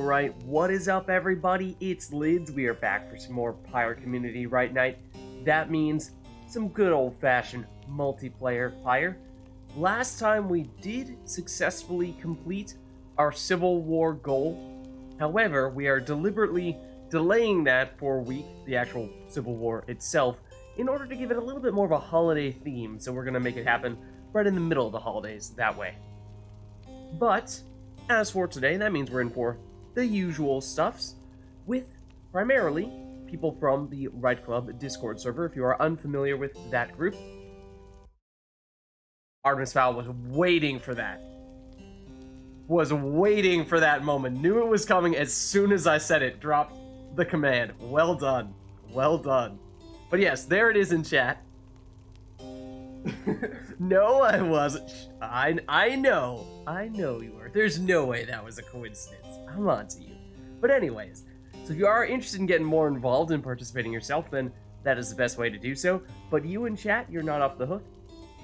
Alright, what is up everybody? It's Lids. We are back for some more Pyre community Rite Nite. That means some good old-fashioned multiplayer Pyre. Last time we did successfully complete our Civil War goal. However, we are deliberately delaying that for a week, the actual Civil War itself, in order to give it a little bit more of a holiday theme. So we're going to make it happen right in the middle of the holidays that way. But as for today, that means we're in for the usual stuffs, with primarily people from the Rite Club Discord server. If you are unfamiliar with that group, Artemis Fowl was waiting for that. Was waiting for that moment. Knew it was coming as soon as I said it. Dropped the command. Well done. Well done. But yes, there it is in chat. No, I wasn't. I know you were. There's no way that was a coincidence. I'm on to you. But anyways, so if you are interested in getting more involved in participating yourself, then that is the best way to do so. But you in chat, you're not off the hook.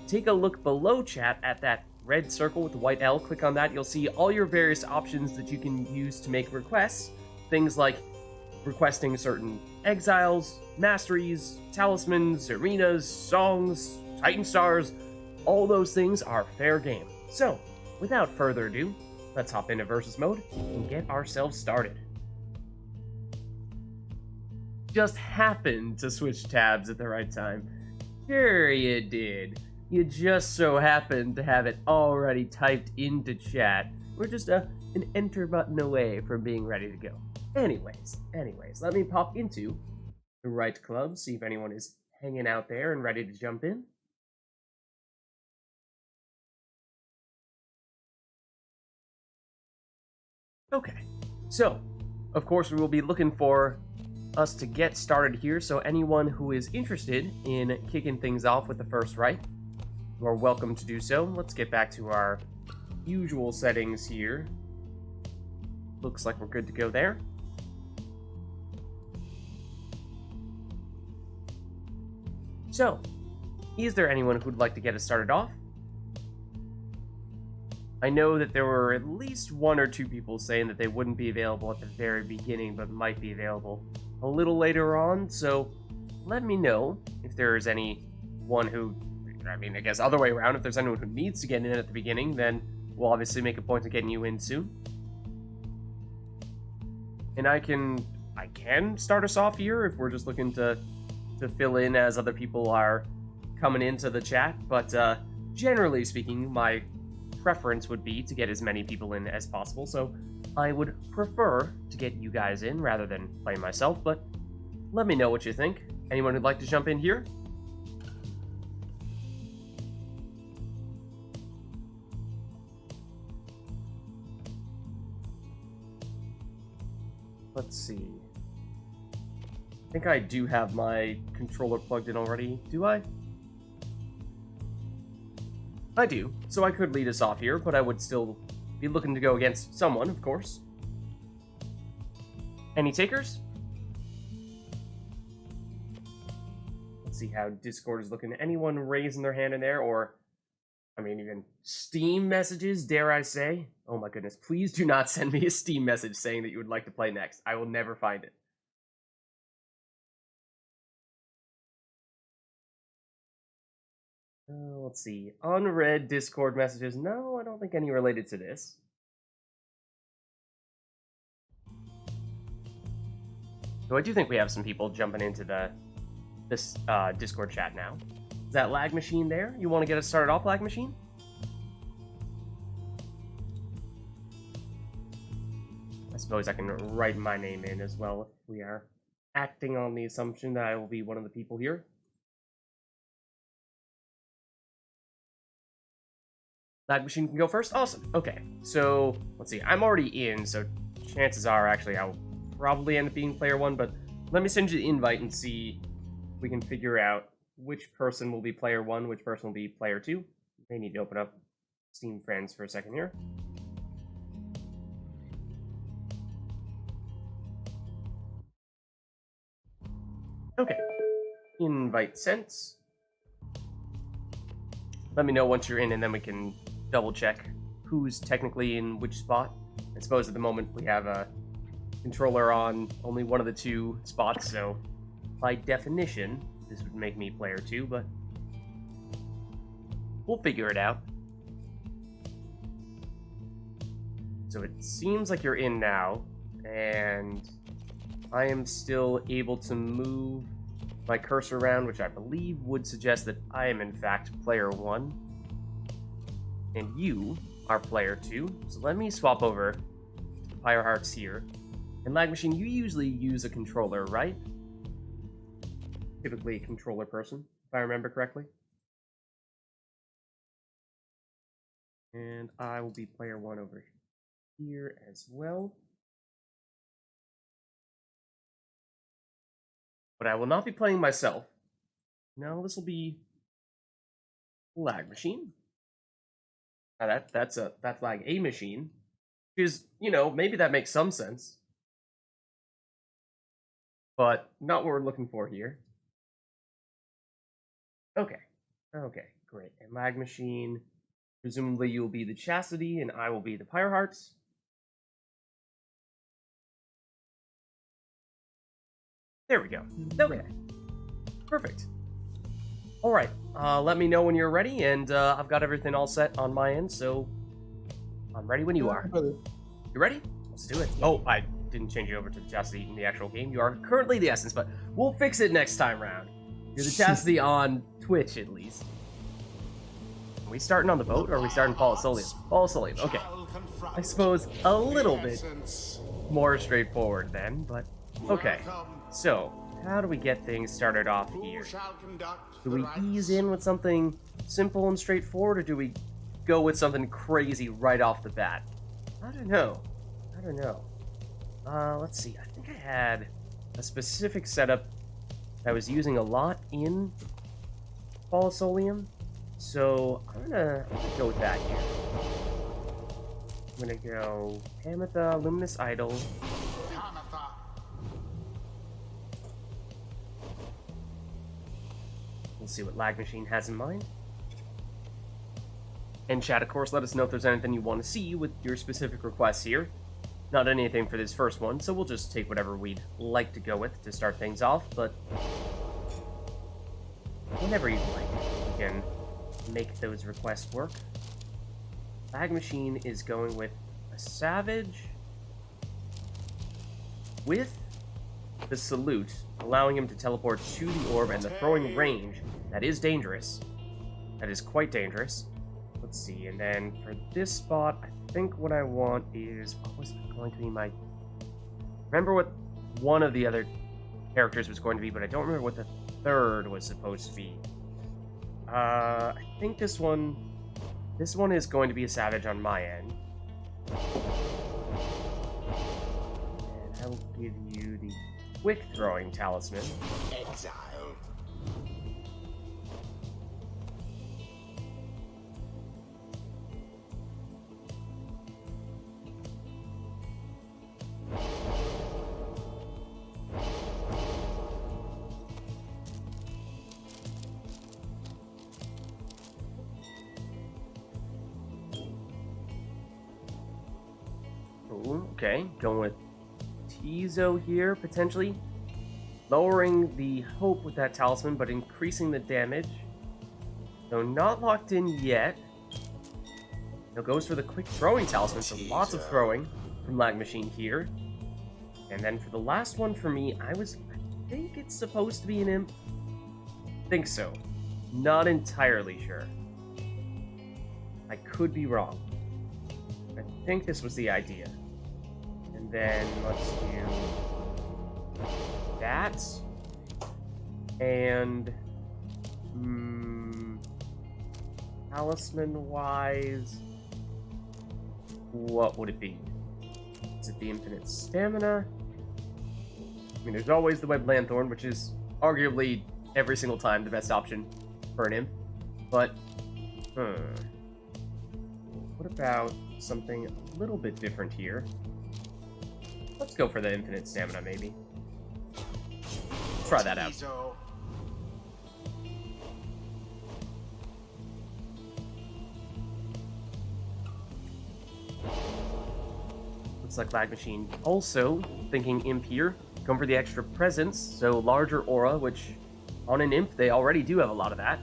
Take a look below chat at that red circle with the white L. Click on that. You'll see all your various options that you can use to make requests. Things like requesting certain exiles, masteries, talismans, arenas, songs, Titan stars. All those things are fair game. So, without further ado, let's hop into versus mode and get ourselves started. Just happened to switch tabs at the right time. Sure you did. You just so happened to have it already typed into chat. We're just an enter button away from being ready to go. Anyways, let me pop into the Rite Club, see if anyone is hanging out there and ready to jump in. Okay, so, of course we will be looking for us to get started here, so anyone who is interested in kicking things off with the first Rite, you are welcome to do so. Let's get back to our usual settings here. Looks like we're good to go there. So, is there anyone who'd like to get us started off? I know that there were at least one or two people saying that they wouldn't be available at the very beginning, but might be available a little later on, so let me know if there is anyone who, I guess other way around, if there's anyone who needs to get in at the beginning, then we'll obviously make a point of getting you in soon. And I can start us off here if we're just looking to fill in as other people are coming into the chat, but generally speaking, my preference would be to get as many people in as possible, so I would prefer to get you guys in rather than play myself, but let me know what you think. Anyone who'd like to jump in here? Let's see. I think I do have my controller plugged in already. Do I? I do, so I could lead us off here, but I would still be looking to go against someone, of course. Any takers? Let's see how Discord is looking. Anyone raising their hand in there, or, even Steam messages, dare I say? Oh my goodness, please do not send me a Steam message saying that you would like to play next. I will never find it. Let's see. Unread Discord messages. No, I don't think any related to this. So I do think we have some people jumping into this Discord chat now. Is that Lag Machine there? You want to get us started off, Lag Machine? I suppose I can write my name in as well if we are acting on the assumption that I will be one of the people here. Lag Machine can go first? Awesome. Okay, so let's see. I'm already in, so chances are actually I'll probably end up being player one, but let me send you the invite and see if we can figure out which person will be player one, which person will be player two. May need to open up Steam Friends for a second here. Okay. Invite sent. Let me know once you're in, and then we can double check who's technically in which spot. I suppose at the moment we have controller on only one of the two spots, so by definition, this would make me player 2, but we'll figure it out. So it seems like you're in now, and I am still able to move my cursor around, which I believe would suggest that I am in fact player 1, and you are player 2. So let me swap over to the Pyre Hearts here. And Lag Machine, you usually use a controller, right? Typically a controller person, if I remember correctly. And I will be player 1 over here as well. But I will not be playing myself. No, this will be Lag Machine. Now that's like a machine. Because, you know, maybe that makes some sense. But not what we're looking for here. Okay. Okay, great. And Lag Machine, presumably you will be the Chastity and I will be the Pyre Hearts. There we go. Okay. Perfect. Alright, let me know when you're ready, and I've got everything all set on my end, so I'm ready when you are. You ready? Let's do it. Oh, I didn't change you over to the Chastity in the actual game. You are currently the Essence, but we'll fix it next time round. You're the Chastity on Twitch, at least. Are we starting on the boat, or are we starting Polysoleum? Polysoleum, okay. I suppose a little bit more straightforward then, but okay. So, how do we get things started off here? Do we ease in with something simple and straightforward, or do we go with something crazy right off the bat? I don't know. Let's see. I think I had a specific setup that I was using a lot in Polysoleum, so I'm gonna go with that here. I'm gonna go Ametha, Luminous Idol. We'll see what Lag Machine has in mind. And chat, of course, let us know if there's anything you want to see with your specific requests here. Not anything for this first one, so we'll just take whatever we'd like to go with to start things off, but whenever you'd like, you can make those requests work. Lag Machine is going with a Savage with the Salute, allowing him to teleport to the orb and the throwing range. That is dangerous. That is quite dangerous. Let's see, and then for this spot, I think what I want is... what was going to be my... remember what one of the other characters was going to be, but I don't remember what the third was supposed to be. I think this one is going to be a Savage on my end. And I will give you the Quick Throwing Talisman. Exile. Okay, going with Tizo here, potentially. Lowering the hope with that talisman, but increasing the damage. So not locked in yet. Now goes for the quick throwing talisman, so lots of throwing from Lag Machine here. And then for the last one for me, I think it's supposed to be an imp. Think so. Not entirely sure. I could be wrong. I think this was the idea. And then let's do that. And talisman-wise, what would it be? Is it the infinite stamina? I mean, there's always the Web Lanthorn, which is arguably every single time the best option for an imp. But, what about something a little bit different here? Let's go for the infinite stamina, maybe. Try that out. Looks like Lag Machine. Also, thinking Imp here, going for the extra presence, so larger aura, which on an Imp, they already do have a lot of that.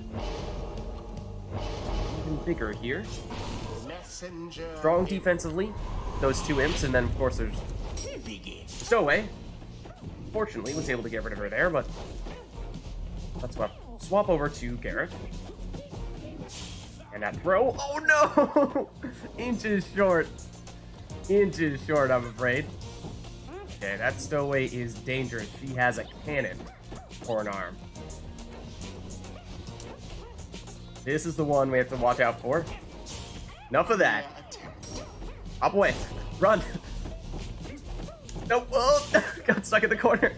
Even bigger here. Strong defensively, those two Imps, and then of course there's Stowaway. Fortunately, was able to get rid of her there, but let's swap over to Garrett. And that throw, oh no! Inches short. Inches short, I'm afraid. Okay, that Stowaway is dangerous. She has a cannon for an arm. This is the one we have to watch out for. Enough of that. Hop away. Run. Nope. Oh, got stuck in the corner.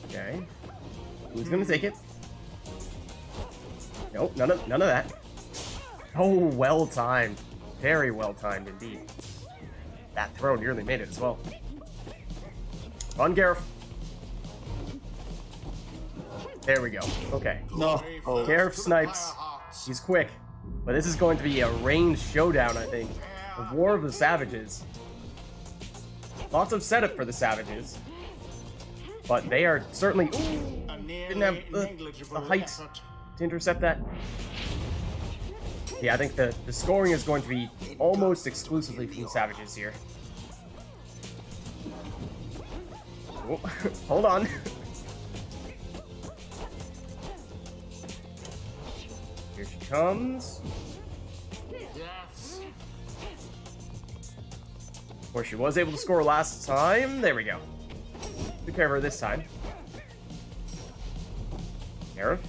Okay. Who's gonna take it? Nope, none of that. Oh, well timed. Very well timed indeed. That throw nearly made it as well. On Gareth. There we go. Okay. No. Oh. Gareth snipes. He's quick. But this is going to be a ranged showdown, I think. The War of the Savages. Lots of setup for the Savages. But they are certainly... Ooh, didn't have the height to intercept that. Yeah, I think the scoring is going to be almost exclusively from the Savages here. Oh, hold on. Here she comes. Yes. Of course, she was able to score last time. There we go. Took care of her this time. Gareth,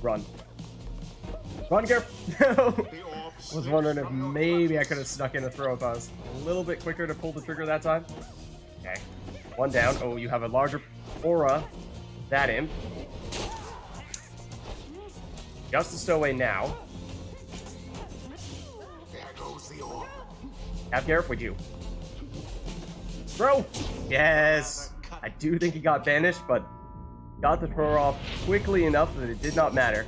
run. Run, Gareth! No! I was wondering if maybe I could have snuck in a throw if I was a little bit quicker to pull the trigger that time. Okay. One down. Oh, you have a larger aura. That Imp. Just a stowaway now. There goes the orb. Have Gareth with you. Throw! Yes! I do think he got banished, but got the throw off quickly enough that it did not matter.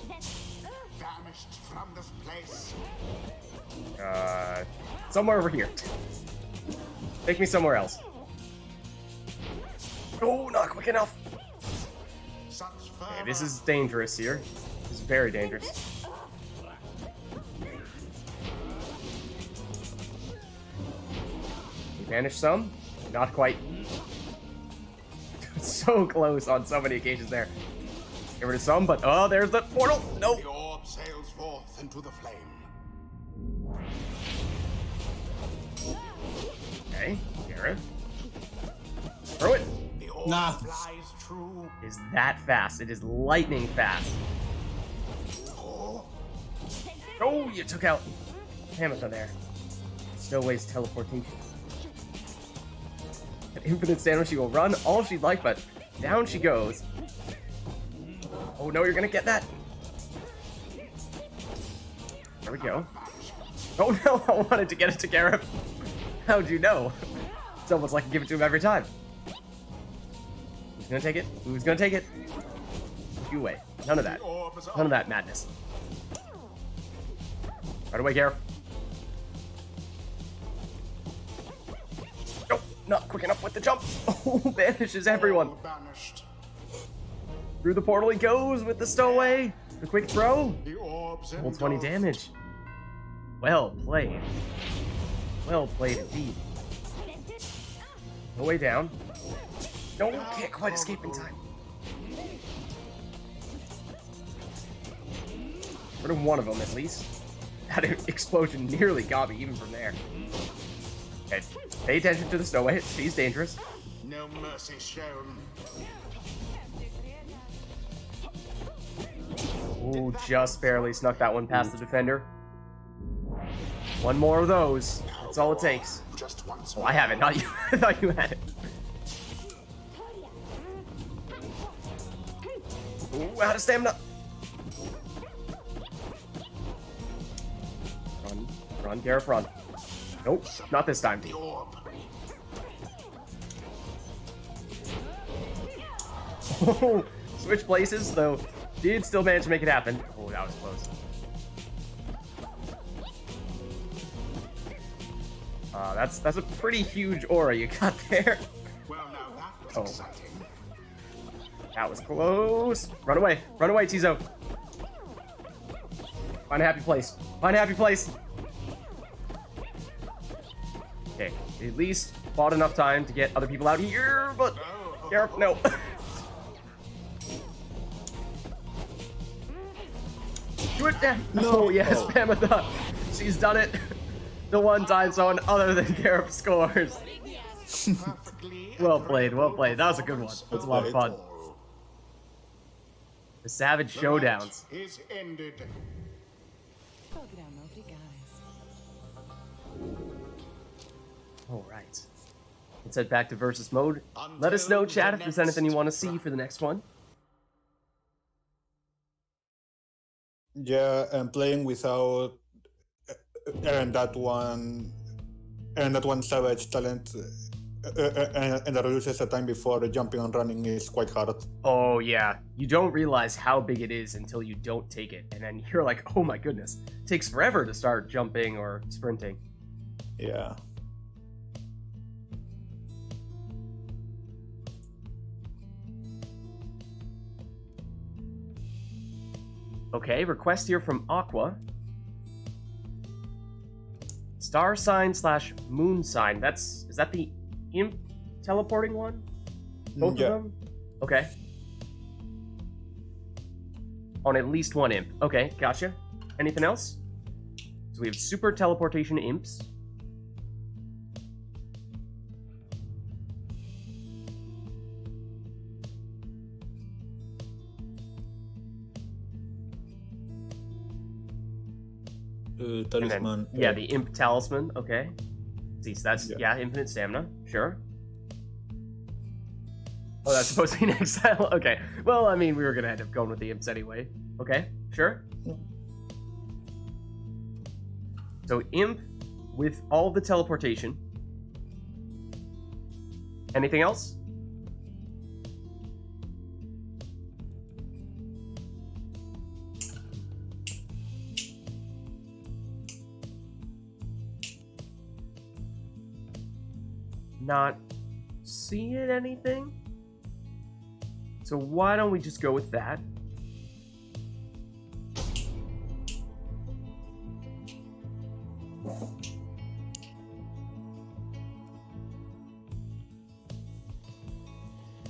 Banished from this place. Somewhere over here. Take me somewhere else. Oh, not quick enough. Okay, this is dangerous here. This is very dangerous. We banished some. Not quite. So close on so many occasions there. Get rid of some, but oh, there's the portal. No. The orb sails forth into the flame. Okay, Garrett. Throw it. The orb flies true. It is that fast. It is lightning fast. Oh, Oh, you took out Hamatha there. Stowaway's teleportation. At infinite stamina, she will run all she'd like, but down she goes. Oh no, you're gonna get that. There we go. Oh no, I wanted to get it to Gareth. How'd you know? It's almost like I give it to him every time. Who's gonna take it? Who's gonna take it? You away. None of that. None of that madness. Right away, Gareth. Nope, not quick enough with the jump. Oh, banishes everyone. banished. Through the portal he goes with the stowaway. The quick throw. The orbs Full 20 damage. Well played. Well played indeed. No way down. No, can't quite escape in time. Rid of one of them at least. That explosion nearly got me even from there. Okay, pay attention to the stowaway. She's dangerous. No mercy shown. Ooh, just barely snuck that one past the defender. One more of those. That's all it takes. Just once Oh, I have it, not you. I thought you had it. Ooh, out of stamina. Run, run, Gareth, run. Nope, not this time. the orb. Oh, switch places, though. Did still manage to make it happen. Oh, that was close. That's a pretty huge aura you got there. Well, now that was Oh. exciting. That was close. Run away, Tizo. Find a happy place. Find a happy place. Okay, at least bought enough time to get other people out here, but careful, no. Do it then. No, yes, Pamatha. She's done it. The one time someone other than Gareth scores. Well played, well played. That was a good one. That's a lot of fun. The Savage Showdowns. Is ended. All right. Let's head back to versus mode. Let us know, chat, if there's anything you want to see for the next one. Yeah, and playing without and that one savage talent and that reduces the time before jumping and running is quite hard. Oh, yeah. You don't realize how big it is until you don't take it. And then you're like, oh my goodness. It takes forever to start jumping or sprinting. Yeah. Okay, request here from Aqua. Star sign / moon sign. Is that the imp teleporting one? Both Yeah. of them? Okay. On at least one imp. Okay, gotcha. Anything else? So we have super teleportation imps. And then, Talisman. yeah, the imp talisman. Okay. See, so that's, Yeah. yeah, infinite stamina. Sure. Oh, that's supposed to be next style? Okay. Well, I mean, we were going to end up going with the imps anyway. Okay, sure. So, imp with all the teleportation. Anything else? Not seeing anything. So why don't we just go with that?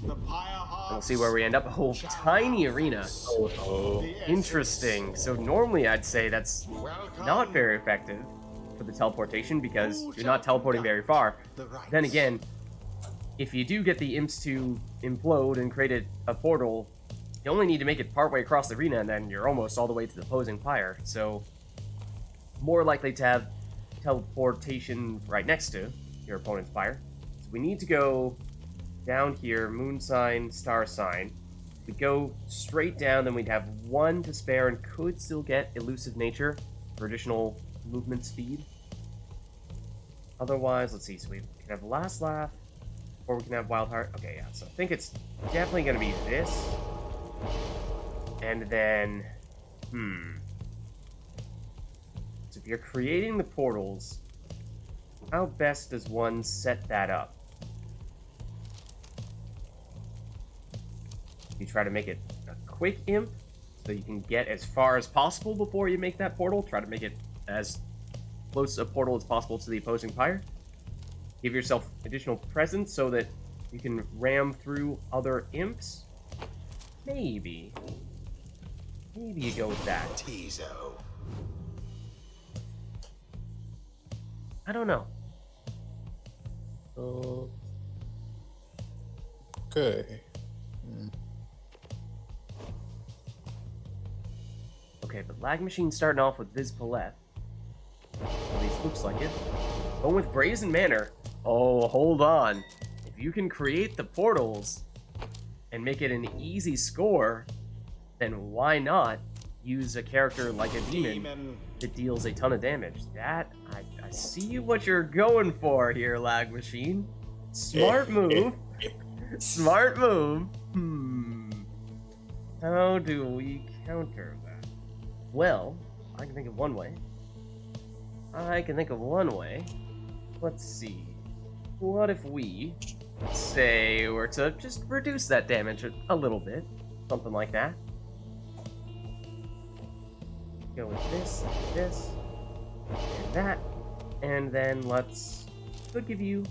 The Pyre We'll see where we end up. Oh, tiny arena. Oh, Interesting. So normally I'd say that's not very effective for the teleportation because you're not teleporting very far. Then again, if you do get the imps to implode and create a portal, you only need to make it partway across the arena and then you're almost all the way to the opposing Pyre. So more likely to have teleportation right next to your opponent's Pyre. So we need to go down here, moon sign, star sign. If we go straight down, then we'd have one to spare and could still get elusive nature for additional movement speed. Otherwise, let's see, so we can have last laugh, or we can have wild heart. Okay, yeah, so I think it's definitely going to be this. And then, so if you're creating the portals, how best does one set that up? You try to make it a quick imp, so you can get as far as possible before you make that portal. Try to make it as close a portal as possible to the opposing Pyre. Give yourself additional presence so that you can ram through other imps. Maybe you go with that. Tizo. I don't know. okay. Okay, but Lag Machine's starting off with Vids Palette. At least looks like it. Going with Brazen Manor. Oh, hold on. If you can create the portals and make it an easy score, then why not use a character like a demon that deals a ton of damage? That, I see what you're going for here, Lag Machine. Smart move. Smart move. How do we counter that? Well, I can think of one way. let's see. What if we say we're to just reduce that damage a little bit? Something like that. Go with this, and that. And then let's give you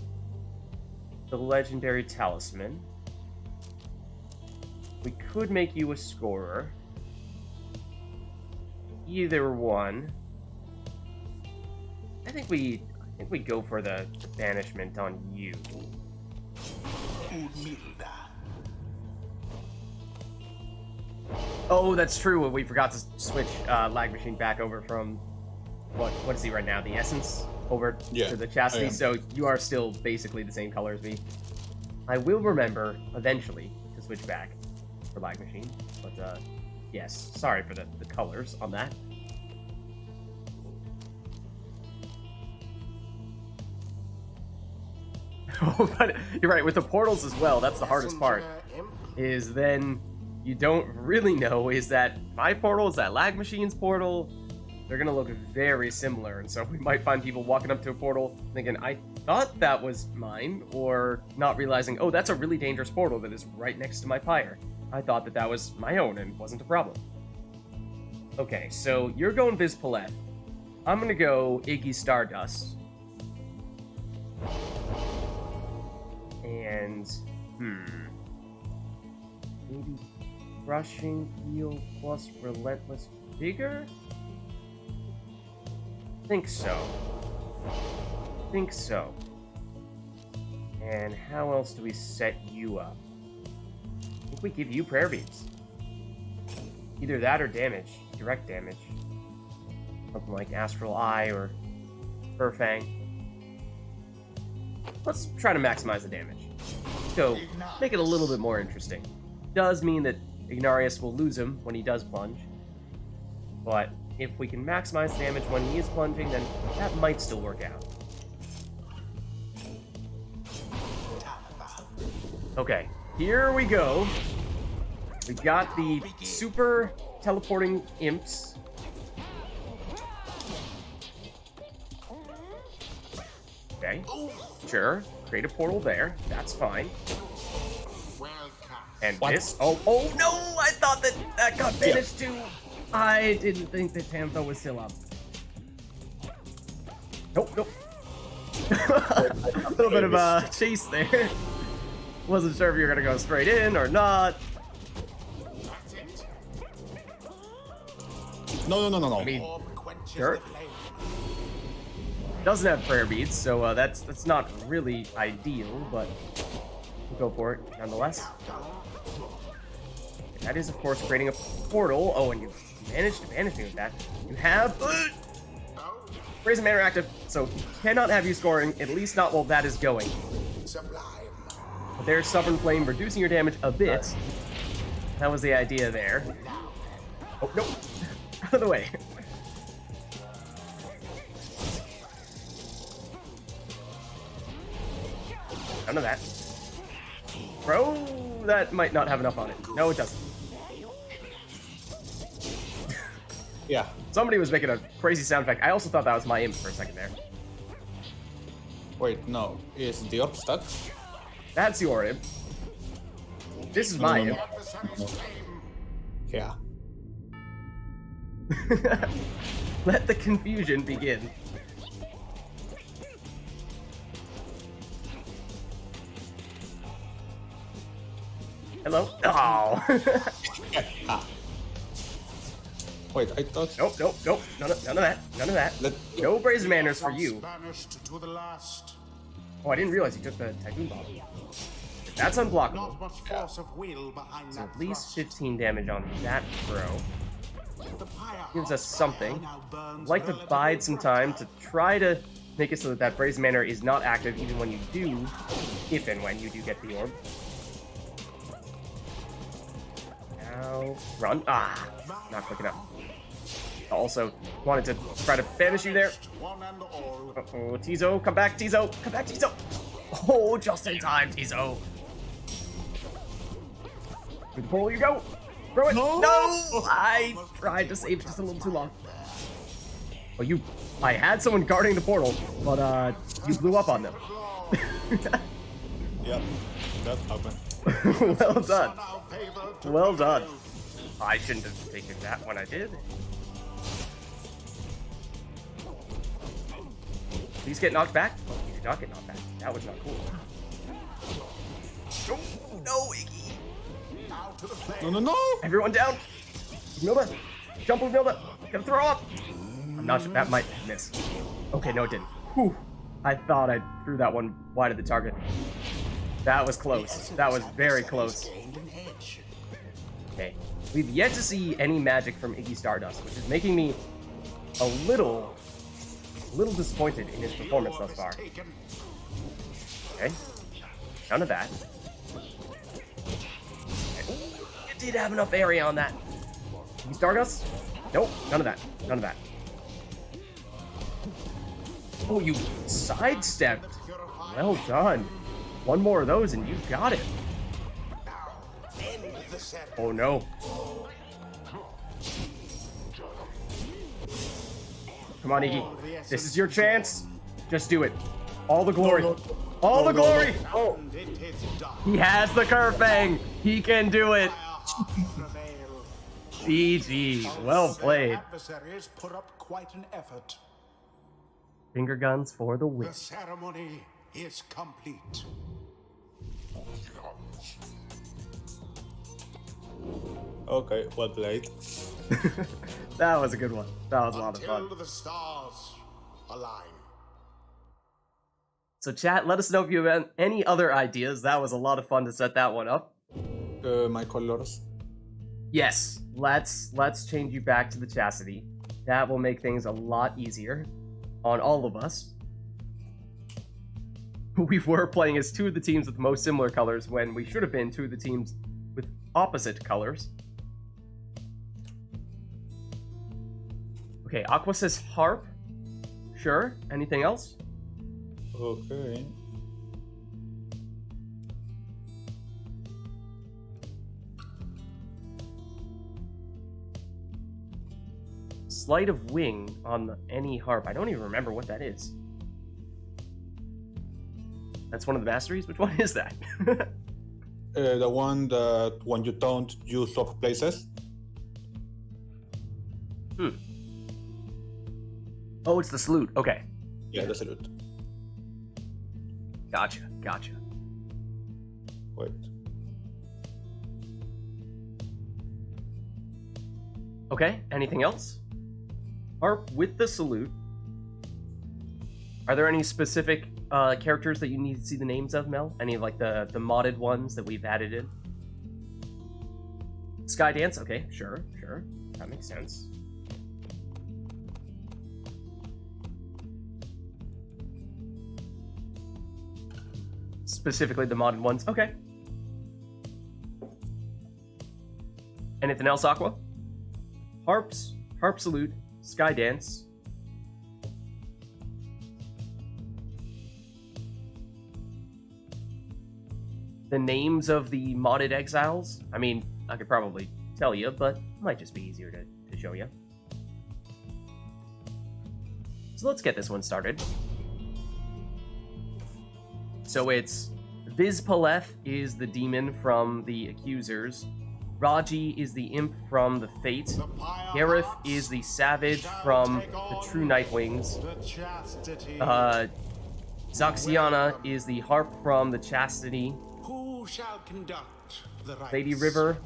the legendary talisman. We could make you a scorer. Either one. I think we go for the banishment on you. Oh, that's true. We forgot to switch Lag Machine back over from what is he right now? The Essence over to the Chastity. So you are still basically the same color as me. I will remember eventually to switch back for Lag Machine, but yes, sorry for the colors on that. Oh, but you're right, with the portals as well, that's the hardest part, is then you don't really know is that my portal, is that Lag Machine's portal, they're gonna look very similar, and so we might find people walking up to a portal thinking, I thought that was mine, or not realizing, oh, that's a really dangerous portal that is right next to my Pyre. I thought that was my own and wasn't a problem. Okay, so you're going Viz Palette. I'm gonna go Iggy Stardust. And, maybe Crushing Heal plus Relentless Vigor? Think so. And how else do we set you up? I think we give you Prayer Beads. Either that or damage. Direct damage. Something like Astral Eye or Furfang. Let's try to maximize the damage. So, make it a little bit more interesting. Does mean that Ignarius will lose him when he does plunge. But if we can maximize damage when he is plunging, then that might still work out. Okay, here we go. We got the super teleporting imps. Okay, sure. Create a portal there. That's fine. And this. Oh no! I thought that got banished too. I didn't think that Tampa was still up. Nope. A little bit of a chase there. Wasn't sure if you were gonna go straight in or not. No. I mean, sure. Doesn't have prayer beads, so that's not really ideal, but we'll go for it nonetheless. That is, of course, creating a portal. Oh, and you managed to banish me with that. You have Brazen Manor active, so cannot have you scoring, at least not while that is going. But there's Stubborn Flame, reducing your damage a bit. That was the idea there. Oh, nope. Out of the way. None of that. Bro, that might not have enough on it. No, it doesn't. Yeah. Somebody was making a crazy sound effect. I also thought that was my imp for a second there. Wait, no. Is the orb stuck? That's your imp. This is my imp. Yeah. Let the confusion begin. Hello? Oh. Wait, I thought... Nope. None of that. No Brazen Manners for you. Oh, I didn't realize you took the Typhoon Bomb. That's unblockable. So at least 15 damage on that throw. Gives us something. I'd like to bide some time to try to make it so that that Brazen Manor is not active even when you do, if and when you do get the orb. Now, run. Ah, not quick enough. Also, wanted to try to banish you there. Uh-oh, Tizo, come back, Tizo. Come back, Tizo. Oh, just in time, Tizo. Through the portal you go. Throw it. No! I tried to save it just a little too long. Oh, you I had someone guarding the portal, but you blew up on them. Yep, that happened. Well done. Our favor to Well done. prevail. I shouldn't have taken that when I did. Please get knocked back. Oh, you did not get knocked back. That was not cool. Oh, no, Iggy. Now to the play. No! Everyone down. Milda. Jump with Milda. Gonna throw up. I'm not sure. That might miss. Okay, no, it didn't. Whew. I thought I threw that one wide of the target. That was close. That was very close. Gained an edge. Okay. We've yet to see any magic from Iggy Stardust, which is making me a little disappointed in his performance thus far. Taken. Okay. None of that. Okay. It did have enough area on that. Iggy Stardust? Nope. None of that. None of that. Oh, you sidestepped. Well done. One more of those and you got it. End the ceremony. Oh no. Come on, Iggy. This is your chance. Just do it. All the glory. All the glory. Oh, And it is done. he has the curve fang. He can do it. Our hearts prevail. GG. Well played. Adversaries put up quite an effort. Finger guns for the win. The ceremony is complete. Okay, well played. That was a good one. That was a lot of fun. Until the stars align. So chat, let us know if you have any other ideas. That was a lot of fun to set that one up. My colors. Yes, let's change you back to the chastity. That will make things a lot easier on all of us. We were playing as two of the teams with the most similar colors when we should have been two of the teams with opposite colors. Okay, Aqua says harp. Sure. Anything else? Okay. Sleight of wing on any harp. I don't even remember what that is. That's one of the masteries? Which one is that? The one that when you don't, you swap places. Oh, it's the salute. Okay. Yeah, the salute. Gotcha. Wait. Okay, anything else? Harp with the salute. Are there any specific characters that you need to see the names of, Mel? Any of like the modded ones that we've added in? Skydance? Okay, sure. That makes sense. Specifically the modded ones. Okay. Anything else, Aqua? Harps, Harp Salute, Skydance. The names of the modded exiles? I mean, I could probably tell you, but it might just be easier to show you. So let's get this one started. So it's Vizpaleth is the demon from the Accusers. Raji is the imp from the Fate. The Pyre Gareth hearts is the savage shall from take the on True Nightwings. The chastity. Zaxiana is the harp from the Chastity. Who shall conduct the rites? Lady River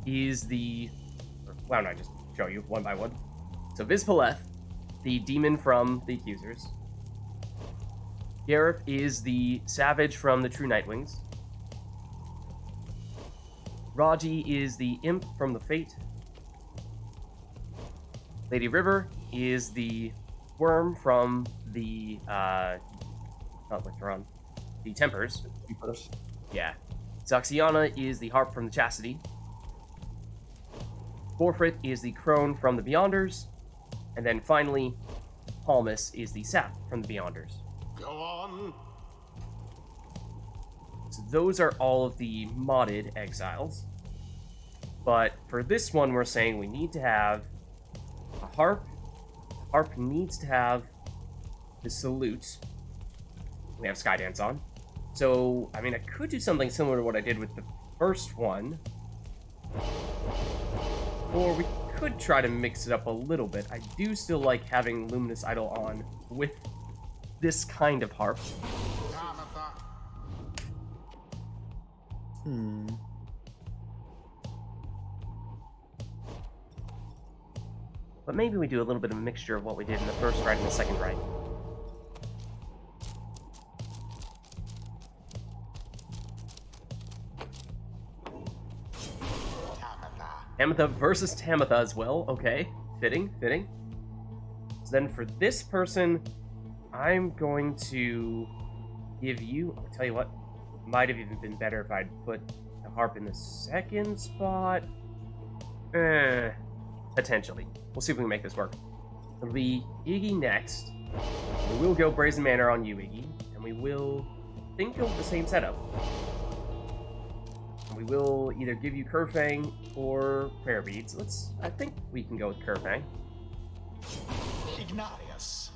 is the... Why don't I just show you one by one? So Vizpaleth, the demon from the Accusers. Gareth is the savage from the True Nightwings. Raji is the imp from the Fate. Lady River is the worm from the not Withdrawn. The Tempers. Yeah. Zaxiana is the harp from the Chastity. Forfeit is the crone from the Beyonders. And then finally, Palmus is the sap from the Beyonders. Go on. So those are all of the modded exiles. But for this one, we're saying we need to have a harp, harp needs to have the salute. We have Skydance on. So, I mean, I could do something similar to what I did with the first one. Or we could try to mix it up a little bit. I do still like having Luminous Idol on with this kind of harp. But maybe we do a little bit of a mixture of what we did in the first ride and the second ride. Tamitha versus Tamitha as well. Okay, fitting. So then for this person, I'm going to give you... I'll tell you what, might have even been better if I'd put the harp in the second spot. Potentially. We'll see if we can make this work. It'll be Iggy next. We will go Brazen Manor on you, Iggy. And we will think of the same setup. And we will either give you Curfang or Prayer Beads. I think we can go with Curfang. Ignatius.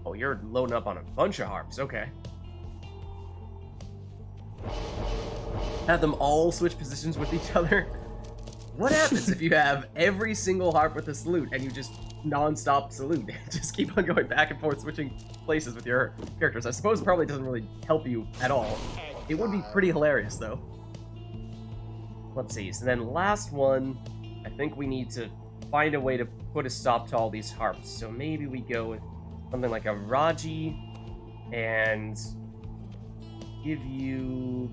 Oh, you're loading up on a bunch of harps. Okay. Have them all switch positions with each other. What happens if you have every single harp with a salute and you just non-stop salute? Just keep on going back and forth, switching places with your characters. I suppose it probably doesn't really help you at all. It would be pretty hilarious, though. Let's see. So then last one, I think we need to find a way to put a stop to all these harps. So maybe we go with something like a Raji and give you...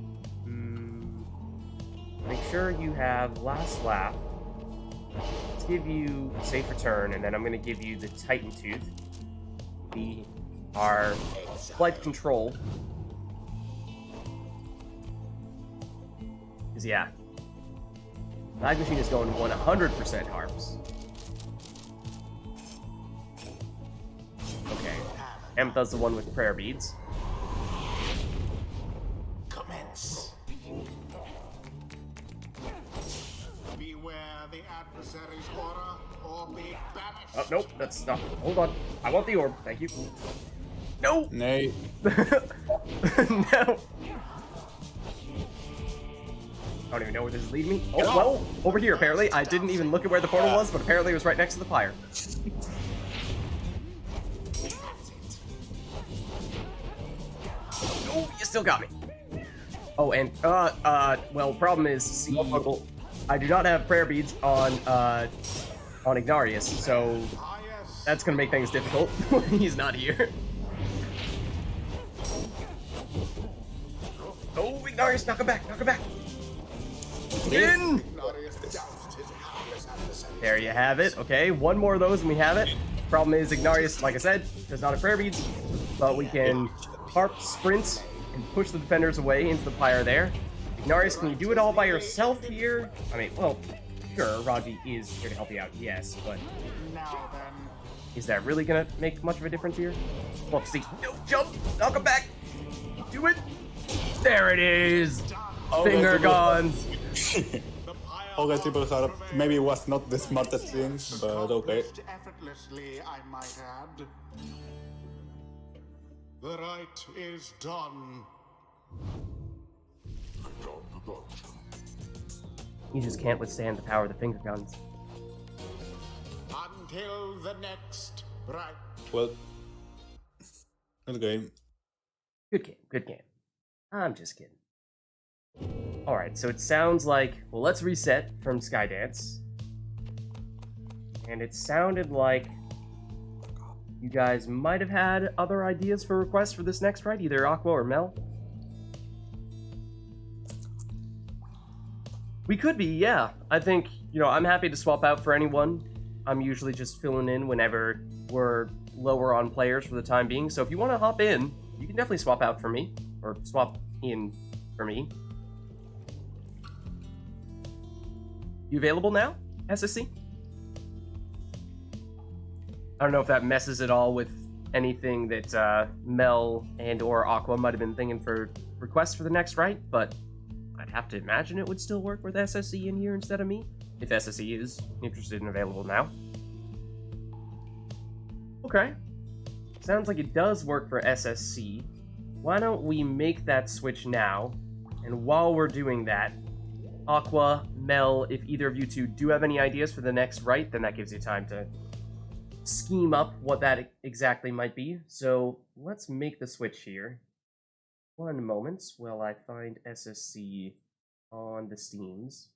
Make sure you have Last Laugh. Let's give you Safe Return, and then I'm going to give you the Titan Tooth. Our Flight Control. Because, yeah. Flag Machine is going 100% harps. Okay. Ametha's the one with Prayer Beads. Commence. Beware the adversary's aura, or be banished. Oh, nope, that's not. Hold on. I want the orb. Thank you. No! Nay. No! I don't even know where this is leading me. Oh, well, over here, apparently. I didn't even look at where the portal was, but apparently it was right next to the Pyre. Oh, you still got me. Oh, and, well, problem is, see, I do not have prayer beads on Ignarius, so that's gonna make things difficult when he's not here. Oh, Ignarius, knock him back, knock him back. In! There you have it. Okay, one more of those and we have it. Problem is, Ignarius, like I said, does not have prayer beads, but we can harp, sprint, and push the defenders away into the Pyre there. Ignarius, can you do it all by yourself here? I mean, well, sure, Raji is here to help you out, yes, but Now then. is that really gonna make much of a difference here? Well, see, no, jump, knock him back, do it. There it is. Finger guns. Okay, Triple Harp maybe was not the smartest thing, but okay. Effortlessly, I might add. The rite is done. You just can't withstand the power of the finger guns. Until the next rite. Well, good game. Good game, good game. I'm just kidding. Alright, so it sounds like, well, let's reset from Skydance. And it sounded like you guys might have had other ideas for requests for this next ride, either Aqua or Mel. We could be, yeah. I think, I'm happy to swap out for anyone. I'm usually just filling in whenever we're lower on players for the time being. So if you want to hop in, you can definitely swap out for me, or swap in for me. You available now, SSC? I don't know if that messes at all with anything that Mel and or Aqua might have been thinking for requests for the next ride, but I'd have to imagine it would still work with SSC in here instead of me. if SSE is interested and available now. Okay. Sounds like it does work for SSC. Why don't we make that switch now? And while we're doing that, Aqua, Mel, if either of you two do have any ideas for the next Rite, then that gives you time to scheme up what that exactly might be. So let's make the switch here. One moment while I find SSC on the Steams.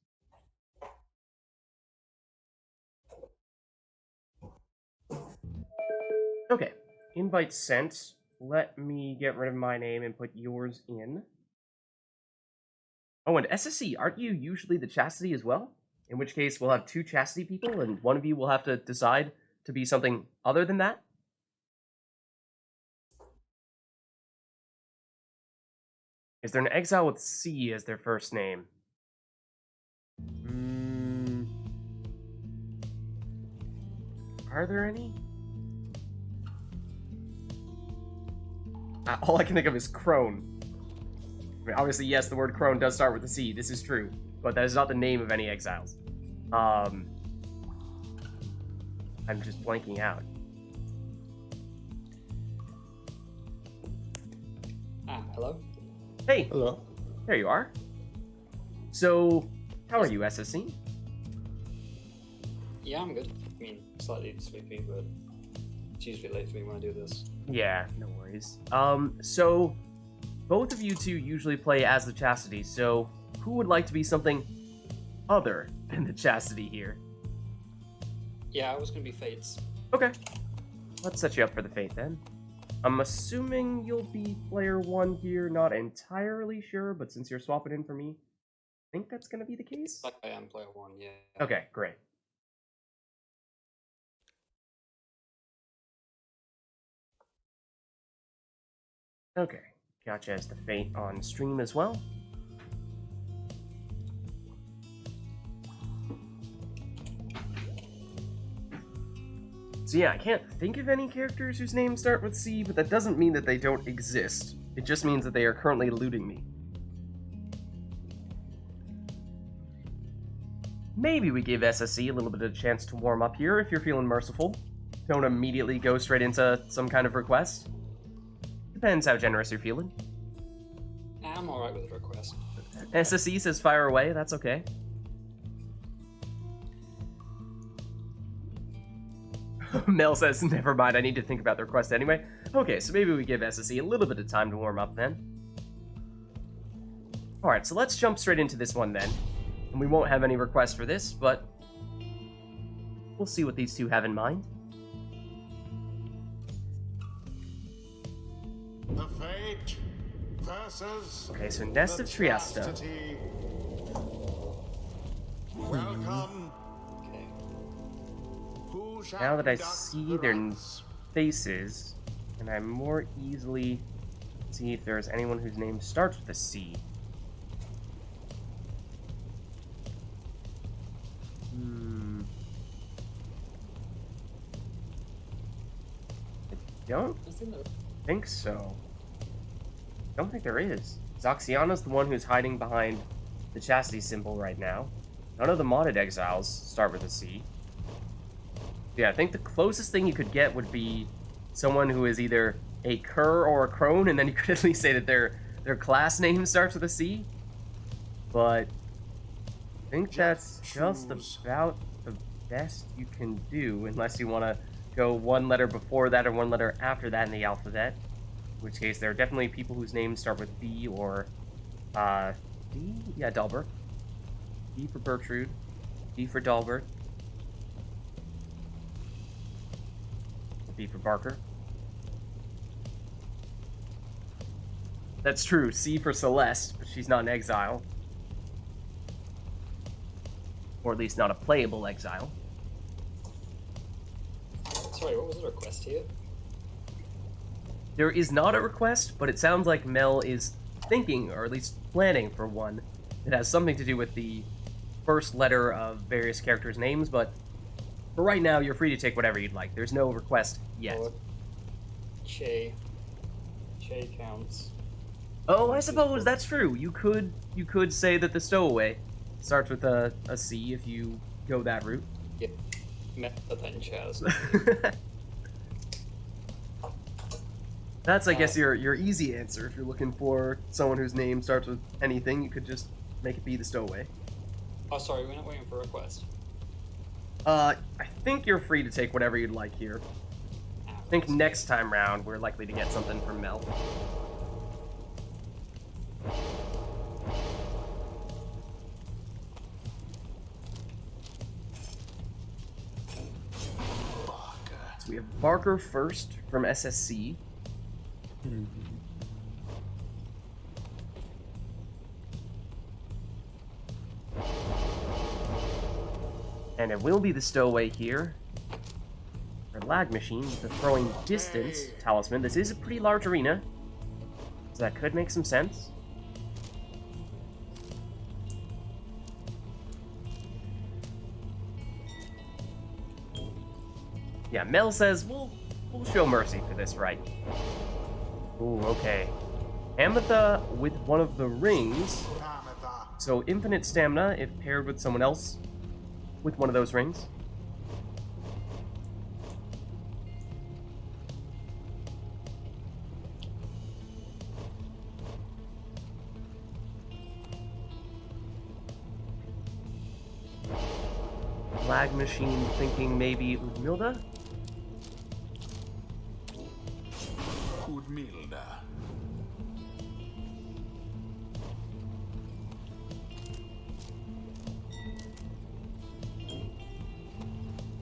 Okay, invite sent. Let me get rid of my name and put yours in. Oh, and SSC, aren't you usually the Chastity as well? In which case, we'll have two Chastity people, and one of you will have to decide to be something other than that? Is there an exile with C as their first name? Are there any? All I can think of is Crone. I mean, obviously, yes, the word Crone does start with a C. This is true. But that is not the name of any exiles. I'm just blanking out. Hello? Hey! Hello. There you are. So, how are you, SSC? Yeah, I'm good. I mean, slightly sleepy, but it's usually late for me when I do this. Yeah, no worries. So, both of you two usually play as the Chastity, so who would like to be something other than the Chastity here? Yeah, I was gonna be Fates. Okay. Let's set you up for the Fate then. I'm assuming you'll be player 1 here, not entirely sure, but since you're swapping in for me, I think that's gonna be the case? Like I am player 1, yeah. Okay, great. Okay, gotcha as the Fate on stream as well. So yeah, I can't think of any characters whose names start with C, but that doesn't mean that they don't exist. It just means that they are currently eluding me. Maybe we give SSC a little bit of a chance to warm up here if you're feeling merciful. Don't immediately go straight into some kind of request. Depends how generous you're feeling. I'm alright with the request. SSC says fire away, that's okay. Mel says, never mind, I need to think about the request anyway. Okay, so maybe we give SSC a little bit of time to warm up then. Alright, so let's jump straight into this one then. And we won't have any requests for this, but we'll see what these two have in mind. The Fate versus Okay, so Nest of Trieste. Chastity. Welcome. Okay. Who shall Now that I conduct see the their rites? faces, and I more easily see if there's anyone whose name starts with a C. I don't Isn't there? think so. I don't think there is. Zoxiana's the one who's hiding behind the Chastity symbol right now. None of the modded exiles start with a C. Yeah, I think the closest thing you could get would be someone who is either a Cur or a Crone, and then you could at least say that their class name starts with a C. But I think that's just about the best you can do, unless you want to go one letter before that or one letter after that in the alphabet. In which case, there are definitely people whose names start with B or D? Yeah, Dalbert. D for Bertrude. D for Dalbert. B for Barker. That's true. C for Celeste, but she's not an exile. Or at least not a playable exile. Sorry, what was the request here? There is not a request, but it sounds like Mel is thinking, or at least planning for one, that has something to do with the first letter of various characters' names, but for right now, you're free to take whatever you'd like. There's no request yet. Or Che. Che counts. Oh, I suppose that's true. You could say that the Stowaway starts with a C if you go that route. Yep. Meta then Chaz. That's, I guess, your easy answer. If you're looking for someone whose name starts with anything, you could just make it be the stowaway. Oh, sorry, we're not waiting for a request. I think you're free to take whatever you'd like here. I think next time round, we're likely to get something from Mel. So we have Barker first from SSC. And it will be the stowaway here. For Lag Machine with the throwing distance talisman. This is a pretty large arena, so that could make some sense. Yeah, Mel says we'll show mercy for this, right? Ooh, okay. Ametha with one of the rings. So infinite stamina if paired with someone else with one of those rings. Lag Machine thinking maybe Udmilda? Udmilda.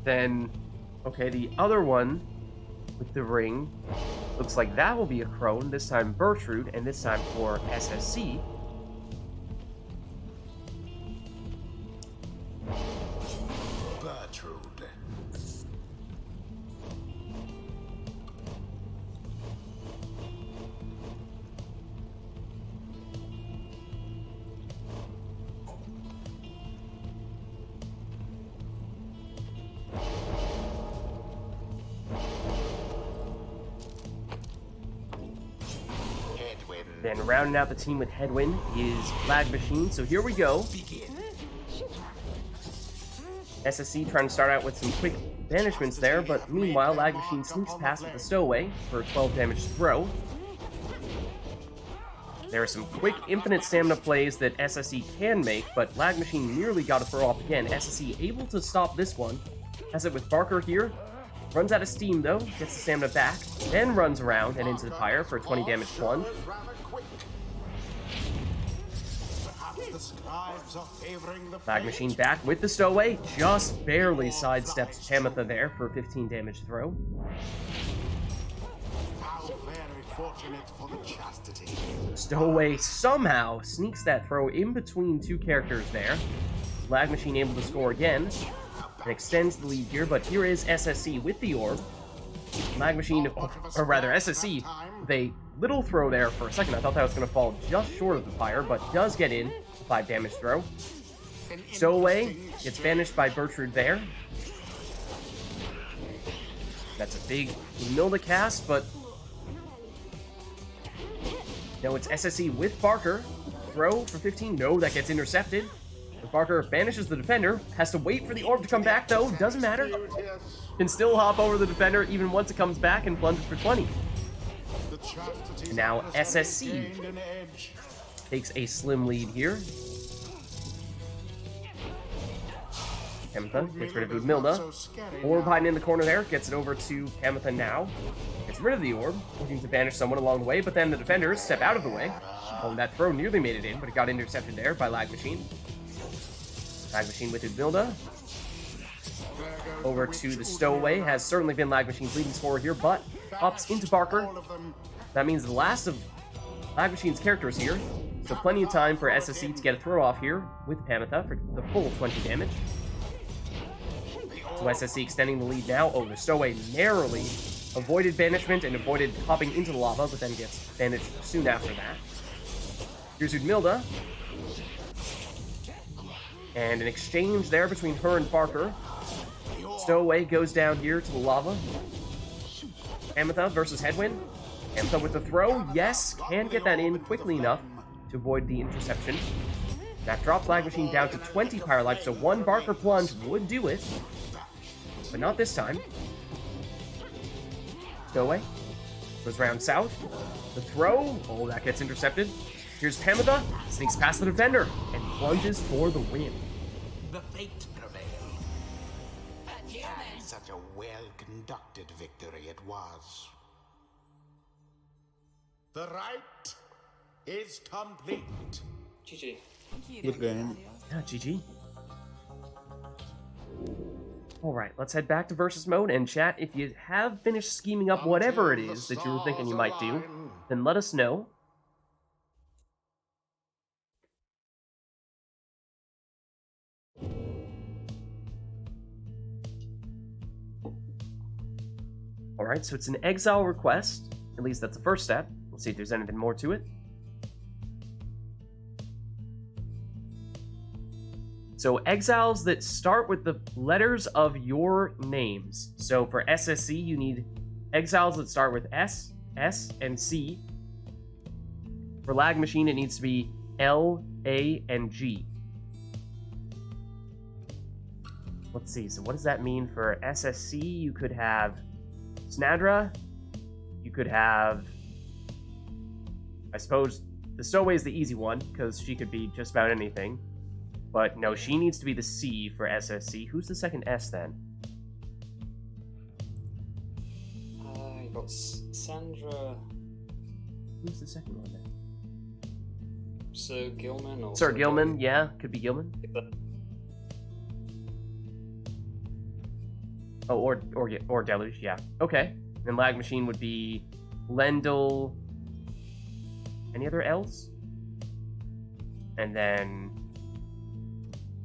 Then, okay, the other one with the ring looks like that will be a crone, this time Bertrude, and this time for SSC. Bertrude. Then rounding out the team with Headwind is Lag Machine, so here we go. SSC trying to start out with some quick banishments there, but meanwhile Lag Machine sneaks past with the stowaway for 12 damage to throw. There are some quick infinite stamina plays that SSC can make, but Lag Machine nearly got a throw off again. SSC able to stop this one. Has it with Barker here. Runs out of steam though, gets the stamina back, then runs around and into the Pyre for a 20 damage plunge. Lag Machine back with the stowaway, just barely sidesteps Tamitha there for a 15 damage throw. Stowaway somehow sneaks that throw in between two characters there. Lag Machine able to score again and extends the lead here, but here is SSC with the orb. Lag Machine, or rather SSC, they little throw there for a second. I thought that was going to fall just short of the Pyre, but does get in. 5 damage throw. Stowaway gets banished by Bertrude there. That's a big Milda cast, but no, it's SSC with Barker. Throw for 15. No, that gets intercepted. But Barker banishes the defender. Has to wait for the orb to come back, though. Doesn't matter. Can still hop over the defender even once it comes back and plunges for 20. And now SSC takes a slim lead here. Tamitha gets rid of Udmilda. Orb hiding in the corner there, gets it over to Tamitha now. Gets rid of the orb, looking to banish someone along the way, but then the defenders step out of the way. Oh, that throw nearly made it in, but it got intercepted there by Lag Machine. Lag Machine with Udmilda. Over to the stowaway. Has certainly been Lag Machine's leading scorer here, but ups into Barker. That means the last of Lag Machine's characters here. So plenty of time for SSC to get a throw off here with Tamitha for the full 20 damage. So SSC extending the lead now. Oh, the stowaway narrowly avoided banishment and avoided hopping into the lava, but then gets banished soon after that. Here's Udmilda. And an exchange there between her and Barker. Stowaway goes down here to the lava. Tamitha versus Headwind. Tamitha with the throw. Yes, can get that in quickly enough to avoid the interception. That drops Lag Machine down to 20 Pyre Life, so one Barker Plunge would do it. But not this time. Stowaway. Goes round south. The throw. Oh, that gets intercepted. Here's Pamitha. Sneaks past the defender and plunges for the win. The fate prevailed. Such a well-conducted victory it was. The rite is complete. GG. Good game. Yeah, GG. Alright, let's head back to versus mode, and chat, if you have finished scheming up whatever it is that you were thinking you might do, then let us know. Alright, so it's an exile request. At least that's the first step. Let's see if there's anything more to it. So exiles that start with the letters of your names. So for SSC, you need exiles that start with S, S, and C. For Lag Machine, it needs to be L, A, and G. Let's see, so what does that mean for SSC? You could have Snadra. You could have, I suppose, the Stowaway is the easy one, because she could be just about anything. But no, she needs to be the C for SSC. Who's the second S then? You got Sandra. Who's the second one then? Sir Gilman or Sir Gilman, yeah, could be Gilman. Oh, or Deluge, yeah. Okay. Then Lag Machine would be Lendl. Any other L's? And then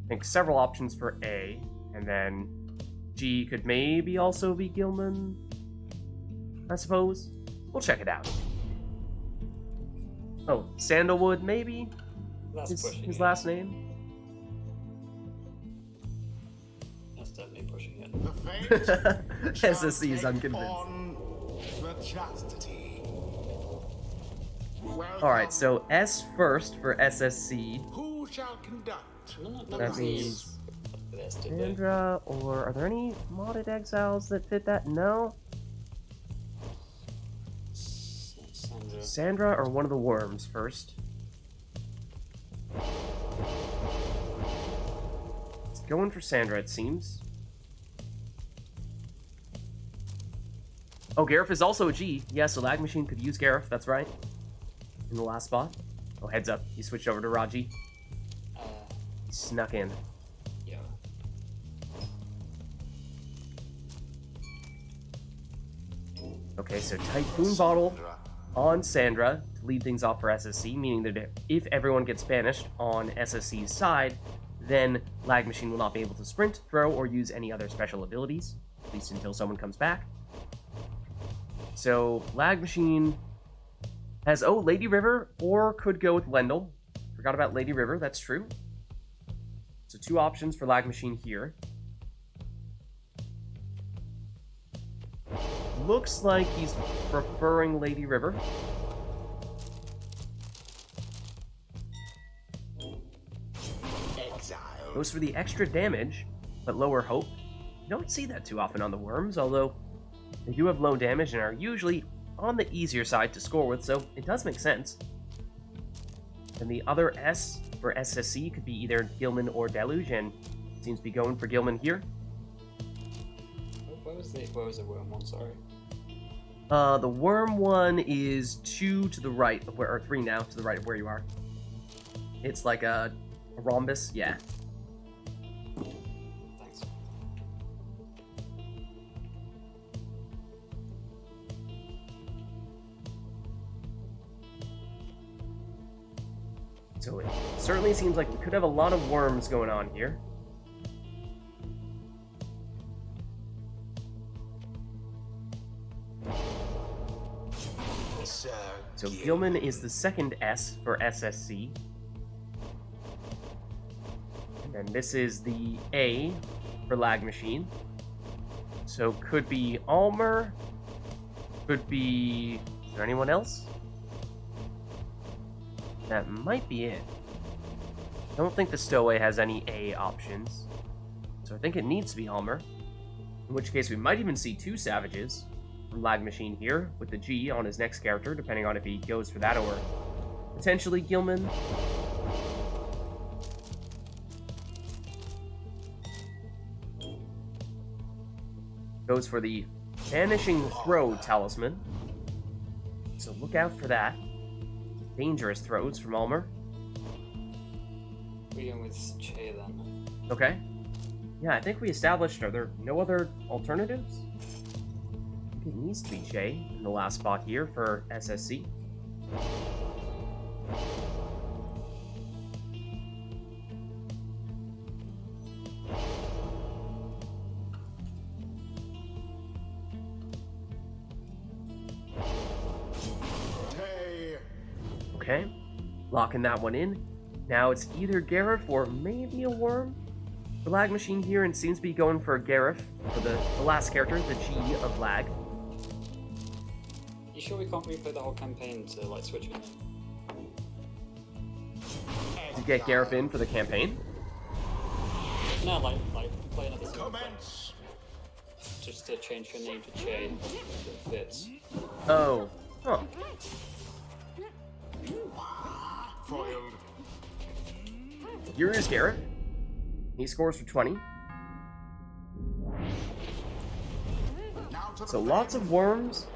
I think several options for A, and then G could maybe also be Gilman, I suppose. We'll check it out. Oh, Sandalwood, maybe? That's His last name? That's definitely pushing it. The fate shall SSC is take unconvinced. on the chastity. Alright, so S first for SSC. Who shall conduct? No, That means this, did they? Sandra, or are there any modded exiles that fit that? No? Sandra. Sandra or one of the worms first? It's going for Sandra, it seems. Oh, Gareth is also a G. Yeah, so Lag Machine could use Gareth, that's right. In the last spot. Oh, heads up. He switched over to Raji. He snuck in. Yeah. Okay, so Typhoon Bottle on Sandra to lead things off for SSC, meaning that if everyone gets banished on SSC's side, then Lag Machine will not be able to sprint, throw, or use any other special abilities, at least until someone comes back. So Lag Machine has, oh, Lady River, or could go with Lendl. Forgot about Lady River, that's true. So two options for Lag Machine here. Looks like he's preferring Lady River. Exile. Goes for the extra damage, but lower hope. You don't see that too often on the worms, although they do have low damage and are usually on the easier side to score with, so it does make sense. And the other S for SSC could be either Gilman or Deluge, and seems to be going for Gilman here. Where was the worm one? Sorry. The worm one is 2 to the right of where, or 3 now to the right of where you are. It's like a rhombus, yeah. Thanks. So it certainly seems like we could have a lot of worms going on here. So Gilman is the second S for SSC. And then this is the A for Lag Machine. So could be Almer. Could be... Is there anyone else? That might be it. I don't think the Stowaway has any A options, so I think it needs to be Almer. In which case, we might even see 2 Savages from Lag Machine here, with the G on his next character, depending on if he goes for that, or potentially Gilman. Goes for the Vanishing Throw Talisman, so look out for that. Dangerous throws from Almer. We're going with Che then. Okay. Yeah, I think we established, are there no other alternatives? I think it needs to be Che in the last spot here for SSC. Okay, locking that one in. Now it's either Gareth or maybe a Worm. The Lag Machine here, and seems to be going for Gareth for the last character, the G of Lag. You sure we can't replay the whole campaign to like switch it? To get Gareth in for the campaign. No, like play another single player. Just to change your name to Che so it fits. Oh, huh. Foiled. Here is Gareth. He scores for 20. So lots of Worms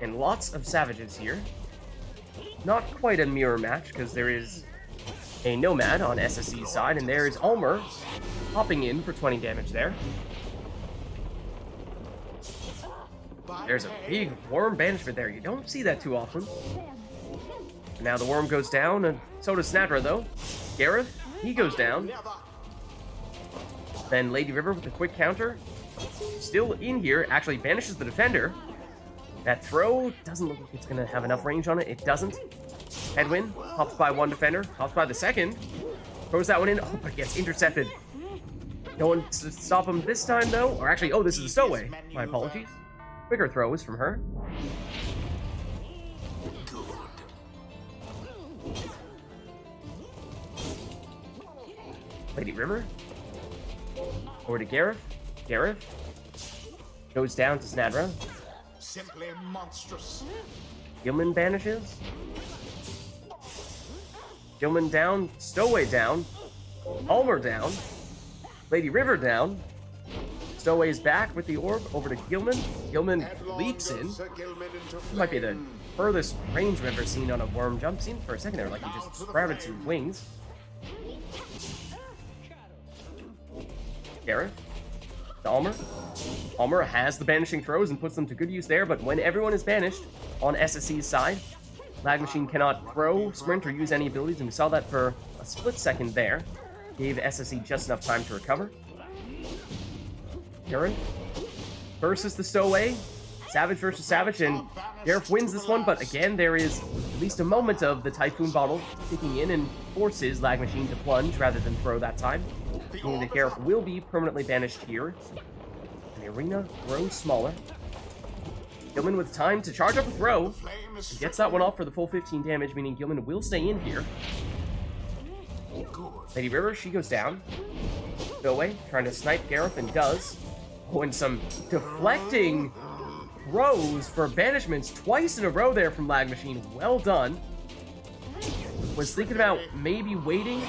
and lots of Savages here. Not quite a mirror match, because there is a Nomad on SSC's side, and there is Almer hopping in for 20 damage there. There's a big Worm banishment there. You don't see that too often. Now the Worm goes down, and so does Snadra, though. Gareth, he goes down. Then Lady River with a quick counter. Still in here, actually banishes the defender. That throw doesn't look like it's going to have enough range on it. It doesn't. Headwind, hops by one defender, hops by the second. Throws that one in. Oh, but gets intercepted. No one to stop him this time, though. Or actually, oh, this is a Stowaway. My apologies. Quicker throws from her. Lady River. Over to Gareth. Gareth goes down to Snadra. Simply monstrous. Gilman banishes. Gilman down. Stowaway down. Almer down. Lady River down. Stowaway's back with the orb over to Gilman. Gilman leaps in. This might be the furthest range I've ever seen on a Worm jump. Seemed for a second there like he just sprouted some wings. Gareth. To Almer. Almer has the banishing throws and puts them to good use there, but when everyone is banished on SSC's side, Lag Machine cannot throw, sprint, or use any abilities, and we saw that for a split second there. Gave SSC just enough time to recover. Gareth versus the Stowaway. Savage versus Savage, and Gareth wins this one, but again, there is at least a moment of the Typhoon Bottle kicking in and forces Lag Machine to plunge rather than throw that time. Meaning that Gareth will be permanently banished here. And the arena grows smaller. Gilman with time to charge up a throw. He gets that one off for the full 15 damage, meaning Gilman will stay in here. Lady River, she goes down. Stowaway trying to snipe Gareth, and does. Oh, and some deflecting throws for banishments twice in a row there from Lag Machine. Well done. Was thinking about maybe waiting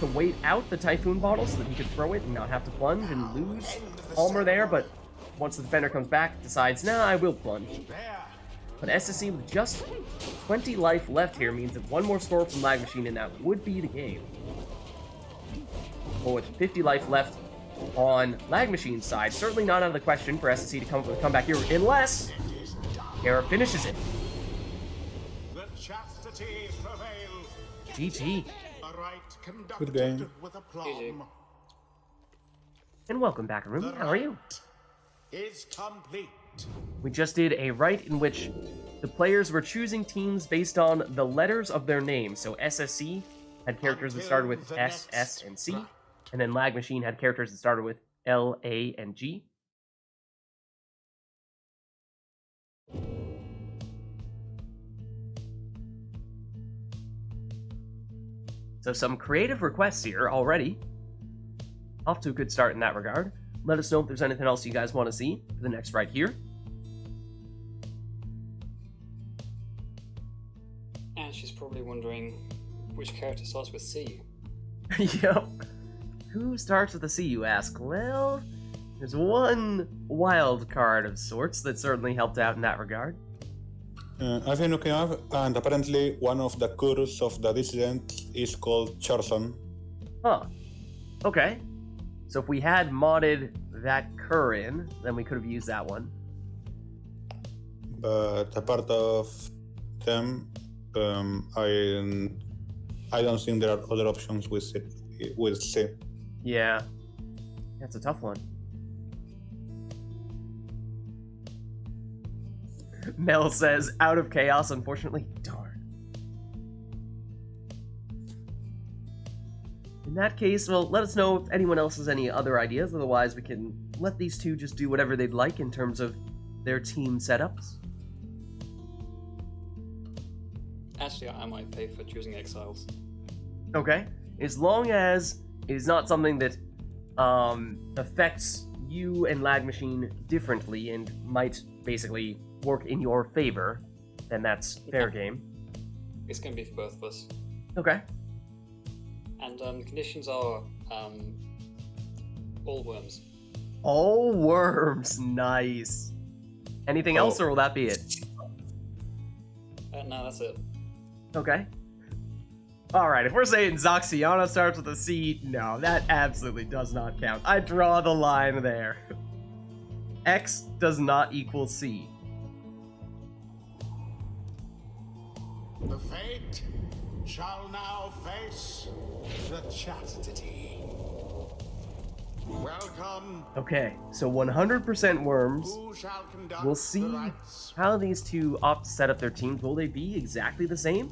to wait out the Typhoon Bottle so that he could throw it and not have to plunge and lose Almer there, but once the defender comes back, decides, nah, I will plunge. But SSC with just 20 life left here means that one more score from Lag Machine and that would be the game. Well, with 50 life left on Lag Machine's side, certainly not out of the question for SSC to come back here, unless Pyre finishes it. The chastity prevails. GG. A rite Good game. conducted with aplomb. And welcome back, Arumi. The How are you? rite is complete. We just did a rite in which the players were choosing teams based on the letters of their name. So SSC had characters that started with S, S, and C. And then Lag Machine had characters that started with L, A, and G. So some creative requests here already. Off to a good start in that regard. Let us know if there's anything else you guys want to see for the next right here. And she's probably wondering which character starts with C. Yep. Who starts with a C, you ask? Well, there's one wild card of sorts that certainly helped out in that regard. I've been looking up, and apparently one of the curse of the dissident is called Charson. Huh. Okay. So if we had modded that cur in, then we could have used that one. But a part of them, I don't think there are other options with it, with C. Yeah. That's a tough one. Mel says, out of chaos, unfortunately. Darn. In that case, well, let us know if anyone else has any other ideas. Otherwise, we can let these two just do whatever they'd like in terms of their team setups. Actually, I might pay for choosing Exiles. Okay. As long as it is not something that affects you and Lag Machine differently and might basically work in your favor, then that's fair game. It's going to be for both of us. Okay. And the conditions are all worms. All worms. Nice. Anything else, or will that be it? No, that's it. Okay. Alright, if we're saying Zoxiana starts with a C, no, that absolutely does not count. I draw the line there. X does not equal C. The fate shall now face the chastity. Welcome. Okay, so 100% worms. Who shall conduct We'll the see rites? how these two opt to set up their teams. Will they be exactly the same?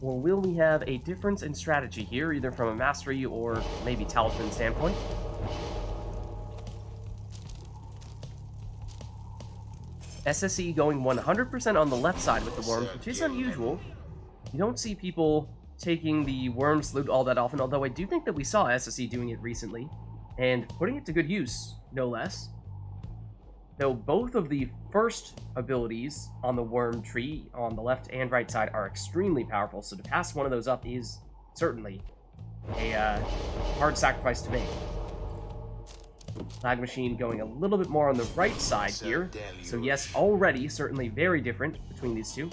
Or will we have a difference in strategy here, either from a mastery or maybe talisman standpoint? SSE going 100% on the left side with the worms, which is unusual. You don't see people taking the worm salute all that often, although I do think that we saw SSE doing it recently, and putting it to good use, no less. Though both of the first abilities on the worm tree on the left and right side are extremely powerful, so to pass one of those up is certainly a hard sacrifice to make. Lag Machine going a little bit more on the right side here, so yes, already certainly very different between these two.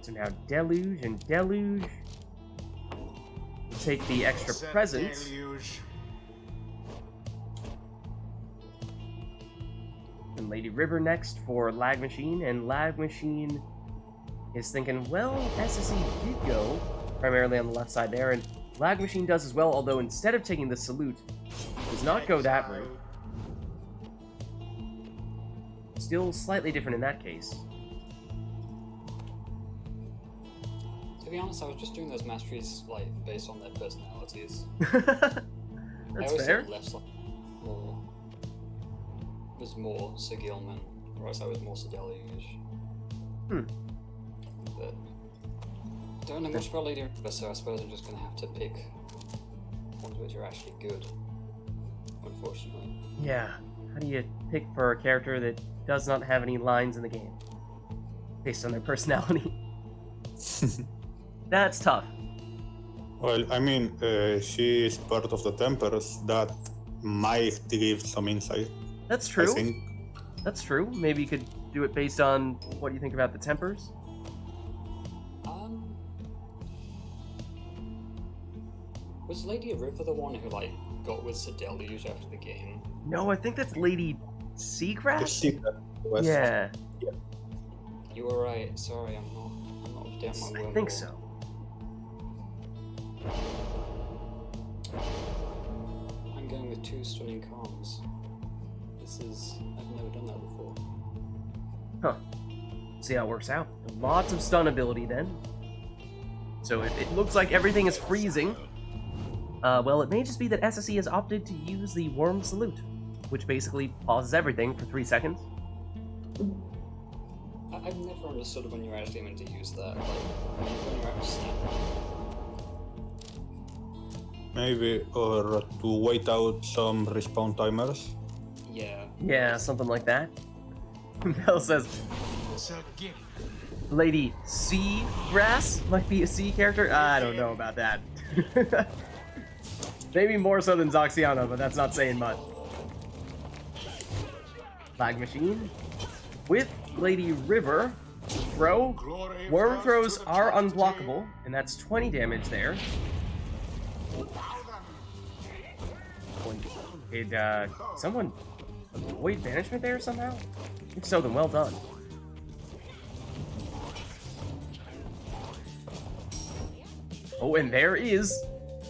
So now Deluge and Deluge. Take the extra presents. And Lady River next for Lag Machine, and Lag Machine is thinking, well, SSE did go primarily on the left side there, and Lag Machine does as well, although instead of taking the salute, does not go that route. Still slightly different in that case. To be honest, I was just doing those masteries like based on their personalities. That's fair. Left side was more Sir Gilman, whereas I was more Sir Deluge. But I don't know much about Lady River, so I suppose I'm just gonna have to pick ones which are actually good. Unfortunately. Yeah. How do you pick for a character that does not have any lines in the game? Based on their personality. That's tough. Well, I mean, she is part of the Tempers. That might give some insight. That's true. I think. That's true. Maybe you could do it based on what you think about the Tempers. Was Lady River the one who like got with Sir Deluge after the game? No, I think that's Lady Seacraft? The secret was. Yeah. You were right. Sorry, I'm not up to date on my I worm think lore. so. I'm going with 2 stunning comms. I've never done that before. Huh. See how it works out. Lots of stun ability then. So if it looks like everything is freezing, well, it may just be that SSE has opted to use the Worm Salute, which basically pauses everything for 3 seconds. I've never understood when you're actually meant to use that. Like, when you're actually Maybe, or to wait out some respawn timers. yeah. Yeah, something like that. Bell says, Lady Seagrass might be a sea character? I don't know about that. Maybe more so than Zoxiana, but that's not saying much. Flag Machine. With Lady River. Throw. Worm throws are unblockable, and that's 20 damage there. Did someone avoid banishment there somehow? If so, then well done. Oh, and there is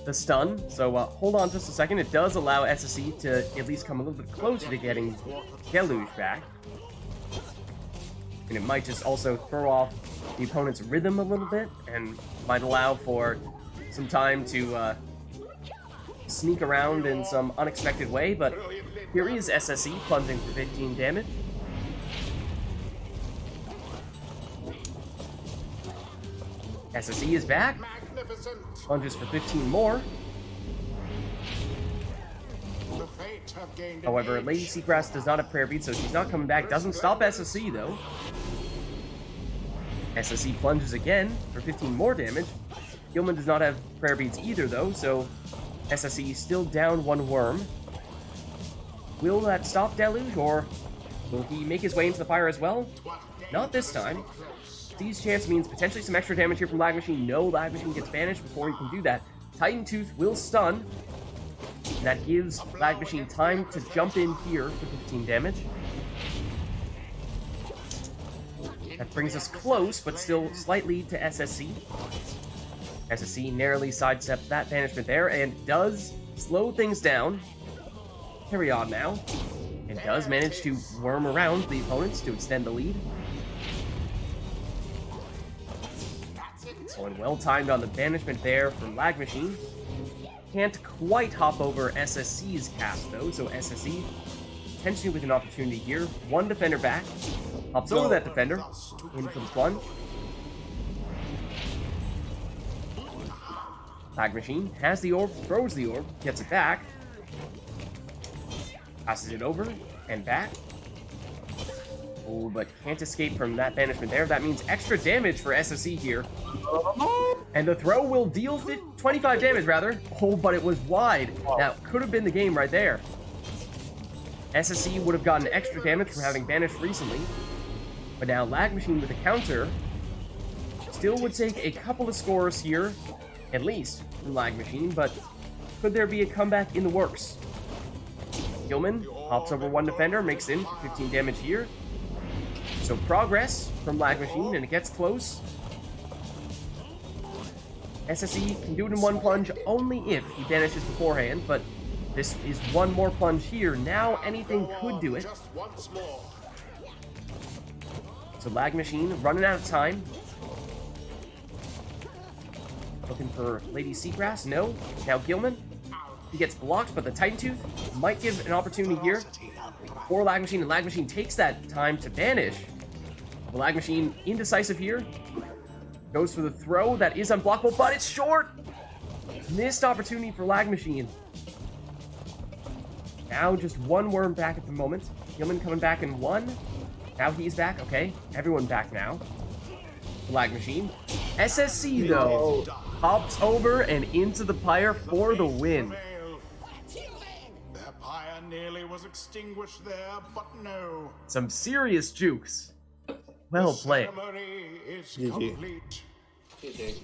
the stun. So hold on just a second. It does allow SSE to at least come a little bit closer to getting Deluge back. And it might just also throw off the opponent's rhythm a little bit and might allow for some time to sneak around in some unexpected way. But here is SSE plunging for 15 damage. SSE is back. Plunges for 15 more. However, Lady Seagrass does not have prayer beads, so she's not coming back. Doesn't stop SSE though. SSE plunges again for 15 more damage. Gilman does not have prayer beads either though, so SSE is still down one worm. Will that stop Deluge, or will he make his way into the Pyre as well? Not this time. Seize chance means potentially some extra damage here from Lag Machine. No, Lag Machine gets banished before he can do that. Titan Tooth will stun. That gives Lag Machine time to jump in here for 15 damage. That brings us close, but still slightly to SSE. SSE narrowly sidesteps that banishment there and does slow things down. Carry on now. And does manage to worm around the opponents to extend the lead. Going well timed on the banishment there from Lag Machine. Can't quite hop over SSC's cast though, so SSE potentially with an opportunity here. One defender back. Hops over that defender. In for the plunge. Lag Machine has the orb, throws the orb, gets it back. Passes it over and back. Oh, but can't escape from that banishment there. That means extra damage for SSE here. And the throw will deal 25 damage, rather. Oh, but it was wide. That could have been the game right there. SSE would have gotten extra damage from having banished recently. But now Lag Machine with a counter still would take a couple of scores here, at least, from Lag Machine. But could there be a comeback in the works? Gilman hops over one defender, makes in for 15 damage here. So progress from Lag Machine, and it gets close. SSE can do it in one plunge only if he banishes beforehand, but this is one more plunge here. Now anything could do it. So Lag Machine running out of time. Looking for Lady Seagrass, no. Now Gilman, he gets blocked, but the Titan Tooth might give an opportunity here for Lag Machine, and Lag Machine takes that time to banish. The Lag Machine indecisive here. Goes for the throw that is unblockable, but it's short! Missed opportunity for Lag Machine. Now just one worm back at the moment. Gilman coming back in one. Now he's back, okay. Everyone back now. Lag Machine. SSC though, hops over and into the Pyre for the win. Their pyre nearly was extinguished there, but no. Some serious jukes. Well played. Ceremony is GG. complete. GG.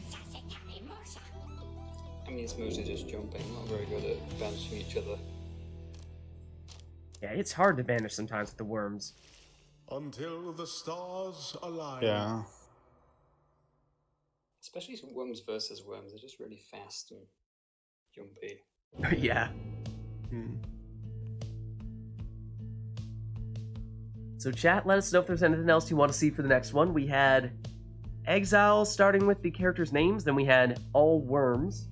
I mean, it's mostly just jumping, not very good at banishing each other. Yeah, it's hard to banish sometimes with the worms. Until the stars align. Yeah. Especially worms versus worms, they're just really fast and jumpy. Yeah. Hmm. So chat, let us know if there's anything else you want to see for the next one. We had Exile starting with the characters' names, then we had all worms.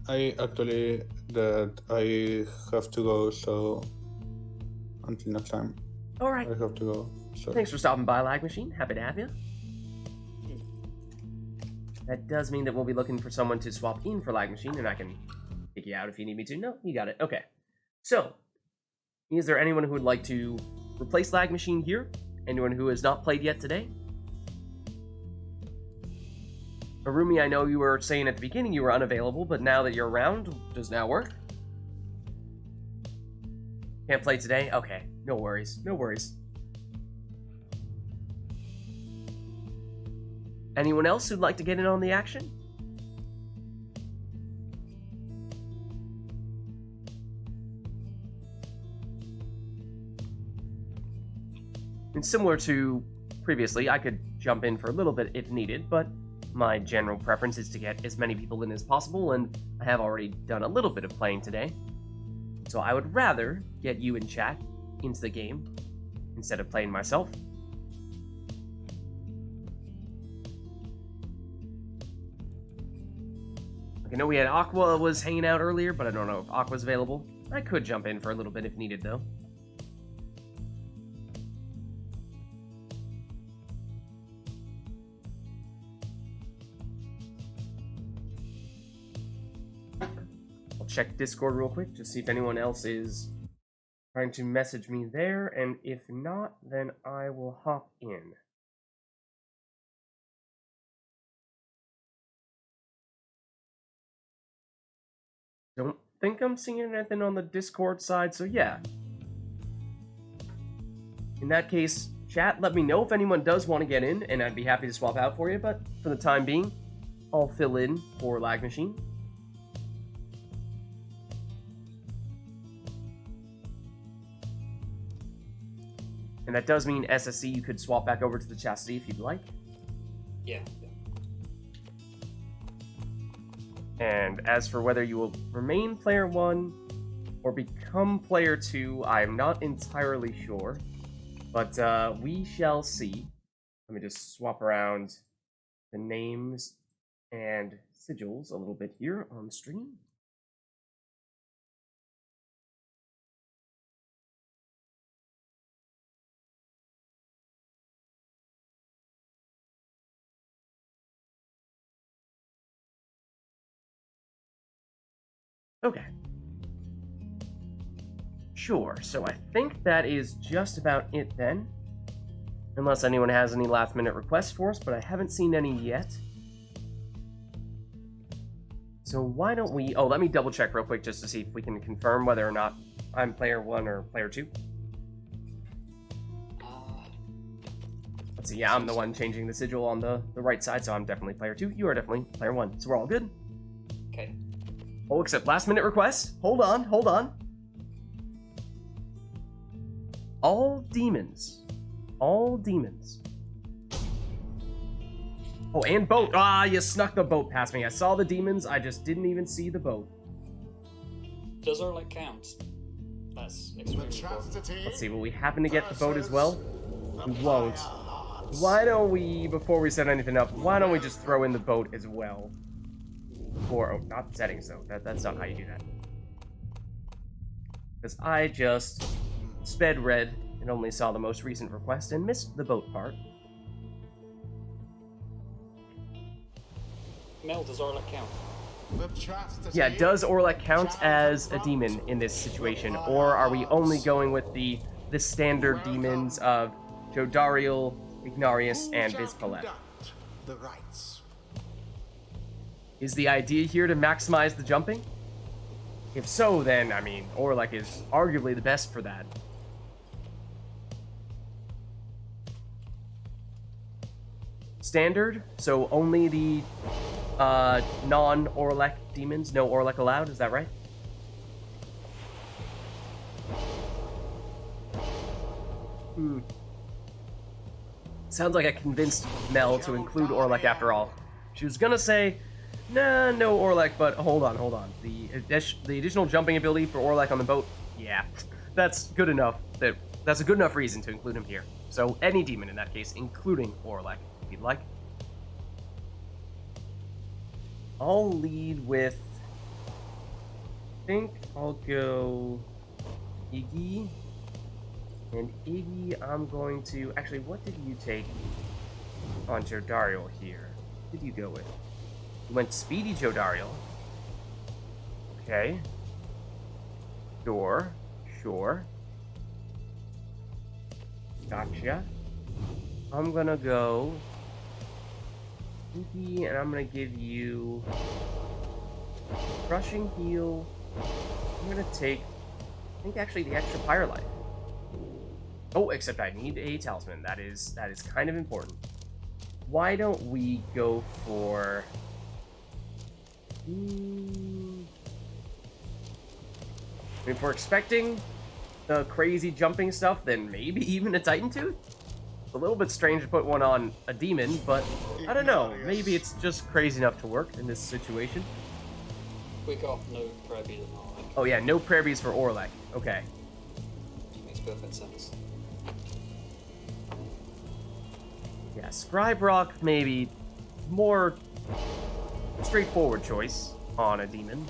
I actually that I have to go, so until next time. All right. I have to go. Sorry. Thanks for stopping by, Lag Machine. Happy to have you. That does mean that we'll be looking for someone to swap in for Lag Machine, and I can kick you out if you need me to. No, you got it. Okay. So, is there anyone who would like to replace Lag Machine here? Anyone who has not played yet today? Arumi, I know you were saying at the beginning you were unavailable, but now that you're around, does now work? Can't play today? Okay. No worries. No worries. Anyone else who'd like to get in on the action? And similar to previously, I could jump in for a little bit if needed, but my general preference is to get as many people in as possible, and I have already done a little bit of playing today. So I would rather get you in chat into the game instead of playing myself. I know we had Aqua was hanging out earlier, but I don't know if Aqua's available. I could jump in for a little bit if needed, though. I'll check Discord real quick, just see if anyone else is trying to message me there, and if not, then I will hop in. Don't think I'm seeing anything on the Discord side, so yeah. In that case, chat, let me know if anyone does want to get in, and I'd be happy to swap out for you, but for the time being, I'll fill in for Lag Machine. And that does mean SSC, you could swap back over to the Chastity if you'd like. Yeah. And as for whether you will remain player 1 or become player 2, I'm not entirely sure. But we shall see. Let me just swap around the names and sigils a little bit here on the stream. Okay. Sure, so I think that is just about it then. Unless anyone has any last minute requests for us, but I haven't seen any yet. So why don't we... Oh, let me double check real quick just to see if we can confirm whether or not I'm player 1 or player 2. Let's see, yeah, I'm the one changing the sigil on the right side, so I'm definitely player 2. You are definitely player 1, so we're all good. Okay. Oh, except last minute requests. Hold on, hold on. All demons. All demons. Oh, and boat. Ah, you snuck the boat past me. I saw the demons, I just didn't even see the boat. Does Orlick count? That's extremely important. Let's see, will we happen to get the boat as well? We won't. Why don't we, before we set anything up, why don't we just throw in the boat as well? Or, oh, not settings though. That's not how you do that. Because I just sped red and only saw the most recent request and missed the boat part. Mel, does Orlick count? Yeah, does Orlek count as a demon in this situation? Or are we only going with the standard demons of Jodariel, Ignarius, and Vizpalet? The rites. Is the idea here to maximize the jumping? If so, then, I mean, Orlek is arguably the best for that. Standard, so only the non-Orlek demons, no Orlek allowed, is that right? Sounds like I convinced Mel to include Orlek after all. She was gonna say, nah, no Orlek, but hold on. The additional jumping ability for Orlek on the boat, yeah, that's good enough. That's a good enough reason to include him here. So any demon in that case, including Orlek, if you'd like. I'll lead with, I think I'll go Iggy And Iggy, I'm going to... Actually, what did you take on Jodariel here? What did you go with? You went Speedy Jodariel. Okay. Sure. Sure. Gotcha. I'm gonna go... Iggy, and I'm gonna give you... Crushing Heal. I'm gonna take... I think actually the extra Pyre Life. Oh, except I need a talisman. That is kind of important. Why don't we go for... If we're expecting the crazy jumping stuff, then maybe even a Titan Tooth? It's a little bit strange to put one on a demon, but I don't know. Maybe it's just crazy enough to work in this situation. We got no prayer bead and all. Oh yeah, no prayer beads for Orlek. Okay. Makes perfect sense. Yeah, Scribe Rock maybe more straightforward choice on a demon,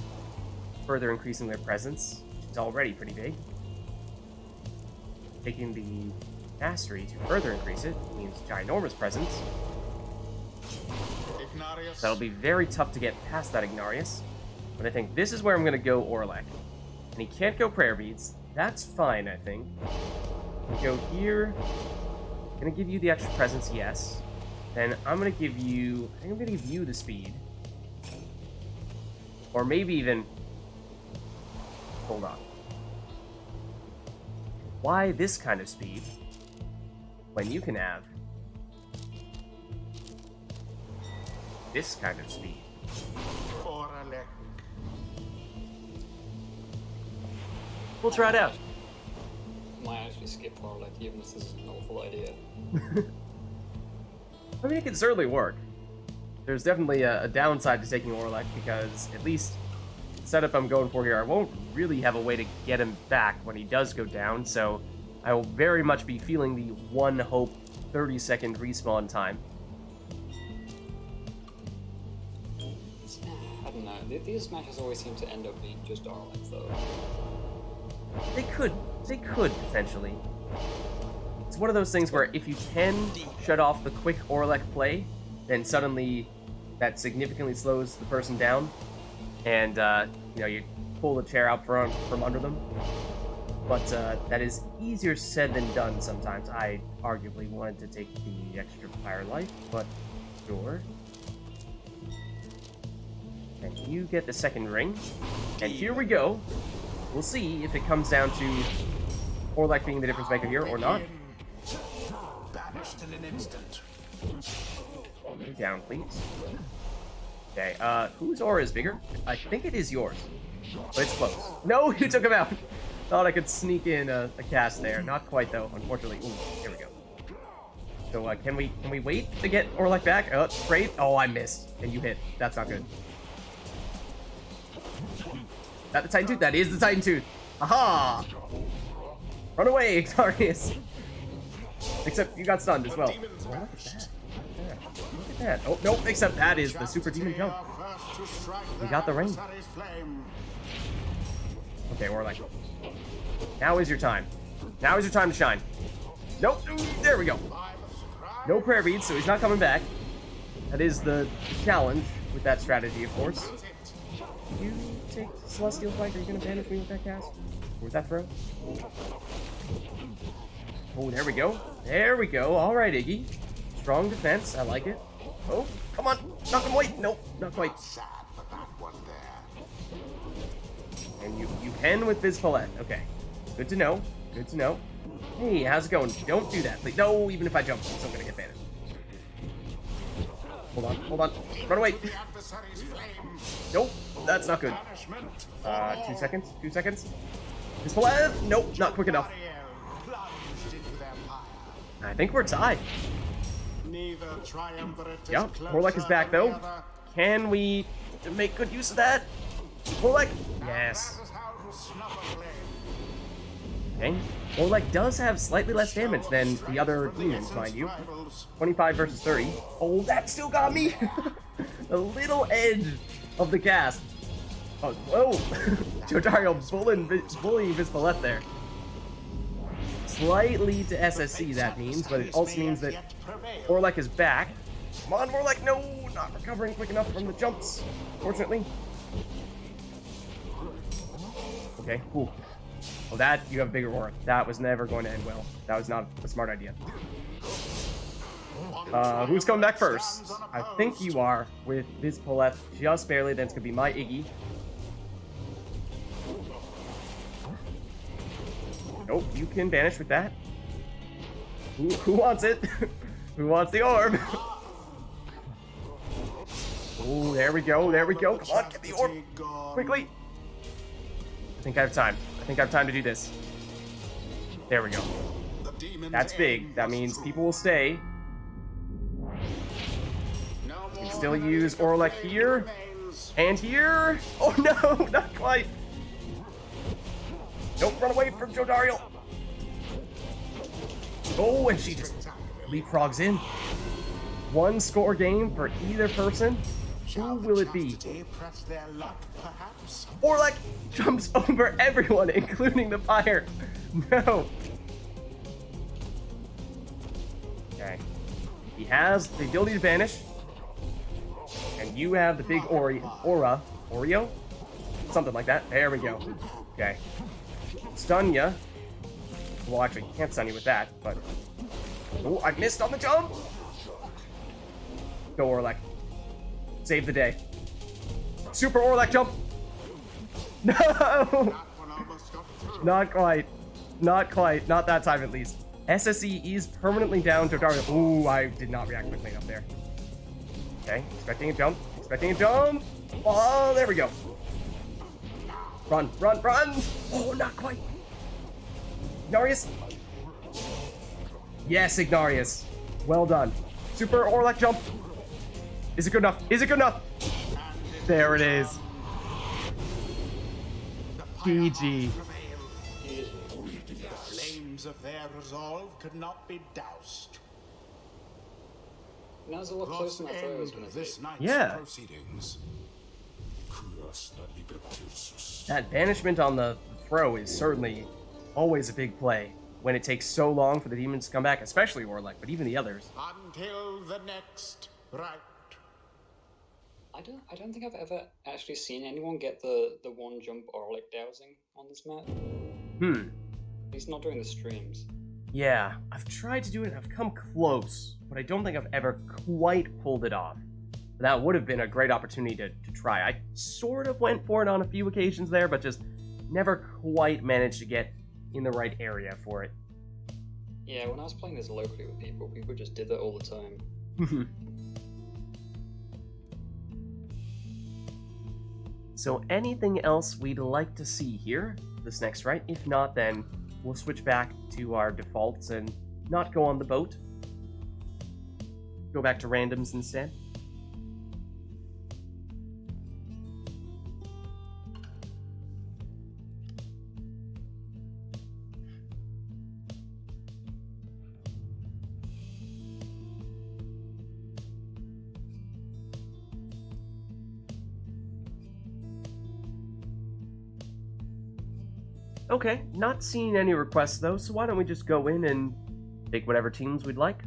further increasing their presence, which is already pretty big. Taking the mastery to further increase it means ginormous presence. Ignarius. That'll be very tough to get past that Ignarius, but I think this is where I'm going to go Orlek. And he can't go prayer beads. That's fine, I think. Go here. Gonna give you the extra presence, yes. Then I'm gonna give you... I think I'm gonna give you the speed. Or maybe even... Hold on. Why this kind of speed when you can have this kind of speed? Oralek. We'll try it out. Might actually skip or like even if this is an awful idea. I mean, it can certainly work. There's definitely a downside to taking Orlek because at least the setup I'm going for here, I won't really have a way to get him back when he does go down, so I will very much be feeling the one hope 30-second respawn time. I don't know. These matches always seem to end up being just Orlek though. They could potentially. It's one of those things where if you can shut off the quick Orlek play, then suddenly that significantly slows the person down, and you know, you pull the chair out from under them. But that is easier said than done sometimes. I arguably wanted to take the extra Pyre Life, but sure. And you get the second ring, and here we go. We'll see if it comes down to Orlek being the difference maker here or not. Banished in an instant. Go down, please. Okay, whose aura is bigger? I think it is yours, but it's close. No, you took him out. Thought I could sneak in a cast there. Not quite though, unfortunately. Ooh, here we go. So can we wait to get Orlek back? Oh, great. Oh, I missed, and you hit. That's not good. Is that the Titan Tooth? That is the Titan Tooth. Aha! Run away, Ignarius. Except you got stunned as well. Oh, look at that. Look at that. Oh, nope, except that is the super demon jump. We got the ring. Okay, Orlek. Now is your time. Now is your time to shine. Nope. There we go. No prayer beads, so he's not coming back. That is the challenge with that strategy, of course. You take Celestial Flight. Are you going to banish me with that cast? Or with that throw? Oh, there we go. There we go. All right, Iggy. Strong defense. I like it. Oh, come on. Knock him away. Nope, not quite. And you can with Vids Palette. Okay. Good to know. Good to know. Hey, how's it going? Don't do that, please. No, even if I jump, I'm still going to get banished. Hold on. Hold on. Run away. Nope. That's not good. 2 seconds. 2 seconds. Vids Palette. Nope, not quick enough. I think we're tied. Yep, Orlek is back though. Can we make good use of that? Orlek? Yes. Okay. Orlek does have slightly less damage than the other demons, mind you. 25 versus 30. Oh, that still got me! The little edge of the cast. Oh, whoa! Jodariel bullying Vids Palette there. slight lead to SSC, that means, but it also means that Orlek is back. Come on, Orlek, no! Not recovering quick enough from the jumps, fortunately. Okay, cool. Oh, that, you have bigger aura. That was never going to end well. That was not a smart idea. Who's coming back first? I think you are, with Vids left just barely. Then it's going to be my Iggy. Nope, you can vanish with that. Who wants it? Who wants the orb? Oh, there we go, there we go. Come on, get the orb. Quickly. I think I have time. I think I have time to do this. There we go. That's big. That means people will stay. You can still use Orlek here. And here. Oh no, not quite. Don't run away from Jodariel. Oh, and she just leapfrogs in. One score game for either person. Who will it be? Orlek jumps over everyone, including the Pyre. No. Okay. He has the ability to vanish. And you have the big aura. Oreo? Something like that. There we go. Okay. Stun ya. Well, actually, can't stun you with that, but... Oh, I missed on the jump! Go, Orlek. Save the day. Super Orlek jump! No! Not quite. Not quite. Not that time, at least. SSE is permanently down to Dario. Ooh, I did not react quickly enough there. Okay, expecting a jump. Expecting a jump! Oh, there we go. Run, run, run! Oh, not quite. Ignarius? Yes, Ignarius. Well done. Super Orlek jump. Is it good enough? Is it good enough? There it is. GG. The flames of their resolve could not be doused. Now's a lot closer than I thought it was going to be. This night's Yeah. proceedings. That banishment on the throw is certainly always a big play when it takes so long for the demons to come back, especially Orlek, but even the others. Until the next right. I don't think I've ever actually seen anyone get the one jump Orlek dowsing on this map. At least not during the streams. Yeah, I've tried to do it and I've come close, but I don't think I've ever quite pulled it off. That would have been a great opportunity to try. I sort of went for it on a few occasions there, but just never quite managed to get in the right area for it. Yeah, when I was playing this locally with people just did that all the time. So anything else we'd like to see here this next right? If not, then we'll switch back to our defaults and not go on the boat. Go back to randoms instead. Okay, not seeing any requests though, so why don't we just go in and pick whatever teams we'd like.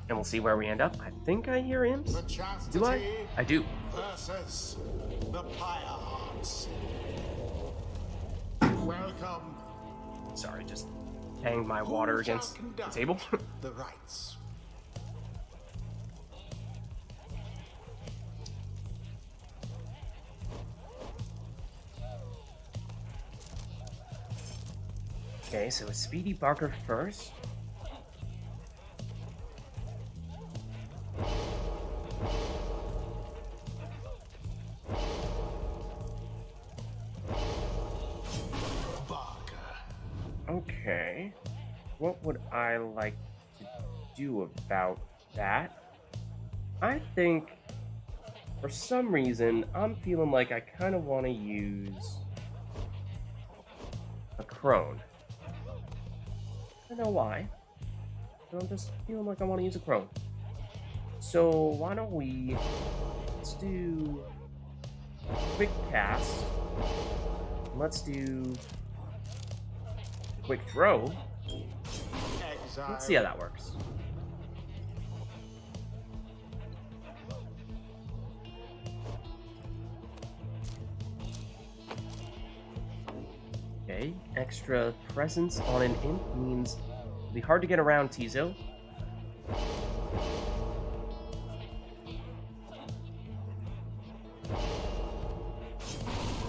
And we'll see where we end up. I think I hear imps. Do I? I do. Versus the Pyre Hearts. Welcome. Sorry, just banged my water against the table. The rites. Okay, so it's Speedy Barker first. Okay. What would I like to do about that? I think, for some reason, I'm feeling like I kind of want to use a crone. I don't know why, but I'm just feeling like I want to use a crone. So why don't let's do quick cast. Let's do quick throw. Exile. Let's see how that works. Okay, extra presence on an imp means it'll be hard to get around Tizo.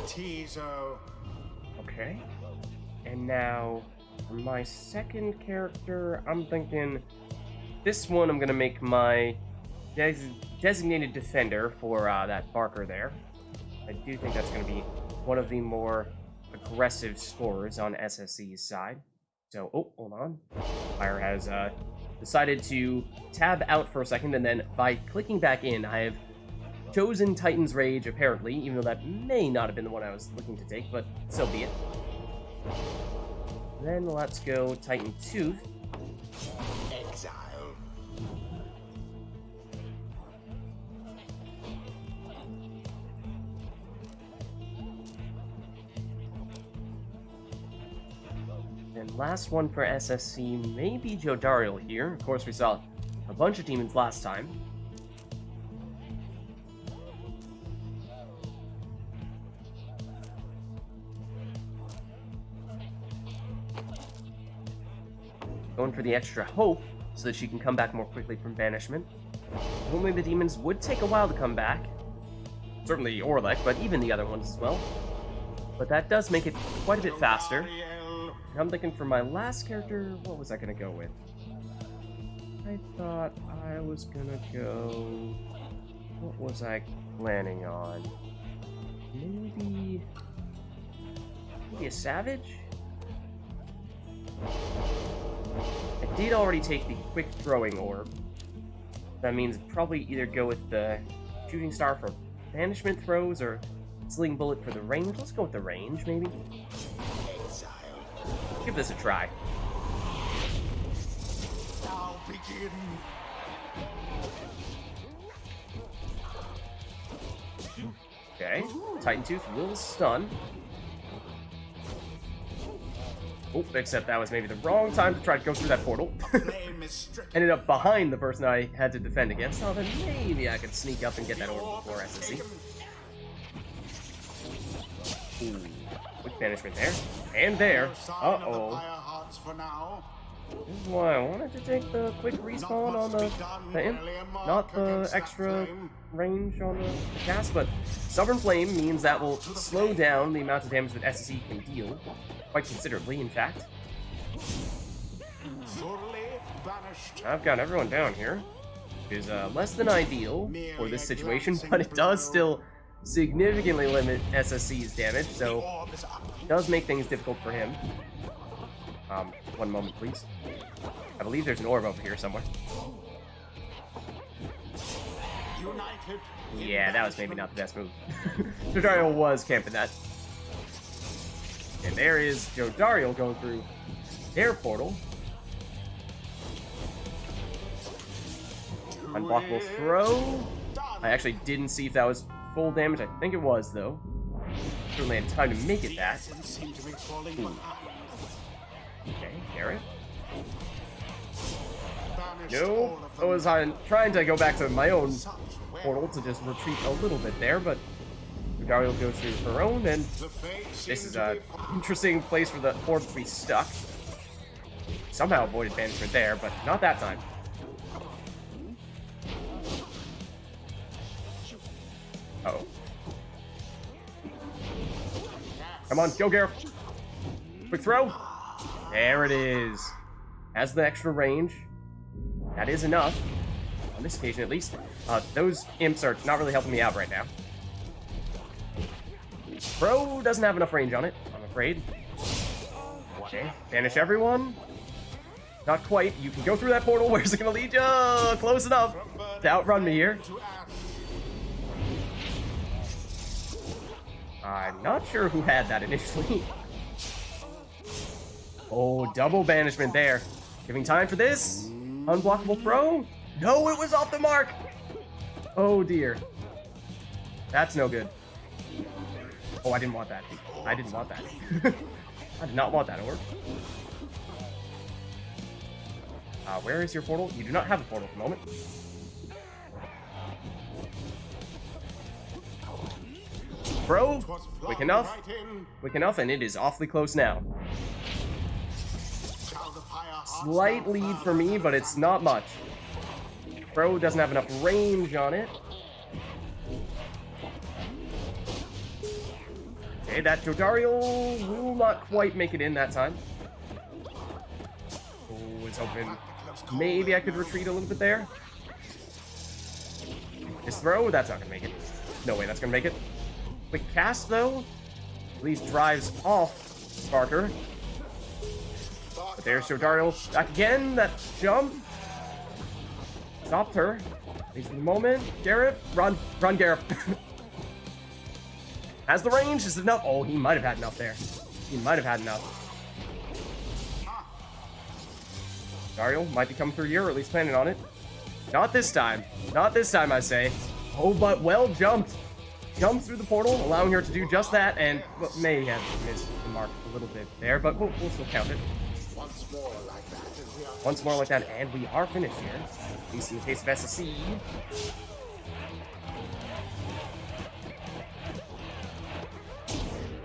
Tizo. Okay. And now, for my second character, I'm thinking this one I'm gonna make my designated defender for that Barker there. I do think that's gonna be one of the more aggressive scorers on SSC's side. So, oh, hold on. Pyre has decided to tab out for a second, and then by clicking back in, I have chosen Titan's Rage, apparently, even though that may not have been the one I was looking to take, but so be it. Then let's go Titan Tooth. Exile. And last one for SSC, maybe Jodariel here. Of course, we saw a bunch of demons last time. Going for the extra hope so that she can come back more quickly from banishment. Normally the demons would take a while to come back. Certainly Orlek, but even the other ones as well. But that does make it quite a bit faster. Ariel. I'm thinking for my last character, what was I gonna go with? I thought I was gonna go... What was I planning on? Maybe a savage? I did already take the quick throwing orb. That means probably either go with the shooting star for banishment throws or sling bullet for the range. Let's go with the range, maybe. Exile. Give this a try. Now begin. Okay, Titan Tooth will stun. Oh, except that was maybe the wrong time to try to go through that portal. Flame is stricken. Ended up behind the person I had to defend against. So then maybe I could sneak up and get that orb before SSC. Ooh, quick banishment there. And there. Sign of the Uh-oh. Pyre hearts for now. This is why I wanted to take the quick respawn on the imp. Not the extra range on the cast, but Stubborn Flame means that will slow down the amount of damage that SSC can deal. Quite considerably, in fact. Fully banished. I've got everyone down here. It is less than ideal for this situation, but it does still significantly limit SSC's damage, so Orb is up. it does make things difficult for him. One moment, please. I believe there's an orb over here somewhere. United. Yeah, that was maybe not the best move. Jodariel was camping that. And there is Jodariel going through their portal. Unblockable throw. I actually didn't see if that was full damage. I think it was, though. Certainly had time to make it that. Seem to be falling behind. Okay, Garrett. Banish No, all of I them. was trying to go back to my own Such portal to just retreat a little bit there, but Jodariel goes through her own, and The fates this seem is to an be far. interesting place for the orb to be stuck. Somehow avoided banishment there, but not that time. Uh-oh. Come on, go, Gareth. Quick throw. There it is. Has the extra range. That is enough. On this occasion, at least. Those imps are not really helping me out right now. Pro doesn't have enough range on it, I'm afraid. Okay, banish everyone. Not quite. You can go through that portal. Where's it gonna lead you? Close enough to outrun me here. To ash. I'm not sure who had that initially. Oh, double banishment there. Giving time for this. Unblockable throw. No, it was off the mark! Oh dear. That's no good. Oh, I didn't want that. I didn't want that. I did not want that, Orb. Where is your portal? You do not have a portal at the moment. Bro, quick enough. Quick enough, and it is awfully close now. Slight lead for me, but it's not much. Bro doesn't have enough range on it. Okay, that Jodariel will not quite make it in that time. Oh, it's open. Maybe I could retreat a little bit there. His throw, that's not gonna make it. No way, that's gonna make it. Quick cast, though, at least drives off Barker. But there's Jodariel back again. That jump stopped her. At least for the moment. Gareth, run, Gareth. Has the range. Is it enough? Oh, he might have had enough there. He might have had enough. Jodariel might be coming through here, or at least planning on it. Not this time. Not this time, I say. Oh, but well jumped. Jumped through the portal, allowing her to do just that, and well, may have missed the mark a little bit there, but we'll still count it. Once more like that, and we are finished here. At least in the case of SSC.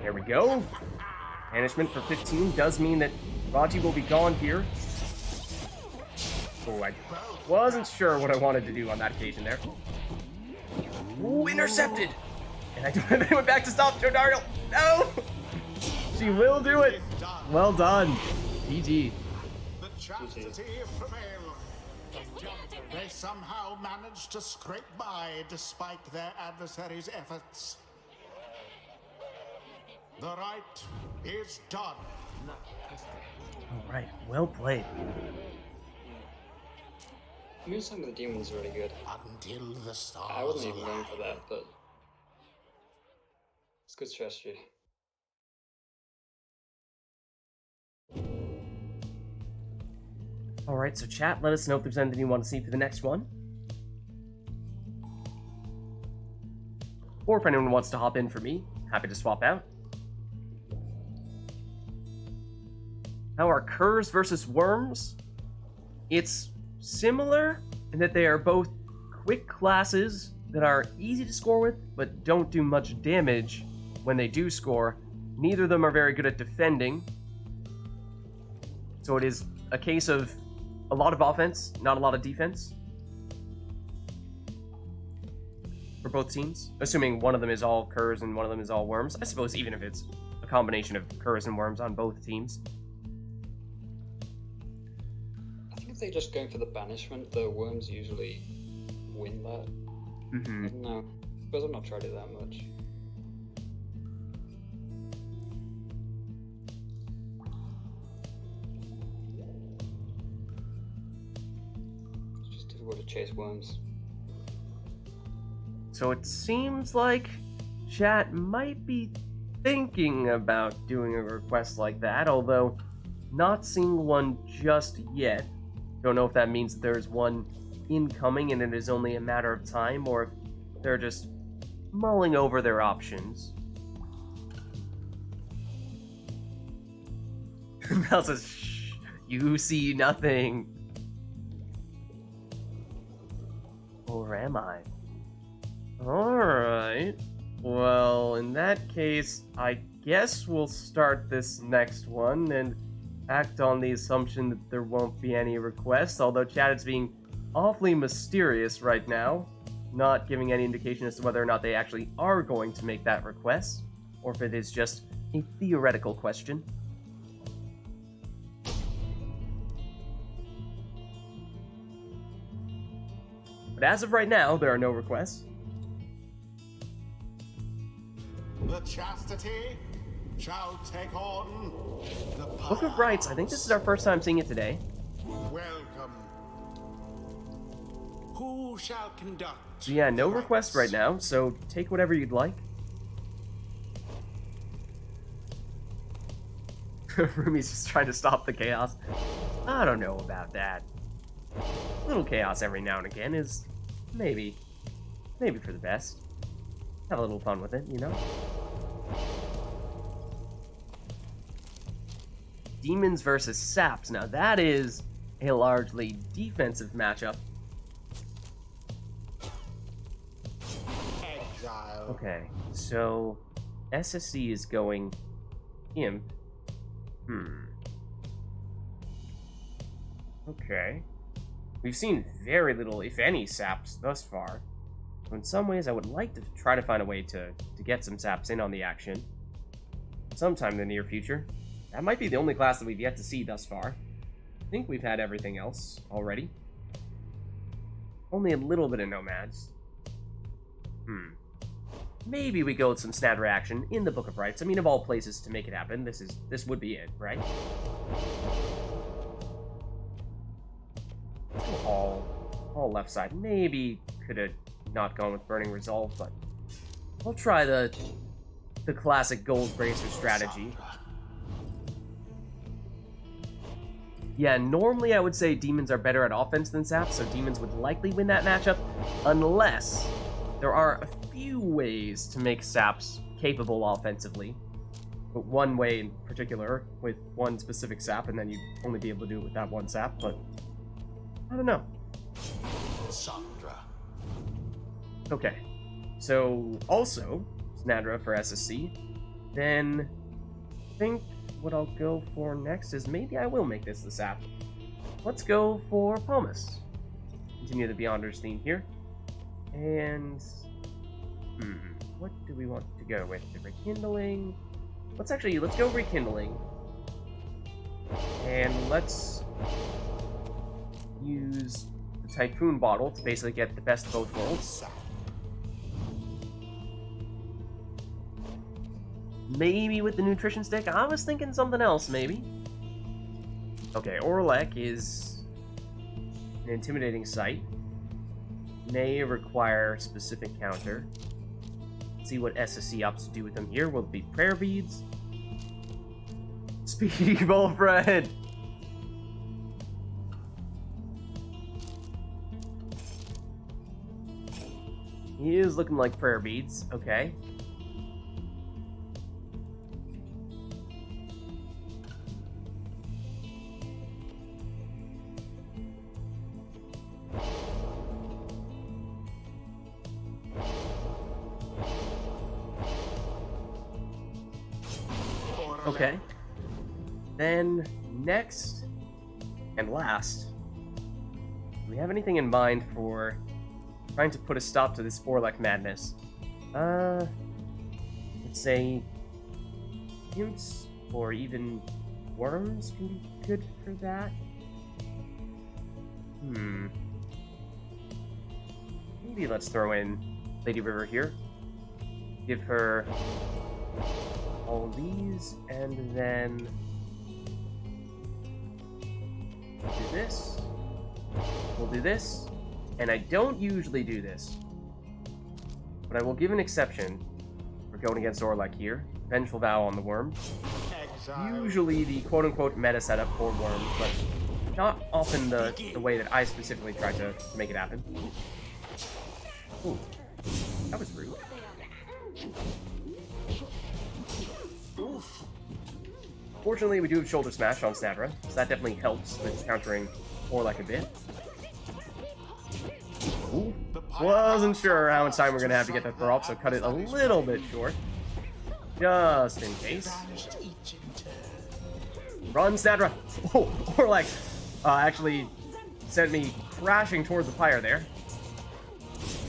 There we go. Banishment for 15 does mean that Raji will be gone here. Oh, I wasn't sure what I wanted to do on that occasion there. Ooh, intercepted! And I don't have anyone back to stop Jodariel. No! She will do it. Well done. GG. The chastity prevailed. They somehow managed to scrape by despite their adversaries' efforts. The rite is done. All right, well played. Moonstone with the demon is really good. Until the stars I wasn't even going align. for that, but it's good strategy. All right, so chat, let us know if there's anything you want to see for the next one. Or if anyone wants to hop in for me, happy to swap out. How are curs versus worms? It's similar in that they are both quick classes that are easy to score with, but don't do much damage when they do score. Neither of them are very good at defending. So it is a case of a lot of offense, not a lot of defense. For both teams. Assuming one of them is all curs and one of them is all worms. I suppose even if it's a combination of curs and worms on both teams. I think if they're just going for the banishment, the worms usually win that. I don't know. I suppose I've not tried it that much. It's just difficult to chase worms. So it seems like chat might be thinking about doing a request like that, although not seeing one just yet. Don't know if that means that there's one incoming and it is only a matter of time, or if they're just mulling over their options. Mel says, shh, you see nothing. Or am I? Alright. Well, in that case, I guess we'll start this next one and act on the assumption that there won't be any requests, although chat is being awfully mysterious right now, not giving any indication as to whether or not they actually are going to make that request, or if it is just a theoretical question. But as of right now, there are no requests. The chastity shall take on the Book of Rites, I think this is our first time seeing it today. Welcome. Who shall conduct? So yeah, no the requests rites? right now, so take whatever you'd like. Rumi's just trying to stop the chaos. I don't know about that. A little chaos every now and again is maybe for the best. Have a little fun with it, you know? Demons versus Saps. Now that is a largely defensive matchup. Exile. Okay, so SSC is going Imp. Okay. We've seen very little, if any, Saps thus far. So in some ways, I would like to try to find a way to get some Saps in on the action sometime in the near future. That might be the only class that we've yet to see thus far. I think we've had everything else already. Only a little bit of Nomads. Maybe we go with some Snad action in the Book of Rites. I mean, of all places to make it happen, this would be it, right? All left side. Maybe could have not gone with Burning Resolve, but I'll try the classic Gold Bracer strategy. Yeah, normally I would say Demons are better at offense than Saps, so Demons would likely win that matchup, unless there are a few ways to make Saps capable offensively. But one way in particular, with one specific Sap, and then you'd only be able to do it with that one Sap, but I don't know. Sandra. Okay, so also Snadra for SSC. Then I think what I'll go for next is maybe I will make this the Sap. Let's go for Palmas. Continue the Beyonders theme here. And what do we want to go with? The Rekindling. Let's go Rekindling. And let's use the Typhoon Bottle to basically get the best of both worlds. Maybe with the Nutrition Stick. I was thinking something else, maybe. Okay, Orlek is an intimidating sight. May require specific counter. Let's see what SSC opts to do with them here. Will it be Prayer Beads? Speedy Bullfred! He is looking like Prayer Beads. Okay. Okay. Then, next and last, do we have anything in mind for trying to put a stop to this Orlek madness? Let's say imps or even worms can be good for that. Maybe let's throw in Lady River here. Give her all these, and then do this. We'll do this, and I don't usually do this, but I will give an exception for going against Orlek here. Vengeful Vow on the worm. Usually the quote-unquote meta setup for worms, but not often the way that I specifically try to make it happen. Ooh, that was rude. Fortunately, we do have Shoulder Smash on Snadra, so that definitely helps with countering Orlek a bit. Ooh. Wasn't sure how much time we're going to have to get that throw up, so cut it a little bit short. Just in case. Run, Snadra! Oh, Orlek actually sent me crashing towards the Pyre there.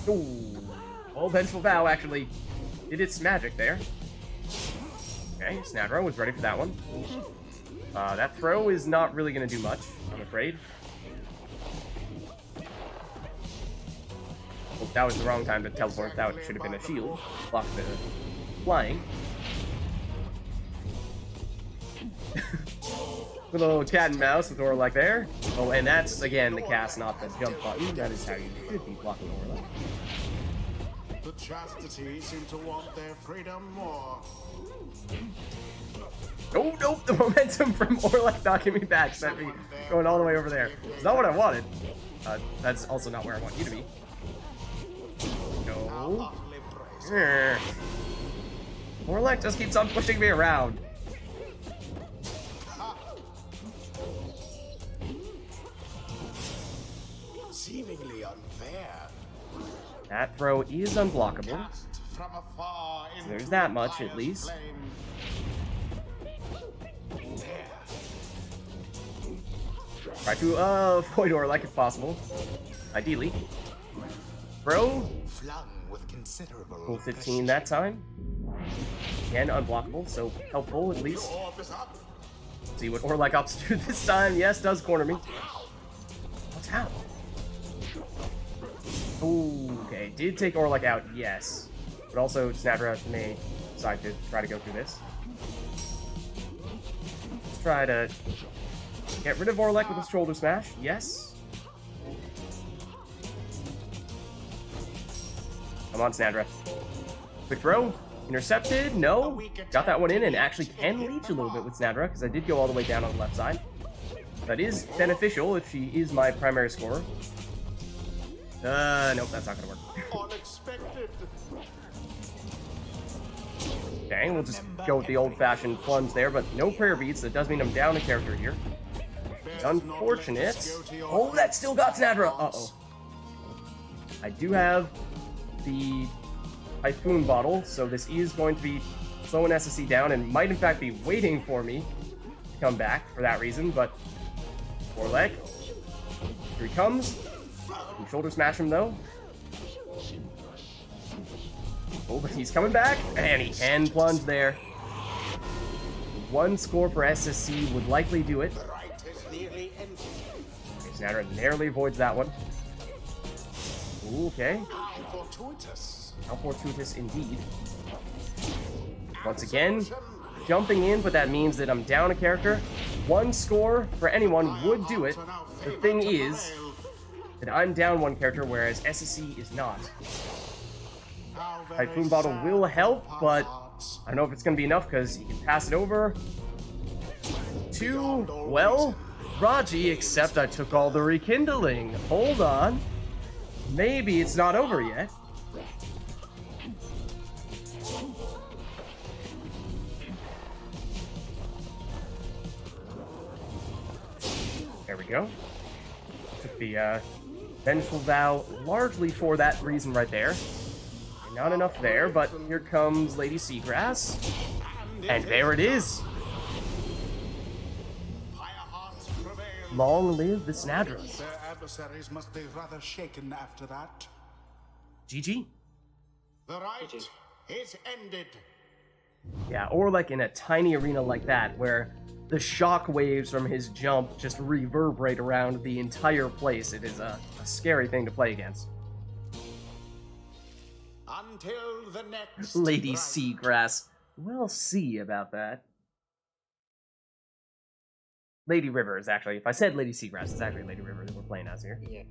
Ooh. Oh, Vengeful Vow actually did its magic there. Okay, Snadra was ready for that one. That throw is not really going to do much, I'm afraid. Oh, that was the wrong time to teleport. That should have been a shield. Block the flying. Little cat and mouse with Orlek there. Oh, and that's, again, the cast, not the jump button. That is how you should be blocking Orlek. chastity seem to want their freedom more. Oh, nope, the momentum from Orlek knocking me back sent me going all the way over there. It's not what I wanted. That's also not where I want you to be. No. Orlek just keeps on pushing me around. Seemingly unfair. That throw is unblockable. Cast from afar So into there's that the much, at fire's least. flame. There. Try to avoid Orlek if possible. Ideally. Throw. Flung with considerable Full 15 that time. Again, unblockable, so helpful at least. Orb is up. See what Orlek opts to do this time. Yes, does corner me. What's out? Okay, did take Orlek out, yes. But also, Snapdragon may decide to try to go through this. Let's try to get rid of Orlek with a shoulder smash. Yes. Come on, Snadra. Quick throw. Intercepted. No. Got that one in and actually can leech a little bit with Snadra because I did go all the way down on the left side. That is beneficial if she is my primary scorer. Nope, that's not gonna work. Unexpected. Okay, we'll just go with the old-fashioned plunge there, but no prayer beats. That does mean I'm down a character here. It's unfortunate. Oh, that still got Snadra. Uh-oh. I do have the Typhoon bottle, so this is going to be slowing SSC down and might in fact be waiting for me to come back for that reason, but Orlek. Here he comes. Can shoulder smash him though. Oh, but he's coming back, and he can plunge there. One score for SSC would likely do it. The right is nearly empty. Snadra narrowly avoids that one. Ooh, okay. How fortuitous. How fortuitous indeed. Once again, jumping in, but that means that I'm down a character. One score for anyone would do it. The thing is that I'm down one character, whereas SSC is not. Typhoon Bottle will help, but I don't know if it's going to be enough because you can pass it over to, well, Raji, except I took all the rekindling. Hold on. Maybe it's not over yet. There we go. Took the Vengeful Vow largely for that reason right there. Not enough there, but here comes Lady Seagrass. And there it is. Long live the Snadras. Their adversaries must be rather shaken after that. GG. The right is ended. Yeah, or like in a tiny arena like that, where the shock waves from his jump just reverberate around the entire place. It is a scary thing to play against. Until the next Lady right. Seagrass. We'll see about that. Lady River is actually, if I said Lady Seagrass, it's actually Lady River that we're playing as here. Yeah.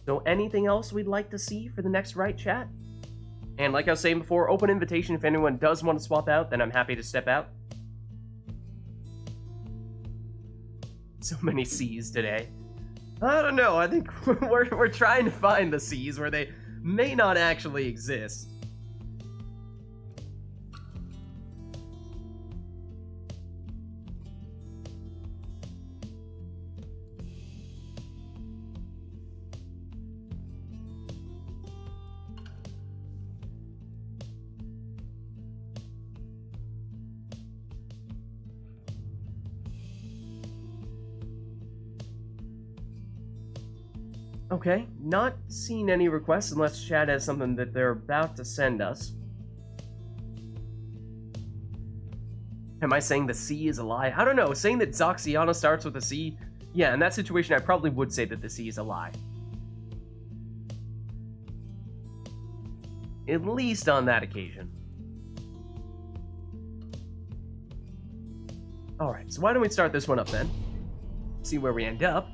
So anything else we'd like to see for the next Rite chat? And like I was saying before, open invitation if anyone does want to swap out, then I'm happy to step out. So many C's today. I don't know, I think we're trying to find the C's where they may not actually exist. Okay, not seen any requests unless chat has something that they're about to send us. Am I saying the C is a lie? I don't know, saying that Zoxiana starts with a C? Yeah, in that situation I probably would say that the C is a lie. At least on that occasion. Alright, so why don't we start this one up then? see where we end up.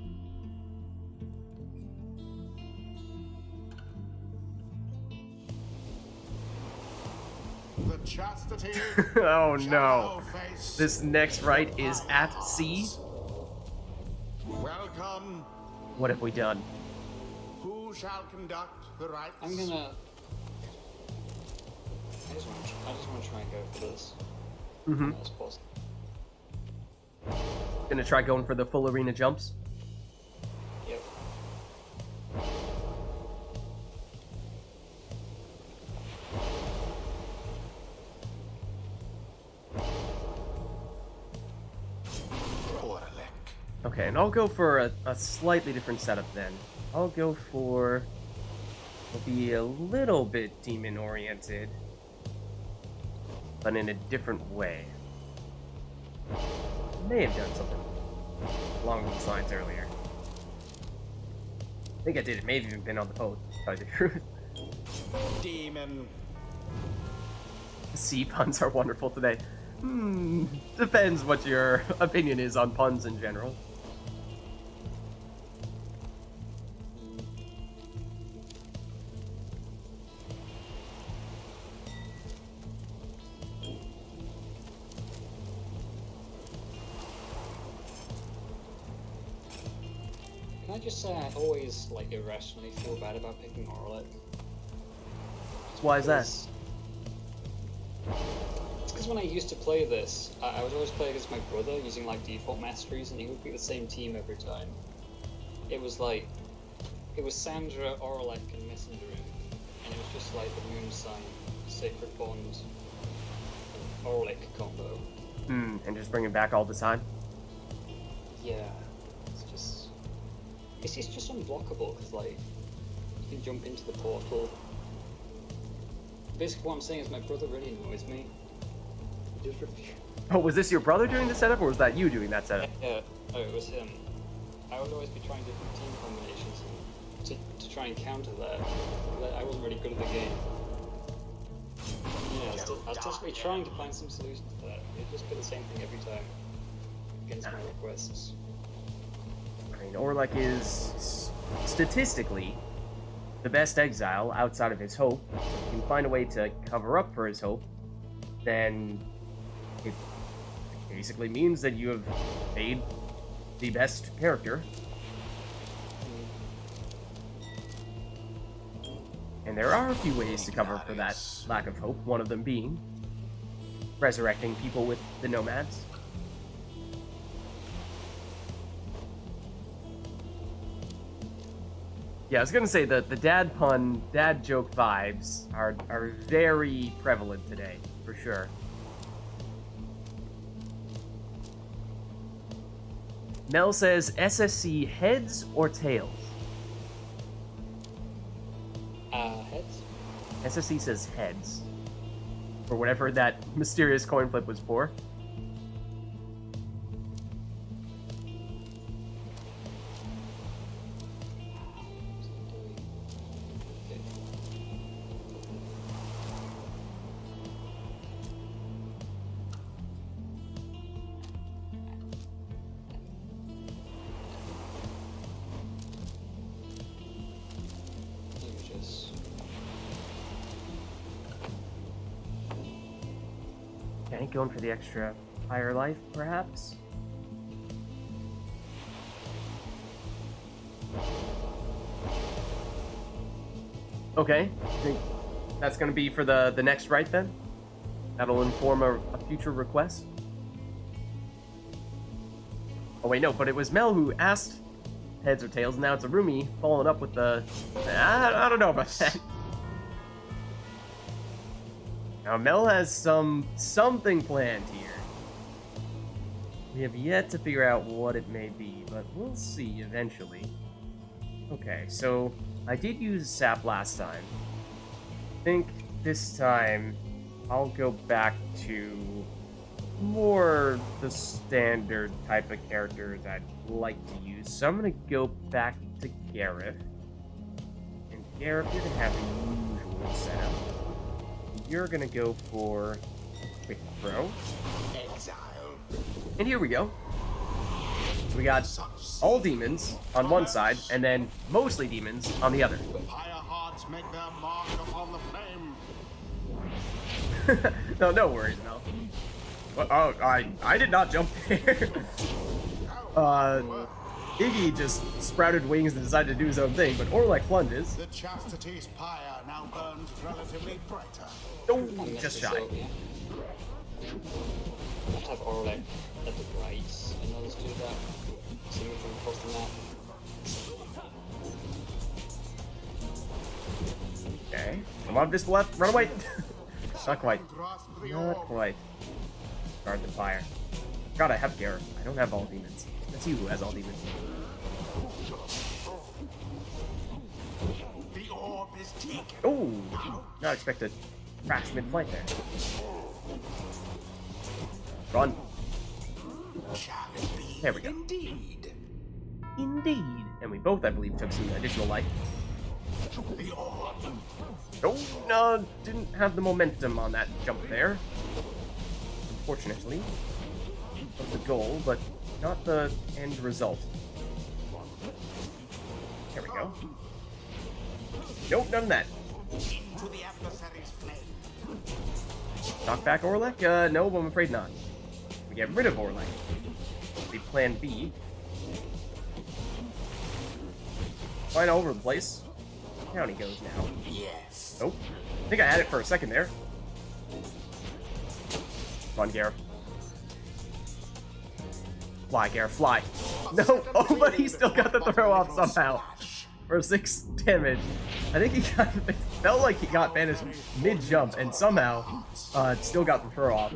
The chastity Oh no. shall face This next rite is at sea. Welcome. What have we done? Who shall conduct the rites? I'm gonna. I just want to try and go for this. Mm-hmm. As possible. Gonna try going for the full arena jumps. Yep. Okay, and I'll go for a slightly different setup then. I'll go for... I'll be a little bit demon-oriented, but in a different way. May have done something along these lines earlier. I think I did. It may have even been on the boat, to tell you the truth. Demon. Sea puns are wonderful today. Depends what your opinion is on puns in general. Can I just say I always like irrationally feel bad about picking Orlick? Why is that? It's because when I used to play this, I was always playing against my brother using like default masteries, and he would be the same team every time. It was Sandra, Orlick, and Messenger, and it was just like the Moon Sign, Sacred Bond, and Orlick combo. And just bring it back all the time? Yeah, it's just unblockable because like you can jump into the portal. Basically, what I'm saying is my brother really annoys me. He just refuse. Oh, was this your brother doing the setup, or was that you doing that setup? Yeah, oh, it was him. I would always be trying different team combinations to try and counter that. But I wasn't really good at the game. Yeah, I was desperately trying to find some solution to that. It'd just be the same thing every time against my requests. I mean, Orlick is statistically the best exile outside of his hope. If you can find a way to cover up for his hope, then it basically means that you have made the best character. And there are a few ways to cover for that lack of hope, one of them being resurrecting people with the nomads. Yeah, I was gonna say that the dad pun, dad joke vibes are very prevalent today, for sure. Mel says, SSC heads or tails? Heads? SSC says heads. For whatever that mysterious coin flip was for. Okay, going for the extra higher life, perhaps? Okay, I think that's gonna be for the next rite then? That'll inform a future request? Oh wait, no, but it was Mel who asked heads or tails, and now it's Arumi following up with the... I don't know about that. Now Mel has something planned here. We have yet to figure out what it may be, but we'll see eventually. Okay, so I did use sap last time. I think this time I'll go back to more the standard type of characters I'd like to use. So I'm gonna go back to Gareth. And Gareth, you're gonna have the usual setup. You're gonna go for quick throw. Exile. And here we go. So we got all demons on one side, and then mostly demons on the other. The Pyre hearts make their mark upon the flame. No worries, Mel. Oh, I did not jump there. Iggy just sprouted wings and decided to do his own thing, but Orlek plunges. The Chastity's Pyre now burns relatively brighter. Oh, just shy. Yeah. I have to have Orlek at the right in order to do that. See me from across the map. Okay. Come on, Visp left. Run away. Not quite. Grasp the Not orb. quite. Guard the fire. God, I have Gareth. I don't have all demons. That's you who has all demons. The orb is taken. Oh! Not expect a crash mid-flight there. Run. Shall it be? There we go. Indeed. Indeed. And we both, I believe, took some additional life. The orb. Oh, no, didn't have the momentum on that jump there. Unfortunately. That was the goal, but not the end result. There we go. Nope, none of that. Into the adversary's flame. Knock back Orlek? No, I'm afraid not. We get rid of Orlek. We plan B. Flying all over the place. Down he goes now. Yes. Nope. I think I had it for a second there. Come on, Gareth. Fly, Gareth, fly. No! Oh, but he still got the throw off somehow. For 6 damage. I think he got... It felt like he got banished mid-jump, and somehow still got the throw off.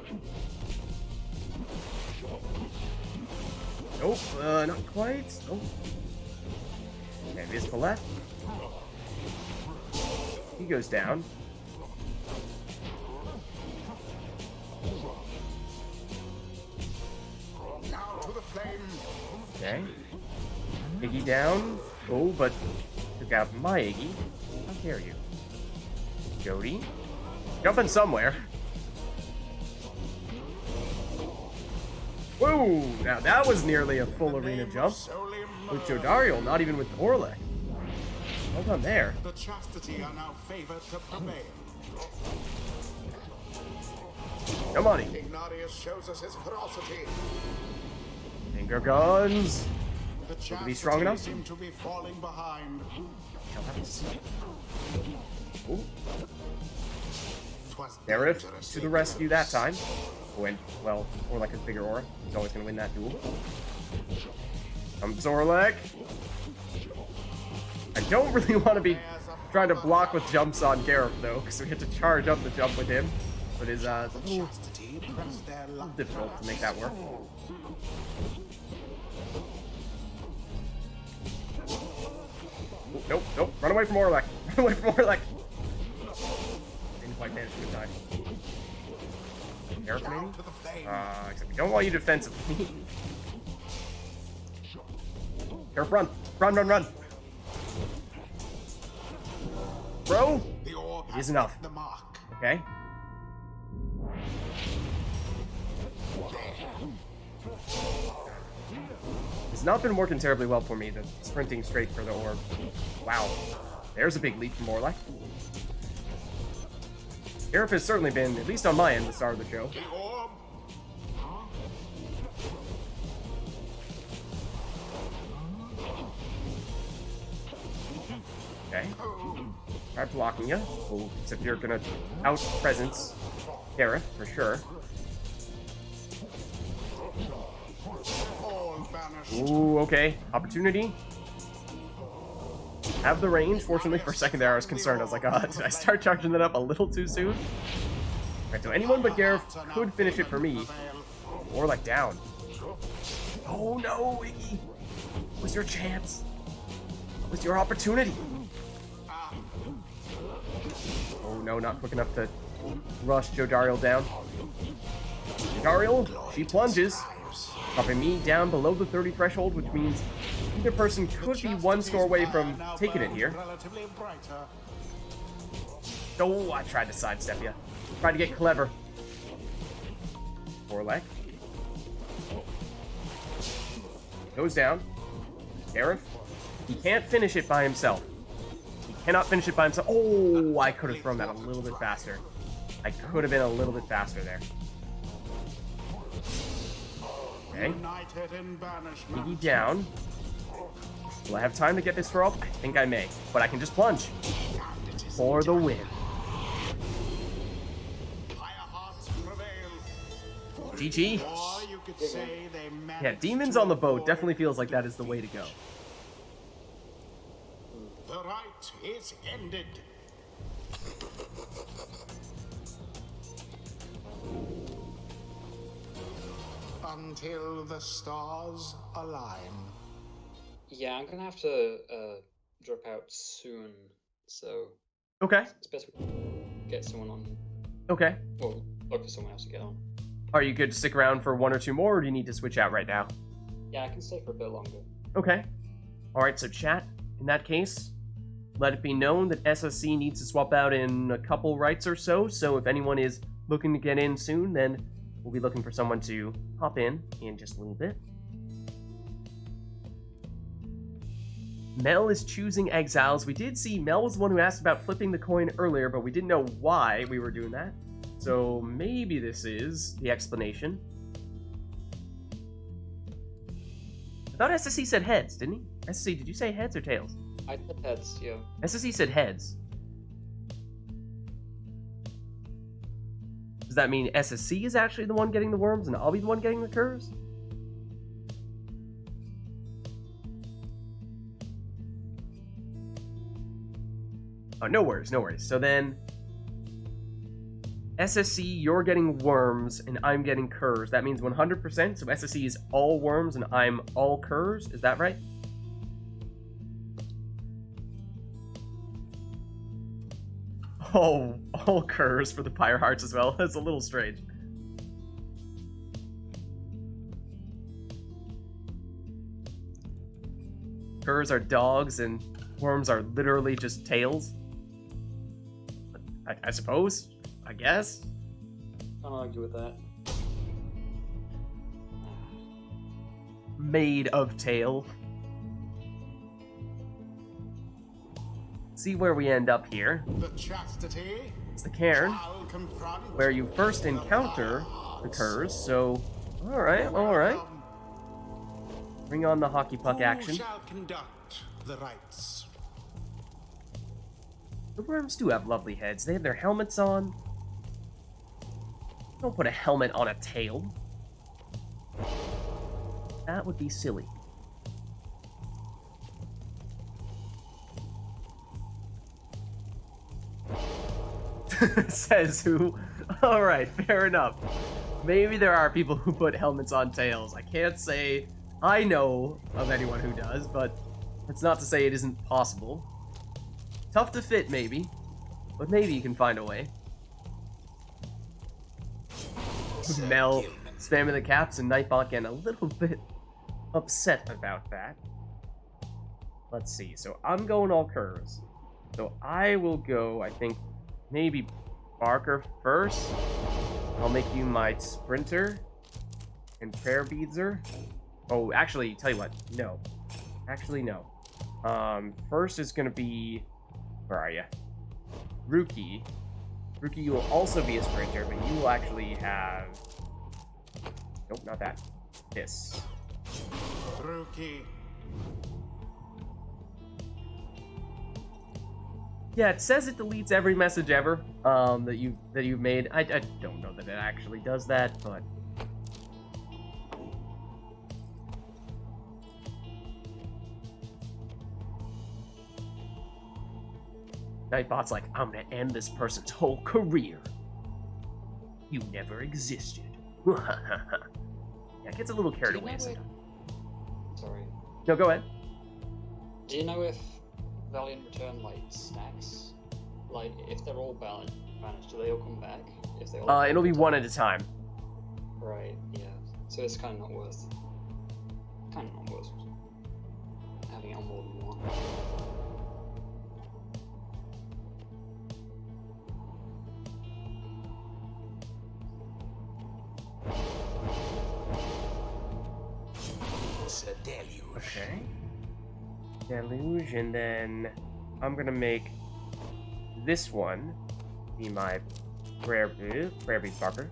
Nope, not quite. Nope. Okay, Vispa left. He goes down. Now to the flame. Okay. Iggy down. Oh, but took out my Iggy. How dare you? Jody. Jumping somewhere. Whoa! Now that was nearly a full arena jump. Solely With murder. Jodariel, not even with Orlek. Well done there. The Chastity are now favored to prevail. Come on, Ignatius shows us his ferocity. Finger guns. The to be strong enough? seem to be falling behind. I'll have to see. Ooh. 'Twas Gareth to dangerously the rescue that close. time. When, well, Orlek is bigger aura. He's always going to win that duel. Comes Orlek. I don't really want to be trying to block with jumps on Gareth, though, because we have to charge up the jump with him. But it's a little Chastity press their luck. difficult to make that work. Ooh, nope, nope. Run away from Orlek. Run away from Orlek. Didn't quite manage to die. Gareth, maybe? Down to the flame. Except we don't want you defensively. Gareth, run! Run, run, run! Bro! The orb It has is enough. hit the mark. Okay. It's not been working terribly well for me, the sprinting straight for the orb. Wow. There's a big leap from Orlek. Gareth has certainly been, at least on my end, the star of the show. The orb. Okay. Try blocking you. Oh, except you're gonna out-presence Gareth, for sure. All banished. Ooh, okay. Opportunity. Have the range. Fortunately, for a second there, I was concerned. I was like, did I start charging that up a little too soon? Alright, so anyone but Gareth could finish it for me. Or like down. Oh no, Iggy! What's your chance? What's your opportunity? Oh no, not quick enough to rush Jodariel down. Jodariel, she plunges, dropping me down below the 30 threshold, which means either person could be one score away from taking it here. Relatively brighter. Oh, I tried to sidestep you. Tried to get clever. Orlek. Goes down. Sheriff. He can't finish it by himself. He cannot finish it by himself. Oh, I could have thrown that a little bit faster. I could have been a little bit faster there. Okay. United in banishment. Piggy down. Will I have time to get this throw up? I think I may. But I can just plunge. For the win. GG. Or you could say they Yeah, demons on the boat definitely feels like that is the way to go. The rite is ended. Until the stars align. Yeah, I'm gonna have to drop out soon, so Okay. it's best we get someone on. Okay. Well, look for someone else to get on. Are you good to stick around for one or two more, or do you need to switch out right now? Yeah, I can stay for a bit longer. Okay. Alright, so chat, in that case, let it be known that SSC needs to swap out in a couple rights or so, so if anyone is looking to get in soon, then we'll be looking for someone to hop in just a little bit. Mel is choosing exiles. We did see Mel was the one who asked about flipping the coin earlier, but we didn't know why we were doing that. So maybe this is the explanation. I thought SSC said heads, didn't he? SSC, did you say heads or tails? I said heads, yeah. SSC said heads. Does that mean SSC is actually the one getting the worms and I'll be the one getting the curves? Oh, no worries, no worries. So then, SSC, you're getting worms and I'm getting curves. That means 100%, so SSC is all worms and I'm all curves. Is that right? Oh, all curves for the Pyre Hearts as well. That's a little strange. Curves are dogs and worms are literally just tails. I suppose? I guess? Can't argue with that. Made of tail. See where we end up here. The chastity It's the cairn, shall confront where you first encounter the curves, so... Alright. Bring on the hockey puck action. Who shall conduct the rites? The worms do have lovely heads. They have their helmets on. Don't put a helmet on a tail. That would be silly. Says who? Alright, fair enough. Maybe there are people who put helmets on tails. I can't say I know of anyone who does, but that's not to say it isn't possible. Tough to fit, maybe. But maybe you can find a way. Mel spamming the caps and Nightbot getting a little bit upset about that. Let's see. So I'm going all curves. So I will go, I think, maybe Barker first. I'll make you my sprinter and prayer beadser. Oh, actually, tell you what. No. Actually, no. First is going to be... Where are you? Rookie. Rookie, you will also be a sprinter, but you will actually have... Nope, not that. This. Rookie. Yeah, it says it deletes every message ever that you've made. I don't know that it actually does that, but... Nightbot's like, I'm gonna end this person's whole career. You never existed. Yeah, it gets a little carried away sometimes. Sorry. No, go ahead. Do you know if Valiant return like stacks? Like if they're all vanished, do they all come back? If they all It'll be one at a time. Right, yeah. So it's kind of not worth having it on more than one. closer, Deluge. Okay. Deluge, and then I'm gonna make this one be my Prayer Beast Barker.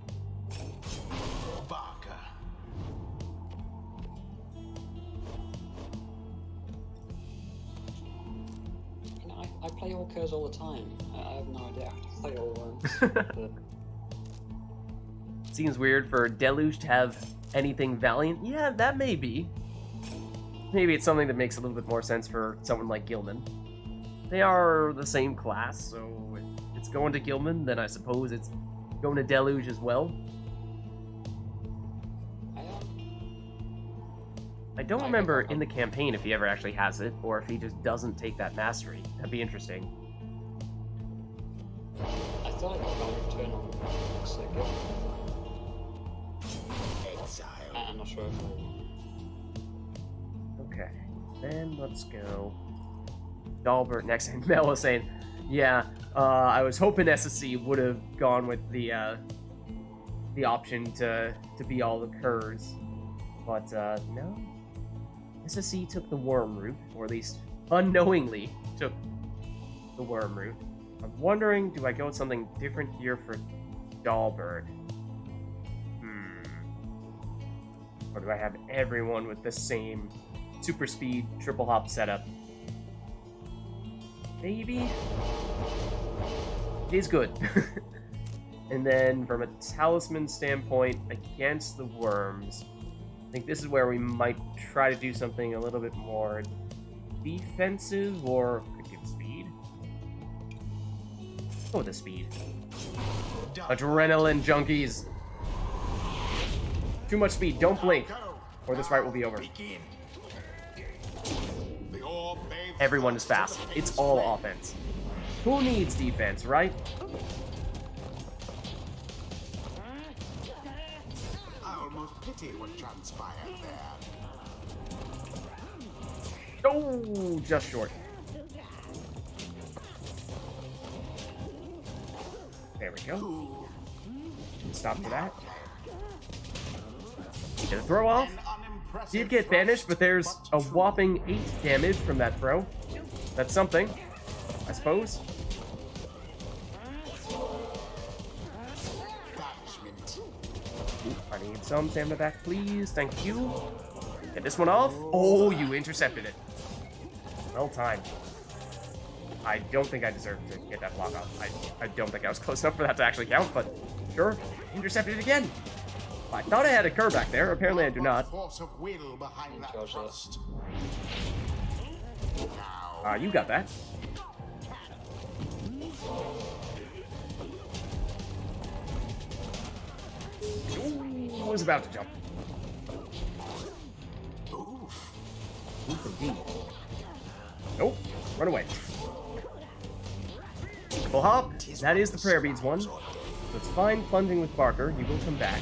Barker. You know, I play Orcos all the time. I have no idea how to play all worms. But Seems weird for Deluge to have anything Valiant. Yeah, that may be. Maybe it's something that makes a little bit more sense for someone like Gilman. They are the same class, so if it's going to Gilman, then I suppose it's going to Deluge as well. I don't remember in the campaign if he ever actually has it, or if he just doesn't take that mastery. That'd be interesting. I thought I got Valor turn on second. Exile. I'm not sure if Okay, then let's go. Dalbert next, and Mel was saying, yeah, I was hoping SSC would have gone with the option to be all the Curs, but no. SSC took the worm route, or at least unknowingly took the worm route. I'm wondering, do I go with something different here for Dalbert? Or do I have everyone with the same super speed triple hop setup? Maybe? It is good. And then from a talisman standpoint, against the worms, I think this is where we might try to do something a little bit more defensive, or could give speed. Go with the speed. Adrenaline junkies. Too much speed, don't blink, or this fight will be over. Everyone is fast. It's all offense. Who needs defense, right? I almost pity what transpired there. Oh, just short. There we go. Stop for that. Get a throw off. Did get banished, but there's a whopping 8 damage from that throw. That's something, I suppose. Ooh, I need some stamina back, please. Thank you. Get this one off. Oh, you intercepted it. Well timed. I don't think I deserved to get that block off. I don't think I was close enough for that to actually count, but sure. Intercepted it again. I thought I had a Cur back there. Apparently I do not. Force of will behind that thrust. You got that. Ooh, was about to jump. Oof indeed. Nope. Run away. Full hop. That is the prayer beads one. So it's fine plunging with Barker. You will come back.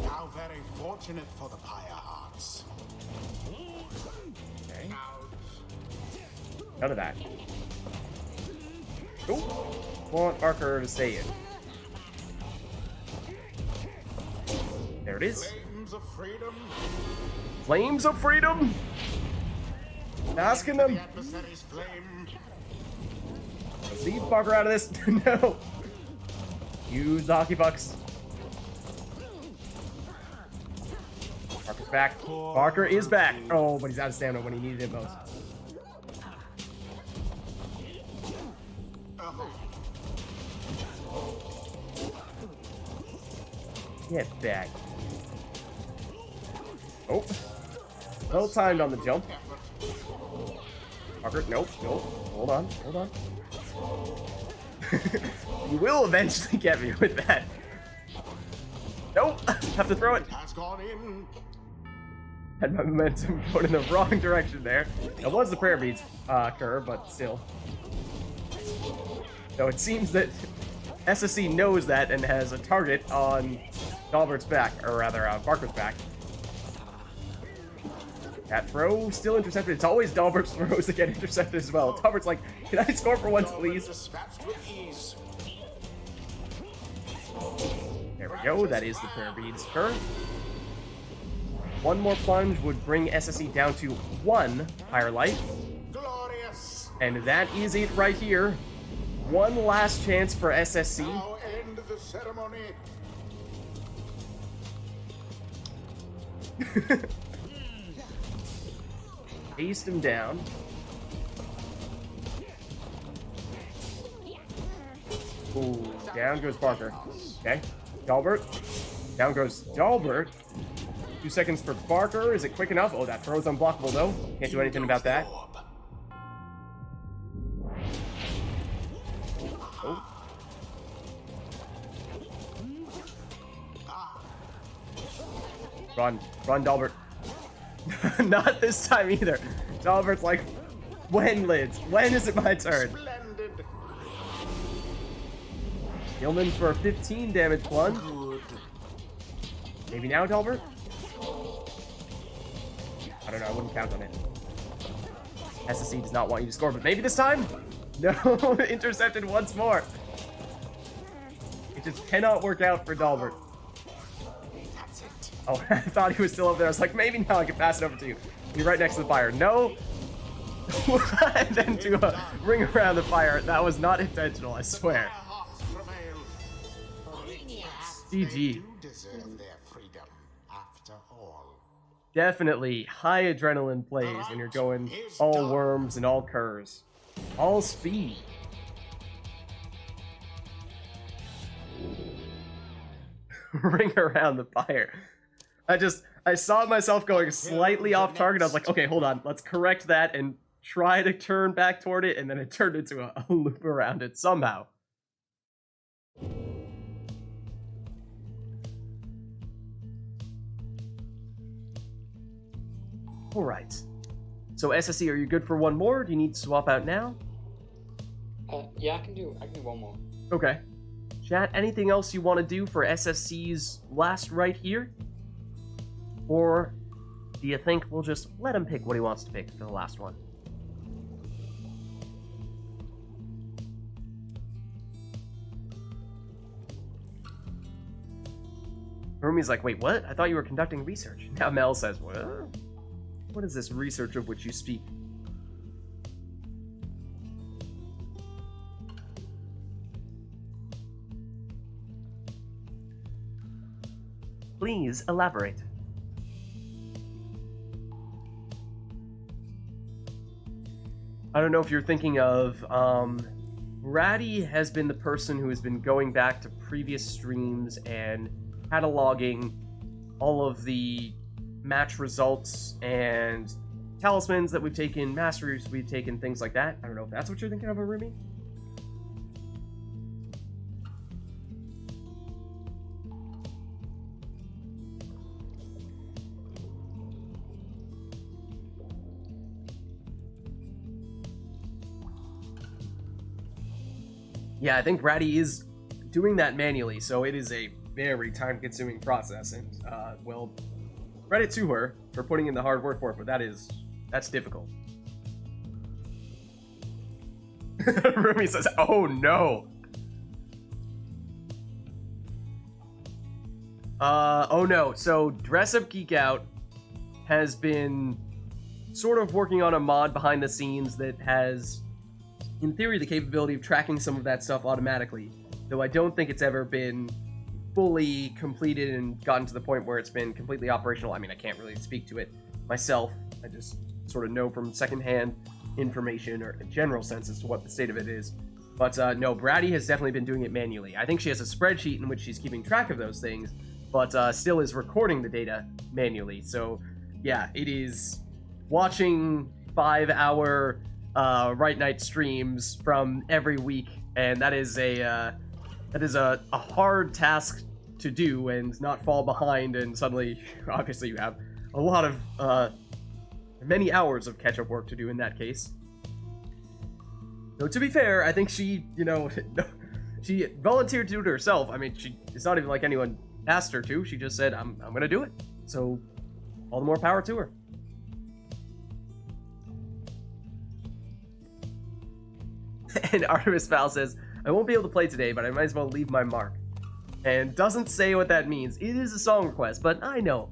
How very fortunate for the Pyre Hearts. Okay. None of that. Ooh. Want Barker to stay in. There it is. Flames of freedom. Flames of freedom. Asking them. The adversary's flame. Let's leave Barker out of this. No. Use the hockey pucks. Barker's back. Barker is back. Oh, but he's out of stamina when he needed it most. Get back. Oh. Well timed on the jump. Barker, nope, nope. Hold on, hold on. You will eventually get me with that. Nope, have to throw it. Has gone in. Had my momentum going in the wrong direction there. It was the prayer beads Cur, but still. So it seems that SSC knows that and has a target on Dalbert's back, or rather, Barker's back. That throw still intercepted. It's always Dalbert's throws that get intercepted as well. Dalbert's like, can I score for once, please? Dispatched with ease. There we go. That is the prayer beads Cur. One more plunge would bring SSE down to 1 Pyre life. Glorious! And that is it right here. One last chance for SSC. Now end the ceremony. Chased him down. Ooh, down goes Barker. Okay, Dalbert. Down goes Dalbert. 2 seconds for Barker. Is it quick enough? Oh, that throw's unblockable though. Can't do anything about that. Oh. Run, Dalbert. Not this time either. Dalbert's like, when, Lids? When is it my turn? Splendid. Gilman for a 15 damage plunge. Maybe now, Dalbert? I don't know, I wouldn't count on it. SSC does not want you to score, but maybe this time? No, intercepted once more. It just cannot work out for Dalbert. Oh, I thought he was still up there. I was like, maybe now I can pass it over to you. You're right next to the fire. No. And then to ring around the fire. That was not intentional, I swear. They GG. do deserve their freedom, after all. Definitely high adrenaline plays when you're going all worms and all curs. All speed. Ring around the fire. I saw myself going slightly off target. I was like, okay, hold on. Let's correct that and try to turn back toward it. And then it turned into a loop around it somehow. All right. So SSE, are you good for one more? Do you need to swap out now? Yeah, I can do one more. Okay. Chat, anything else you want to do for SSC's last right here? Or do you think we'll just let him pick what he wants to pick for the last one? Rumi's like, wait, what? I thought you were conducting research. Now Mel says, what? What is this research of which you speak? Please elaborate. I don't know if you're thinking of, Ratty has been the person who has been going back to previous streams and cataloging all of the match results and talismans that we've taken, masteries we've taken, things like that. I don't know if that's what you're thinking of, Arumi? Yeah, I think Ratty is doing that manually, so it is a very time-consuming process, and, well, credit to her for putting in the hard work for it, but that's difficult. Rumi says, oh no! Oh no, so Dress Up Geek Out has been sort of working on a mod behind the scenes that has, in theory, the capability of tracking some of that stuff automatically, though I don't think it's ever been fully completed and gotten to the point where it's been completely operational. I mean, I can't really speak to it myself. I just sort of know from secondhand information or a general sense as to what the state of it is. But no, Bratty has definitely been doing it manually. I think she has a spreadsheet in which she's keeping track of those things, but still is recording the data manually. So yeah, it is watching 5-hour Rite Nite streams from every week, and that is a hard task to do and not fall behind, and suddenly, obviously, you have a lot of many hours of catch-up work to do in that case. Though to be fair, I think she, she volunteered to do it herself. I mean, it's not even like anyone asked her to. She just said, I'm gonna do it. So, all the more power to her. And Artemis Val says, I won't be able to play today, but I might as well leave my mark. And doesn't say what that means. It is a song request, but I know.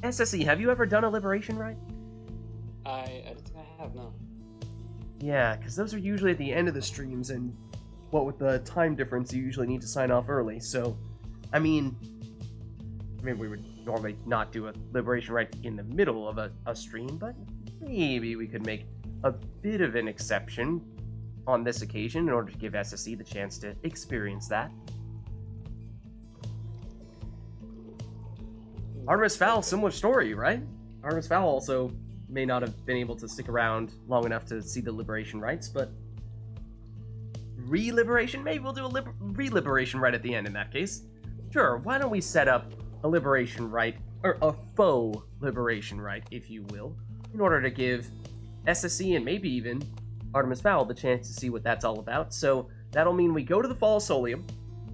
SSE, have you ever done a liberation rite? I don't think I have, no. Yeah, because those are usually at the end of the streams, and what with the time difference, you usually need to sign off early. So, I mean, we would normally not do a liberation rite in the middle of a stream, but maybe we could make a bit of an exception on this occasion in order to give SSE the chance to experience that. Artemis Fowl, similar story, right? Artemis Fowl also may not have been able to stick around long enough to see the liberation rites, but re-liberation? Maybe we'll do a re-liberation rite at the end in that case. Sure, why don't we set up a liberation rite, or a faux liberation rite, if you will, in order to give SSE and maybe even Artemis Fowl the chance to see what that's all about. So that'll mean we go to the Fall Solium,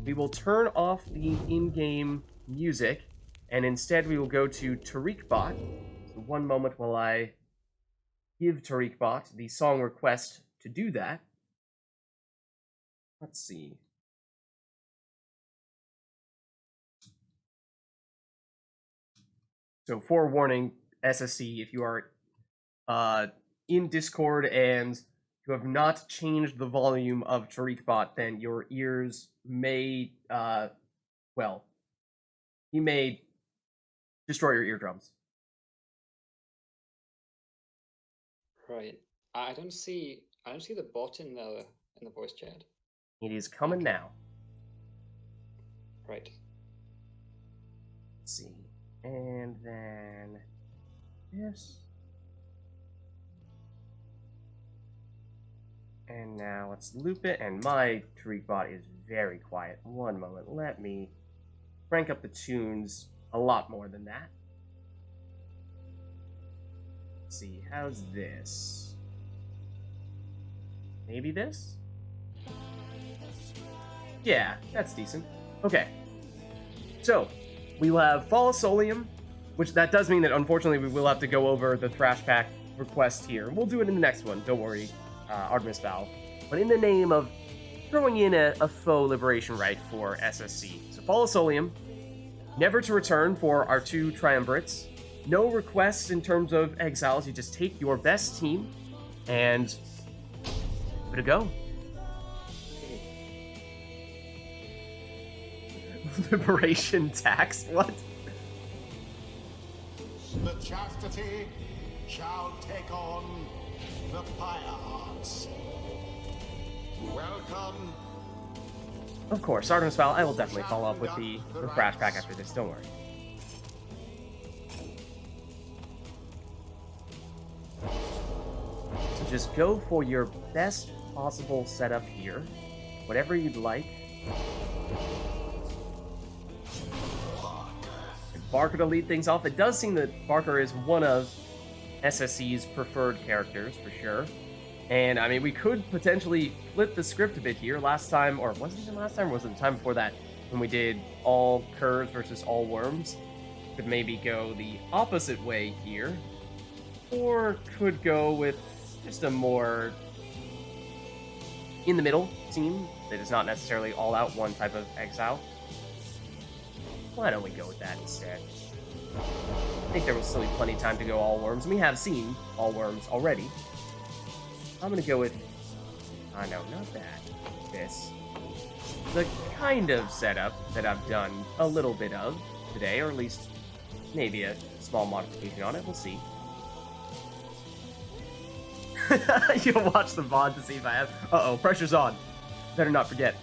we will turn off the in-game music, and instead we will go to TariqBot. So one moment while I give TariqBot the song request to do that. Let's see. So forewarning, SSC, if you are in Discord and you have not changed the volume of TariqBot, then your ears may, well, he may destroy your eardrums. Right. I don't see the bot in the voice chat. It is coming now. Right. Let's see. And then this. And now let's loop it, and my TariqBot is very quiet. One moment, let me crank up the tunes a lot more than that. Let's see, how's this? Maybe this? Yeah, that's decent. Okay. So, we will have Fall Solium, which that does mean that unfortunately we will have to go over the Thrash Pack request here. We'll do it in the next one, don't worry, Artemis Fowl. But in the name of throwing in a faux liberation rite for SSC. So Fall Solium, never to return for our two triumvirates. No requests in terms of exiles, you just take your best team and give it a go. Liberation tax? What? The chastity shall take on the Pyre hearts. Welcome. Of course, Artemis Fowl, I will definitely follow up with the Thrash Pack after this, don't worry. So just go for your best possible setup here. Whatever you'd like. Barker to lead things off. It does seem that Barker is one of SSC's preferred characters, for sure. And, I mean, we could potentially flip the script a bit here. Last time, or was it even last time, or was it the time before that, when we did all curves versus all worms? Could maybe go the opposite way here. Or could go with just a more in-the-middle team that is not necessarily all out one type of exile. Why don't we go with that instead? I think there will still be plenty of time to go all worms. We have seen all worms already. I'm gonna go with... no, not that. This. The kind of setup that I've done a little bit of today, or at least maybe a small modification on it. We'll see. You'll watch the VOD to see if I have... Uh-oh, pressure's on. Better not forget.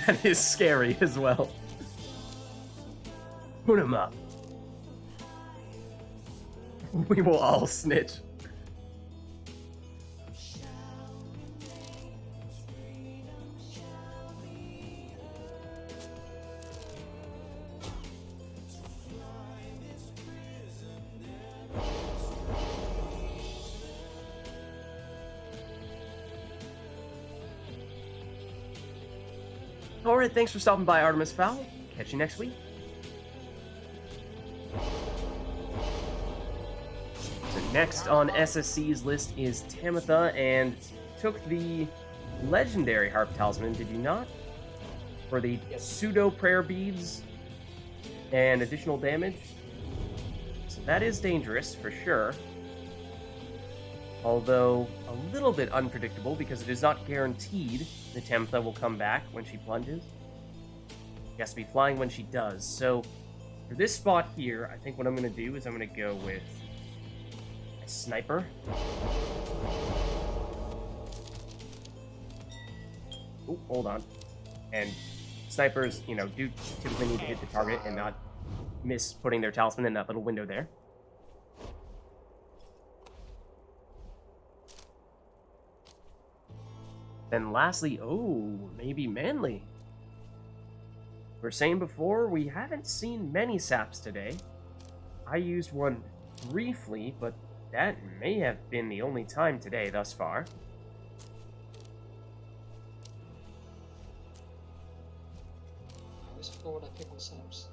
That is scary as well. Put him up. We will all snitch. Alright, thanks for stopping by, Artemis Fowl. Catch you next week. So next on SSC's list is Tamitha, and took the legendary Harp Talisman, did you not? For the pseudo prayer beads. and additional damage. So that is dangerous, for sure. Although, a little bit unpredictable, because it is not guaranteed the Tempha will come back when she plunges. She has to be flying when she does. So, for this spot here, I think what I'm going to do is I'm going to go with a Sniper. Oh, hold on. And snipers, you know, do typically need to hit the target and not miss putting their talisman in that little window there. Then lastly, oh, maybe Manly. We were saying before, we haven't seen many saps today. I used one briefly, but that may have been the only time today thus far. I always forget what I pick on saps.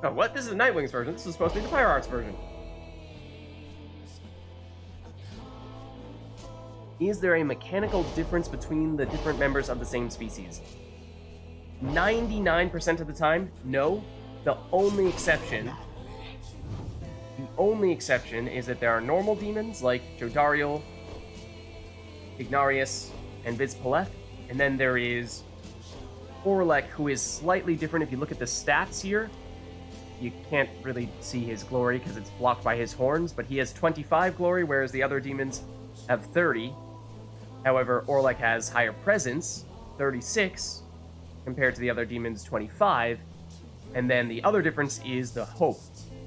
Oh, what? This is the Nightwings version. This is supposed to be the Pyre Arts version. Is there a mechanical difference between the different members of the same species? 99% of the time, no. The only exception is that there are normal demons like Jodariel, Ignarius, and Vids, and then there is Orlek, who is slightly different. If you look at the stats here, you can't really see his glory because it's blocked by his horns, but he has 25 glory, whereas the other demons have 30. However, Orlek has higher presence, 36, compared to the other demons, 25. And then the other difference is the hope.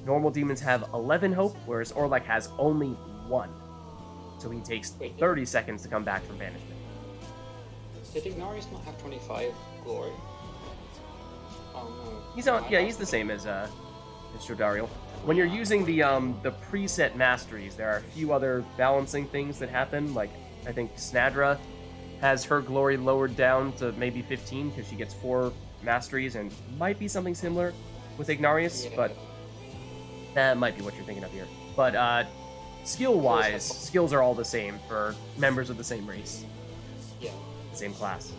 Normal demons have 11 hope, whereas Orlek has only 1. So he takes 30 seconds to come back from banishment. Did Ignarius not have 25 glory? Oh no. He's on, yeah, he's the same as Jodariel. When you're using the preset masteries, there are a few other balancing things that happen. Like, I think Snadra has her glory lowered down to maybe 15 because she gets 4 masteries, and might be something similar with Ignarius, Yeah. but that might be what you're thinking of here. But skill-wise, skills are all the same for members of the same race, Yeah. same class.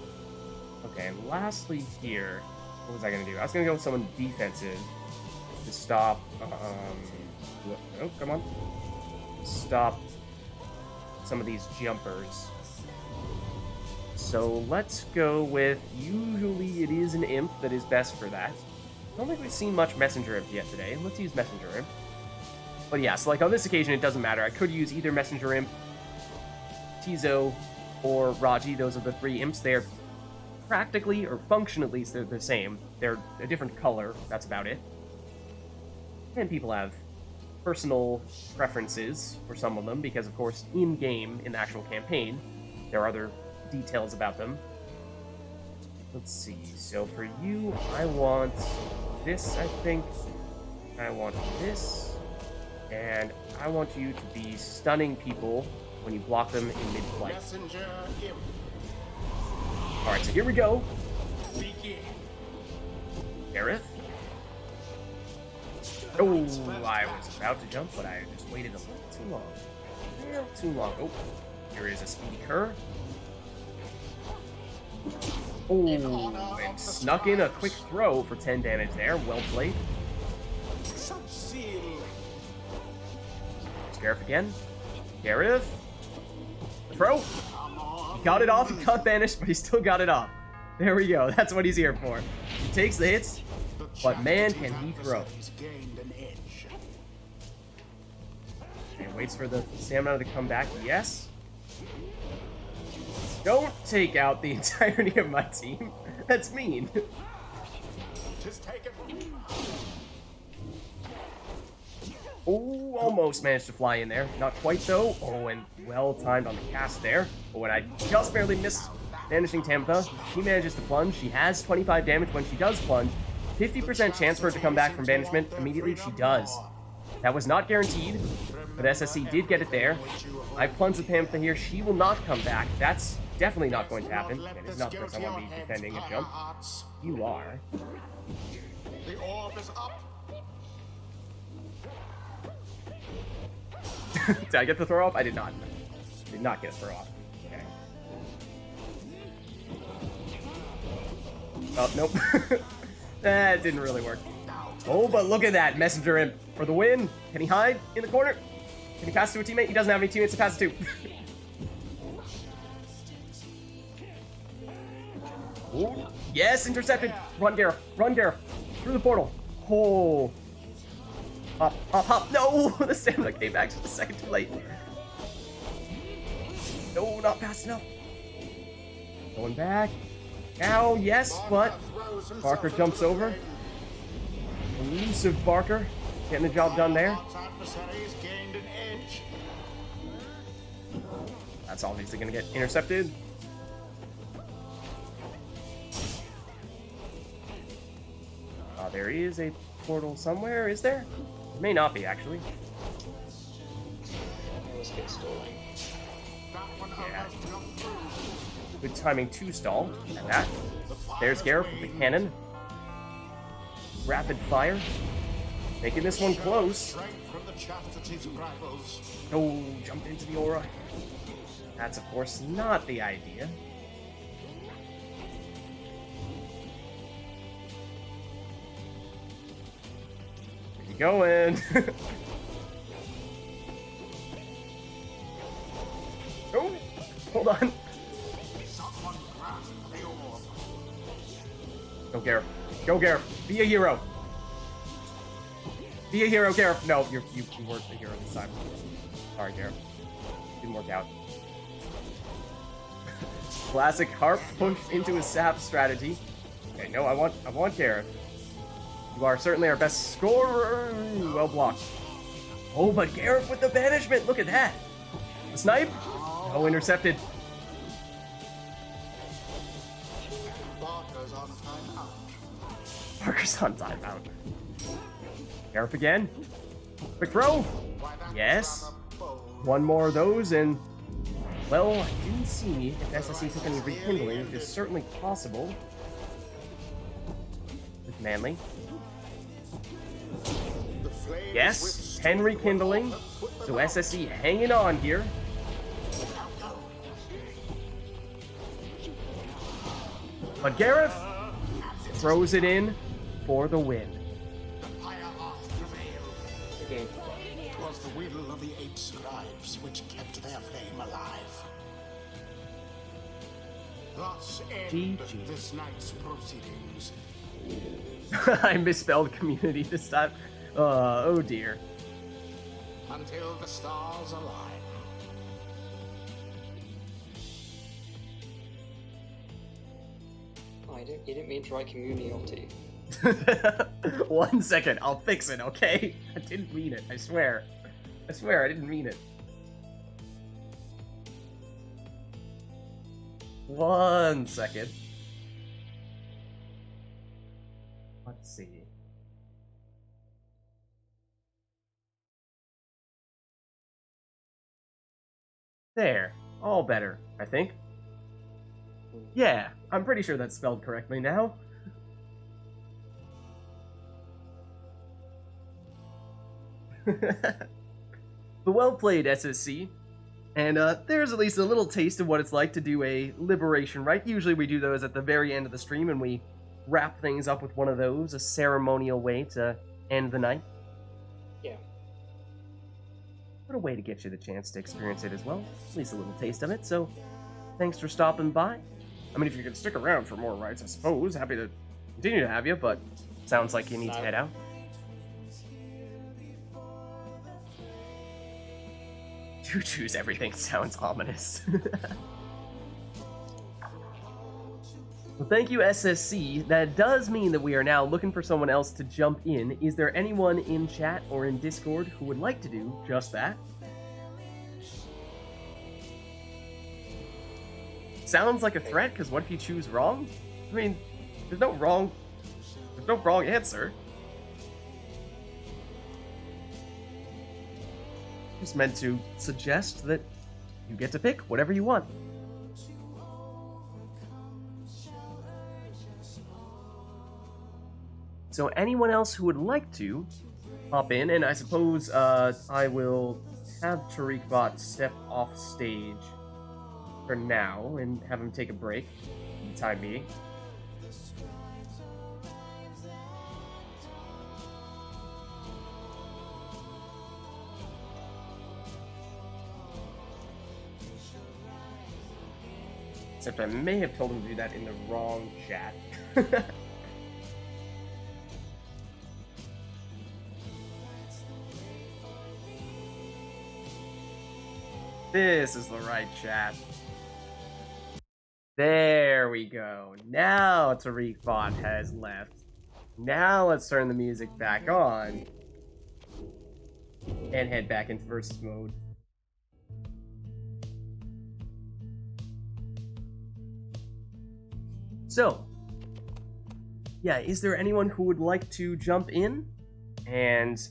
Okay, and lastly here, what was I going to do? I was going to go with someone defensive to stop, oh, come on. Stop some of these jumpers. So let's go with, usually it is an imp that is best for that. I don't think we've seen much messenger imp yet today. Let's use messenger imp. But yeah, so like on this occasion it doesn't matter. I could use either messenger imp, Tizo, or Raji. Those are the 3 imps. They're practically, or functionally, they're the same. They're a different color, that's about it. And people have personal preferences for some of them, because of course, in-game, in the actual campaign, there are other details about them. Let's see, so for you, I want this, I think. I want this. And I want you to be stunning people when you block them in mid-flight. Messenger imp. Alright, so here we go. Begin. Gareth. Oh, I was about to jump, but I just waited a little too long. A little too long. Oh, here is a speedy cur. Oh, and snuck in a quick throw for 10 damage there. Well played. Subseal. There's Gareth again. Gareth. Throw. He got it off. He got banished, but he still got it off. There we go. That's what he's here for. He takes the hits, but man, can he throw. He's gained an edge. And waits for the stamina to come back. Yes. Don't take out the entirety of my team. That's mean. Tis taken. Oh, almost managed to fly in there. Not quite though. Oh, and well timed on the cast there. Oh, and I just barely missed Vanishing Tempha. She manages to plunge. She has 25 damage when she does plunge. 50% chance for her to come back from banishment. Immediately she does. That was not guaranteed, but SSC did get it there. I plunged with Tempha here. She will not come back. That's definitely not going to happen. It is not the first time I'll be defending a jump. You are. The orb is up. Did I get the throw off? I did not. Did not get a throw off. Okay. Oh, nope. That didn't really work. Oh, but look at that. Messenger Imp for the win. Can he hide in the corner? Can he pass it to a teammate? He doesn't have any teammates to pass it to. Ooh. Yes, intercepted. Run, Gareth. Run, Gareth. Through the portal. Oh. Hop, hop, hop. No! The stamina came back just a second too late. No, not fast enough. Going back. Now, yes, but Barker jumps over. Elusive Barker. Getting the job done there. That's obviously going to get intercepted. There is a portal somewhere, is there? There may not be, actually. Let's get stalling. Yeah. Good timing to stall. And that. There's Gareth with the cannon. Rapid fire. Making this one close. Oh, jumped into the aura. That's, of course, not the idea. Going. Oh, hold on. Go, Gareth. Go, Gareth. Be a hero. Be a hero, Gareth. No, you weren't a hero this time. Sorry, Gareth. Didn't work out. Classic harp pushed into a sap strategy. Okay, no, I want Gareth. You are certainly our best scorer. Well blocked. Oh, but Gareth with the banishment. Look at that. The snipe. Oh, intercepted. Barker's on timeout. Barker's on timeout. Gareth again. Quick throw. Yes. One more of those, and well, I didn't see if SSE took any rekindling. It is certainly possible. With Manly. Yes, 10 rekindling. So SSE hanging on here. But Gareth throws it in for the win. It was the will of the 8 scribes which kept their flame alive. Thus end GG. this night's proceedings. I misspelled community this time. Oh dear. Until the stars align. Oh, you didn't mean to write community. 1 second, I'll fix it, okay? I didn't mean it, I swear. I swear, I didn't mean it. 1 second. Let's see. There. All better, I think. Yeah, I'm pretty sure that's spelled correctly now. But well played, SSC. And there's at least a little taste of what it's like to do a liberation rite. Usually we do those at the very end of the stream, and we wrap things up with one of those, a ceremonial way to end the night. Yeah. What a way to get you the chance to experience it as well. At least a little taste of it, so thanks for stopping by. I mean, if you can stick around for more rides, I suppose. Happy to continue to have you, but sounds like you need to head out. You choose everything sounds ominous. Well, thank you, SSC. That does mean that we are now looking for someone else to jump in. Is there anyone in chat or in Discord who would like to do just that? Sounds like a threat, because what if you choose wrong? I mean, there's no wrong answer. Just meant to suggest that you get to pick whatever you want. So anyone else who would like to hop in, and I suppose I will have TariqBot step off stage for now and have him take a break for the time being. Except I may have told him to do that in the wrong chat. This is the right chat. There we go. Now TariqBot has left. Now let's turn the music back on and head back into versus mode. So, yeah, is there anyone who would like to jump in? And,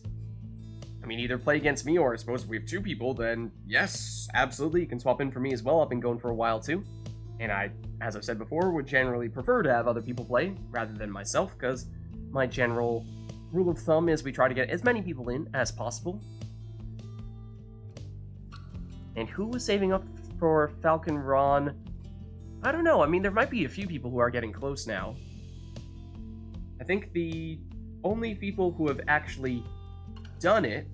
I mean, either play against me, or I suppose if we have two people, then yes, absolutely, you can swap in for me as well. I've been going for a while too. And I, as I've said before, would generally prefer to have other people play rather than myself, because my general rule of thumb is we try to get as many people in as possible. And who was saving up for Falcon Ron? I don't know. I mean, there might be a few people who are getting close now. I think the only people who have actually done it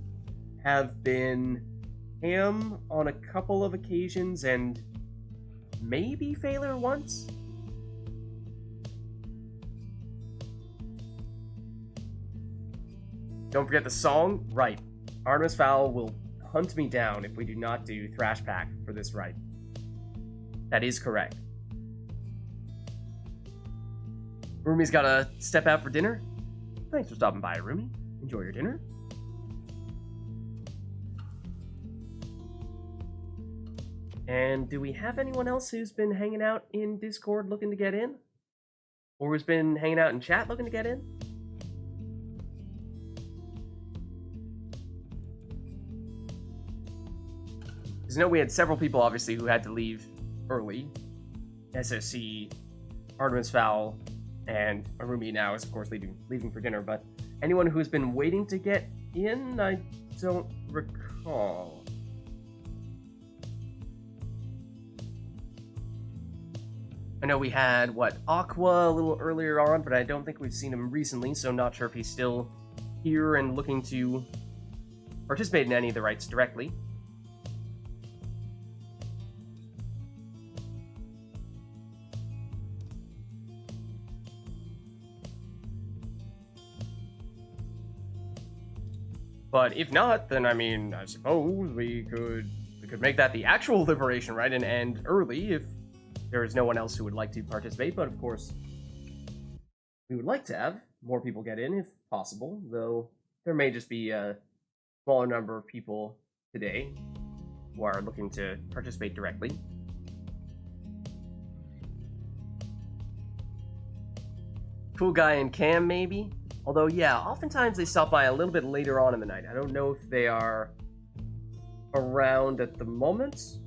have been Ham on a couple of occasions and maybe Failer once? Don't forget the song, right. Artemis Fowl will hunt me down if we do not do Thrash Pack for this right. That is correct. Rumi's gotta step out for dinner. Thanks for stopping by, Rumi. Enjoy your dinner. And do we have anyone else who's been hanging out in Discord looking to get in? Or who's been hanging out in chat looking to get in? Because I know we had several people, obviously, who had to leave early. SSC, Artemis Fowl, and Arumi now is, of course, leaving for dinner. But anyone who's been waiting to get in, I don't recall. I know we had, Aqua a little earlier on, but I don't think we've seen him recently, so I'm not sure if he's still here and looking to participate in any of the rights directly. But if not, then I mean, I suppose we could make that the actual liberation right and end early if there is no one else who would like to participate. But of course, we would like to have more people get in if possible, though there may just be a smaller number of people today who are looking to participate directly. Cool Guy and Cam, maybe? Although, yeah, oftentimes they stop by a little bit later on in the night. I don't know if they are around at the moment.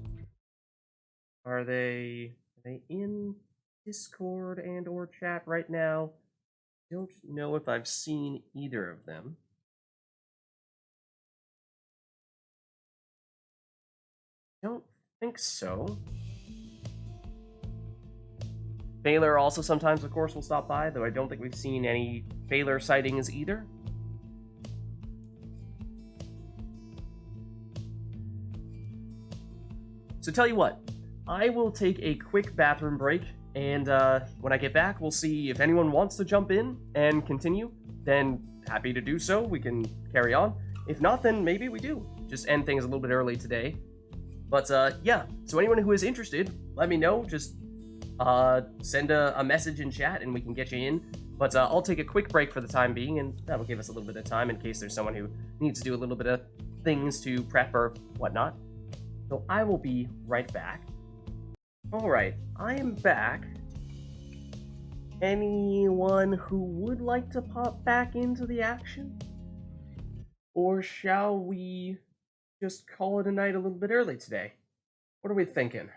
Are they in Discord and or chat right now? Don't know if I've seen either of them. Don't think so. Baylor also sometimes, of course, will stop by, though I don't think we've seen any Baylor sightings either. So tell you what, I will take a quick bathroom break, and when I get back, we'll see if anyone wants to jump in and continue. Then happy to do so. We can carry on. If not, then maybe we do. Just end things a little bit early today. But yeah, so anyone who is interested, let me know. Just send a message in chat and we can get you in. But I'll take a quick break for the time being, and that'll give us a little bit of time in case there's someone who needs to do a little bit of things to prep or whatnot. So I will be right back. Alright, I am back. Anyone who would like to pop back into the action? Or shall we just call it a night a little bit early today? What are we thinking?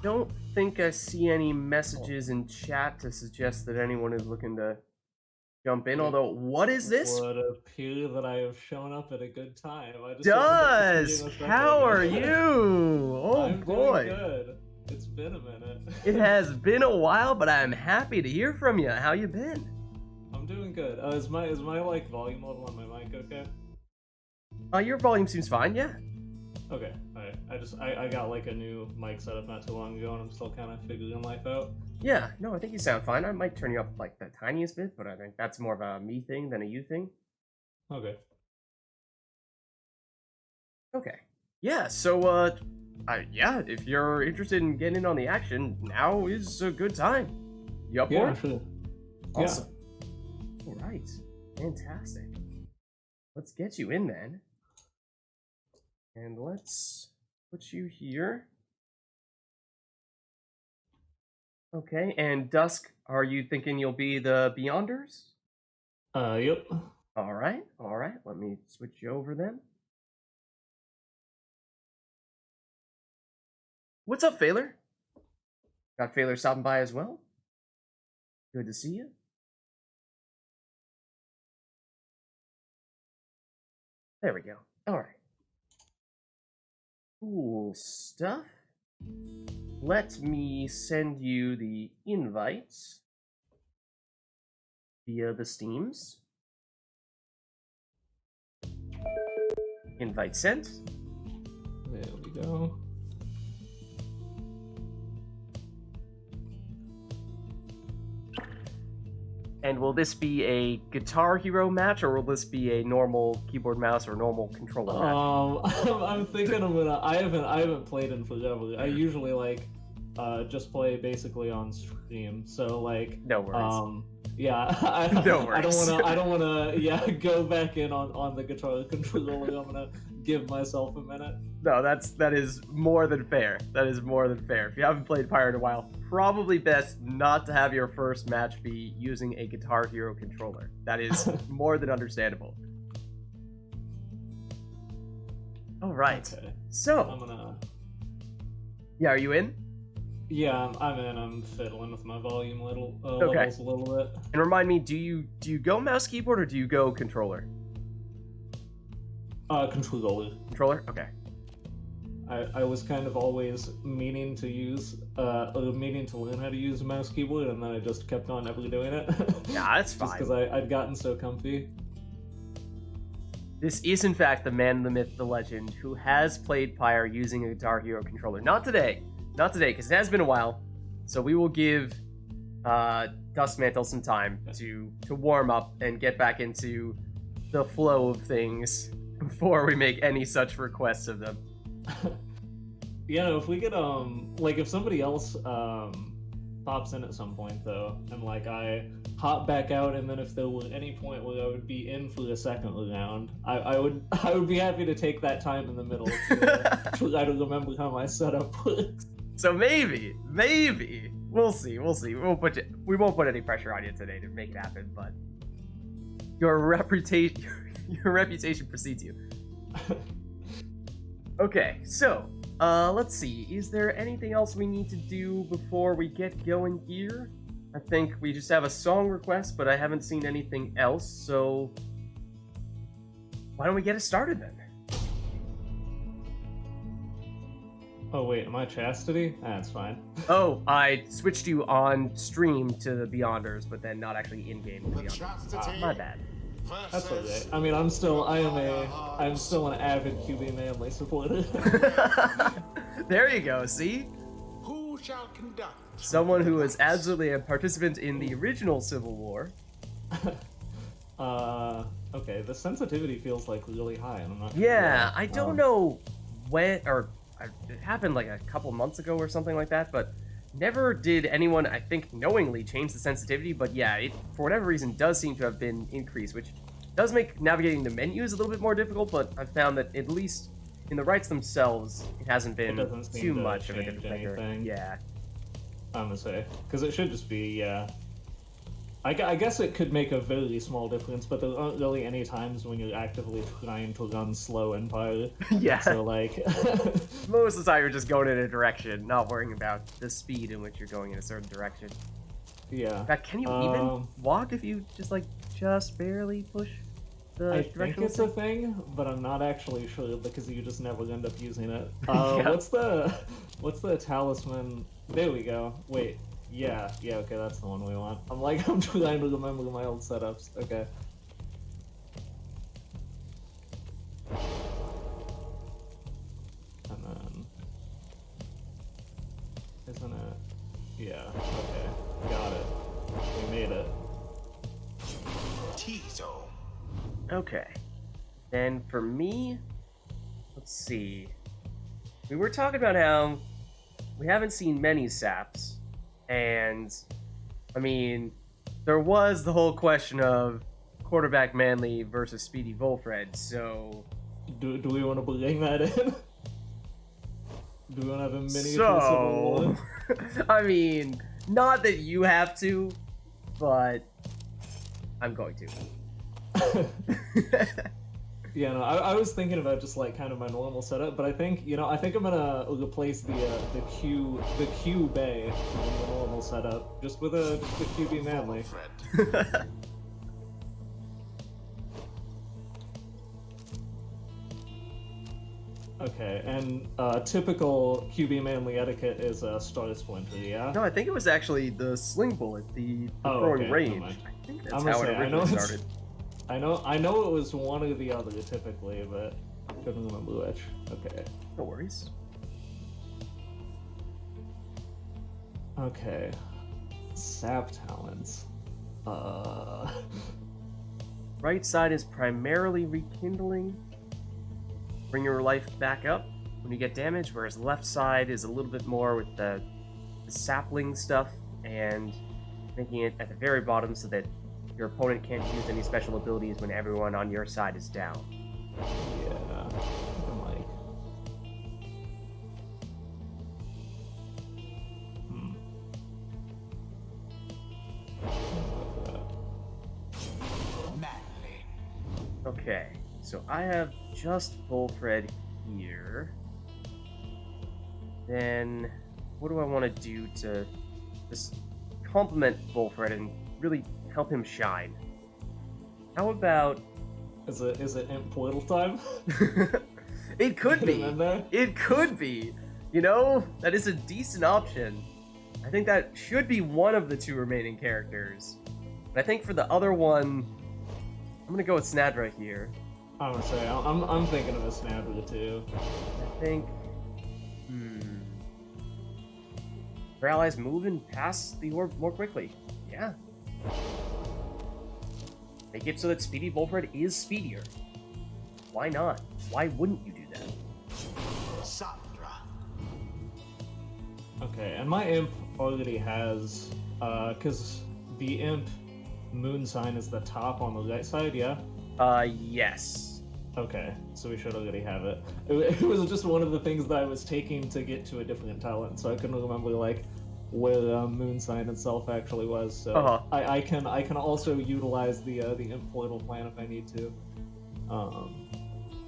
don't think I see any messages in chat to suggest that anyone is looking to jump in. Although, what is this? Would appear that I have shown up at a good time. I just Does? How are you? Oh I'm boy. doing good. It's been a minute. It has been a while, but I'm happy to hear from you. How you been? I'm doing good. Is my like volume level on my mic okay? Your volume seems fine, yeah. Okay, alright. I got like a new mic setup not too long ago and I'm still kind of figuring life out. Yeah, no, I think you sound fine. I might turn you up like the tiniest bit, but I think that's more of a me thing than a you thing. Okay. Okay. Yeah, so, yeah, if you're interested in getting in on the action, now is a good time. You up for Yeah, it? sure. Awesome. Alright. Fantastic. Let's get you in then. And let's put you here. Okay, and Dusk, are you thinking you'll be the Beyonders? Yep. Alright, let me switch you over then. What's up, Failer? Got Failer stopping by as well. Good to see you. There we go. Alright. Cool stuff. Let me send you the invites via the Steams. Invite sent. There we go. And will this be a Guitar Hero match, or will this be a normal keyboard mouse or normal controller match? I'm thinking I'm gonna. I haven't played in forever. I usually like just play basically on stream. So like No worries. Yeah, No worries. I don't wanna yeah go back in on the guitar controller. I'm gonna give myself a minute. No, that is more than fair. That is more than fair. If you haven't played Pyre in a while, probably best not to have your first match be using a Guitar Hero controller. That is more than understandable. All right. Okay. So, I'm gonna. yeah, are you in? Yeah, I'm in. I'm fiddling with my volume levels a little bit. And remind me, do you go mouse keyboard or do you go controller? Controller. Controller? Okay. I was kind of always meaning to use, meaning to learn how to use a mouse keyboard, and then I just kept on never doing it. Nah, that's Just fine. because I'd gotten so comfy. This is, in fact, the man, the myth, the legend, who has played Pyre using a Guitar Hero controller. Not today, because it has been a while. So we will give Duskmantle some time to warm up and get back into the flow of things before we make any such requests of them. Yeah, if we could, like, if somebody else, pops in at some point, though, and, like, I hop back out, and then if there were any point where I would be in for the second round, I would be happy to take that time in the middle to try to remember how my setup works. So maybe, we'll see. We won't put any pressure on you today to make it happen, but your reputation precedes you. Okay, so let's see. Is there anything else we need to do before we get going here? I think we just have a song request, but I haven't seen anything else, so why don't we get it started then? Oh wait, am I Chastity? That's fine. Oh, I switched you on stream to the Beyonders, but then not actually in-game to The Beyonders. Chastity My bad. That's okay. versus I mean, I'm still an avid QB Manly supporter. There you go, see? who shall conduct Someone who was absolutely a participant in the original Civil War. Okay, the sensitivity feels like really high, and I'm not. Yeah, sure. I don't know when, or it happened like a couple months ago or something like that, but never did anyone, I think, knowingly change the sensitivity, but yeah, it, for whatever reason, does seem to have been increased, which does make navigating the menus a little bit more difficult, but I've found that at least in the rights themselves, it hasn't been doesn't seem too to much of a change different thing. anything. Yeah. I'm gonna say, because it should just be, yeah. I guess it could make a very small difference, but there aren't really any times when you're actively trying to run slow in Pyre. Yeah. So, like... Most of the time you're just going in a direction, not worrying about the speed in which you're going in a certain direction. Yeah. In fact, can you even walk if you just barely push the I think directional it's a thing, but I'm not actually sure because you just never end up using it. Yeah. What's the talisman? There we go. Wait. Yeah, okay, that's the one we want. I'm trying to remember my old setups. Okay. And then... Isn't it? Yeah, okay. Got it. We made it. Tizo. Okay. And for me, let's see. We were talking about how we haven't seen many saps. And, I mean, there was the whole question of quarterback Manly versus Speedy Volfred, so... Do we want to bring that in? Do we want to have a mini So, I mean, not that you have to, but I'm going to. Yeah, no, I was thinking about just like kind of my normal setup, but I think I'm gonna replace the Q bay from the normal setup just with the QB Manly. Okay, and typical QB Manly etiquette is a Star Splinter, yeah? No, I think it was actually the Sling Bullet, the throwing okay, range. never mind. I think that's I'm how gonna it say, originally started. I know it was one or the other typically, but I couldn't remember which. Okay. No worries. Okay. Sap talents. Right side is primarily rekindling, bring your life back up when you get damaged, whereas the left side is a little bit more with the sapling stuff and making it at the very bottom so that your opponent can't use any special abilities when everyone on your side is down. Yeah. I'm like... Manly. Okay, so I have just Volfred here. Then, what do I want to do to just complement Volfred and really help him shine? How about... Is it imp portal time? It could Get him be. in there? It could be. You know, that is a decent option. I think that should be one of the two remaining characters. But I think for the other one, I'm gonna go with Snadra here. I'm gonna say I'm thinking of a Snapper too. I think... Your allies move and pass the orb more quickly. Yeah. Make it so that Speedy Volfred is speedier. Why not? Why wouldn't you do that? Sandra. Okay, and my imp already has because the imp moon sign is the top on the right side, yeah? Yes. Okay, so we should already have it. It was just one of the things that I was taking to get to a different talent, so I couldn't remember like where moon sign itself actually was. So I can also utilize the imp portal plan if I need to.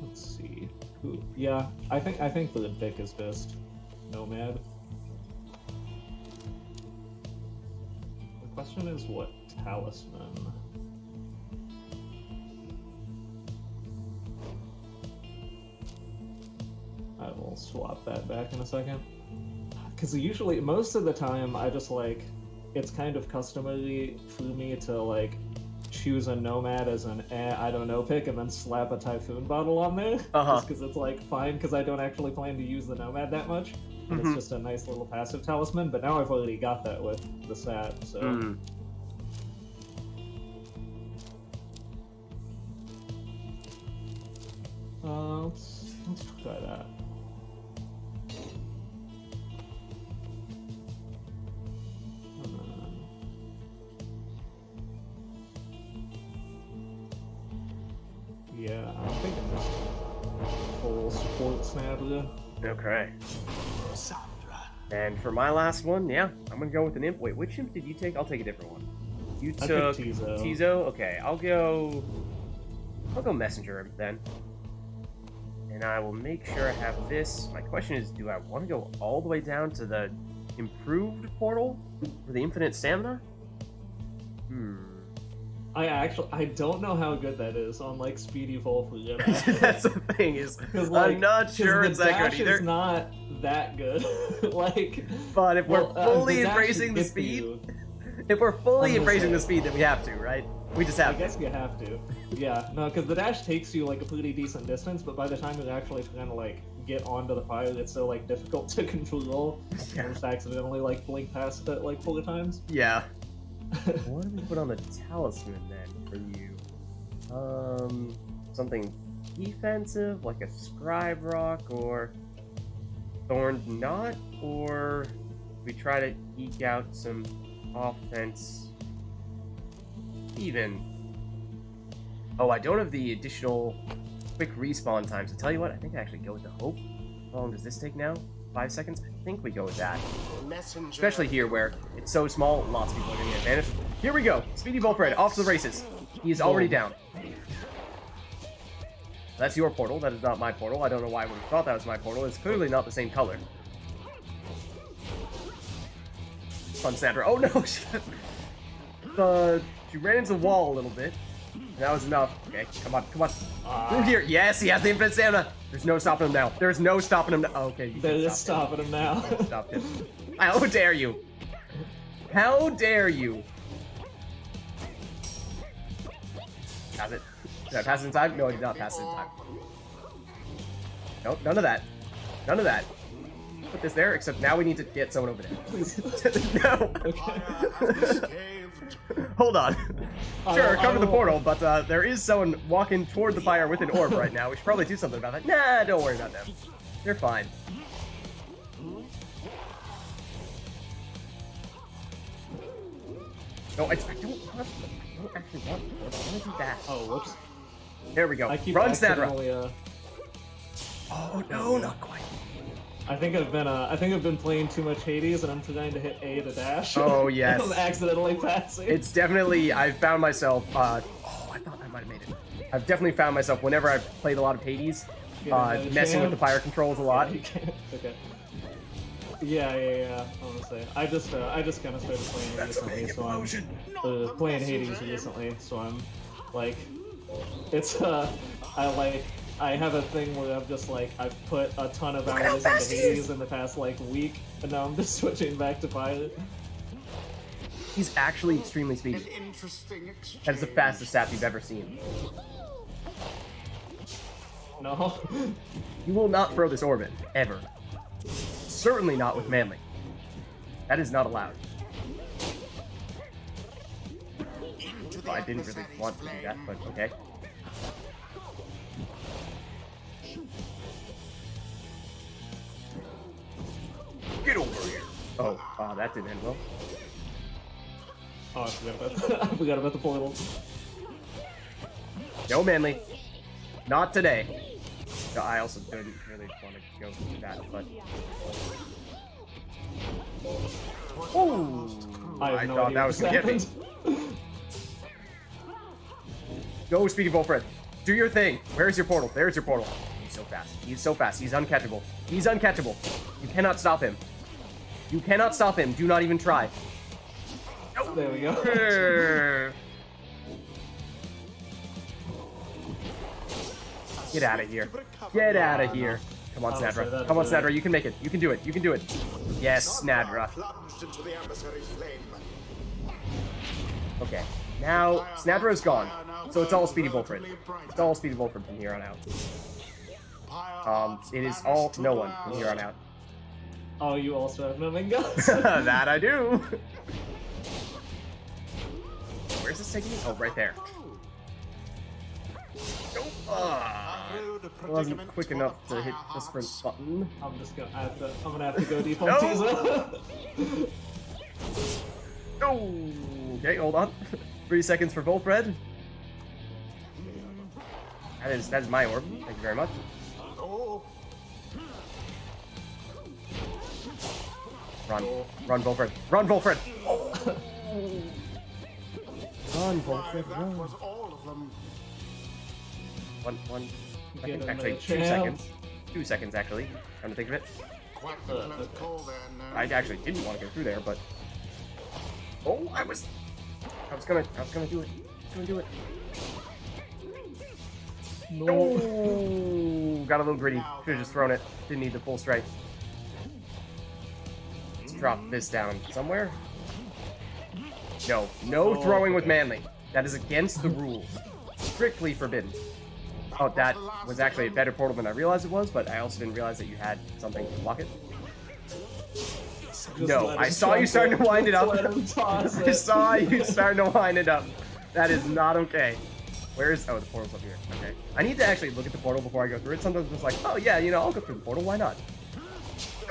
Let's see. Ooh, yeah, I think the pick is best. Nomad. The question is what talisman. I will swap that back in a second. Because usually, most of the time, I just like, it's kind of customary for me to like choose a Nomad as an I don't know pick and then slap a Typhoon bottle on there. Just because it's like fine, because I don't actually plan to use the Nomad that much. And it's just a nice little passive talisman, but now I've already got that with the sap, so... Let's try that. Yeah, I'm thinking just full support Snapper. Okay. Sandra. And for my last one, yeah, I'm gonna go with an imp. Wait, which imp did you take? I'll take a different one. You I took picked Tizo. Tizo? Okay, I'll go Messenger then. And I will make sure I have this. My question is, do I want to go all the way down to the improved portal for the infinite stamina? I don't know how good that is on like speedy Volfleet. That's the thing is, Like, I'm not sure it's that good either. It's not that good. Like, But if we're fully the dash embracing should the get speed, you. if we're fully I'm gonna embracing say- the speed, then we have to, right? We just I have to. guess you have to. Yeah, no, because the dash takes you like a pretty decent distance, but by the time you actually kind of like get onto the Pyre, it's so like difficult to control. Yeah. I just accidentally like blink past it like 4 times. Yeah. What do we put on the talisman then for you? Something defensive, like a scribe rock or thorned knot, or we try to eke out some offense. Even. Oh, I don't have the additional quick respawn time. So tell you what, I think I actually go with the hope. How long does this take now? 5 seconds? I think we go with that. Messenger. Especially here where it's so small, lots of people are getting an advantage. Here we go. Speedy Volfred, off to the races. He is already down. That's your portal. That is not my portal. I don't know why I would have thought that was my portal. It's clearly not the same color. Fun Sandra. Oh no! She ran into the wall a little bit. That was enough. Okay, come on, come on. Through here. Yes, he has the infinite stamina. There's no stopping him now. There's no stopping him now. Oh, okay, you They're can just stop stopping him now. him. Stop him. How dare you? How dare you? Pass it. Did I pass it in time? No, I did not pass it in time. Nope, none of that. None of that. Put this there, except now we need to get someone over there. No! Hold on. Sure, cover the portal, but there is someone walking toward the fire with an orb right now. We should probably do something about that. Nah, don't worry about them. They're fine. No, I don't actually want it. I want to do that. Oh, whoops. There we go. I keep Run, Snadra. accidentally, Oh no, not quite. I think I've been playing too much Hades, and I'm trying to hit A to dash. Oh, yes. I'm accidentally passing. It's definitely, I've found myself, oh, I thought I might have made it. I've definitely found myself, whenever I've played a lot of Hades, messing with the fire controls a lot. Okay. Yeah. Honestly, I just kind of started playing it recently, so I'm playing Hades recently, so I'm like, it's I have a thing where I'm just like, I've put a ton of hours into Hades in the past like week, and now I'm just switching back to Pyre. He's actually extremely An speedy. interesting exchange. That is the fastest sap you've ever seen. No. You will not throw this orb in, ever. Certainly not with Manly. That is not allowed. Into the Well, I didn't really adversary's want to do that, flame. but okay. Get over here. Oh, that didn't end well. Oh, I forgot about the portal. No, Manly. Not today. No, I also didn't really want to go through that, but... Oh! I have I no thought idea that what was gonna get me. happened. Go, Speedy Volfred. Do your thing. Where's your portal? There's your portal. He's so fast. He's so fast. He's uncatchable. He's uncatchable. You cannot stop him. You cannot stop him. Do not even try. There we go. Get out of here. Get out of here. Come on, Honestly, Snadra. that's Come on, good. Snadra. You can make it. You can do it. You can do it. Yes, Snadra. Plunged into the adversary's flame. Okay. Now, Snadra is gone. So it's all Speedy Volfred. It's all Speedy Volfred from here on out. It is all no one from here on out. Oh, you also have no guns. That I do. Where's this taking me? Oh, right there. Nope. Wasn't quick enough to hit the sprint button. I'm gonna have to go default No. Tizo. Oh. Okay, hold on. 3 seconds for Volfred. That is my orb. Thank you very much. Oh, Run, Volfred. Run, Volfred. Run, Why, Volfred, that run. was all of them. One. I Get think him actually the 2 champ. seconds. 2 seconds actually. Come to think of it. Quite the close call there, no. I actually didn't want to go through there, but oh, I was gonna do it. Do it. No. Oh, got a little gritty. Should have just thrown it. Didn't need the full strike. Let's drop this down somewhere. No throwing with Manly. That is against the rules. Strictly forbidden. Oh, that was actually a better portal than I realized it was, but I also didn't realize that you had something to block it. No, I saw you starting to wind it up. I saw you starting to wind it up. That is not okay. Where is... Oh, the portal's up here. Okay. I need to actually look at the portal before I go through it. Sometimes I'm just like, oh yeah, you know, I'll go through the portal. Why not?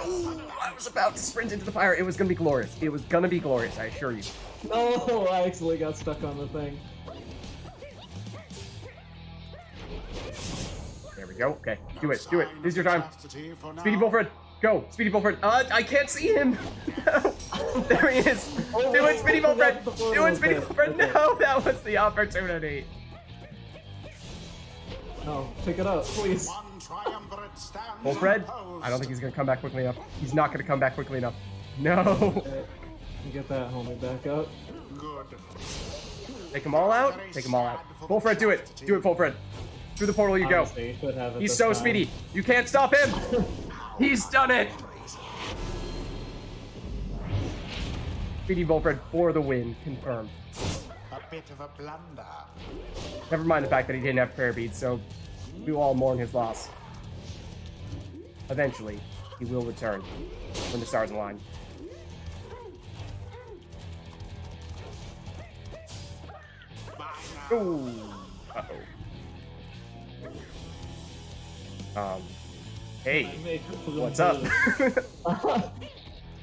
Oh, I was about to sprint into the fire. It was going to be glorious. It was going to be glorious, I assure you. No, I actually got stuck on the thing. There we go. Okay, do it. Do it. This is your time. Speedy Bullfred, go. Speedy Bullfred. I can't see him. No. There he is. Do it, Speedy Bullfred. Do it, Speedy Bullfred. No, that was the opportunity. No, pick it up, please. Bullfred, I don't think he's going to come back quickly enough. He's not going to come back quickly enough. No. Okay. Get that homie back up. Good. Take them all out. Take them all out. Bullfred, do it. Do it, Bullfred. Through the portal you go. Honestly, you should have it He's this so time. speedy. You can't stop him. He's done it. Speedy Bullfred for the win. Confirmed. A bit of a blunder. Never mind the fact that he didn't have prayer beads, so we all mourn his loss. Eventually, he will return when the stars align. Ooh. Uh-oh. Hey, what's up?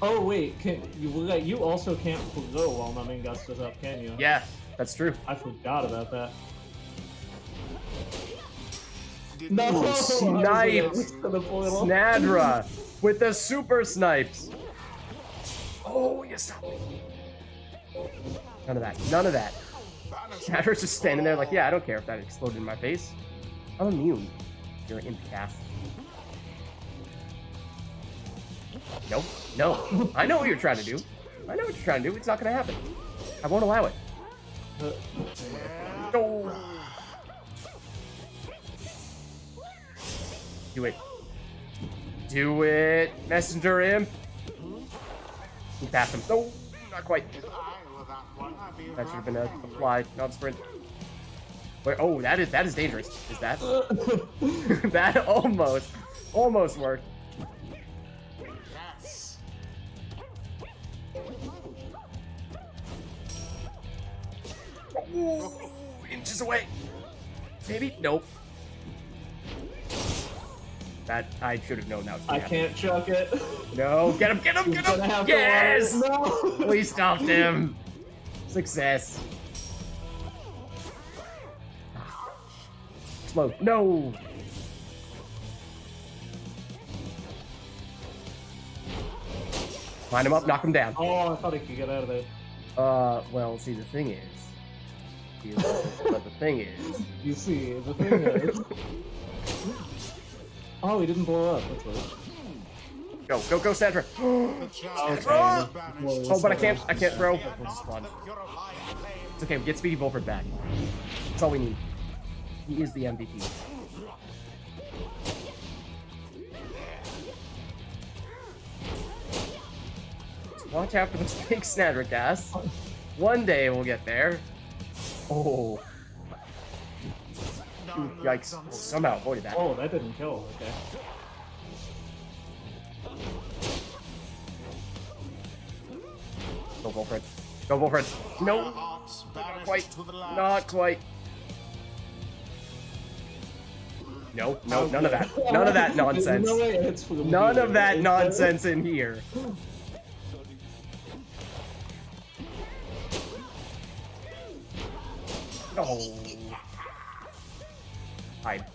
Oh wait, you also can't go while numbing gust is up, can you? Yeah, that's true. I forgot about that. Didn't No, you Snipes! Snadra with the super snipes. Oh, you stopped me. None of that. None of that. Snadra's just standing there like, yeah, I don't care if that exploded in my face. I'm immune. You're an impact. Nope. No. I know what you're trying to do. I know what you're trying to do. It's not going to happen. I won't allow it. Oh. Do it. Do it. Messenger imp. He passed him. No, not quite. That should have been a fly, not a sprint. Wait, oh, that is dangerous. Is that? That almost worked. Yes. Ooh, inches away. Maybe? Nope. That, I should have known that was I gonna happen. can't chuck it. No, get him, get him, You're get him! gonna have to Yes! water. No! We stopped him. Success. Slow. No! Line him up, knock him down. Oh, I thought he could get out of there. Well, see, the thing is... But the thing is... You see, the thing is... Oh, he didn't blow up. That's weird. Go, go, go, Sandra! Okay. Oh, but I can't throw. It's okay, we get Speedy Bullfred back. That's all we need. He is the MVP. Just watch out for those big Snadra casts. One day we'll get there. Oh. Ooh, yikes. Oh, somehow avoided that. Oh, that didn't kill. Okay. Go Bullfred. Go Bullfred. No! Not quite. Not quite. No, no, none of that. None of that nonsense. No way it's for the None of that Is nonsense in here. Oh. Hide.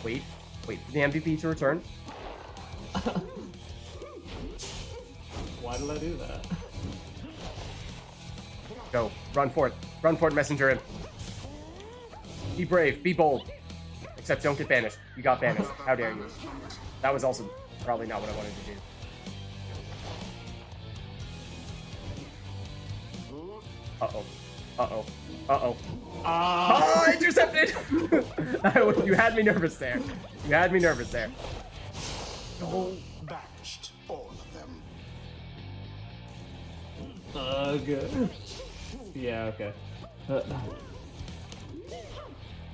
Wait. Wait for the MVP to return. Why did I do that? Go. Run for it. Run for it, messenger him. Be brave. Be bold. Except don't get banished. You got banished. How dare you. That was also probably not what I wanted to do. Uh-oh. Uh-oh. Uh-oh. Oh, intercepted! You had me nervous there. You had me nervous there. Oh, banished all of them. Good. Yeah, okay.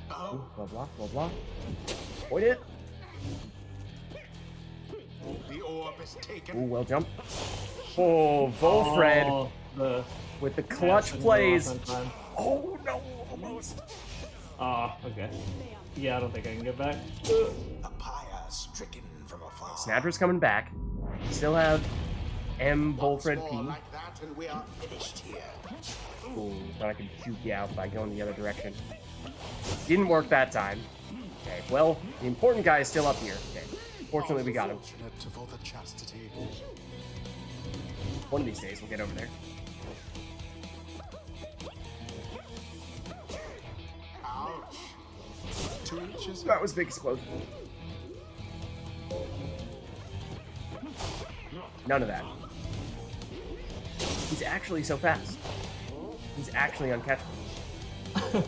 Oh, Blah, blah, blah, blah. Point it. the orb is taken. Ooh, well jump. Oh, Volfred Oh, the with the clutch didn't go plays. off on time. Oh, no, almost. Okay. Yeah, I don't think I can get back. A pyre stricken from afar. Snadra's coming back. We still have M. Volfred Once P. more like that, and we are finished here. Ooh, thought I could juke you out by going the other direction. Didn't work that time. Okay, well, the important guy is still up here. Okay, fortunately we got him. Fortunate for the chastity. One of these days we'll get over there. Ouch. To each his That was a big explosion. None of that. He's actually so fast. He's actually uncatchable.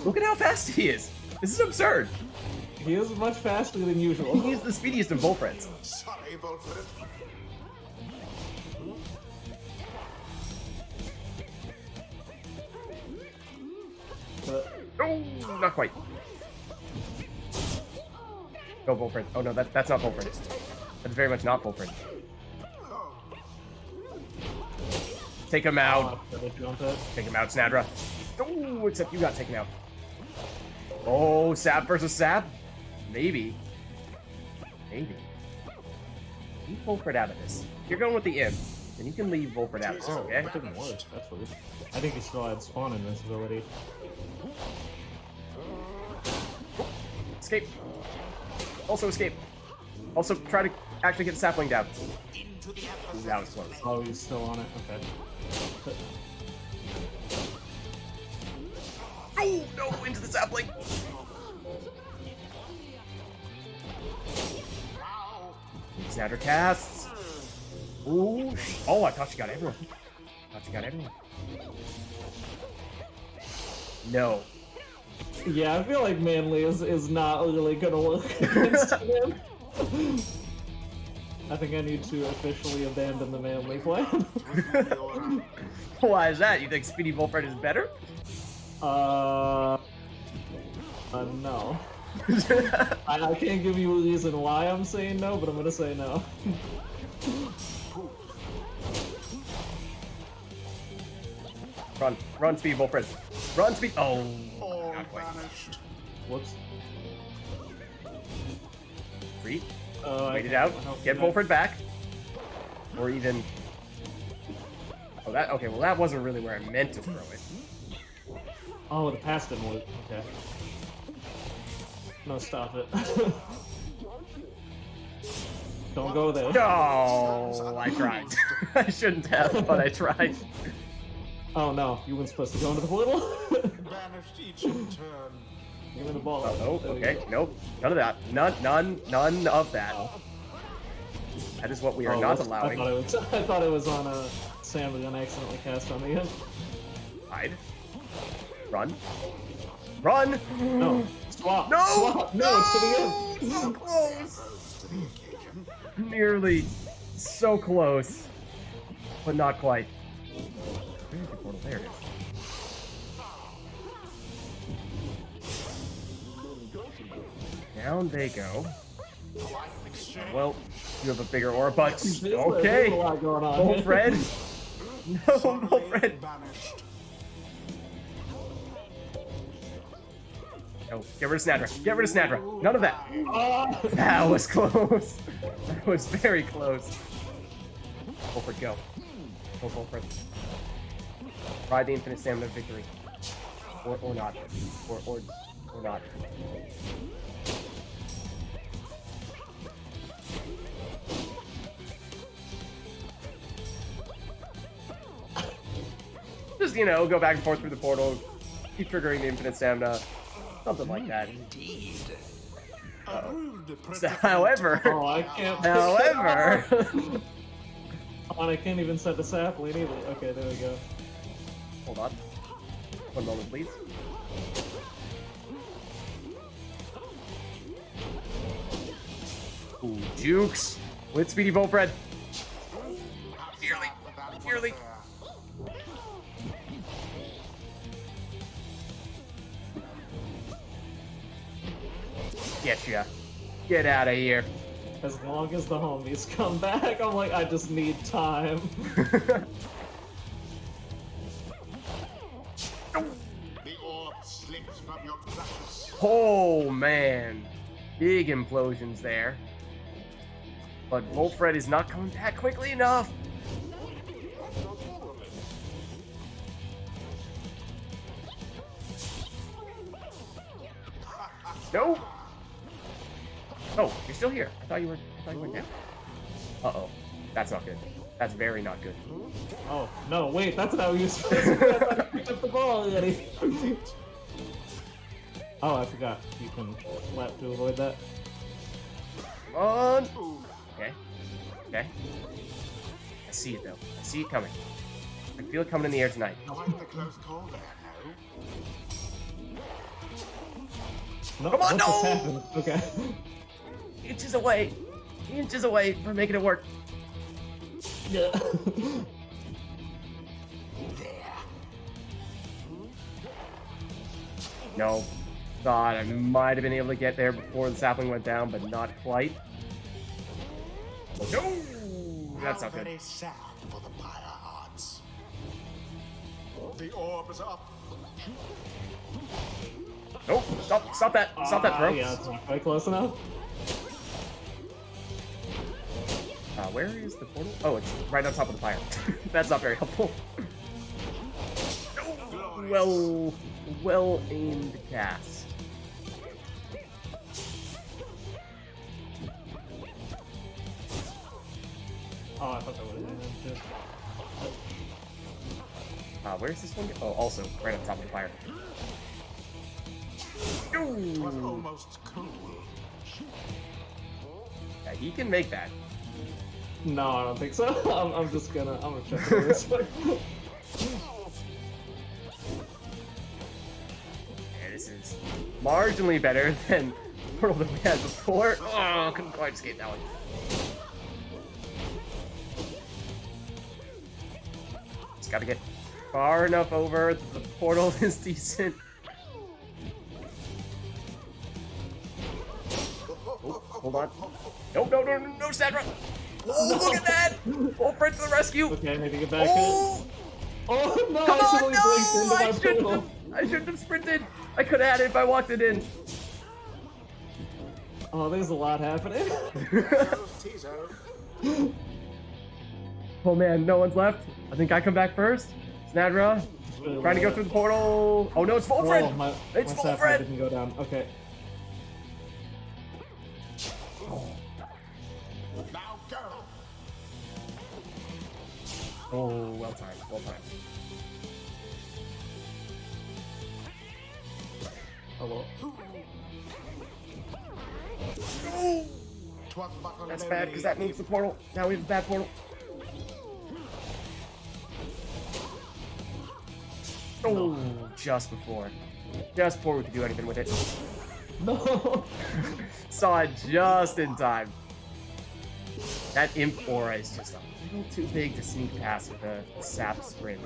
Look at how fast he is. This is absurd. He is much faster than usual. He is the speediest of Volfreds. Sorry, Volfred. Oh, not quite. Go, Volfred. Oh no, that's not Volfred. That's very much not Volfred. Take him out. Take him out, Snadra. Oh, except you got taken out. Oh, Sap versus Sap? Maybe. Maybe. Leave Volfred out of this. If you're going with the imp, then you can leave Volfred out of this, okay? That didn't work. That's weird. I think he still had spawn invincibility. Escape. Also escape. Also try to actually get the sapling down. Ooh, that was close. Oh, he's still on it. Okay. Oh, no, into the sapling. Snadra casts. Ooh. Oh, I thought she got everyone. No. Yeah, I feel like Manly is not really gonna work against him. I think I need to officially abandon the Manly plan. Why is that? You think Speedy Volfred is better? No. I can't give you a reason why I'm saying no, but I'm gonna say no. Run, Speedy Volfred. Run, Speed. Oh, All not quite. vanished. Whoops. Read. I Wait it out. don't Get think Volfred back. Or even. Oh, that. Okay, well, that wasn't really where I meant to throw it. Oh, the pass didn't work. Okay. No, stop it. Don't go there. No, I tried. I shouldn't have, but I tried. Oh no, you weren't supposed to go into the portal? Vanished each in turn. Give me the ball. Oh, There we okay. go. Nope. None of that. None of that. That is what we are Oh, not whoops. allowing. I thought it was on Sam and then I accidentally cast on the end. Hide. Run. Run! No. Swap. No! Swap. No, it's to the end. So close! Nearly. So close. But not quite. Where's the portal? There it is. Down they go. Well, you have a bigger aura, but There's okay. a lot going on here. Volfred. No, Volfred. Vanished. Oh, get rid of Snadra. Get rid of Snadra. None of that. Ah! That was close. That was very close. Volfred, go. Go, Volfred. Ride the infinite stamina victory. Or not. Or not. Just, you know, go back and forth through the portal, keep triggering the infinite stamina, something like that. Indeed. So, however, Oh, I can't. however, Oh, and I can't even set the sapling either. Okay, there we go. hold on. 1 moment, please. Ooh, jukes with Speedy Bullfred. Nearly. Getcha. Get out of here. As long as the homies come back, I'm like, I just need time. The orb slips from your clutches. Oh man, big implosions there. But Wolfred is not coming back quickly enough. No. Oh, you're still here. I thought you went down. Uh-oh. That's not good. That's very not good. Oh, no, wait, that's how you supposed to do it. I thought you picked up the ball already. Oh, I forgot. You can flap to avoid that. Come on. Okay. Okay. I see it though. I see it coming. I feel it coming in the air tonight. Quite the close call there, no? No, Come on, what just no! happened? Okay. Inches away. Inches away from making it work. Yeah. No. Thought I might have been able to get there before the sapling went down, but not quite. No! That's How not good. very sad for the Pyre hearts. The orb is up. Nope. Stop that. Stop that throw. Yeah, it's not quite close enough. Where is the portal? Oh, it's right on top of the fire. That's not very helpful. No! Well aimed cast. Oh, I thought that would have been him too. Where's this one? Oh, also right on top of the fire. It was Ooh. almost cool. Yeah, he can make that. No, I don't think so. I'm gonna check it this way. Yeah, this is marginally better than the portal that we had before. Oh, couldn't quite escape that one. Just gotta get far enough over. The portal is decent. Oh, hold on. No, Sandra! Oh, look at that! Wolfred to the rescue! Okay, I need to get back Oh! in. Oh no! Come I on, totally blinked into my portal. I shouldn't have sprinted. I could have had it if I walked it in. Oh, there's a lot happening. Tizo. Oh man, no one's left. I think I come back first. Snadra, trying to go through the portal. Oh no, it's Wolfred! Oh, my It's sapphire Wolfred! didn't go down. Okay. Now go. Oh, well timed, well timed. Hello. Twas but a That's lonely bad because that moves the portal. Now we have a bad portal. Oh, just before. Just before we could do anything with it. No. Saw it just in time. That imp aura is just a little too big to sneak past with a sap sprint.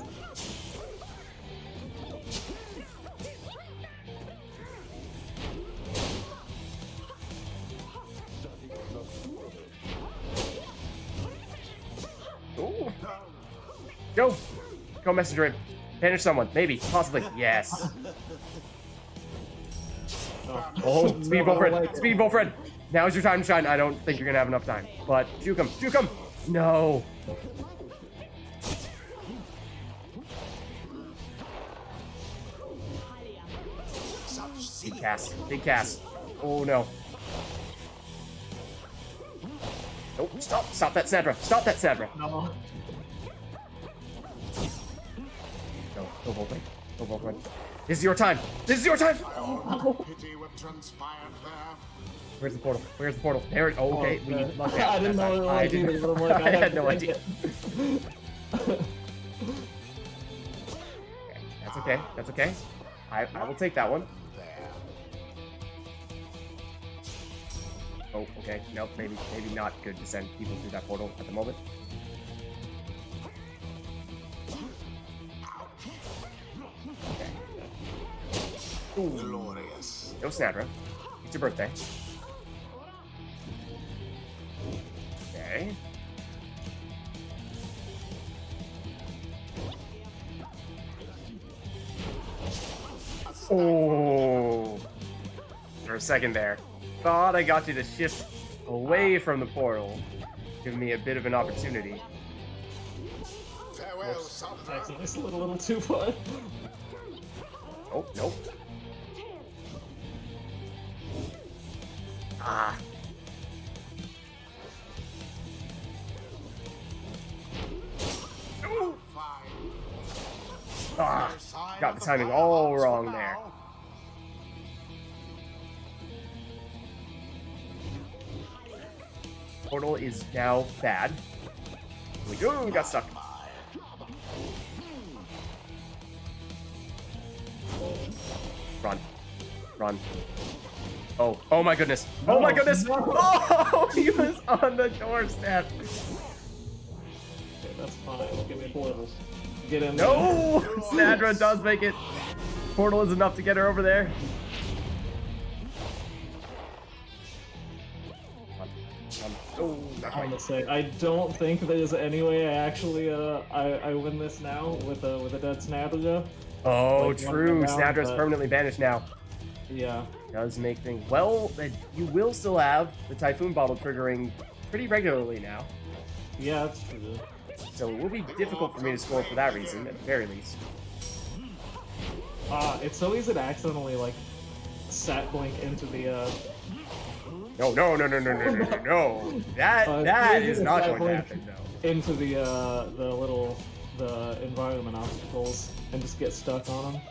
Ooh. Go messenger him. Banish someone. Maybe. Possibly. Yes. Oh, Speed Bullfred. Speed Bullfred. Now's your time to shine. I don't think you're gonna have enough time. But juke him. Juke him. No. Big cast. Big cast. Oh no. Nope. Stop. Stop that Sandra. Stop that Sandra. No. No. Go Voltron. Go Voltron. This is your time. This is your time. Pity what transpired there. Where's the portal? Where's the portal? There it. Oh, okay. We lucked out. I didn't know it I was didn't- either, but I'm like, I have had to no take idea. it. That's okay. That's okay. I will take that one. There. Oh, okay. Nope. Maybe not good to send people through that portal at the moment. Okay. Ooh. Glorious. No Snadra. It's your birthday. Okay. Oh. For a second there. Thought I got you to shift away from the portal. Giving me a bit of an opportunity. Farewell, Sandra. Actually, slid a little too far. Oh, nope. Ah. Ooh. Fine. Ah. Sign Got of the timing fire all arms for wrong there. now. Portal is now bad. Here we go. We got stuck. Run. Run. Oh. Oh my goodness. Oh my goodness. No. Oh, he was on the doorstep. Okay, that's fine. Give me portals. Get in No! Snadra does make it. Portal is enough to get her over there. Oh, there. I'm gonna say I don't think there's any way I actually I win this now with a dead Snadra. oh Like, true. one down, Snadra's but- permanently banished now. Yeah. Does make things well. You will still have the Typhoon bottle triggering pretty regularly now, Yeah, that's true. so it will be difficult for me to score for that reason, at the very least. It's so easy to accidentally like sat blink into the No, no, no, no, no, no, no, no, no. That it's easy is to not sat going to blink happen. No. into the environment obstacles and just get stuck on them.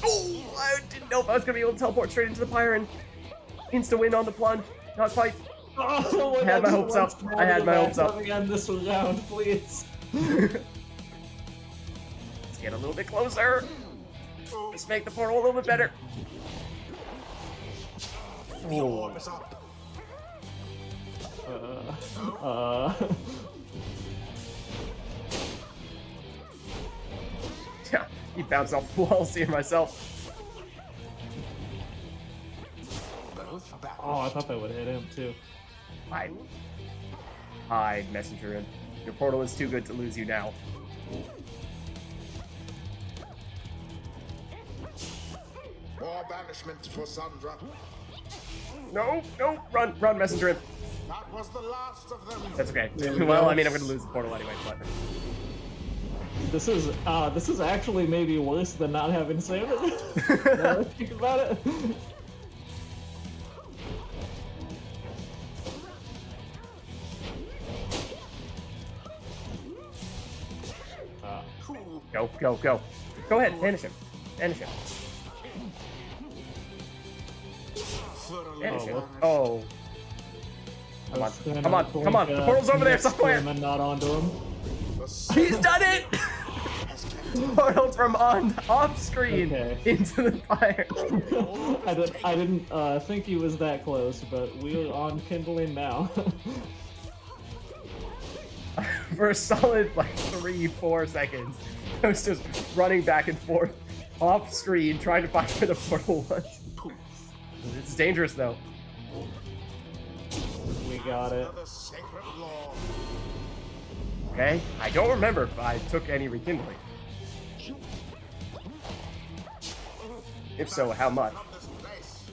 Oh, I didn't know if I was gonna be able to teleport straight into the Pyre and insta win on the plunge. Not quite. Oh, I had my hopes up. I had my hopes up. Let me end this round, please. Let's get a little bit closer. Let's make the portal a little bit better. The orb is up. Yeah, he bounced off the wall, seeing myself. Both back. Oh, I thought that would hit him too. Hide. Hide, messenger in. Your portal is too good to lose you now. More banishment for Sandra. No, no, run, run, messenger in. That was the last of them. That's okay. There we Well, go. I mean, I'm gonna lose the portal anyway, but This is actually maybe worse than not having Samus. Now that I think about it. go, go, go. Go ahead, banish him. Banish him. Thoroughly Banish him. banished. Oh. Come on, Stand come on, up, come on. blink, The portal's over there next somewhere. to him and not onto him. The sun He's done it! has kept Portal from off screen Okay. into the fire. I didn't think he was that close, but we're on kindling now. For a solid like 3-4 seconds, I was just running back and forth off screen trying to find where the portal was. It's dangerous though. We got it. another sacred law. Okay, I don't remember if I took any rekindling. If so, how much? From this place.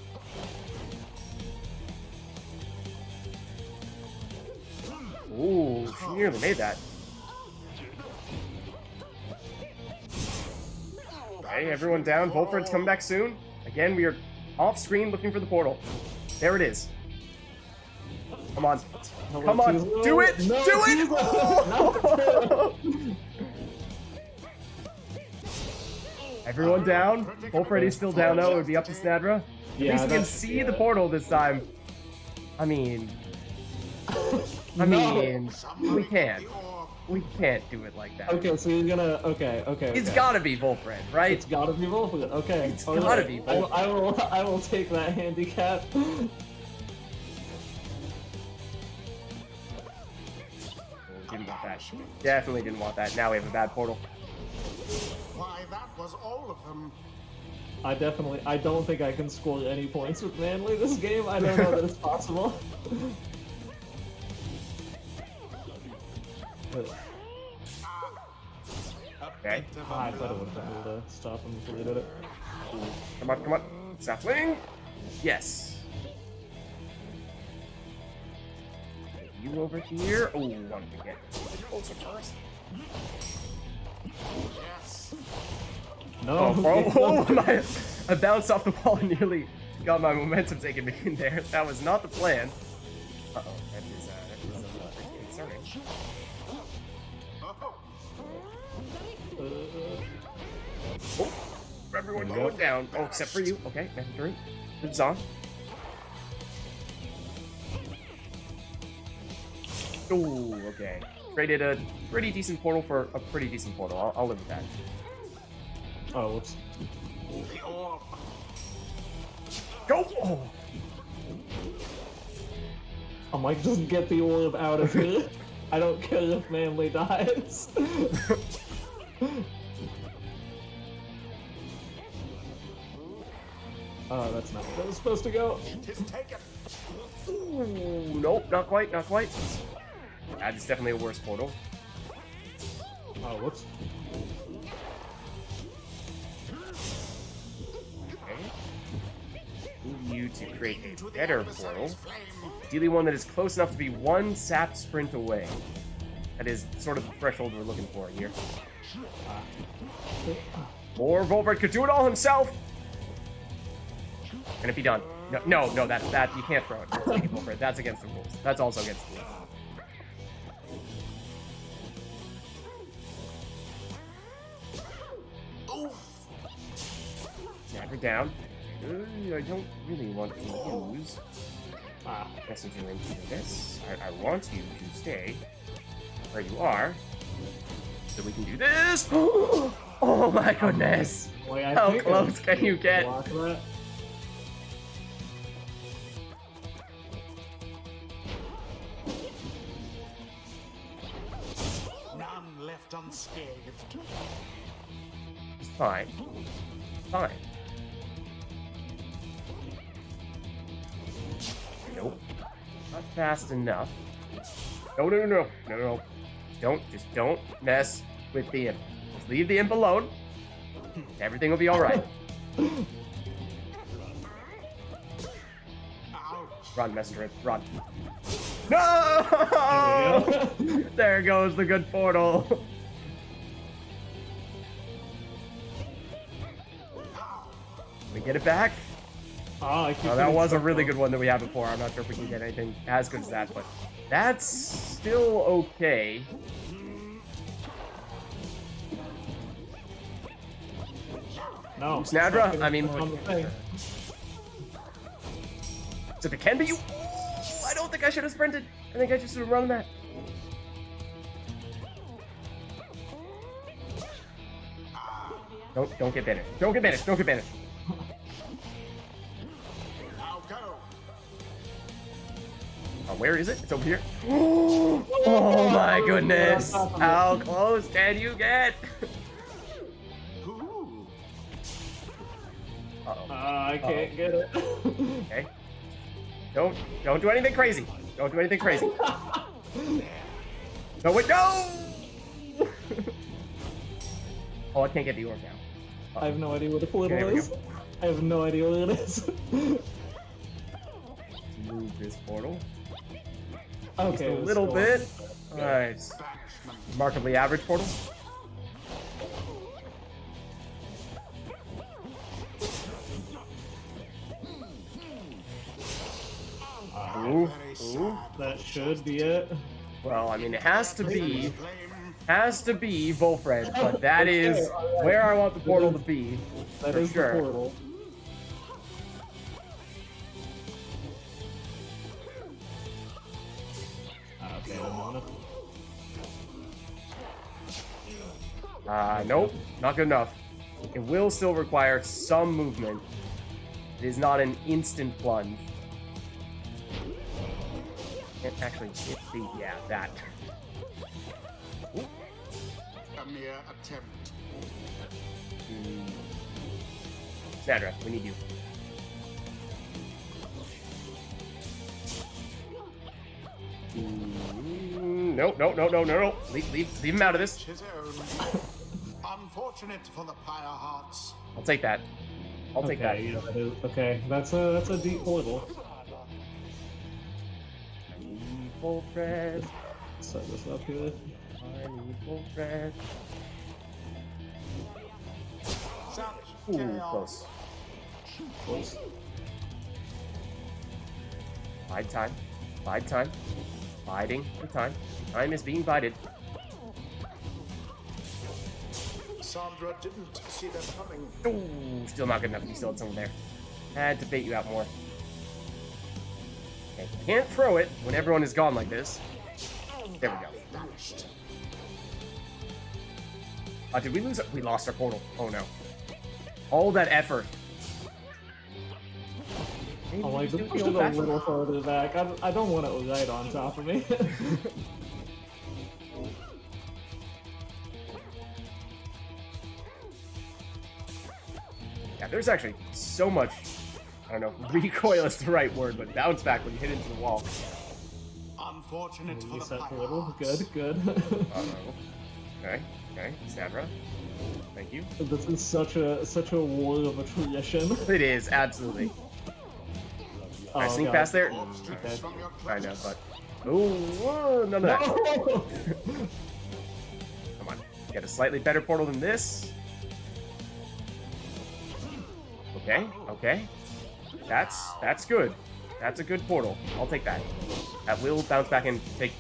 Ooh, she nearly made that. Okay, everyone down. Volfred's coming back soon. Again, we are off screen looking for the portal. There it is. Come on. Hello, Come on. Tuzo. Do it. No, Do it. Tuzo. Everyone down. Wolfreddy's still down though. It would be up to Snadra. At Yeah, least we can that's- see yeah. the portal this time. I mean, No. we can't. We can't do it like that. Okay, so you're gonna. Okay. It's gotta be Wolfred, right? It's gotta be Wolfred. Okay. It's alright. gotta be I will take that handicap. Didn't want that. Definitely didn't want that. Now we have a bad portal. Why, that was all of them. I don't think I can score any points with Manly this game. I don't know that it's possible. But, Okay. I thought it would have been able to stop him before he did it. Come on, come on. Sapling. Yes. Get you over here. Oh, wanted to get closer first. Yes. No. I bounced off the wall and nearly got my momentum taken me in there. That was not the plan. Uh-oh, that is concerning. Oh, everyone There you going down. Oh, except for you. Okay, nothing through. It's on. Oh, okay. Traded a pretty decent portal for a pretty decent portal. I'll live with that. Oh, whoops. The orb. Go! Oh. I might just get the orb out of here. I don't care if Manly dies. Oh, that's not where it was supposed to go. Tis taken. Ooh, nope, not quite, not quite. That is definitely a worse portal. Oh, whoops. Okay. Move you to create a better portal. Ideally one that is close enough to be one sap sprint away. That is sort of the threshold we're looking for here. Or Volbert could do it all himself. And if he done, no, that you can't throw it. Volbert. That's against the rules. That's also against the rules. Snapper down. I don't really want to use messenger into this. I want you to stay where you are, so we can do this. Oh my goodness! Boy, I How think close can you get? block that. None left unscathed. It's fine. Fine. Nope. Not fast enough. No. Just don't mess with the imp. Just leave the imp alone. Everything will be alright. Ouch. Run, messenger imp, run. No! There goes the good portal. We get it back. Oh, I keep Oh, that getting was a stuck really on- good one that we had before. I'm not sure if we can get anything as good as that, but that's still okay. No. Snadra? I mean, On the thing. so if it can be you, I don't think I should have sprinted. I think I just should have run that. Don't get banished. Don't get banished. Don't get banished. Now go. Where is it? It's over here. Oh my goodness! How close can you get? Ooh. Uh-oh. I can't get it. Okay. Don't do anything crazy. Don't do anything crazy. No, wait, no! Oh, I can't get the orb now. I have no idea what the portal Okay, there we is. I have no idea what it is. Move this portal. Okay. Just a let's little go. bit. Alright. Banishment. Remarkably average portal. Ooh, Very ooh. sad That for should be Justin. it. Well, I mean, it has to be Flame. Volfred, but that Okay, is alright. where I want the portal to be. That For is sure. the portal. Okay, I don't wanna. Nope, not good enough. It will still require some movement. It is not an instant plunge. It actually hit the, yeah, that. A mere attempt. Sandra, we need you. Nope, nope, nope, no, no, no. Leave him out of this. His own. Unfortunate for the Pyre Hearts. I'll take that. I'll take that. Yeah, that is, okay, that's a deep portal. I need Volfred. Set this up here. I need Volfred. Such Ooh, chaos. close. Close. Bide time. Bide time. Biding the time. Time is being bided. Sandra didn't see them coming. Ooh, still not good enough. You still had someone there. Had to bait you out more. Okay, can't throw it when everyone is gone like this. There we go. Vanished. Did we lose? We lost our portal. Oh no. All that effort. Maybe I'm we like, just just do push the it a old-fashioned- little further back. I don't want it right on top of me. Yeah, there's actually so much, I don't know, recoil is the right word, but bounce back when you hit into the wall. Unfortunate for the Reset Pyre a little. Hearts. Good. Uh-oh. Okay, okay, Sandra. Thank you. This is such a war of attrition. It is, absolutely. Oh, I sneak God. past there? Orb strips Okay. from your I know, clutches. but... Ooh, none of that. No! Come on. Get a slightly better portal than this. Okay, okay. That's good. That's a good portal. I'll take that. That will bounce back and take...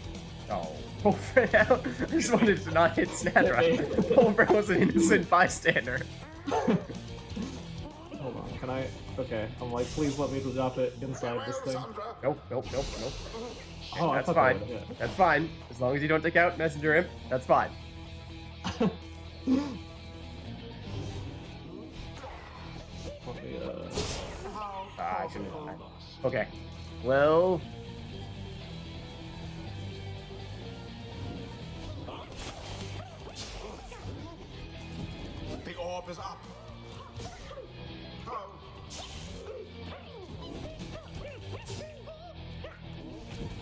Oh. Volfred out. I just wanted to not hit Sandra. Volfred was an innocent bystander. Hold on, can I? Okay, I'm like, please let me drop it inside this thing. Sandra. Nope, nope, nope, nope. Oh, I That's thought fine. that would hit. That's fine. As long as you don't take out Messenger Imp, that's fine. Let me, I shouldn't have done that. Okay. Well... The orb is up. Oh,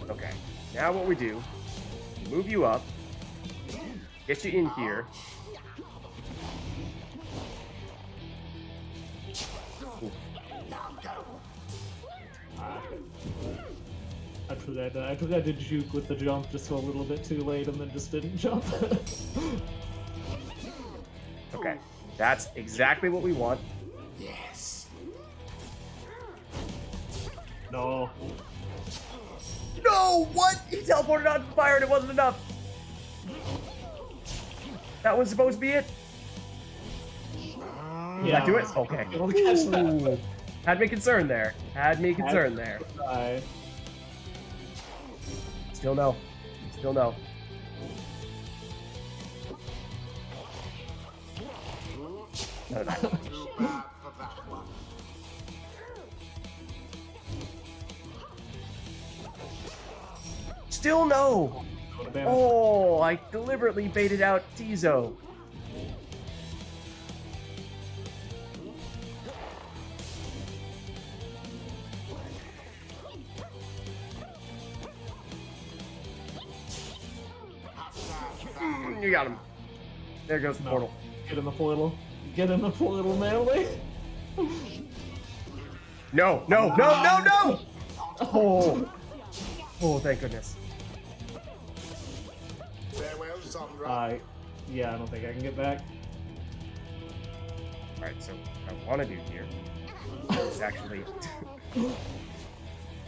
Okay. Now what we do, move you up, get you in here. Ooh. now go. I forgot to juke with the jump just a little bit too late and then just didn't jump. Okay. That's exactly what we want. Yes. No. No! What? He teleported onto fire and it wasn't enough. That was supposed to be it? Did that do it? Okay. It'll catch that. Ooh. Had me concerned there. Had me concerned there. Try. Still no. Still no. None of that. Too bad for that one. Still no! Go to damage. Oh, I deliberately baited out Tizo. You got him. There goes the No. portal. Get in the portal. Get in the portal, Manly. No, no, no, no, no! Oh. Oh, thank goodness. Farewell, Sandra. Yeah, I don't think I can get back. Alright, so what I want to do here is actually...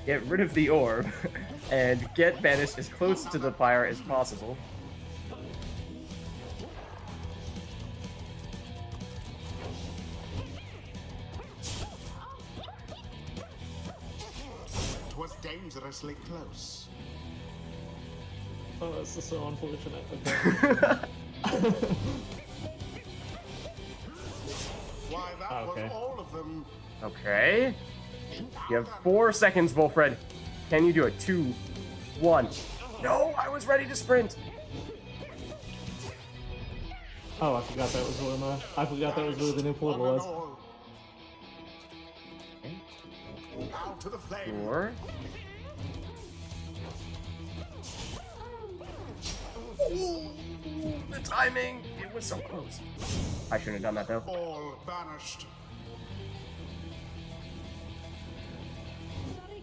get rid of the orb, and get banished as close to the Pyre as possible. It was dangerously close. Oh, this is so unfortunate. Okay. Why, that Okay. was all of them. Okay. You have 4 seconds, Wolfred. Can you do it? 2, 1. No, I was ready to sprint. Oh, I forgot that was where the new portal One and was. all. Out to the flame. 4. The timing! It was so close. I shouldn't have done that though. All banished.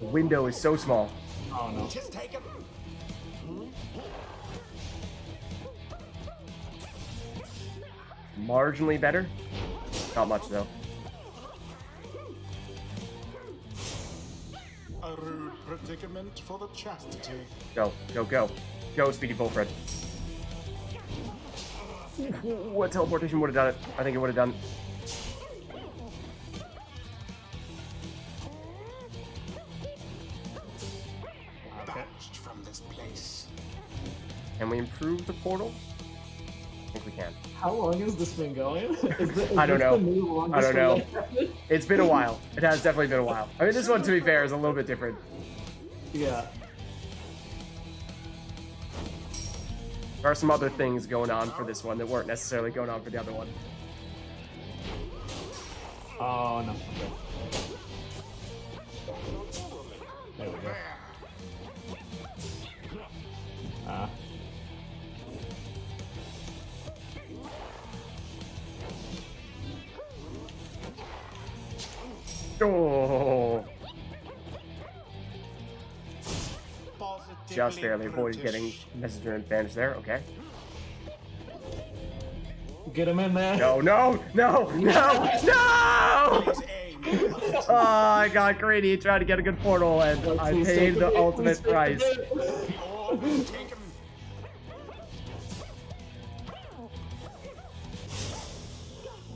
The window is so small. Oh no. Tis taken. Marginally better. Not much though. A rude predicament for the chastity. Go, go, go. Go, Speedy Wolfred. What teleportation would have done it? I think it would have done. Banished from this place. Can we improve the portal? I think we can. How long has this been going? I don't know. I don't know. know. It's been a while. It has definitely been a while. I mean, this one, to be fair, is a little bit different. Yeah. There are some other things going on for this one that weren't necessarily going on for the other one. Oh no. Okay. There we go. Ah. Oh, Positively just barely avoided brutish. getting messenger advantage there. Okay. Get him in there. No, no, no, no, no! His aim. Oh, I got greedy trying to get a good portal, and I Please paid take the it, ultimate please price. take it. The orb is taken.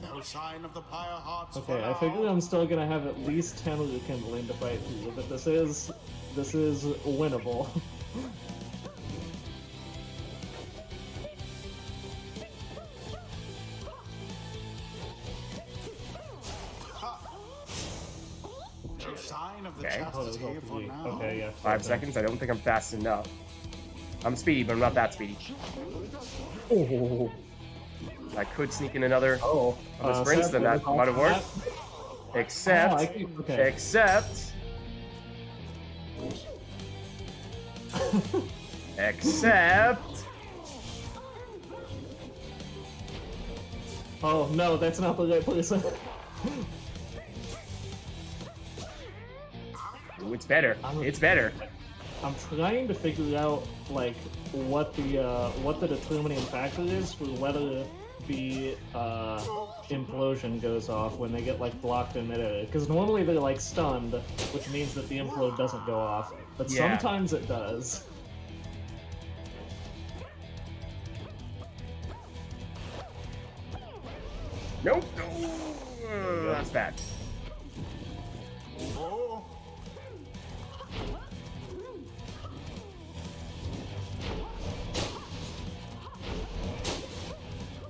No sign of the Pyre hearts. for Okay, I now. figure I'm still gonna have at least 10 of the kindling to fight through, but this is winnable. No sign of the Okay. Oh, there's chastity all for three. now. Okay, yeah. 5 seconds? I don't think I'm fast enough. I'm speedy, but I'm not that speedy. Oh. I could sneak in another Oh, of the sprints, then that might have worked. Except, Oh, I keep- okay. except, except, Oh no, that's not the right place. ooh, it's better. It's better. I'm trying to figure out like what the determining factor is for whether the implosion goes off when they get like blocked in midair. Because normally they're like stunned, which means that the implode doesn't go off. But Yeah. sometimes it does. Nope. That's bad. Oh,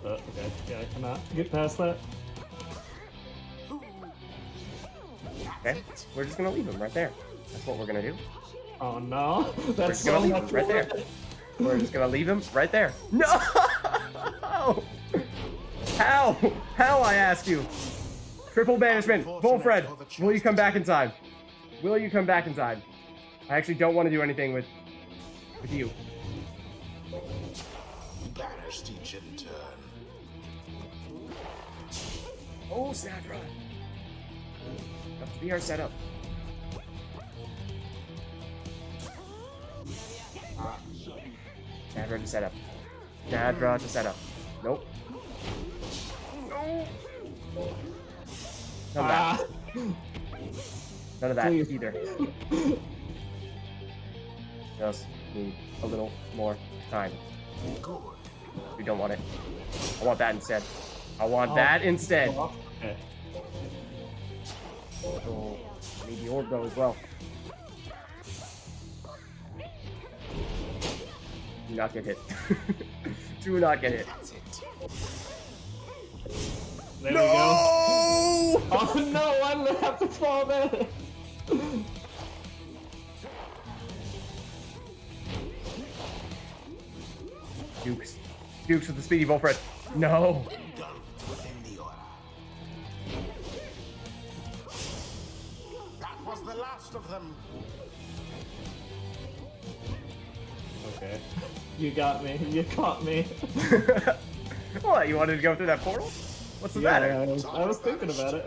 Okay, yeah, I cannot get past that. Okay, we're just gonna leave him right there. That's what we're gonna do. Oh no, We're that's just gonna so leave him much right there. work. We're just gonna leave him right there. No! How? How, I ask you? Triple banishment. Wolfred, will you come back in time? Will you come back in time? I actually don't want to do anything with you. banished each in turn. Oh, Sadra. Have to be our setup. Sadra to setup. Sadra to setup. Nope. No. None of that. Ah, None of that please. either. Just need a little more time. Good. We don't want it. I want that instead. I want that instead. Okay. Oh, I need the orb though as well. Do not get hit. Do not get hit. That's it. There we go. Oh no, I'm gonna have to fall there. Dukes. Dukes with the speedy Volfred. No. Engulfed within the aura. That was the last of them. Okay. You got me. You caught me. What, you wanted to go through that portal? What's the matter? I was thinking about it.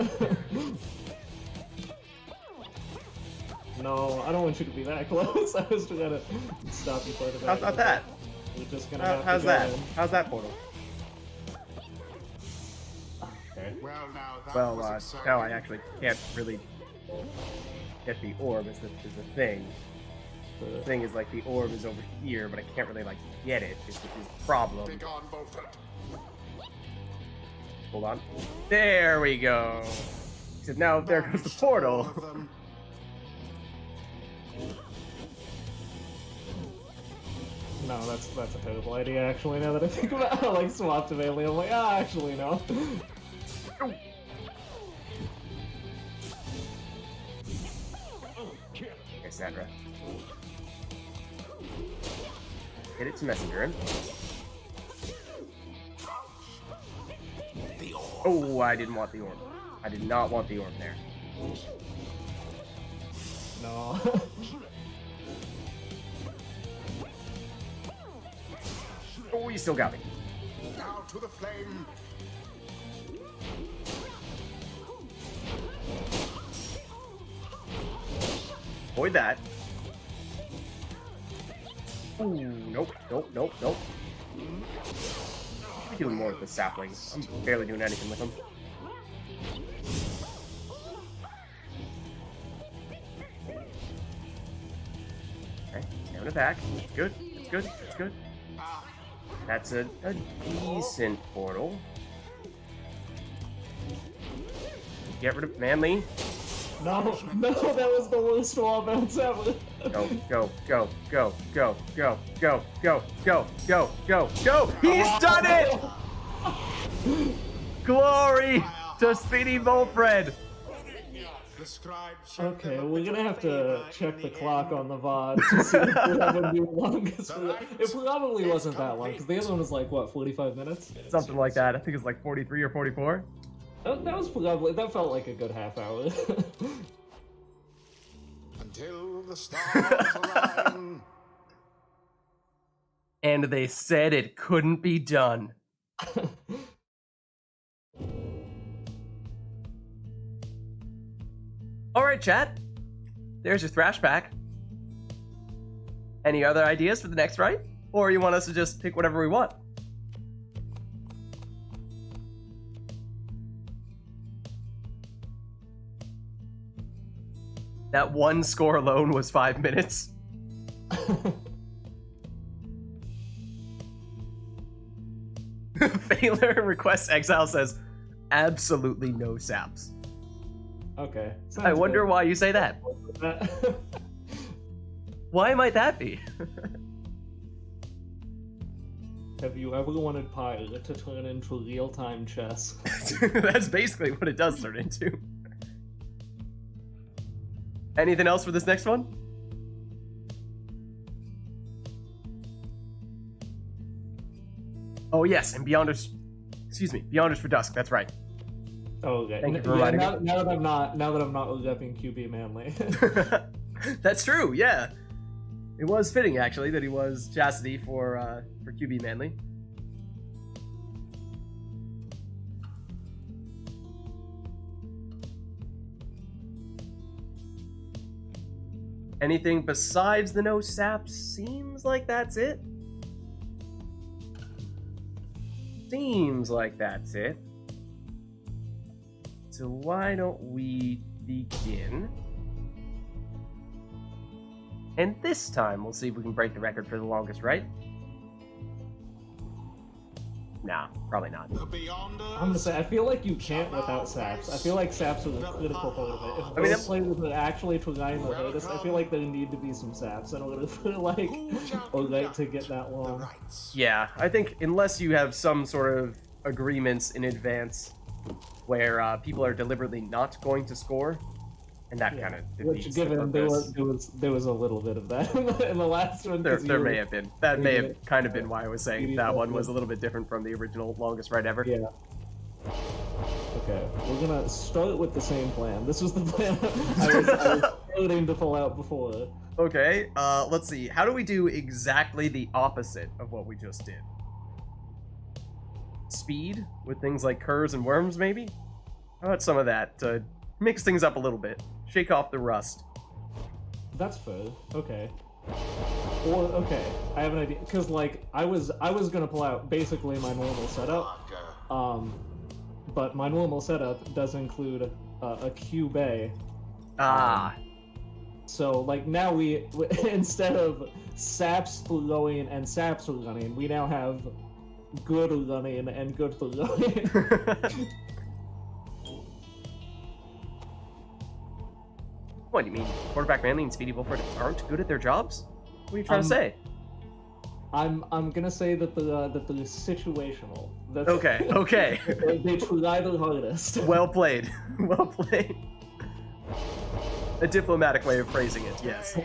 No, I don't want you to be that close. I was trying to stop you part of How's not that? We're just gonna have How's to that? go in. How's that portal? Okay. Well, now that Well, was exciting. now I actually can't really get the orb is the thing. The thing is like the orb is over here, but I can't really like get it. Is the problem. Big on Beaufort. Hold on. There we go. Except now there goes the Banished all portal. of them. No, that's a terrible idea actually. Now that I think about it, I like swapped to melee. I'm like, actually no. Cassandra. Get it to messenger him. The orb. Oh, I didn't want the orb. I did not want the orb there. No. Oh, you still got me. Now to the flame. Avoid that. Ooh, nope, nope, nope, nope. I'm doing more with the sapling. I'm barely doing anything with them. Okay, stamina back. That's good. That's good. That's good. That's a decent portal. Get rid of Manly. No, that was the worst wall bounce ever. Go, go, go, go, go, go, go, go, go, go, go, go! He's done it! Glory to Speedy Volfred! The scribe showed Okay, them a we're bit gonna of have to favor check in the end. clock on the VOD to see if that would be the longest. It probably wasn't that long, because the other one was like, what, 45 minutes? Something like that. I think it's like 43 or 44. That was probably, that felt like a good half hour. Until the stars align. And they said it couldn't be done. Alright, chat. There's your thrash pack. Any other ideas for the next rite? Or you want us to just pick whatever we want? That one score alone was 5 minutes. Failure requests exile says absolutely no saps. Okay. I wonder why you say that. why. Why might that be? Have you ever wanted Pyre to turn into real-time chess? That's basically what it does turn into. Anything else for this next one? Oh yes, and Beyonders. Excuse me, Beyonders for Dusk. That's right. Oh, okay. Thank you for Yeah, reminding me. now that I'm not repping QB Manly. That's true. Yeah, it was fitting actually that he was Chastity for QB Manly. Anything besides the no saps? Seems like that's it. Seems like that's it. So why don't we begin And this time, we'll see if we can break the record for the longest, right? Nah, probably not. The Beyonders. I'm gonna say, I feel like you can't without saps. I feel like saps are a critical part of it. If I mean, those players are actually trying the hardest, I feel like there need to be some saps in order for, like, Olite to get that The long. rights. Yeah, I think unless you have some sort of agreements in advance where people are deliberately not going to score, and that kind of defeats Which, the given purpose. there was a little bit of that in the last one. There may have been. That may have kind of been why I was You saying need that that one was one. a little bit different from the original longest ride ever. Yeah. Okay, we're gonna start with the same plan. This was the plan I was starting to pull out before. Okay, let's see. How do we do exactly the opposite of what we just did? Speed with things like curves and worms, maybe? How about some of that to mix things up a little bit? Shake off the rust. That's fair. Okay. Or okay, I have an idea because like I was gonna pull out basically my normal setup, but my normal setup does include a cube A. Ah, So like now we instead of saps flowing and saps running, we now have good running and good flowing. what do you mean? Quarterback Manley and Speedy Wolford aren't good at their jobs? What are you trying to say? I'm gonna say that that they're situational. That Okay, okay. they try their hardest. Well played. Well played. A diplomatic way of phrasing it, yes.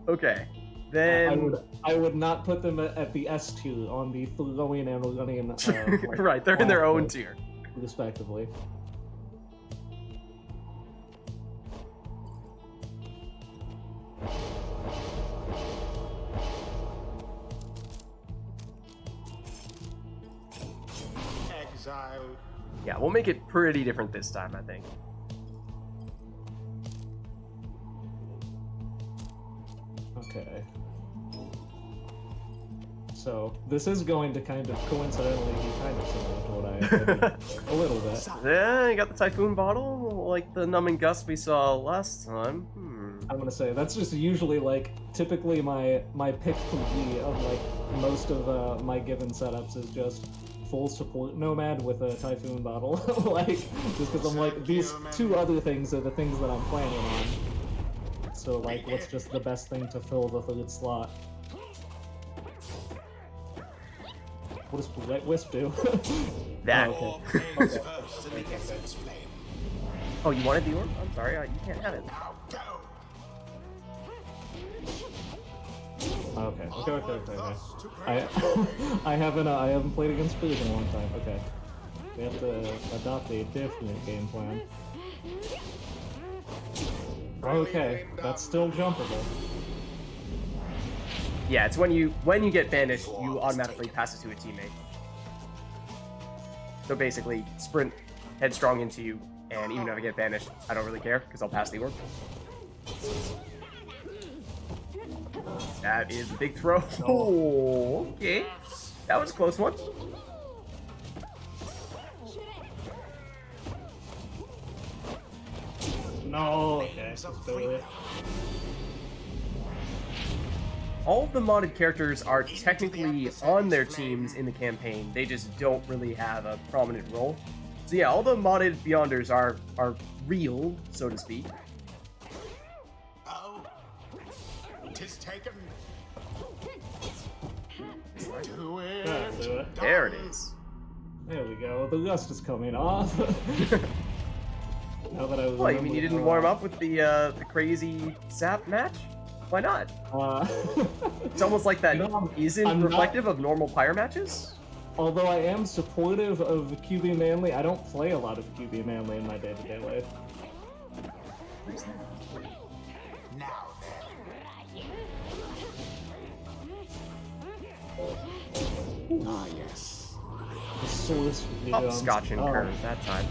Okay. Then I would not put them at the S tier on the flowing and running. Like, right, they're in their own output, tier. respectively. Exile. Yeah, we'll make it pretty different this time, I think. Okay. So this is going to kind of coincidentally be kind of similar to what I did a little bit. Yeah, you got the Typhoon bottle, like the numbing gust we saw last time. I'm gonna say that's just usually like typically my pick for B of like most of my given setups is just full support nomad with a typhoon bottle. Like just because I'm like these two other things are the things that I'm planning on. So like what's just the best thing to fill the third slot? What does Polite Wisp do? That. Oh, All flames first in the essence flame. Oh, you wanted the orb? I'm sorry, you can't have it. Now go. Okay. Okay. Thus to great I haven't played against Pyre in a long time. Okay. We have to adopt a different game plan. Okay, that's still jumpable. Yeah, it's when you get banished, you automatically pass it to a teammate. So basically, sprint headstrong into you, and even if I get banished, I don't really care, because I'll pass the orb. That is a big throw. Oh, okay. That was a close one. No, okay. flames of Let's do it. All of the modded characters are technically on their teams in the campaign. They just don't really have a prominent role. So yeah, all the modded Beyonders are real, so to speak. Oh, 'tis taken. Do it. Yeah, do it. There it is. There we go. The rust is coming off. Now that I was. What, you mean you didn't warm up with the crazy sap match? Why not? It's almost like that You know, isn't I'm not- reflective of normal Pyre matches. Although I am supportive of QB Manly, I don't play a lot of QB Manly in my day-to-day life. Now then. Ah, yes. The source Hopscotch and curves that time.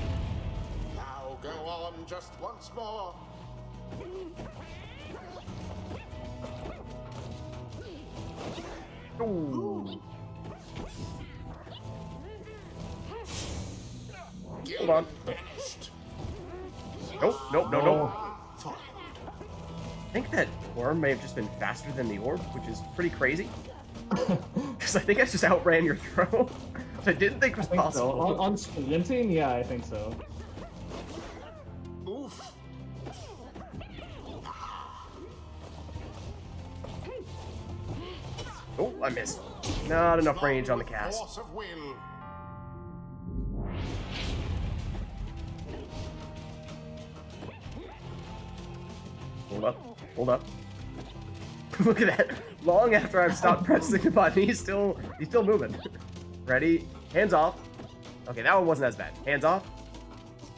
Now go on just once more. Ooh. Hold on. Banished. Nope, nope, no, no. Foiled. think that worm may have just been faster than the orb, which is pretty crazy. Because I think I just outran your throw, which I didn't think was I think possible. so. On sprinting, yeah, I think so. Oof. Oh, I missed. Not enough range on the cast. Force of will. Hold up. Hold up. Look at that. Long after I've stopped pressing the button, he's still moving. Ready? Hands off. Okay, that one wasn't as bad. Hands off.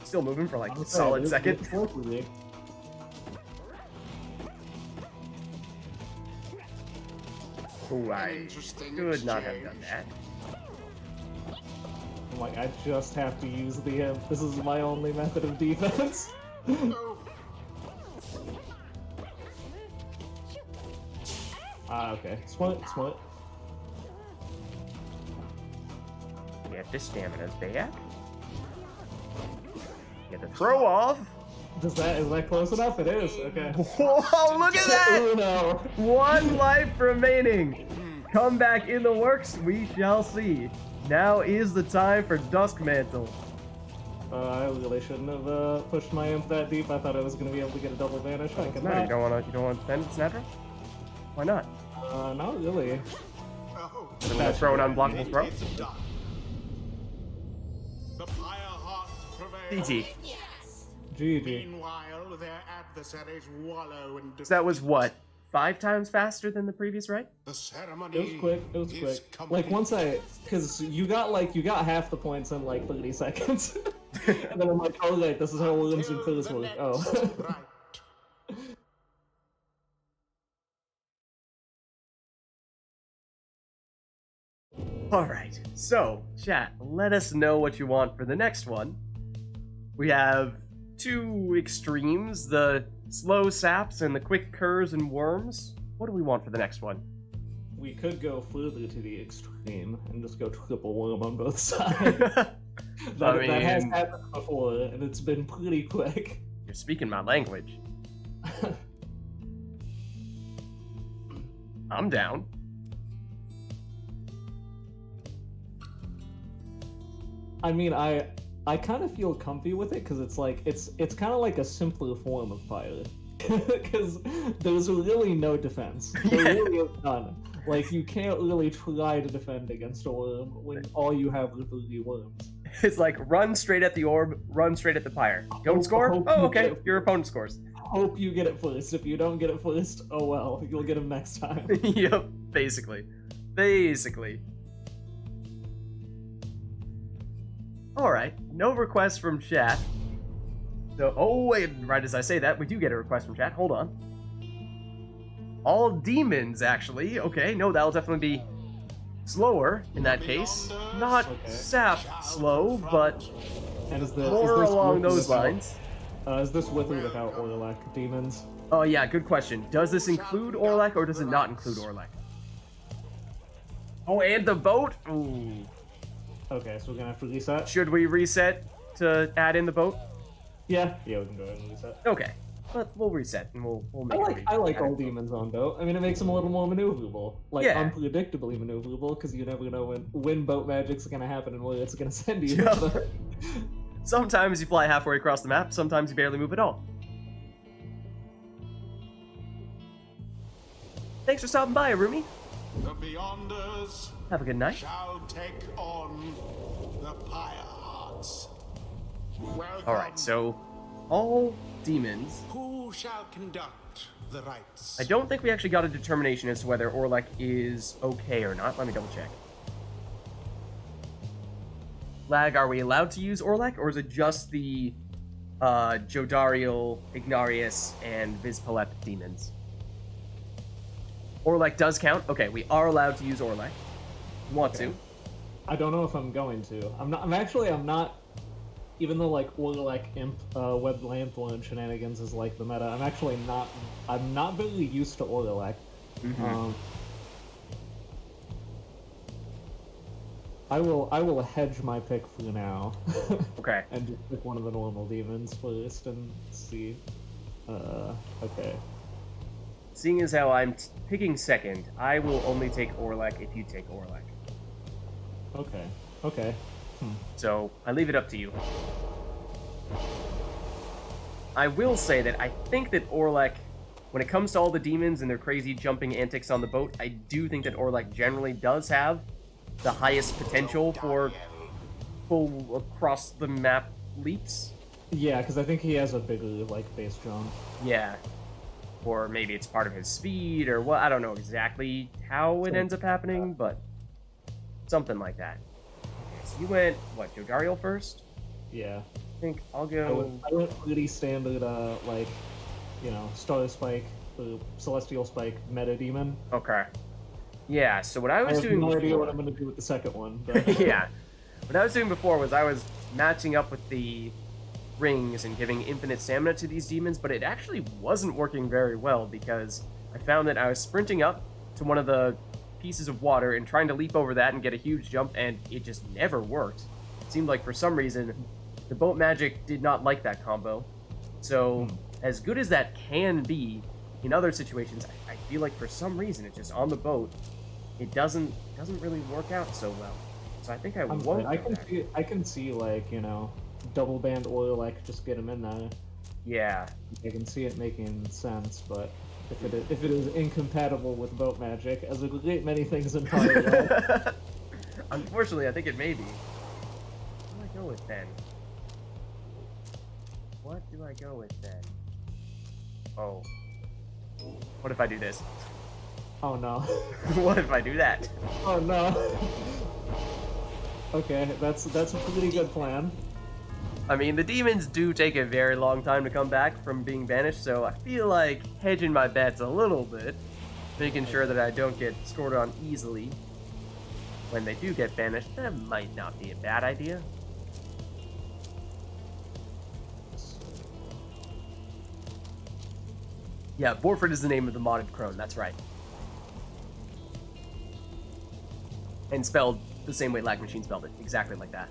Still moving for like a solid second. Oh, I Interesting could not have exchange. done that. I'm like, I just have to use the imp. This is my only method of defense. Oh, Okay. Smart. Get the stamina's back. Get the throw off. Is that close enough? It is. Okay. Whoa, look at that! Oh no. 1 life remaining. Comeback in the works, we shall see. Now is the time for Dusk Mantle. I really shouldn't have pushed my imp that deep. I thought I was gonna be able to get a double vanish. I No, cannot. you don't want to defend Snapper? Why not? Not really. oh. I'm gonna throw an unblockable throw. It's done. The Pyre heart prevails. GG. GG. Meanwhile, their adversaries wallow in defeat. So that was what? 5 times faster than the previous, right? The ceremony It was quick. It was is quick. complete. Like once because you got half the points in like 30 seconds, and then I'm like, oh wait, this is how Williams and Till Phyllis the work. next Oh. right. Alright, so, chat, let us know what you want for the next one. We have 2 extremes, the slow saps and the quick curs and worms. What do we want for the next one? We could go further to the extreme and just go triple worm on both sides. That has happened before, and it's been pretty quick. You're speaking my language. I'm down. I mean, I kind of feel comfy with it because it's like it's kind of like a simpler form of Pyre, because there's really no defense. There Yeah. really is none. Like you can't really try to defend against a worm when all you have are 3 worms. It's like run straight at the orb, run straight at the pyre. Don't score? hope Oh, you okay. get- Your opponent scores. Hope you get it first. If you don't get it first, oh well, you'll get him next time. Yep, basically. Basically. Alright, no requests from chat. So, oh wait, right as I say that, we do get a request from chat. Hold on. All demons, actually. Okay, no, that'll definitely be slower in that case. Not Okay. sap slow, but And is more this along with or those without- lines. Is this with or without Orlac demons? Oh yeah, good question. Does this include Orlac or does it not include Orlac? Oh, and the boat? Ooh. Okay, so we're gonna have to reset. Should we reset to add in the boat? Yeah, we can go ahead and reset. Okay. We'll reset and we'll make I like add all in the boat. demons on boat. I mean, it makes them a little more maneuverable, like Yeah. unpredictably maneuverable, because you never know when boat magic's gonna happen and where it's gonna send you. Yeah. Sometimes you fly halfway across the map, sometimes you barely move at all. Thanks for stopping by, Arumi. The Beyonders Have a good night. shall take on the Pyre hearts. Welcome. Alright, so all demons. Who shall conduct the rites? I don't think we actually got a determination as to whether Orlac is okay or not. Let me double check. Lag, are we allowed to use Orlac, or is it just the Jodariel, Ignarius, and Vizpalep demons? Orlac does count? Okay, we are allowed to use Orlac. Want to. I don't know if I'm going to. I'm not. Even though like Orlac Imp, Web Lanthorn shenanigans is like the meta, I'm not very used to Orlac. I will hedge my pick for now. Okay. And just pick one of the normal demons first and see. Okay. seeing as how I'm picking second, I will only take Orlek if you take Orlek. Okay. Okay. So I leave it up to you. I will say that I think that Orlek, when it comes to all the demons and their crazy jumping antics on the boat, I do think that Orlek generally does have the highest potential for full across the map leaps. Yeah, because I think he has a bigger like base jump. Yeah. Or maybe it's part of his speed, or what, I don't know exactly how it ends up happening, but something like that. Okay, so you went, what, Jodariel first? Yeah. I think I'll go... I went pretty standard, like, Star Spike, Celestial Spike, Meta Demon. Okay. Yeah, so what I was doing no before... idea what I'm going to do with the second one, but... Yeah. What I was doing before was I was matching up with the rings and giving infinite stamina to these demons, but it actually wasn't working very well because I found that I was sprinting up to one of the pieces of water and trying to leap over that and get a huge jump, and it just never worked. It seemed like for some reason the boat magic did not like that combo. So as good as that can be in other situations, I feel like for some reason it's just on the boat it doesn't really work out so well. So I think I won't. I can see like, double band oil, like just get him in there. Yeah. I can see it making sense, but if it is incompatible with boat magic, as a great many things in Pyre, unfortunately, I think it may be. What do I go with then? What do I go with then? Oh. What if I do this? Oh no. What if I do that? Oh no. Okay, that's a pretty good plan. I mean, the demons do take a very long time to come back from being banished, so I feel like hedging my bets a little bit, making sure that I don't get scored on easily when they do get banished. That might not be a bad idea. Yeah, Borford is the name of the modded crone, that's right. And spelled the same way Lag Machine spelled it, exactly like that.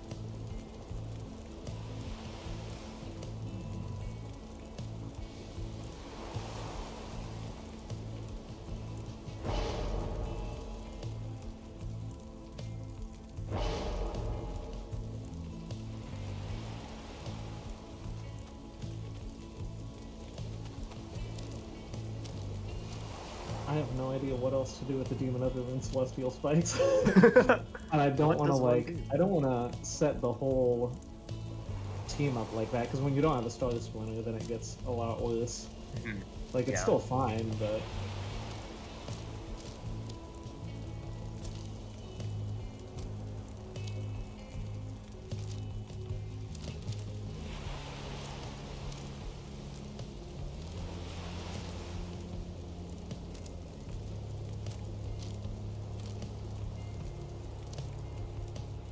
I have no idea what else to do with the demon other than Celestial Spikes. And I don't want to I don't want to set the whole team up like that, because when you don't have a Star Splinter, then it gets a lot worse. Like, it's still fine, but...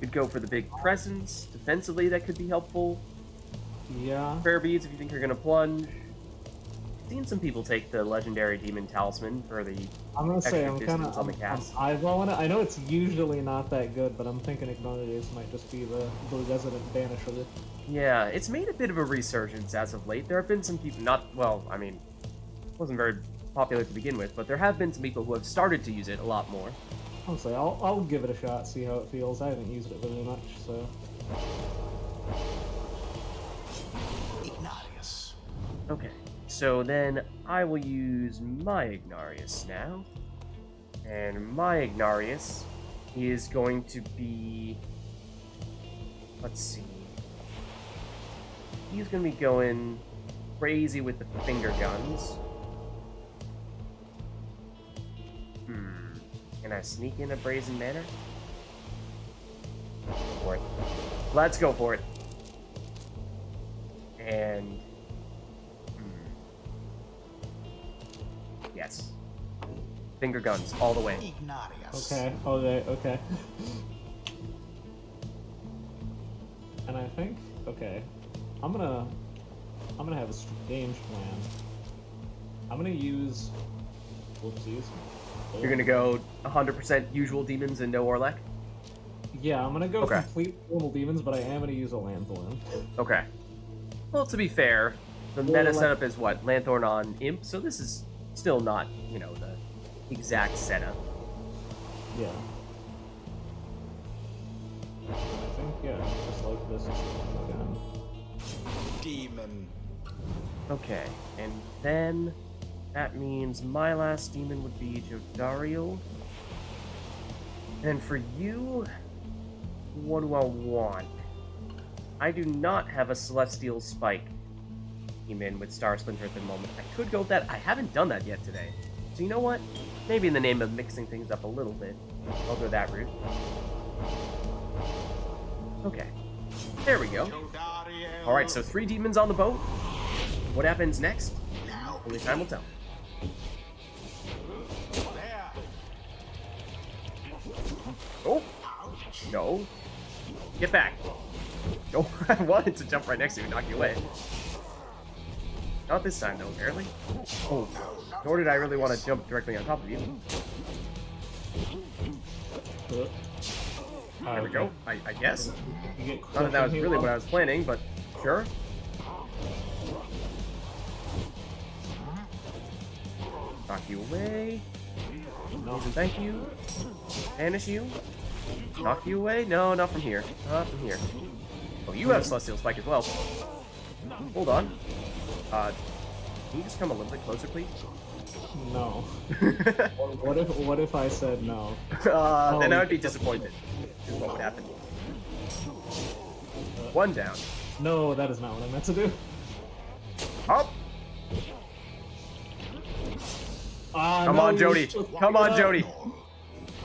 Could go for the big presence. Defensively, that could be helpful. Yeah. Prayer beads if you think you're gonna plunge. I've seen some people take the legendary demon talisman for the I'm gonna say I'm kind of of eyeballing it. I know it's usually not that good, but I'm thinking Ignorius might just be the resident banisher. Yeah, it's made a bit of a resurgence as of late. There have been some people, it wasn't very popular to begin with, but there have been some people who have started to use it a lot more. Honestly, I'll give it a shot, see how it feels. I haven't used it very much, so... Ignatius. Okay, so then I will use my Ignarius now. And my Ignarius is going to be... Let's see. He's going to be going crazy with the finger guns. Can I sneak in a Brazen Manor? Go for it. Let's go for it. And... Yes. Finger guns, all the way. Ignatius. Okay. And I think, okay, I'm gonna have a strange plan. I'm gonna use, whoopsies. You're gonna go 100% usual demons and no Orlek? Yeah, I'm gonna go complete normal demons, but I am gonna use a Lanthorn. Okay. Well, to be fair, the meta setup is what? Lanthorn on Imp, so this is Still not, you know, the exact setup. Yeah. I think, yeah, just like this is again. Demon. Okay, and then that means my last demon would be Jodario. And for you, what do I want? I do not have a Celestial Spike demon with Star Splinter at the moment. I could go with that. I haven't done that yet today. So you know what? Maybe in the name of mixing things up a little bit, I'll go that route. Okay. There we go. Jodariel. Alright, so 3 demons on the boat. What happens next? Only time will tell. There. Oh! No. Get back. No, I wanted to jump right next to you and knock you away. Not this time, though, apparently. Oh, nor did I really want to jump directly on top of you. There we go, I guess. Not that that was really what I was planning, but sure. Knock you away. Please and thank you. Banish you. Knock you away? No, not from here. Not from here. Oh, you have Celestial Spike as well. Hold on. Can you just come a little bit closer, please? No. What if I said no? Then I would be disappointed. Is what would happen. One down. No, that is not what I meant to do. Up. Come No, on, you Jody. should- Come on, Jody.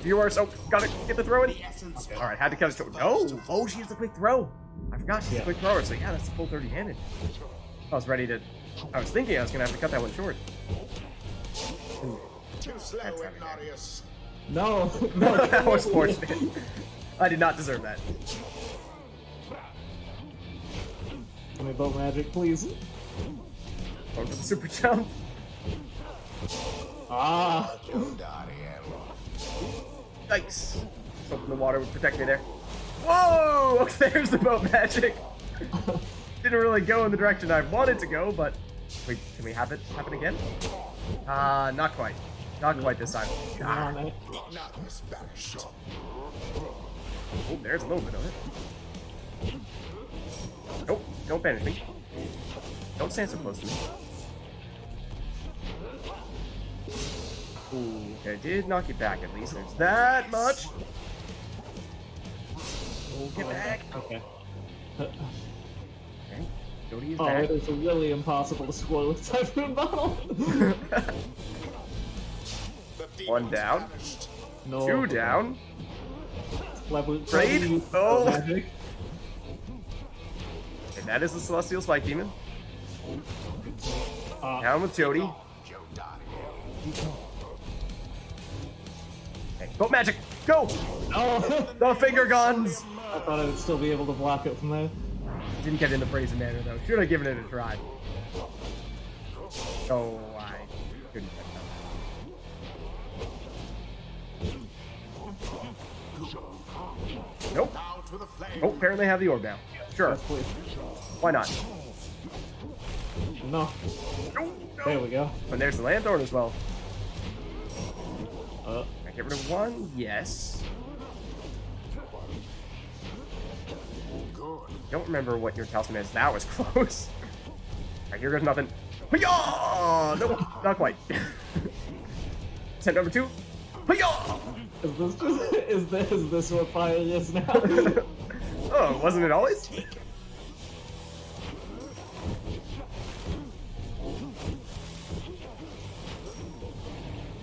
Viewers, oh, gotta get the throw in. Essence. All right, had to cut it short. No. Oh, she has a quick throw. I forgot she's a Yeah. quick thrower. So yeah, that's the full 30 damage. I was ready to. I was thinking I was gonna have to cut that one short. Too slow, That's having Ignatius. No, no. That was fortunate. I did not deserve that. Give me boat magic, please. Going for the super jump. Ah. Jodariel. Yikes. Hoping the water would protect me there. Whoa! Okay, there's the boat magic. Didn't really go in the direction I wanted to go, but wait, can we have it happen again? Not quite. Not quite this time. Come on, eh? Ignatius banished. Oh, there's a little bit of it. Nope, don't banish me. Don't stand so close to me. Ooh, okay, I did knock you back at least. There's that much. Oh, get back. Okay. Okay, Jody is Oh, back. it is really impossible to score with Typhoon Bottle. The One demon down. banished. No. 2 down. Clever Trade? use of Oh. magic. And that is the Celestial Spike Demon. Ah, Down with Jody. Jodariel. Okay, boat magic, go! no. The finger guns! I thought I would still be able to block it from there. Didn't get in the Brazen Manor though. Should have given it a try. Oh, I couldn't have done that. Nope. Out with a flame. Oh, apparently I have the orb now. Sure. Yes, please. Why not? No. There we go. And there's the Lanthorn as well. Uh, Can I get rid of one? Yes. Good. Don't remember what your talisman is. That was close. Alright, here goes nothing. Hi-yah! Nope, not quite. Set number 2. Hi-yah! is this what fire is now? Oh, wasn't it always?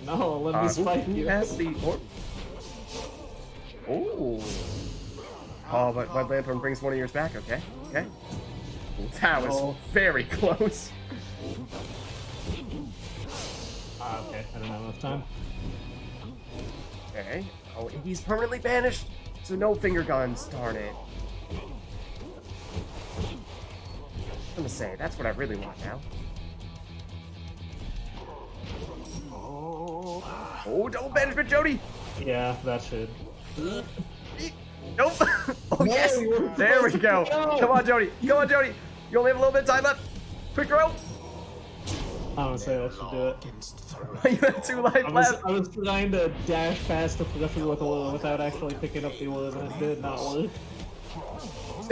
No, let me spike Who you. has the orb? Oh. Oh, but my Lanthorn brings one of yours back. Okay, okay. That was Oh. very close. Ah, okay, I don't have enough time. Okay. Oh, he's permanently banished, so no finger guns. Darn it. I'm gonna say that's what I really want now. Oh, double banishment, Jody. Yeah, that should. Nope. Oh yes. you- There we go. No. Come on, Jody. Come on, Jody. You only have a little bit of time left. Quick throw. Honestly, I should do it. You had 2 life left. I was trying to dash past the periphery with a Willow without actually picking up the Willow, and it did not work.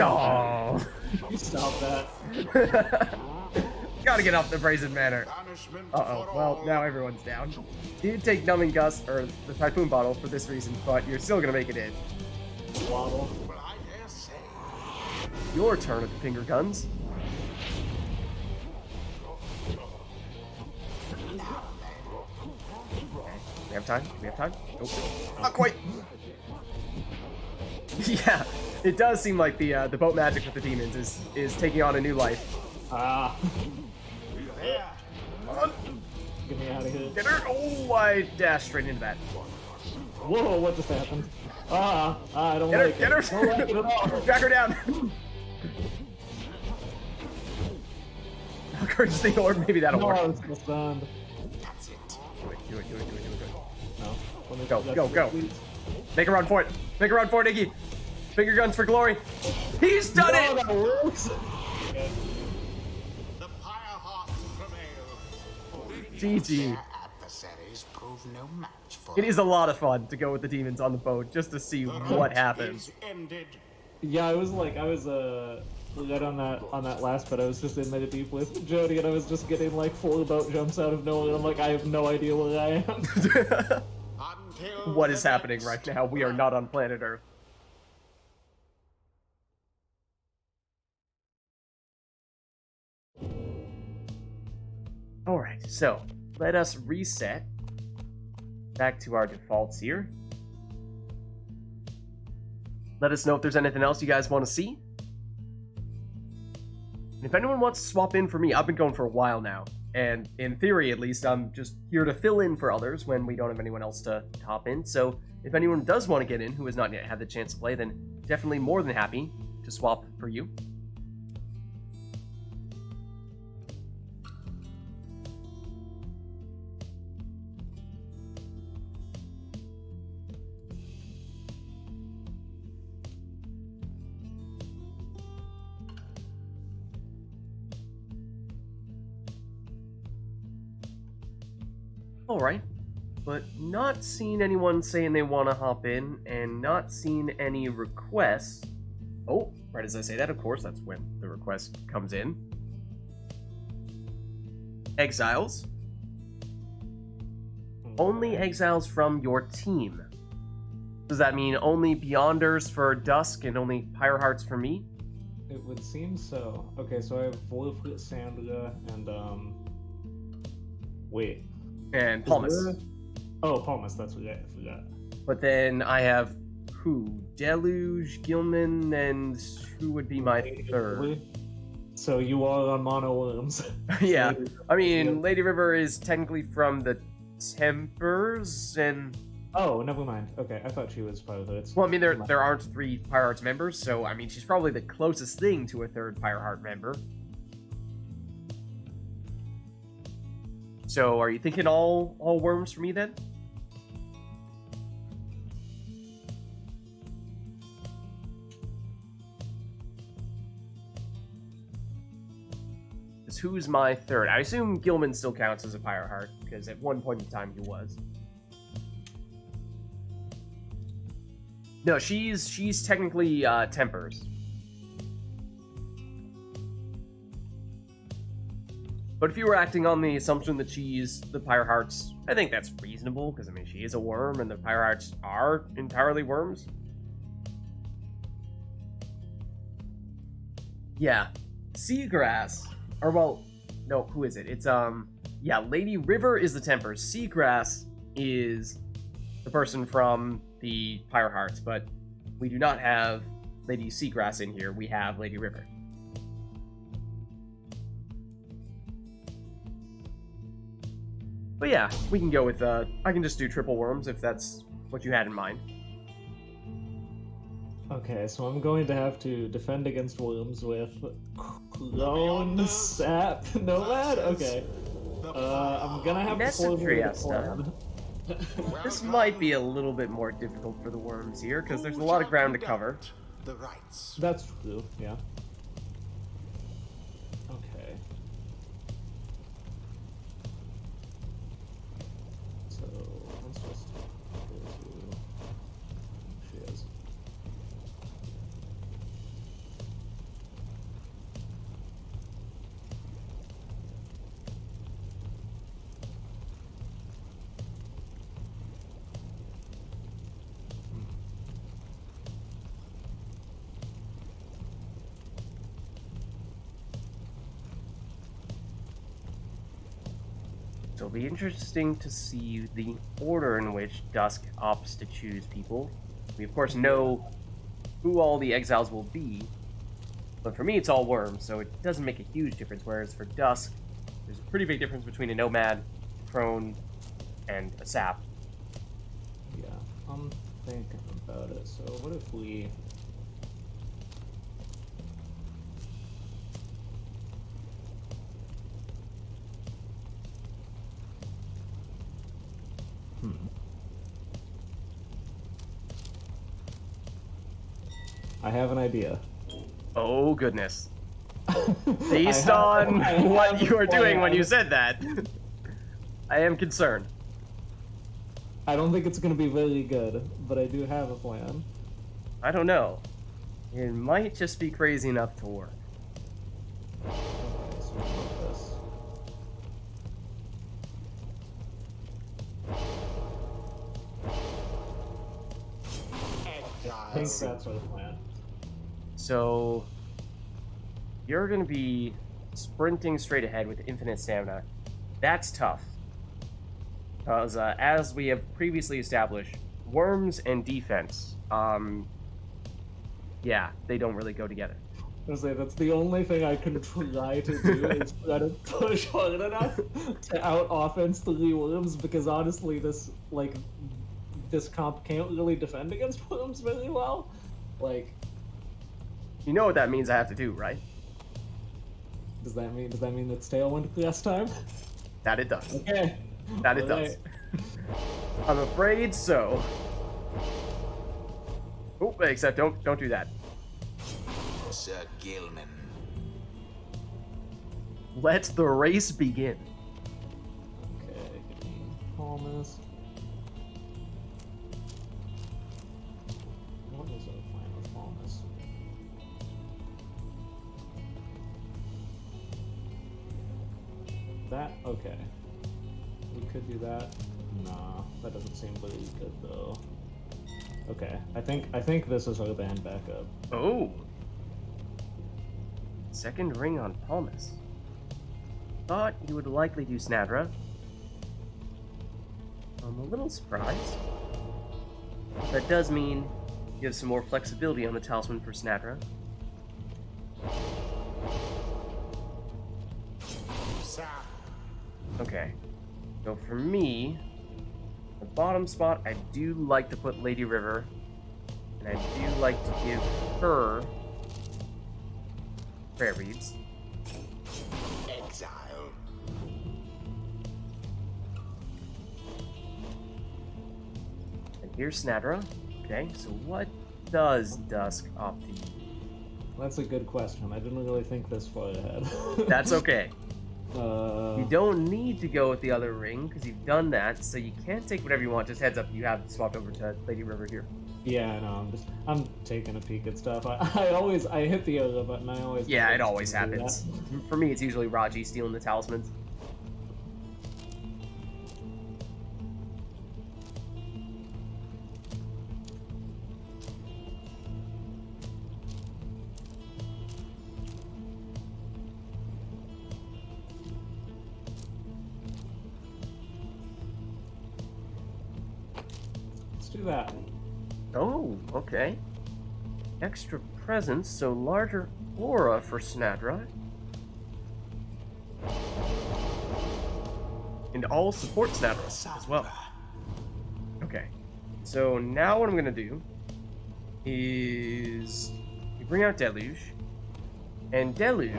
Oh. You stop that. Gotta get off the Brazen Manor. Punishment Uh-oh, for well, all. now everyone's down. You did take Numbing Gust, or the Typhoon Bottle, for this reason, but you're still gonna make it in. Waddle. Well, I dare say. Your turn at the finger guns. We have time? We have time? Nope. Not quite. Yeah, it does seem like the boat magic with the demons is taking on a new life. Ah. There. Get me out of here. Get her! Oh, I dashed straight into that. Whoa, what just happened? I don't Get her! like Get it. Don't like it at all. her! Drag her down! Encourage the orb, maybe that'll No, work. I was still stunned. That's it. Do it. No. Let me- Go, that's go, it, go. please. Make a run for it. Make a run for it, Iggy. Finger guns for glory. He's done No, it! that works. The Pyre Heart prevail. GG. Their adversaries prove no match for It is a lot of fun to go with the demons on the boat just to see The what hunt happens. is ended. Yeah, I was right on that last bit. I was just in there deep with Jody, and I was just getting like 4 boat jumps out of nowhere. I'm like, I have no idea where I am. Until What the is happening next right now? We are not on planet Earth. Alright, so let us reset back to our defaults here. Let us know if there's anything else you guys want to see. And if anyone wants to swap in for me, I've been going for a while now. And in theory, at least, I'm just here to fill in for others when we don't have anyone else to hop in. So if anyone does want to get in who has not yet had the chance to play, then definitely more than happy to swap for you. Alright, but not seeing anyone saying they want to hop in, and not seeing any requests. Oh, right as I say that, of course, that's when the request comes in. Exiles. Only exiles from your team. Does that mean only Beyonders for Dusk and only Pyre Hearts for me? It would seem so. Okay, so I have Wolfrit, Sandra, and wait. And Palmas. Oh, Palmas, that's what I forgot. But then I have who? Deluge, Gilman, and who would be my third? So you are on mono worms. Yeah, I mean, Yeah. Lady River is technically from the Tempers, and Oh, never mind. Okay, I thought she was part of it. well, I mean, there aren't 3 Pyre Hearts members, so I mean, she's probably the closest thing to a 3rd Pyre Heart member. So, are you thinking all worms for me then? Because who's my 3rd? I assume Gilman still counts as a Pyre Heart, because at one point in time he was. No, she's technically Tempers. But if you were acting on the assumption that she's the Pyre Hearts, I think that's reasonable, because I mean she is a worm and the Pyre Hearts are entirely worms. Yeah. Seagrass. Or well, no, who is it? It's yeah, Lady River is the Tempers. Seagrass is the person from the Pyre Hearts, but we do not have Lady Seagrass in here. We have Lady River. But yeah, we can go with, I can just do triple worms if that's what you had in mind. Okay, so I'm going to have to defend against worms with Clone Sap Nomad? Okay. I'm gonna have to Message formulate a Triesta. plan. This might be a little bit more difficult for the worms here, because there's a lot of ground to cover. The rights. That's true, yeah. Okay. So it'll be interesting to see the order in which Dusk opts to choose people. We, of course, know who all the exiles will be, but for me, it's all worms, so it doesn't make a huge difference. Whereas for Dusk, there's a pretty big difference between a nomad, crone, and a sap. Yeah, I'm thinking about it. So what if we... I have an idea. Oh, goodness. Based on what you were doing when you said that, I am concerned. I don't think it's going to be very good, but I do have a plan. I don't know. It might just be crazy enough to work. Okay, so we want this. I think that's our plan. So, you're going to be sprinting straight ahead with infinite stamina. That's tough. Because, as we have previously established, worms and defense, yeah, they don't really go together. I was say that's the only thing I can try to do is try to push hard enough to out offense the worms, because honestly this comp can't really defend against worms very well. Like, You know what that means I have to do, right? does that mean it's Tailwind last time? That it does. Okay. That it Alright. does. I'm afraid so. Oh, except don't do that. Sir Gilman. Let the race begin. Okay, give me Palmas. What is our plan with Palmas? That okay. We could do that. Nah, that doesn't seem very good though. Okay, I think this is our band backup. Oh. Second ring on Palmas. Thought you would likely do Snadra. I'm a little surprised. That does mean you have some more flexibility on the talisman for Snadra. Sir. Okay. So for me, the bottom spot, I do like to put Lady River. And I do like to give her prayer beads. Exile. And here's Snadra. Okay, so what does Dusk opt to use? That's a good question. I didn't really think this far ahead. That's okay. Uh, You don't need to go with the other ring, because you've done that, so you can't take whatever you want. Just heads up, you have swapped over to Lady River here. yeah, no, I'm taking a peek at stuff. I hit the other button. I always Yeah, forget it always to do that. happens. For me, it's usually Raji stealing the talismans. Let's do that. Oh, okay. Extra presence, so larger aura for Snadra. And all support Snadra as well. Okay. So now what I'm gonna do is you bring out Deluge. And Deluge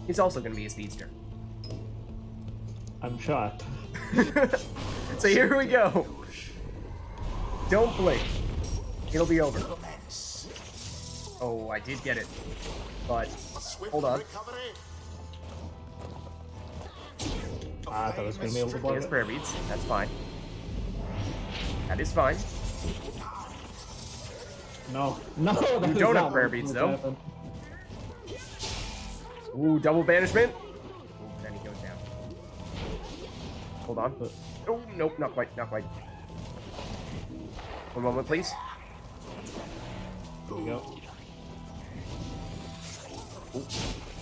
is also gonna be a speedster. I'm shocked. So here we go. Don't blink. It'll be over. Oh, I did get it. But Swift hold on. recovery. I thought I was gonna be able to He block has it. prayer beads. That's fine. That is fine. No, that You is don't not have prayer what beads, was though. happening. Ooh, double banishment. Ooh, then he goes down. Hold on. Oh, nope, not quite, not quite. One moment, please. Here we go.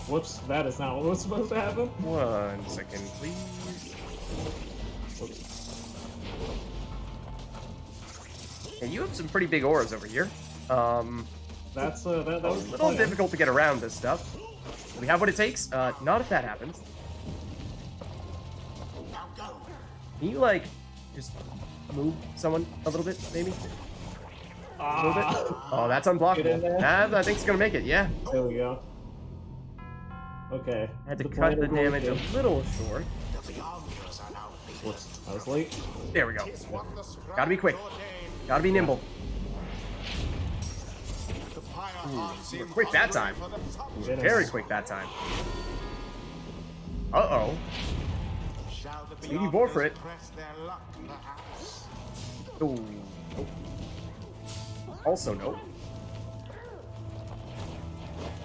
Whoops, that is not what was supposed to happen. 1 second, please. Whoops. Yeah, you have some pretty big auras over here. That's that was A little difficult to get around this stuff. Do we have what it takes? Not if that happens. Now go. Can you, like, just move someone a little bit, maybe? A little bit? Oh, that's Get in unblockable. there. I think it's gonna make it, yeah. There we go. Okay. I had to The cut the plan damage a worked. little short. The Beyonders are now Whoops, I was late. There we go. Tis what the scribes Gotta be quick. ordained. Gotta be nimble. The Pyre hearts seem quick that hungry time. for the touch. Did it. Very quick that time. Uh-oh. Shall the Speedy Beyonders Vorfrit. press their luck, perhaps? Ooh. Nope. Also, nope.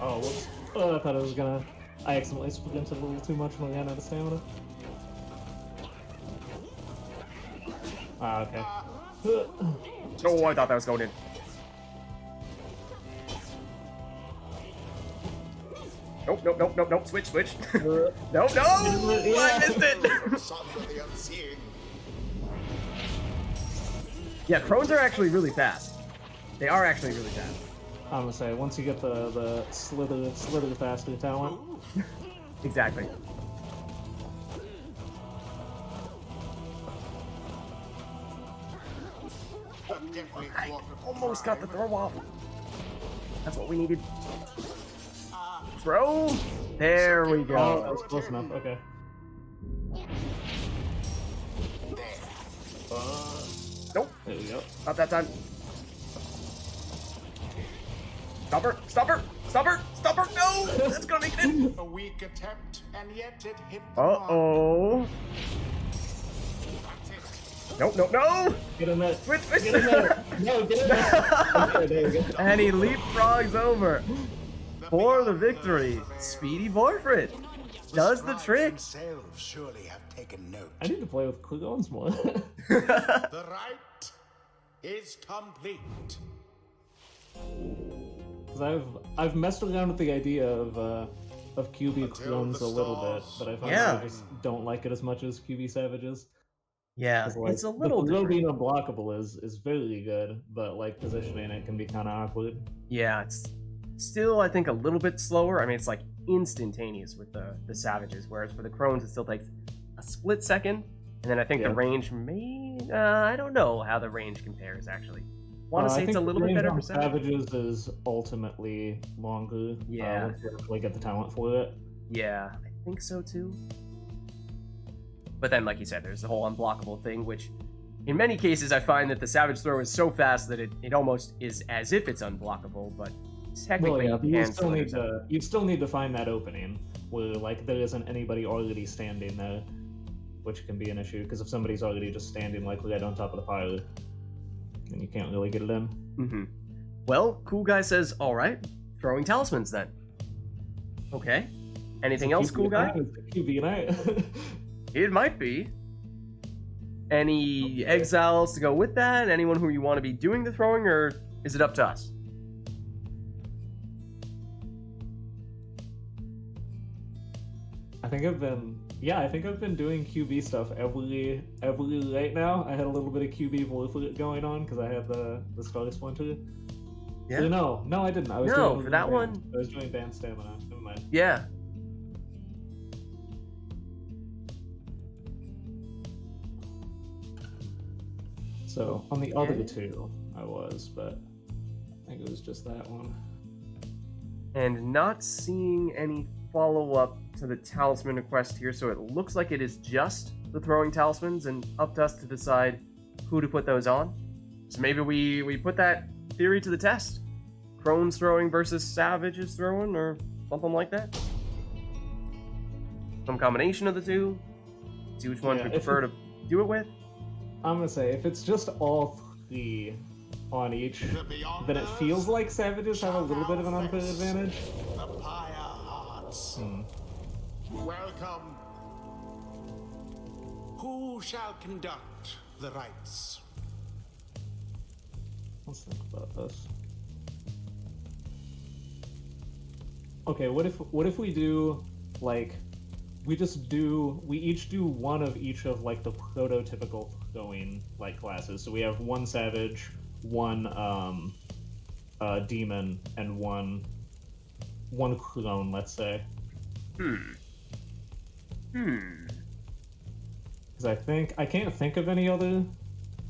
Oh, whoops. Oh, I thought I was gonna. I accidentally sprinted a little too much when I ran out of stamina. Ah, okay. Oh, I thought that was going in. Nope, nope, nope, nope, nope. Switch, switch. Nope, no! I missed it! Sons of the unseen. Yeah, crones are actually really fast. They are actually really fast. I'm gonna say, once you get the slither faster talent, Exactly. The deadly I thought of almost got the crime. throw off. That's what we needed. Throw? There we oh, that go. was close enough. Okay. Nope, There we go. not that time. Stop her! Stop her! Stop her! Stop her! No! That's gonna make it in! A weak attempt, and yet it hit the mark. Uh-oh. That's it. Nope, nope, no! Get in there. Switch, switch! Get in there. No, get in there. Okay, there you go. And he leapfrogs over. For the Beyonders victory, are there. Speedy Vorfrit does the scribes trick. themselves surely have taken note. I need to play with Klingons more. The rite is complete. Because I've messed around with the idea of QB Until clones the a little bit, stars but I find Yeah. that I just don't like it as much as QB Savages. Yeah, 'Cause, like, it's a little the throw different. being unblockable is very good, but like positioning it can be kind of awkward. Yeah, it's still, I think, a little bit slower. I mean, it's like instantaneous with the Savages, whereas for the Crones, it still takes a split second. And then I think Yeah. the range may... I don't know how the range compares, actually. Want to I say it's think a little the bit range better on for Savages? Savages is ultimately longer. Yeah. Once you actually get the talent for it. Yeah, I think so too. But then, like you said, there's the whole unblockable thing, which in many cases I find that the Savage Throw is so fast that it almost is as if it's unblockable, but Well, technically yeah, you but you can still need intercept. to still need to find that opening where like there isn't anybody already standing there, which can be an issue because if somebody's already just standing like right on top of the pile, then you can't really get it in. Mm-hmm. Well, Cool Guy says, all right, throwing talismans then. Okay. Anything else, Cool Guy? QB night. It might be. Any exiles to go with that? Anyone who you want to be doing the throwing, or is it up to us? I think I've been doing QB stuff every right now. I had a little bit of QB Wolflet going on because I had the Star Splinter. Yeah. No, I didn't. I was No, doing for that band- one- I was doing band stamina. Never mind. Yeah. So on the other Okay. two, I was, but I think it was just that one. And not seeing any follow-up to the talisman request here, so it looks like it is just the throwing talismans, and up to us to decide who to put those on. So maybe we put that theory to the test. Crones throwing versus Savages throwing, or something like that. Some combination of the two. See which one Yeah, we if prefer to do it with. I'm gonna say if it's just all three on each, The Beyonders then it feels like Savages have a little bit of an unfair advantage. The Pyre hearts. Welcome. Who shall conduct the rites? Let's think about this. Okay, what if we do like we each do one of each of like the prototypical throwing like classes. So we have one savage, one demon, and one clone, let's say. Because I can't think of any other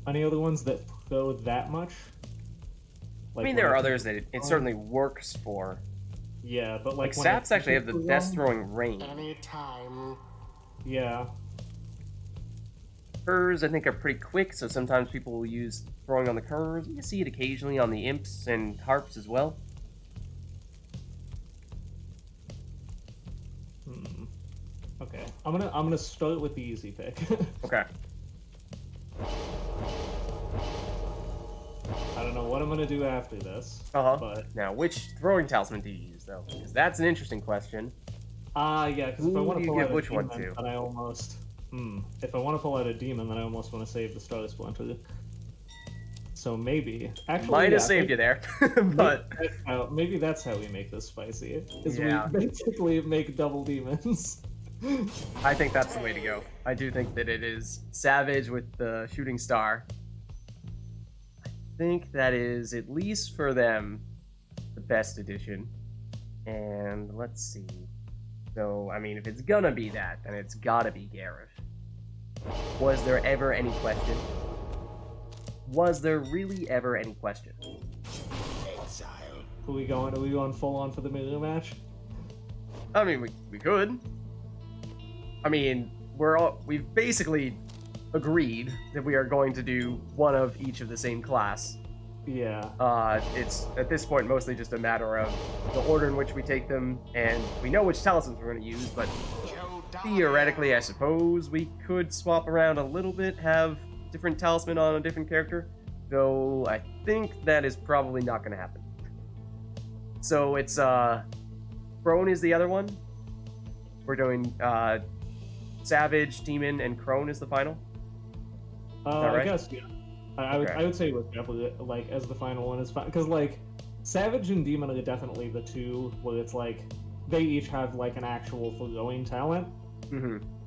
ones that throw that much. I mean, there are others that it certainly works for. Yeah, but Like when I Saps actually have the think of best them- throwing range. Anytime. Yeah. Curs, I think, are pretty quick, so sometimes people will use throwing on the curs. You see it occasionally on the imps and harps as well. Okay, I'm gonna start with the easy pick. Okay. I don't know what I'm gonna do after this. But Now, which throwing talisman do you use, though? Because that's an interesting question. yeah, because if I Ooh, want to you pull get out a which one, demon, too? then I almost if I want to pull out a demon, then I almost want to save the Star Splinter. So maybe actually Might have yeah, saved you there, but maybe that's how we make this spicy. Is Yeah. we basically make double demons. I think that's the way to go. I do think that it is Savage with the shooting star. I think that is, at least for them, the best edition. And let's see. So, I mean, if it's gonna be that, then it's gotta be Garrett. Was there ever any question? Was there really ever any question? Exile. Are we going full on for the mirror match? I mean, we could. I mean, we've basically agreed that we are going to do one of each of the same class. Yeah. It's at this point mostly just a matter of the order in which we take them, and we know which talismans we're going to use, but theoretically, I suppose we could swap around a little bit, have different talisman on a different character, though I think that is probably not going to happen. So it's, Crone is the other one. We're doing, Savage, Demon, and Crone is the final. right? I guess, yeah. I would say with definitely like as the final one is fine because like Savage and Demon are definitely the two where it's like they each have like an actual throwing talent,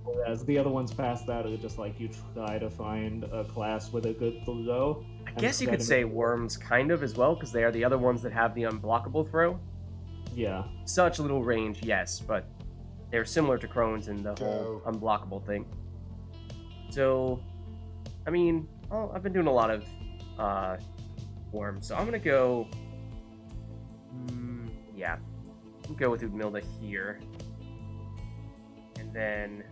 whereas the other ones past that are just like you try to find a class with a good throw. I guess you could say Worms kind of as well, because they are the other ones that have the unblockable throw. Yeah. Such little range, yes, but they're similar to Crones in the whole unblockable thing. So, I mean, I've been doing a lot of Worms, so I'm gonna go. Yeah, I'm gonna go with Udmilda here, and then.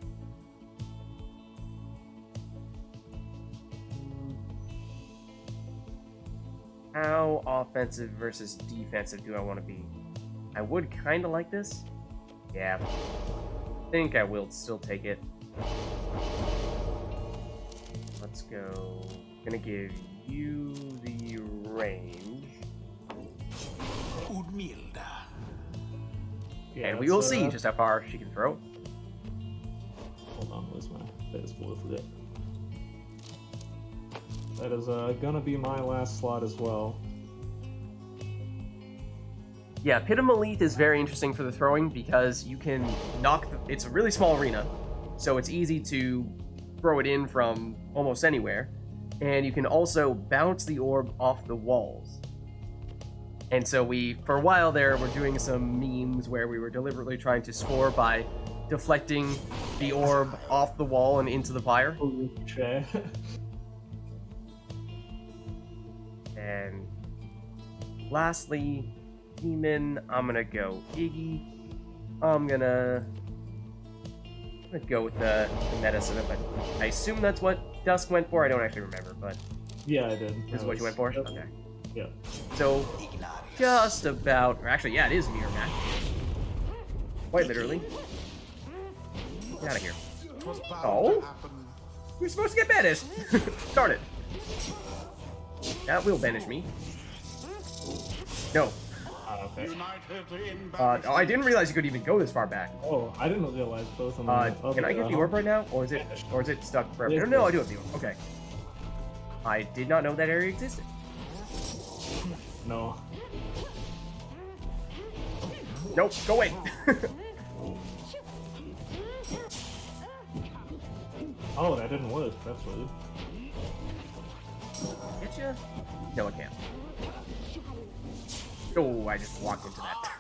How offensive versus defensive do I want to be? I would kind of like this. Yeah. I think I will still take it. Let's go. Gonna give you the range. Udmilda. Yeah, And we will see just how far she can throw. Hold on, where's my face blue for it? That is gonna be my last slot as well. Yeah, Pit of Malith is very interesting for the throwing because you can knock it's a really small arena, so it's easy to throw it in from almost anywhere. And you can also bounce the orb off the walls. And so for a while there, we're doing some memes where we were deliberately trying to score by deflecting the orb off the wall and into the pyre. And lastly, Demon, I'm gonna go Iggy. I'm gonna go with the medicine. I assume that's what Dusk went for. I don't actually remember, but yeah, I did. This is what you went for? Yep. Okay. Yeah. So, just about, or actually, yeah, it is mirror match. Quite literally. Get out of here. Oh? You're supposed to get banished. Darn it. That will banish me. No. Okay. Oh, I didn't realize you could even go this far back. Oh, I didn't realize both of them. Can I get the orb right now, or is it stuck forever? No, I do have the orb. Okay. I did not know that area existed. No. Nope, go away. Oh, that didn't work. That's weird. Get ya? No, I can't. Oh, I just walked into that.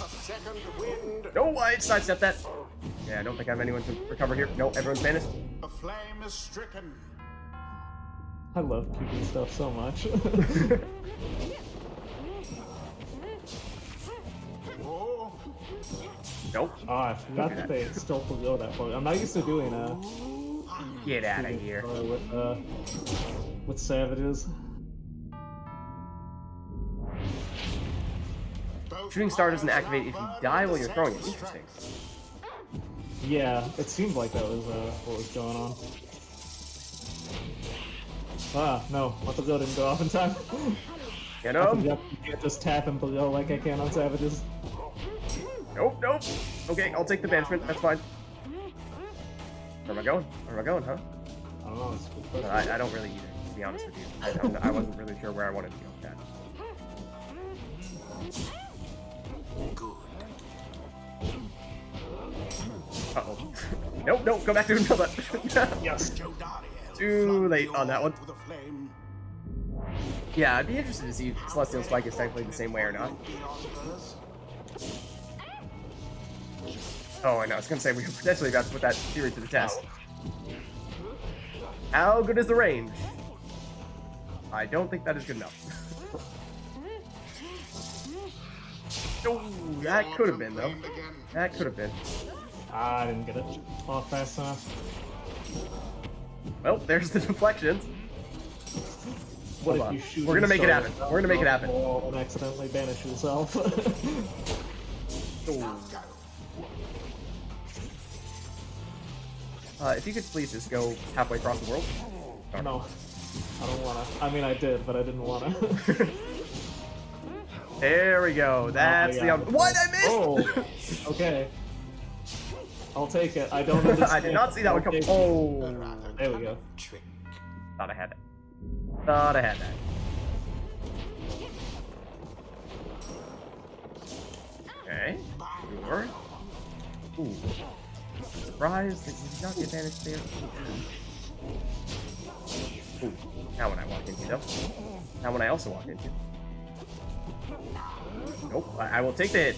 A second wind. No, I sidestepped that. Yeah, I don't think I have anyone to recover here. No, everyone's vanished. The flame is stricken. I love keeping stuff so much. Oh, Nope. Oh, I forgot that they still go that far. I'm not used to doing Get out of here. With savages. both Shooting star doesn't pyres activate if you outburn die with while you're the throwing it. same Interesting. strength. Yeah, it seemed like that was what was going on. Ah, no, my Pago didn't go off in time. Get I him. forgot you can't just tap and Pago like I can on savages. Nope, nope. Okay, I'll take the banishment. That's fine. Where am I going? Where am I going, huh? I don't know. It's a good question. I don't really either, to be honest with you. I wasn't really sure where I wanted to go with that. Uh-oh. Nope, nope, go back to another. Yes. Jodariel Too flung late the on that orb one. to the flame. Yeah, I'd be interested to see if Celestial Spike is technically the same way or not. Beyonders. Oh, I know. I was gonna say we were potentially about to put that theory to the test. How good is the range? I don't think that is good enough. Oh, that could have been though. Flamed again. That could have been. Ah, I didn't get it off fast enough. Well, there's the deflections. What Hold if on. you shoot We're gonna and make it start happen. We're gonna make it happen. And accidentally banish yourself. If you could please just go halfway across the world. No, I don't wanna. I mean, I did, but I didn't wanna. There we go. That's yeah. the what I missed. Oh, okay. I'll take it. I don't understand. I did not see that one come. I'll take it. Oh, There we go. Trick. thought I had that. Thought I had that. Okay. Sure. Ooh. Surprised that you did not get banished there. Ooh. Now when I walk into though. Now when I also walk into. Nope. I will take the hit.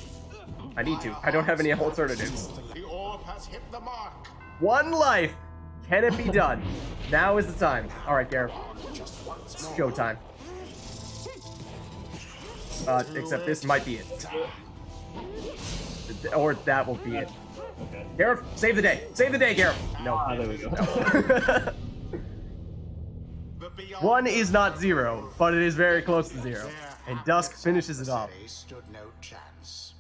I need to. I don't have any alternatives. The orb has hit the mark. One life. Can it be done? Now is the time. All right, Gareth. It's showtime. Except this might be it. Or that will be it. Okay. Gareth, save the day. Save the day, Gareth. No. Ah, there we go. The beyond One is not zero, but it is very close to zero. And Dusk finishes it off. stood no chance.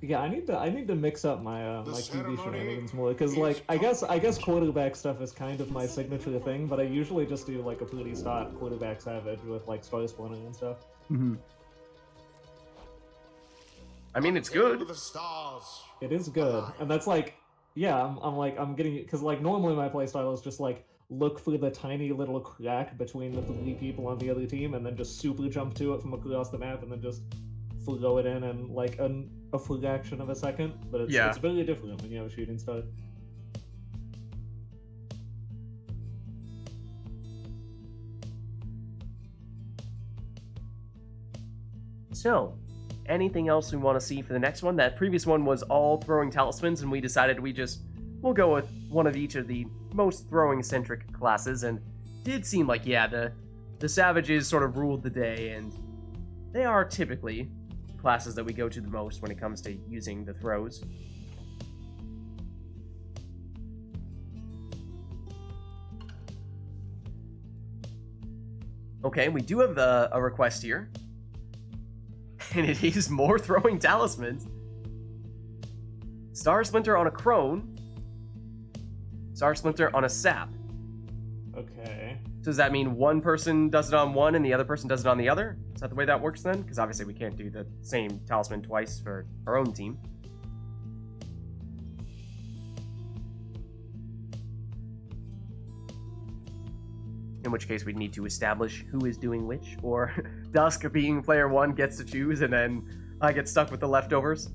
Yeah, I need to mix up my my QB ceremony shenanigans more because is like I guess quarterback stuff is kind of my signature thing, but I usually just do like a pretty stock quarterback savage with like star spawning and stuff. I mean, it's Into good. the stars. It is good, and that's like yeah, I'm getting it because like normally my playstyle is just like look for the tiny little crack between the three people on the other team and then just super jump to it from across the map and then just throw it in like a fraction of a second. But it's very different when you have a shooting star. So, anything else we want to see for the next one? That previous one was all throwing talismans, and we decided we'll go with one of each of the most throwing-centric classes, and did seem like, yeah, the savages sort of ruled the day, and they are typically classes that we go to the most when it comes to using the throws. Okay, we do have a request here. And it is more throwing talismans. Star Splinter on a Crone. Star Splinter on a Sap. Okay. So does that mean one person does it on one and the other person does it on the other? Is that the way that works then? Because obviously we can't do the same talisman twice for our own team. In which case we'd need to establish who is doing which, or Dusk being player one gets to choose and then I get stuck with the leftovers.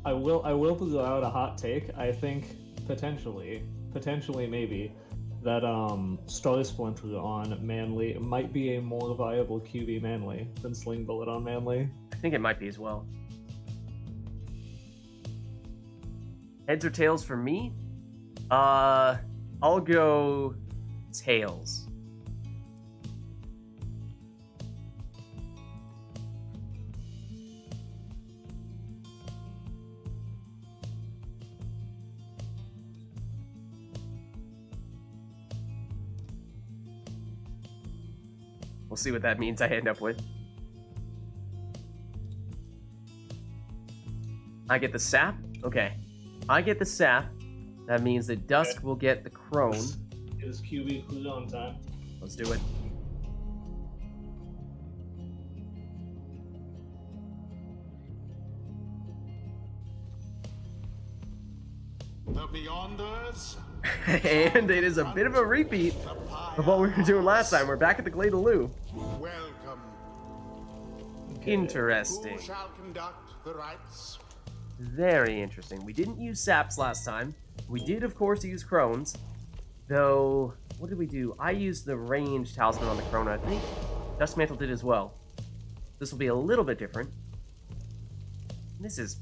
I will throw out a hot take. I think potentially maybe that Star Splinter on Manly might be a more viable QB Manly than Sling Bullet on Manly. I think it might be as well. Heads or tails for me? I'll go tails. We'll see what that means I end up with. I get the sap? Okay. I get the sap. That means that Dusk will get the crone. It is QB cooldown time. Let's do it. The Beyonders. And it is a bit of a repeat of what we were doing last time. We're back at the Glade of Lou. Welcome. Interesting. Who shall conduct the rites? Very interesting. We didn't use saps last time. We did, of course, use crones. Though, what did we do? I used the ranged talisman on the crone, I think. Duskmantle did as well. This will be a little bit different. This is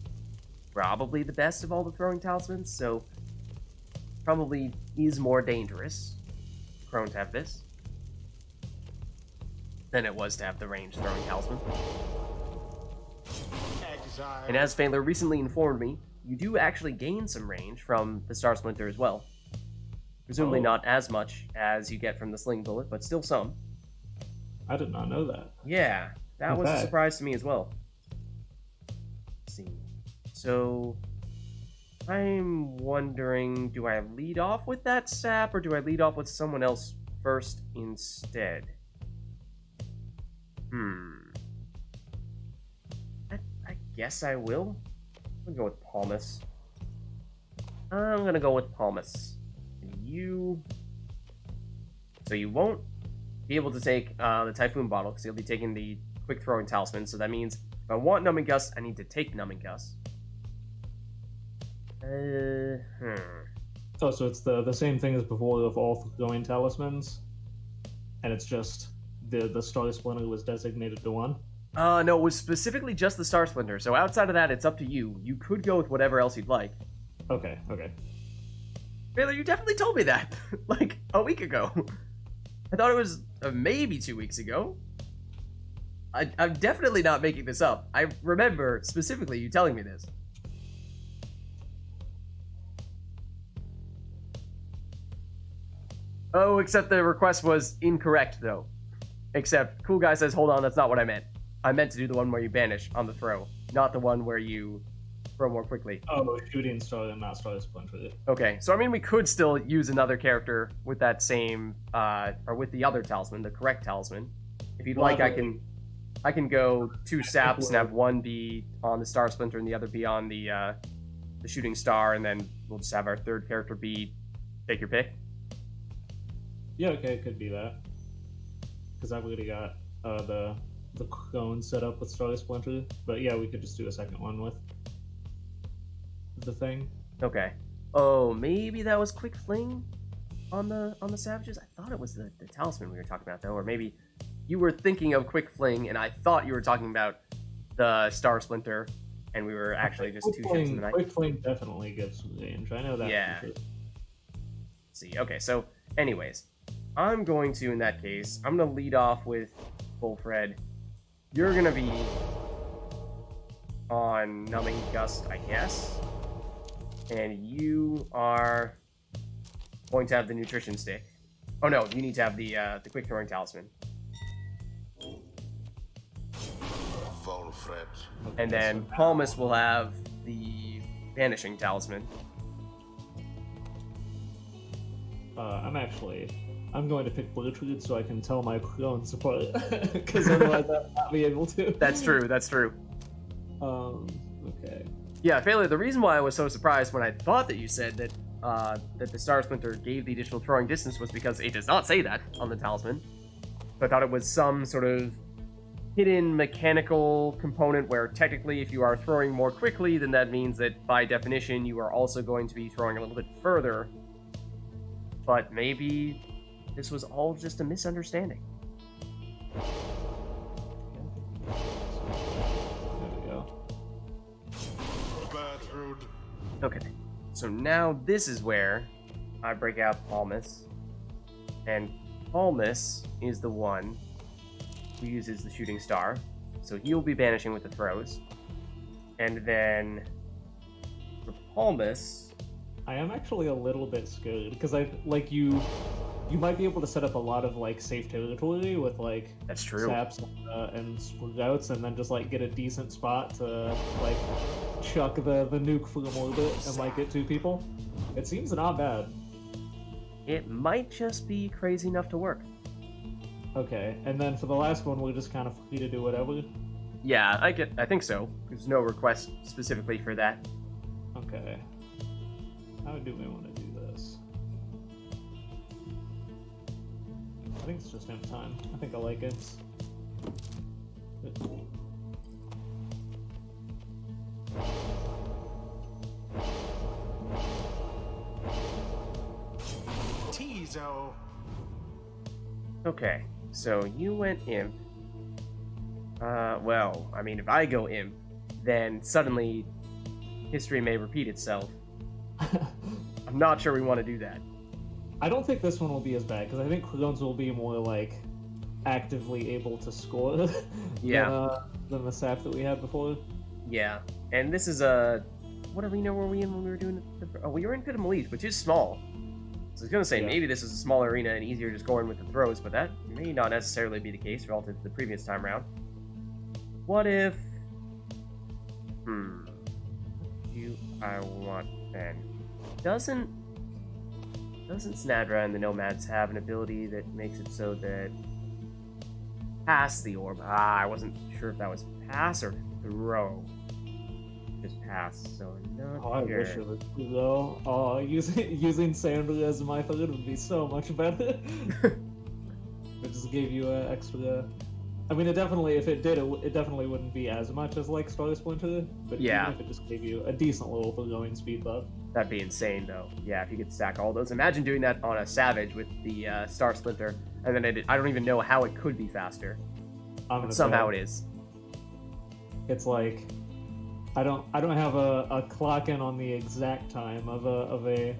probably the best of all the throwing talismans, so probably is more dangerous for crone to have this than it was to have the ranged throwing talisman. Exile. And as Fandler recently informed me, you do actually gain some range from the Star Splinter as well. Presumably not as much as you get from the Sling Bullet, but still some. I did not know that. Yeah, that was a Okay. surprise to me as well. Let's see. So, I'm wondering, do I lead off with that sap, or do I lead off with someone else first instead? I guess I will. I'm gonna go with Palmas. I'm gonna go with Palmas. And you... So you won't be able to take the Typhoon Bottle, because you'll be taking the Quick Throwing Talisman, so that means if I want Numbing Gust, I need to take Numbing Gust. Oh, so it's the same thing as before of all throwing talismans, and it's just the Star Splinter was designated to one. No, it was specifically just the Star Splinter, so outside of that, it's up to you. You could go with whatever else you'd like. Okay. Baylor, you definitely told me that, like, a week ago. I thought it was maybe 2 weeks ago. I'm definitely not making this up. I remember specifically you telling me this. Oh, except the request was incorrect, though. Except, Cool Guy says, hold on, that's not what I meant. I meant to do the one where you banish on the throw, not the one where you throw more quickly. Oh, shooting star and not Star Splinter. Okay, so I mean, we could still use another character with that same, or with the other talisman, the correct talisman. If you'd like, I can go 2 saps and have one be on the Star Splinter and the other be on the shooting star, and then we'll just have our third character be take your pick. Yeah, okay, it could be that. Because I've already got the clone set up with Star Splinter. But yeah, we could just do a second one with the thing. Okay. Oh, maybe that was Quick Fling on the Savages? I thought it was the talisman we were talking about, though. Or maybe you were thinking of Quick Fling, and I thought you were talking about the Star Splinter, and we were actually just 2 ships in the night. Quick Fling definitely gives range. I know that. Yeah. For sure. Let's see. Okay, so anyways, I'm going to, in that case, I'm going to lead off with Bullfred. You're going to be on Numbing Gust, I guess. And you are going to have the Nutrition Stick. Oh no, you need to have the Quick Throwing Talisman. Volfred. And then Palmas will have the Vanishing Talisman. I'm going to pick Bluetooth so I can tell my clones apart, because otherwise I'll not be able to. That's true, that's true. Okay. Yeah, Failure, the reason why I was so surprised when I thought that you said that that the Star Splinter gave the additional throwing distance was because it does not say that on the talisman. So I thought it was some sort of hidden mechanical component where technically if you are throwing more quickly, then that means that by definition you are also going to be throwing a little bit further. But maybe this was all just a misunderstanding. There we go. Bertrude. Okay, so now this is where I break out Palmus. And Palmus is the one who uses the shooting star. So he'll be banishing with the throws. And then for Palmus, I am actually a little bit scared because I like you might be able to set up a lot of like safe territory with like that's true. saps and sprouts, and then just like get a decent spot to like chuck the nuke for a little bit and like get 2 people. It seems not bad. It might just be crazy enough to work. Okay, and then for the last one, we're just kind of free to do whatever. Yeah, I think so. There's no request specifically for that. Okay. How do we want to do this? I think it's just in time. I think I like it. Tizo. Okay, so you went imp. Well, I mean, if I go imp, then suddenly history may repeat itself. I'm not sure we want to do that. I don't think this one will be as bad because I think clones will be more like actively able to score Yeah. than the sap that we had before. Yeah, and this is a... What arena were we in when we were doing the... Oh, we were in Pit of Malise, which is small. So I was going to say, Yeah. maybe this is a smaller arena and easier just going with the throws, but that may not necessarily be the case relative to the previous time round. What if... Do I want then? Doesn't Snadra and the Nomads have an ability that makes it so that... Pass the orb. I wasn't sure if that was pass or throw. Just pass, so I'm not Oh, I sure. wish it was though. Oh, using Sandra as my third would be so much better. It just gave you an extra. I mean, it definitely, if it did, it definitely wouldn't be as much as like Star Splinter. But Yeah. even if it just gave you a decent little going speed buff. That'd be insane, though. Yeah, if you could stack all those. Imagine doing that on a Savage with the Star Splinter, and then I don't even know how it could be faster, I'm but gonna somehow say, it is. It's like I don't have a clock in on the exact time of a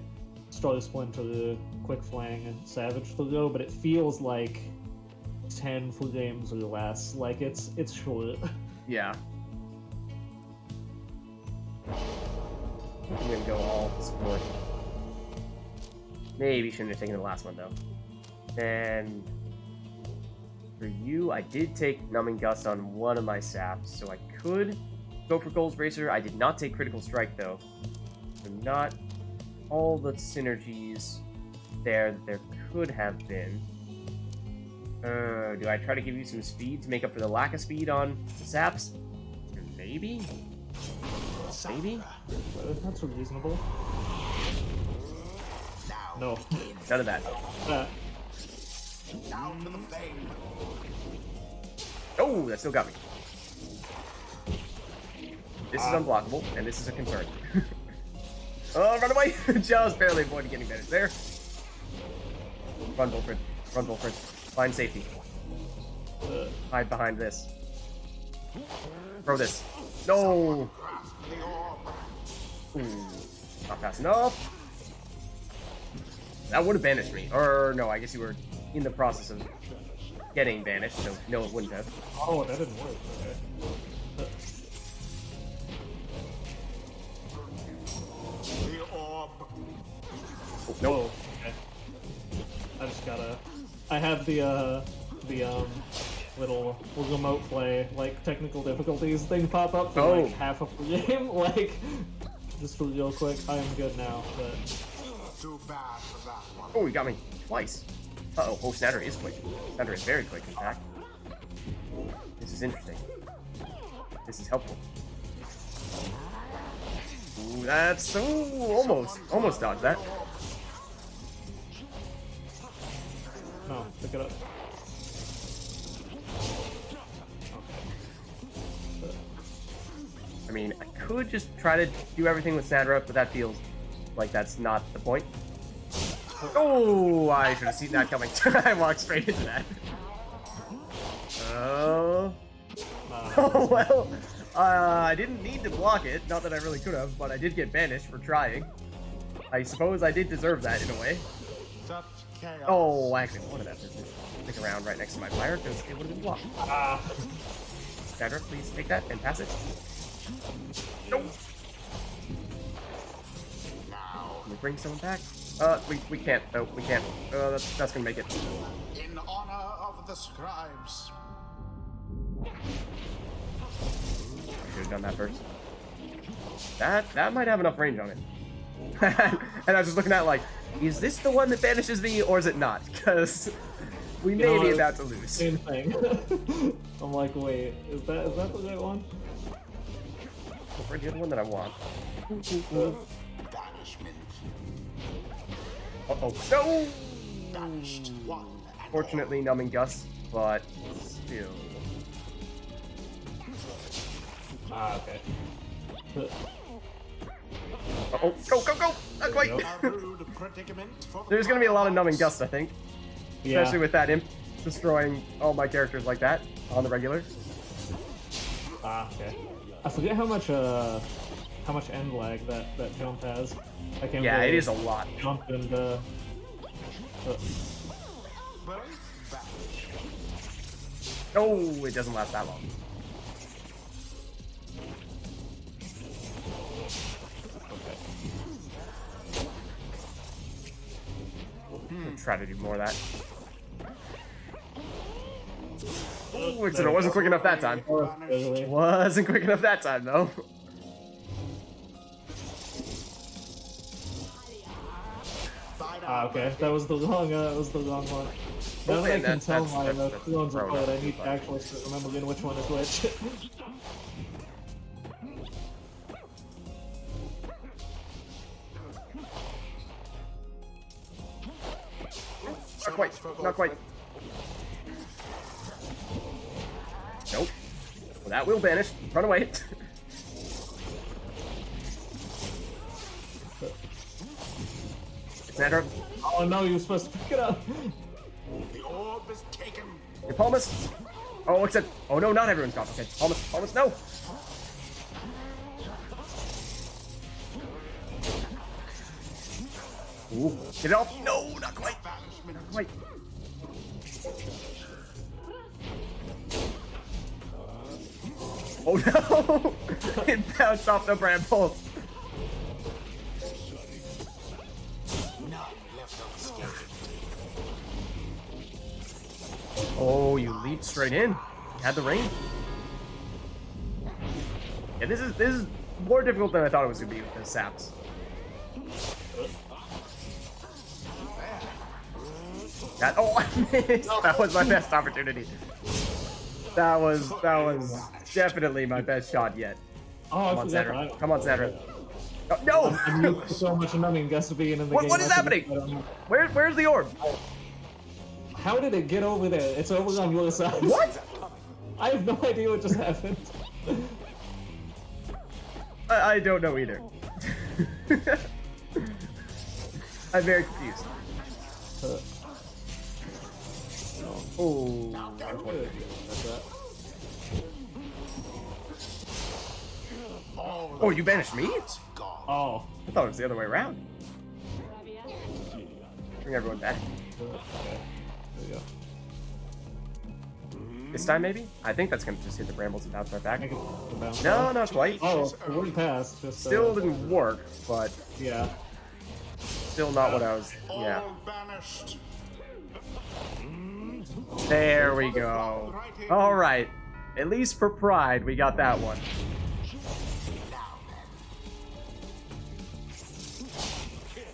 Star Splinter quick flang and Savage to go, but it feels like 10 full games or less. Like it's short. Yeah. I'm gonna go all support. Maybe shouldn't have taken the last one though. Then for you, I did take Numbing Gust on one of my saps, so I could go for Goals Bracer. I did not take Critical Strike though. So not all the synergies there that there could have been. Do I try to give you some speed to make up for the lack of speed on the saps? Maybe? Maybe? That's reasonable. No. None of that. Down to the flame. Oh, that still got me. This is unblockable, and this is a concern. Oh, run away! Just barely avoided getting damage there. Run, Wilfred. Run, Wilfred. Find safety. Hide behind this. Throw this. No! Ooh, not fast enough. That would have banished me. Or, no, I guess you were in the process of getting banished, so no, it wouldn't have. Oh, that didn't work. Okay. The orb. Oh, no. Okay. I just gotta. I have the little remote play like technical difficulties thing pop up for like half of the game. Like, just for real quick, I am good now. But Too bad for that one. Oh, he got me twice. Uh-oh. Oh, Snatter is quick. Snatter is very quick, in fact. This is interesting. This is helpful. Ooh, that's so almost dodged that. no, pick it up. I mean, I could just try to do everything with Sandra, but that feels like that's not the point. Oh, I should have seen that coming. I walked straight into that. Oh. Oh, well. I didn't need to block it. Not that I really could have, but I did get banished for trying. I suppose I did deserve that in a way. Such chaos. Oh, I actually wanted that business. Stick around right next to my fire because it would have been blocked. Sandra, please take that and pass it. Nope. Now, Can we bring someone back? We can't. No, we can't. That's gonna make it. in honor of the scribes. I should have done that first. That might have enough range on it. And I was just looking at it like, is this the one that banishes me or is it not? Because we may be about to lose. Same thing. I'm like, wait, is that the right one? Or the other one that I want. Banishment. Uh-oh. No! Banished one and Fortunately, numbing gust, but still. Okay. Uh-oh. Go, go, go! Not quite! all. A rude predicament for the There's gonna be a lot of numbing gust, I think. Yeah. Especially with that imp destroying all my characters like that on the regular. Okay. I forget how much end lag that jump has. I can't. Yeah, really it is a lot. jump and both banished. Oh, it doesn't last that long. Try to do more of that. Oh, except it wasn't quick enough that time. Banished. Wasn't quick enough that time, though. Okay, that was the wrong one. Now that I man, can tell that's my clones thrown apart, up, I need to but- actually start remembering which one is which. Not quite. Not quite. Nope. Well, that will banish. Run away. It's Sandra. Oh no, you were supposed to pick it up. The orb is taken. Your Palmas. Oh, except. Oh no, not everyone's gone. Okay, Palmas. Palmas, no. Ooh, get it off. No, not quite. Banishment. Not quite. Oh no! It bounced off the brambles. None left unscathed. Oh, you leaped straight in. Had the range. Yeah, this is more difficult than I thought it was gonna be with the saps. That, oh, I missed. That was my best opportunity. That was definitely my best shot yet. Oh, Come I on, forgot Sandra. that. Come on, Sandra. Oh, no! I'm used to so much numbing gust being in the What- game. what is I forget happening? that I'm- Where's the orb? How did it get over there? It's over on your side. What? I have no idea what just happened. I don't know either. I'm very confused. Oh. Oh, you banished me? Gone. Oh. I thought it was the other way around. Bring everyone back. Okay. There we go. This time, maybe? I think that's gonna just hit the brambles and bounce right back. Make it bounce. No, not quite. Oh, it wouldn't pass. Just Still didn't work, but Yeah. still not what I was. Yeah. All banished. There we go. All right. At least for pride, we got that one. Now then.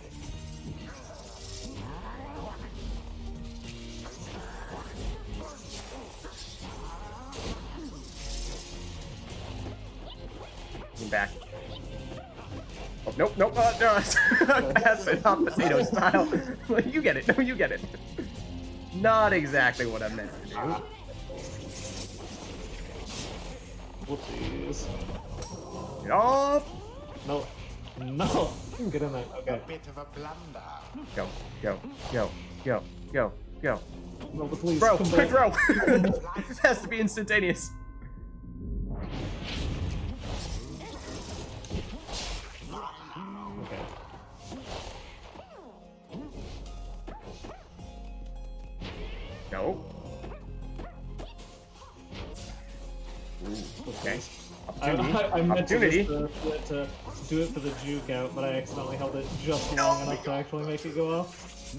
Come back. Oh, nope, nope. No. Pass it off potato style. You get it. No, you get it. Not exactly what I meant to do. Whoopsies. Get off! No. No! Get in there. A Okay. bit of a blunder. Go, go, go, go, go, go. No, but please. Throw! come Quick back. throw! It has to be instantaneous. Okay. No. Ooh, okay. Opportunity. I meant to, Opportunity. just, to do it for the juke out, but I accidentally held it just long enough to actually make it go off.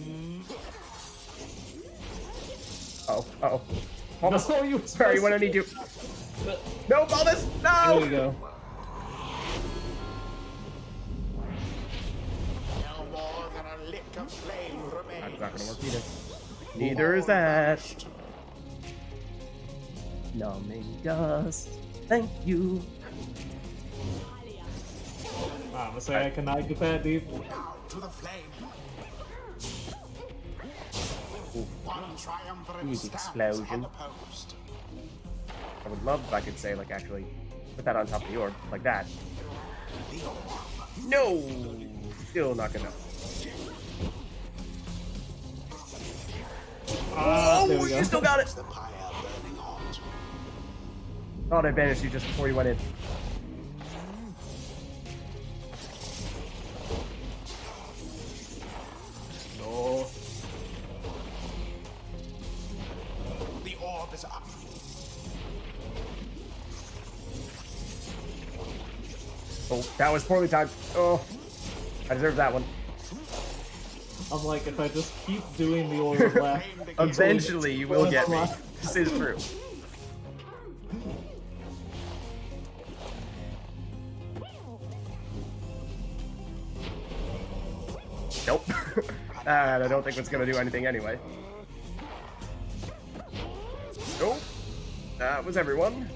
Oh, uh-oh. Almost. No, you Sorry, what I need to. No, Baldas! No! There you go. No more than a lick of flame remains. That's not gonna work either. Neither is that. Numbing dust. Thank you. I'm gonna say I cannot get that deep. Now to the flame. One triumvirate Huge stands explosion. unopposed. I would love if I could say, like, actually put that on top of the orb, like that. The orb. No! Still not gonna. There Oh, we go. you still got it! The pyre burning hot. Thought I banished you just before you went in. No. The orb is up. Oh, that was poorly timed. Oh, I deserve that one. I'm like, if I just keep doing the order left, Aimed again. Eventually, you will get me. This is true. Nope. And I don't think it's gonna do anything anyway. Nope. That was everyone.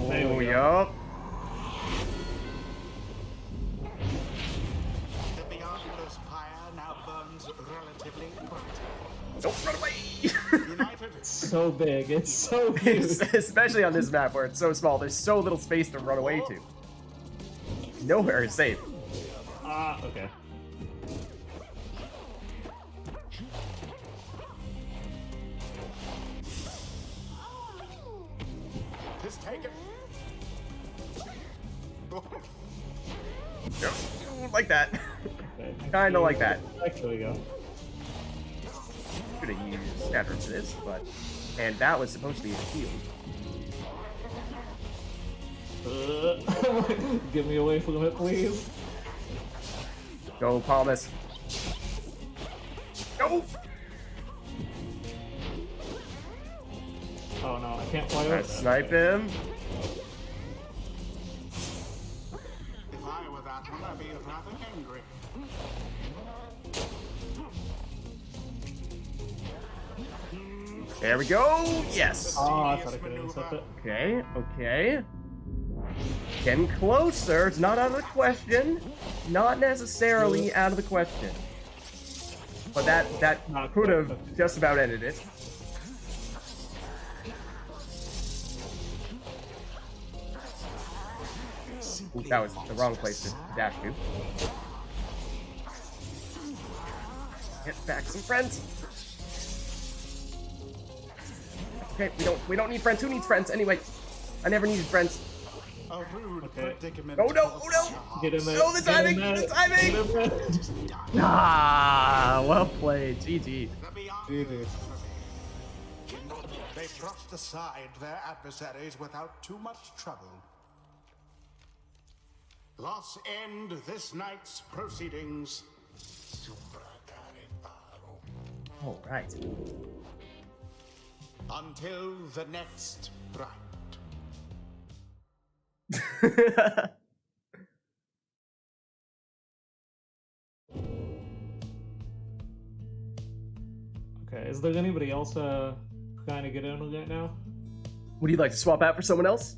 There we Oh, go. yup. The beyondless pyre now burns relatively bright. Don't run away. United so big. It's so huge. Especially on this map where it's so small, there's so little space to run away to. Nowhere is safe. Okay. is taken. Like that. Okay. Kinda like that. There we go. Should have used Scatter for this, but... And that was supposed to be a shield. Get me away from it, please. Go, Palmas. Go! Oh no, I can't fly Alright, over. snipe him. If I were that one, I'd be rather angry. There we go! Yes! Oh, I thought I could intercept it. Okay, okay. Getting closer. It's not out of the question. Not necessarily out of the question. But that Not could quite, have but- just about ended it. Ooh, that was the wrong place to dash to. Get back some friends. Okay, we don't need friends. Who needs friends anyway? I never needed friends. A rude Okay. predicament. Oh no! for Oh the no! child. Get in there. Oh, the Get in timing! there. The timing! Get in there. Ah, well played. GG. The beyond GG. They brushed aside their adversaries without too much trouble. Thus end this night's proceedings. All right. Until the next Rite. Okay, is there anybody else kind of get in right now? Would you like to swap out for someone else?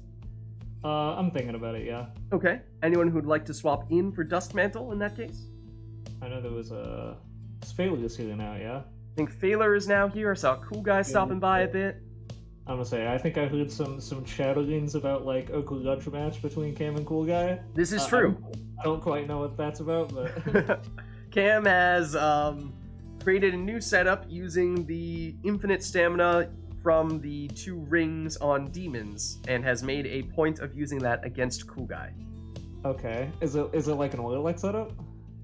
I'm thinking about it, yeah. Okay. Anyone who'd like to swap in for Dust Mantle in that case? I know there was a... Sphaelius here now, yeah? I think Phaler is now here. I saw a cool guy stopping by a bit. I'm gonna say I think I heard some chatterings about like a grudge match between Cam and Cool Guy. This is true. I don't quite know what that's about, but Cam has created a new setup using the infinite stamina from the 2 rings on demons, and has made a point of using that against Cool Guy. okay. Is it like an oil like setup?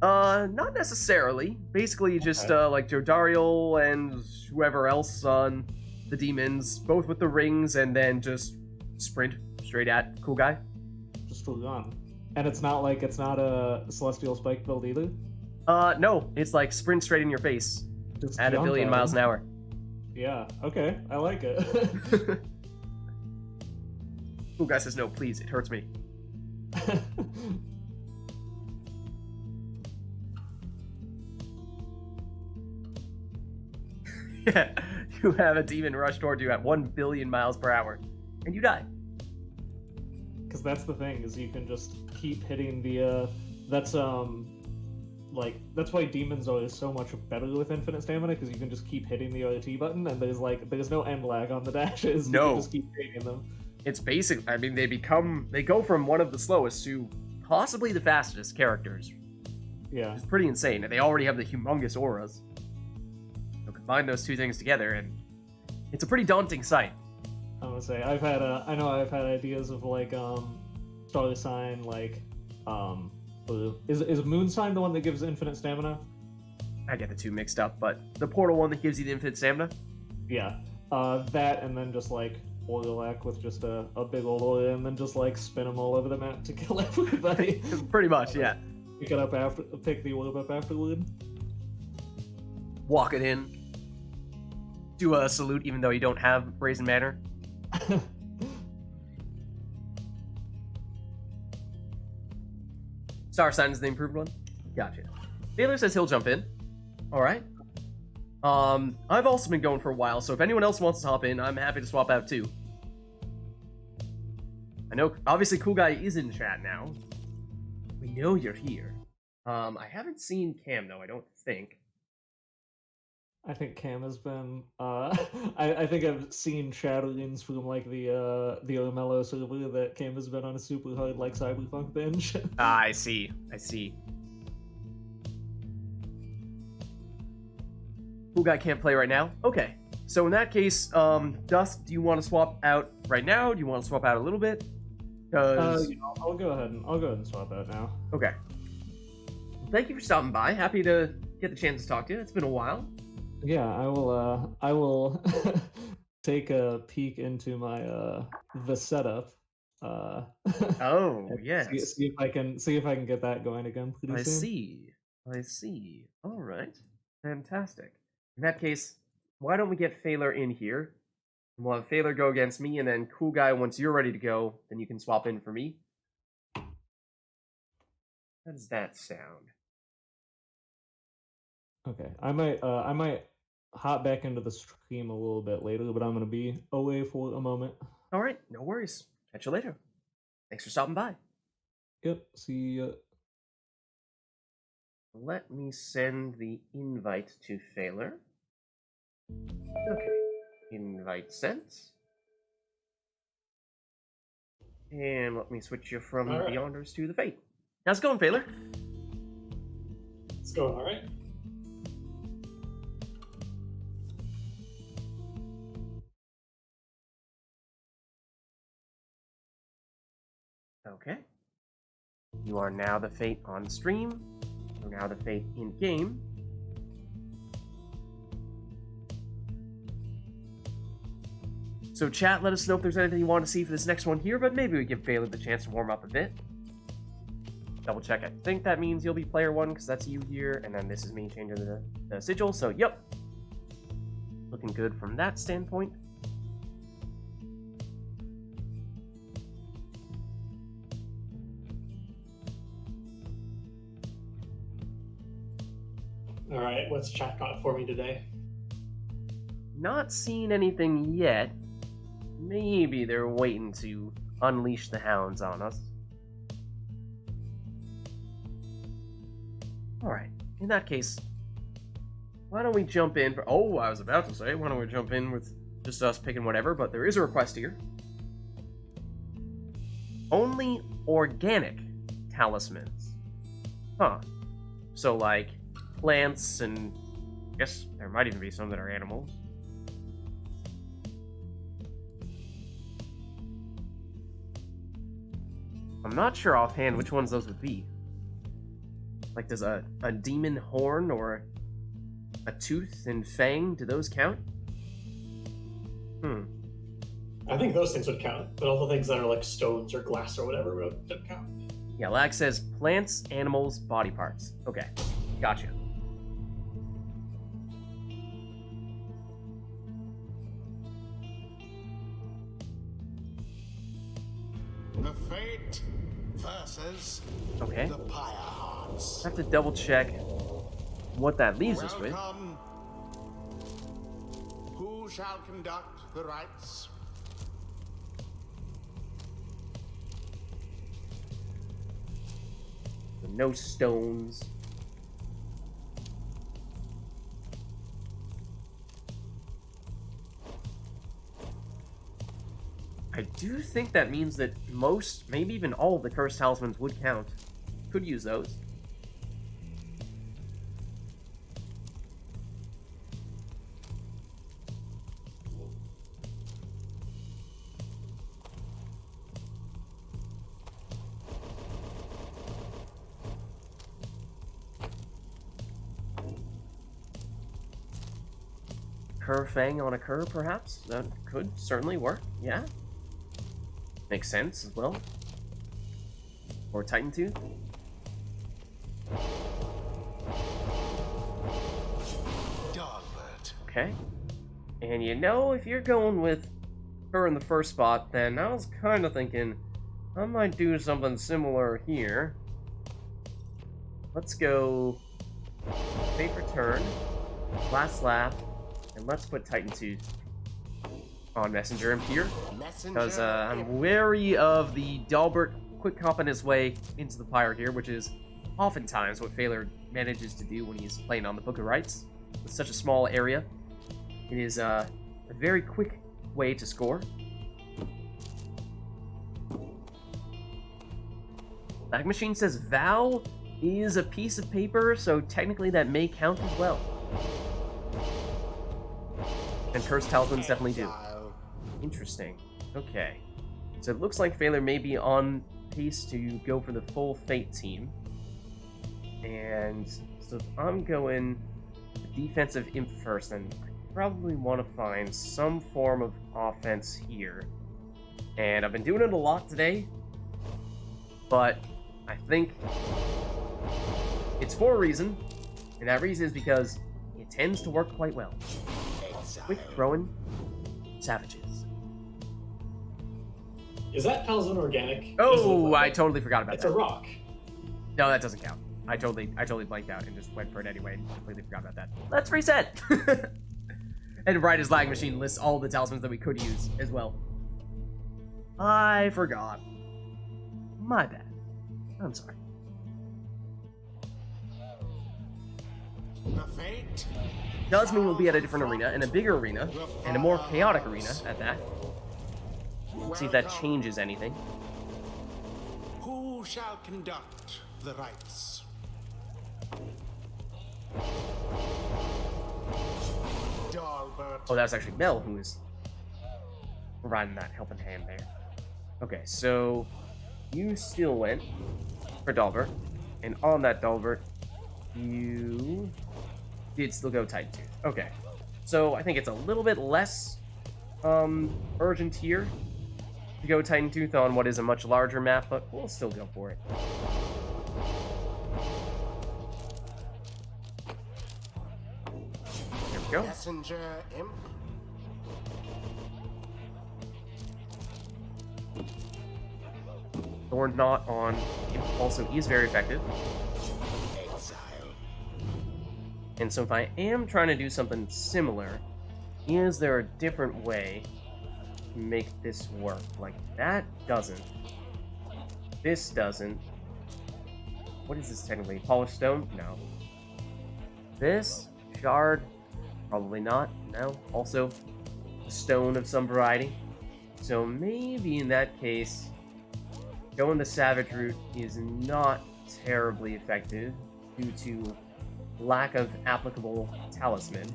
Not necessarily. Basically, just like Jodariel and whoever else on the demons, both with the rings, and then just sprint straight at Cool Guy. Just full on. And it's not a celestial spike build either. No, it's like sprint straight in your face Just at a jump billion at miles him. an hour. Yeah. Okay. I like it. Cool Guy says, no, please, it hurts me. Yeah, you have a demon rush towards you at 1 billion miles per hour, and you die. Because that's the thing, is you can just keep hitting the that's why demons are so much better with infinite stamina, because you can just keep hitting the RT button, and there's no end lag on the dashes. You No. can just keep hitting them. It's basic. I mean, they go from one of the slowest to possibly the fastest characters. Yeah. It's pretty insane, and they already have the humongous auras. So combine those 2 things together, and it's a pretty daunting sight. I'm gonna say I've had ideas of like star sign, like is moon sign the one that gives infinite stamina? I get the 2 mixed up, but the portal one that gives you the infinite stamina. Yeah. That, and then just like Orlac with just a big old oil, and then just like spin them all over the map to kill everybody. Pretty much, yeah. Pick the orb up afterward. Walk it in. Do a salute even though you don't have Brazen Manor. Star Sign is the improved one? Gotcha. Taylor says he'll jump in. Alright. I've also been going for a while, so if anyone else wants to hop in, I'm happy to swap out too. I know, obviously, Cool Guy is in chat now. We know you're here. I haven't seen Cam, though, I don't think. I think Cam has been. I think I've seen chatterings from like the Ormello server that Cam has been on a super hard like Cyberpunk binge. I see. I see. Cool Guy can't play right now? Okay. So in that case, Dusk, do you want to swap out right now? Do you want to swap out a little bit? I'll go ahead and swap out now. Okay. Thank you for stopping by. Happy to get the chance to talk to you. It's been a while. Yeah, I will take a peek into my the setup. Oh, yes. See if I can get that going again pretty soon. I see. All right. Fantastic. In that case, why don't we get Phaler in here? We'll have Phaler go against me, and then Cool Guy, once you're ready to go, then you can swap in for me. How does that sound? Okay, I might hop back into the stream a little bit later, but I'm gonna be away for a moment. All right, no worries. Catch you later. Thanks for stopping by. Yep, see ya. Let me send the invite to Phaler. Okay, invite sent. And let me switch you from the Beyonders to the Fate. How's it going, Phaler? It's going all right. Okay. You are now the Fate on stream. You're now the Fate in game. So chat, let us know if there's anything you want to see for this next one here, but maybe we give Phaler the chance to warm up a bit. Double check. I think that means you'll be player 1 because that's you here, and then this is me changing the sigil. So yep, looking good from that standpoint. All right, what's chat got for me today? Not seen anything yet. Maybe they're waiting to unleash the hounds on us. Alright, in that case, why don't we jump in for... Oh, I was about to say, why don't we jump in with just us picking whatever, but there is a request here. Only organic talismans. Huh. So, like, plants and... I guess there might even be some that are animals. I'm not sure offhand which ones those would be. Like, does a demon horn or a tooth and fang, do those count? I think those things would count, but all the things that are like stones or glass or whatever don't count. Yeah, Lag says plants, animals, body parts. Okay, gotcha. The Fate versus Okay. the Pyre Hearts. I have to double check what that leaves us with. Welcome. Who shall conduct the rites? No stones. I do think that means that most, maybe even all of the cursed talismans would count. Could use those. Cur Fang on a Cur, perhaps? That could certainly work, yeah. Makes sense as well. Or Titan Tooth. Dogbert. Okay. And you know, if you're going with her in the first spot, then I was kind of thinking I might do something similar here. Let's go Fate Return, Last Laugh, and let's put Titan Tooth on Messenger and Pyre. Because I'm wary of the Dalbert quick hop on his way into the Pyre here, which is oftentimes what Phaler manages to do when he's playing on the Book of Rites. With such a small area, it is a very quick way to score. Lag Machine says Vow is a piece of paper, so technically that may count as well. And Cursed Talismans definitely do. Interesting. Okay. So it looks like Phaler may be on pace to go for the full Fate team. And so if I'm going defensive imp first, then I probably want to find some form of offense here. And I've been doing it a lot today, but I think it's for a reason, and that reason is because it tends to work quite well. Quick throwing savages. Is that talisman organic? Oh, I totally forgot about It's that. a rock. No, that doesn't count. I totally blanked out and just went for it anyway and completely forgot about that. Let's reset! And right as Lag Machine lists all the talismans that we could use as well. I forgot. My bad. I'm sorry. The Fate Does mean we'll be at a different arena, and a bigger arena, and a more chaotic arena at that. Let's see if that changes anything. Who shall conduct the rites? Dalbert. Oh, that was actually Mel who was providing that helping hand there. Okay, so you still went for Dalbert, and on that Dalbert, you did still go Titan Tooth. Okay, so I think it's a little bit less urgent here to go Titan Tooth on what is a much larger map, but we'll still go for it. There we go. Messenger imp. Thorn Knot on also is very effective. Exile. And so if I am trying to do something similar, is there a different way to make this work? Like, that doesn't. This doesn't. What is this technically? Polished stone? No. This? Shard? Probably not. No. Also, stone of some variety. So maybe in that case, going the Savage route is not terribly effective due to lack of applicable talisman.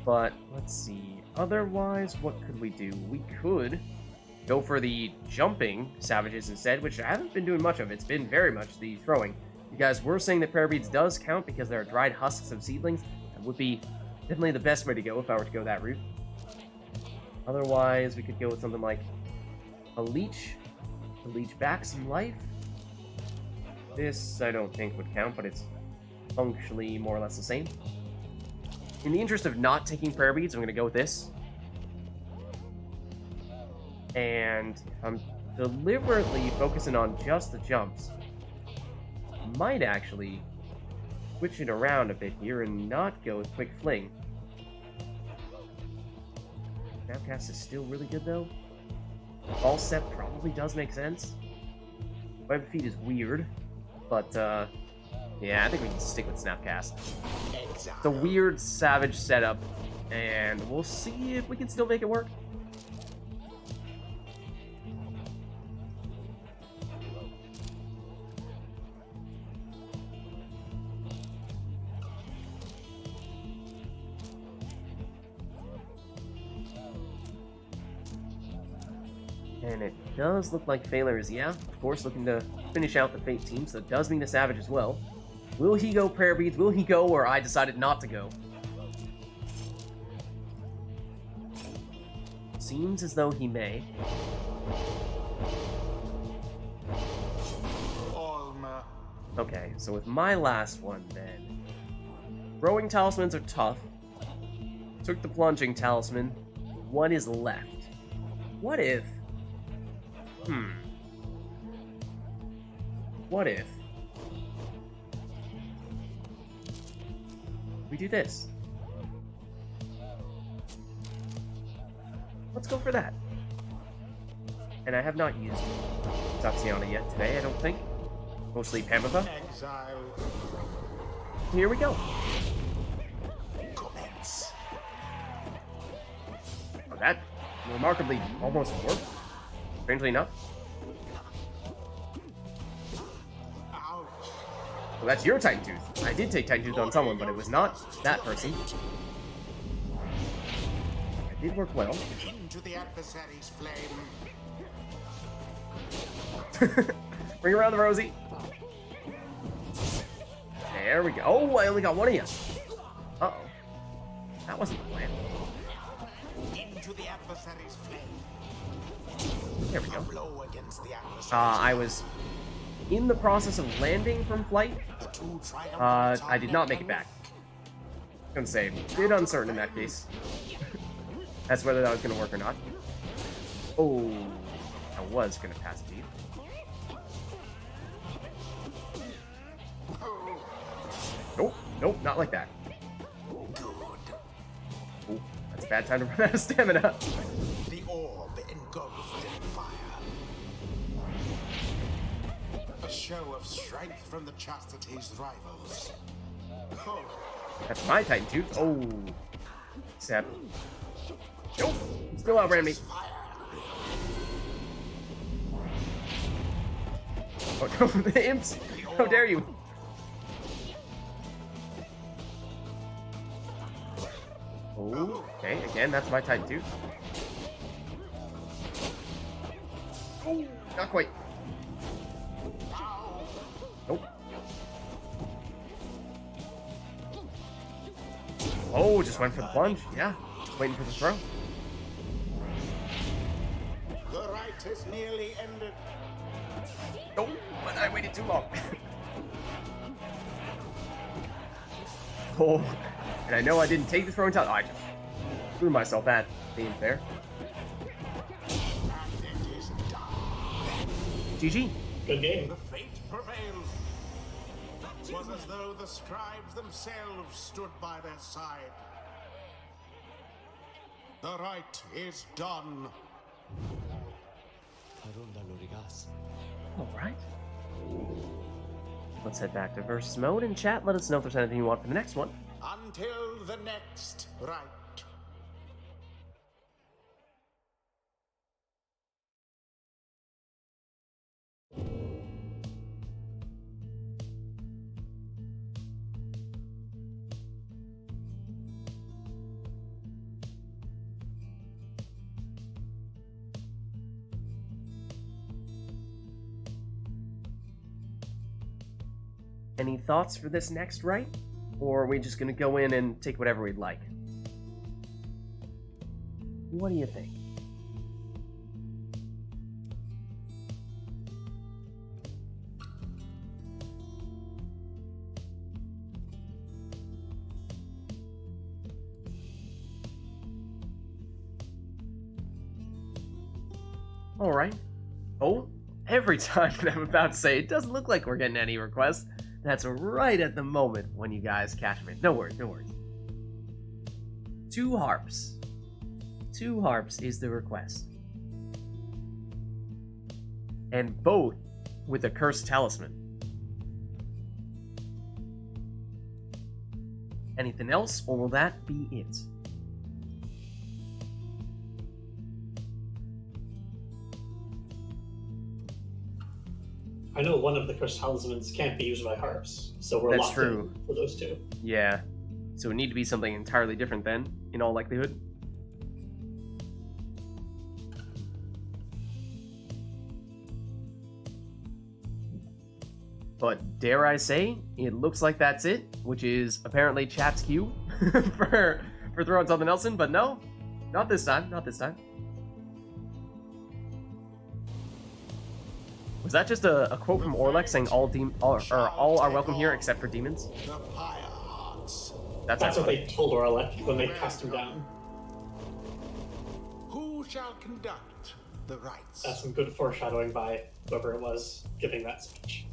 But let's see. Otherwise, what could we do? We could go for the jumping Savages instead, which I haven't been doing much of. It's been very much the throwing. You guys were saying that Prayer Beads does count because they're dried husks of seedlings. That would be definitely the best way to go if I were to go that route. Otherwise, we could go with something like a leech to leech back some life. This I don't think would count, but it's functionally more or less the same. In the interest of not taking Prayer Beads, I'm going to go with this. And if I'm deliberately focusing on just the jumps, I might actually switch it around a bit here and not go with Quick Fling. Snapcast is still really good though. False Step probably does make sense. Web Feet is weird, but yeah, I think we can stick with Snapcast. It's a weird Savage setup, and we'll see if we can still make it work. And it does look like Phaler is, yeah, of course, looking to finish out the Fate team, so it does mean a Savage as well. Will he go Prayer Beads? Will he go where I decided not to go? Seems as though he may. Okay, so with my last one then. Throwing talismans are tough. Took the plunging talisman. What is left? What if... What if we do this? Let's go for that. And I have not used Zaxiana yet today, I don't think. Mostly Pamela. Here we go. Oh, that remarkably almost worked. Strangely enough. Well, that's your Titan Tooth. I did take Titan Tooth on someone, but it was not that person. It did work well. Into the adversary's flame. Bring around the Rosie. There we go. Oh, I only got one of you. Uh-oh. That wasn't the plan. Into the adversary's flame. There we go. Blow against the adversary's I was in the process of landing from flight. I did not make it back. Gonna say, a bit uncertain in that case. That's whether that was gonna work or not. Oh, I was gonna pass deep. Nope, nope, not like that. Oh, that's a bad time to run out of stamina. The orb engulfed in fire. A show of strength from the Chastity's rivals. Oh. That's my Titan Tooth. Oh. Except. Nope. Still outran me. Oh no, the imps! How dare you! Oh, okay, again, that's my Titan Tooth. Oh, not quite. Nope. Oh, just went for the plunge. Yeah, just waiting for the throw. The rite is nearly ended. Nope, but I waited too long. Oh, and I know I didn't take the throwing talisman. Oh, I just threw myself at being fair. And it is done. GG. Good game. The fate prevailed. It was as though the scribes themselves stood by their side. The rite is done. All right. Let's head back to versus mode and chat. Let us know if there's anything you want for the next one. Until the next rite. Any thoughts for this next rite? Or are we just gonna go in and take whatever we'd like? What do you think? Alright. Oh, every time I'm about to say, it doesn't look like we're getting any requests. That's right at the moment when you guys catch me. No worries, no worries. 2 harps. 2 harps is the request. And both with a cursed talisman. Anything else, or will that be it? I know one of the cursed talismans can't be used by harps, so we're That's locked true. in for those 2. Yeah. So it would need to be something entirely different then, in all likelihood. But dare I say, it looks like that's it, which is apparently chat's cue for throwing something else in, but no, not this time, not this time. Was that just a quote from Orlex saying all are welcome here except for demons? The Pyre hearts. That's what ironic. they told Orlek when they cast him down. Who shall conduct the rites? That's some good foreshadowing by whoever it was giving that speech.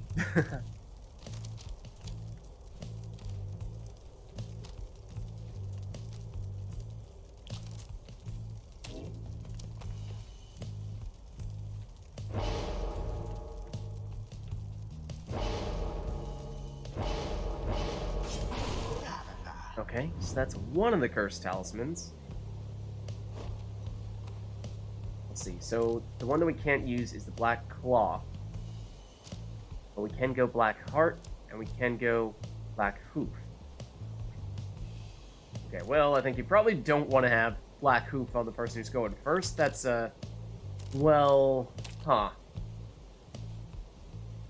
Okay, so that's one of the cursed talismans. Let's see, so the one that we can't use is the Black Claw. But we can go Black Heart, and we can go Black Hoof. Okay, well, I think you probably don't want to have Black Hoof on the person who's going first. That's, well,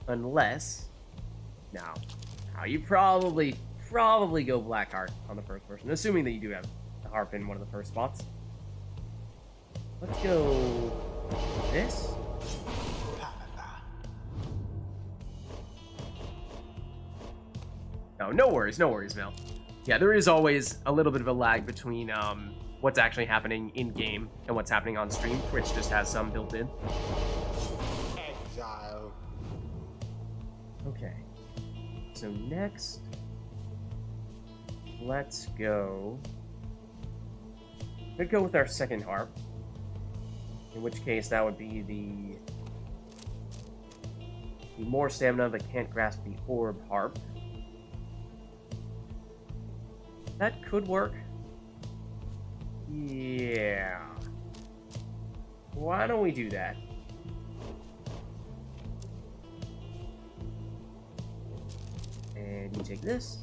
unless... Now, you probably go Black Heart on the first person, assuming that you do have the harp in one of the first spots. Let's go this. No worries, Mel. Yeah, there is always a little bit of a lag between what's actually happening in-game and what's happening on stream. Twitch just has some built in. Exile. Okay. So next, let's go... Could go with our second harp. In which case, that would be the more stamina but can't grasp the orb harp. That could work. Yeah. Why don't we do that? And you take this.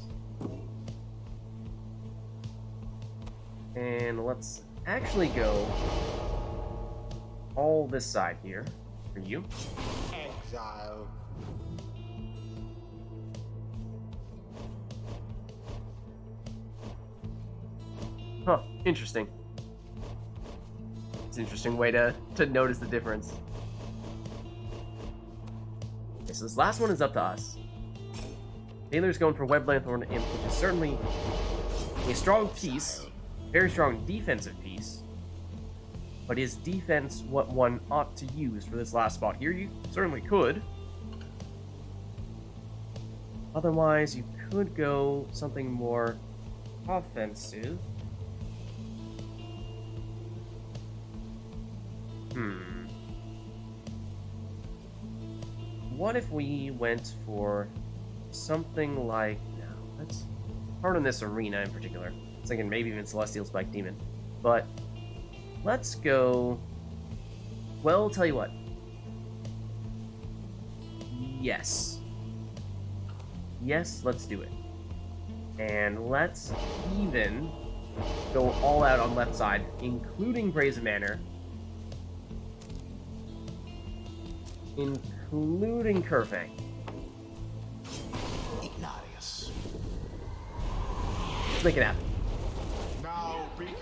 And let's actually go all this side here for you. Exile. Huh, interesting. It's an interesting way to notice the difference. Okay, so this last one is up to us. Taylor's going for Web Lanthorn Imp, which is certainly a strong piece, very strong defensive piece. But is defense what one ought to use for this last spot here? You certainly could. Otherwise, you could go something more offensive. What if we went for something like... No, hard on this arena in particular. I was thinking maybe even Celestial Spike Demon. But let's go... Well, tell you what. Yes. Yes, let's do it. And let's even go all out on left side, including Brazen Manor. Including Kerfang. Ignatius. Let's make it happen. Now begin.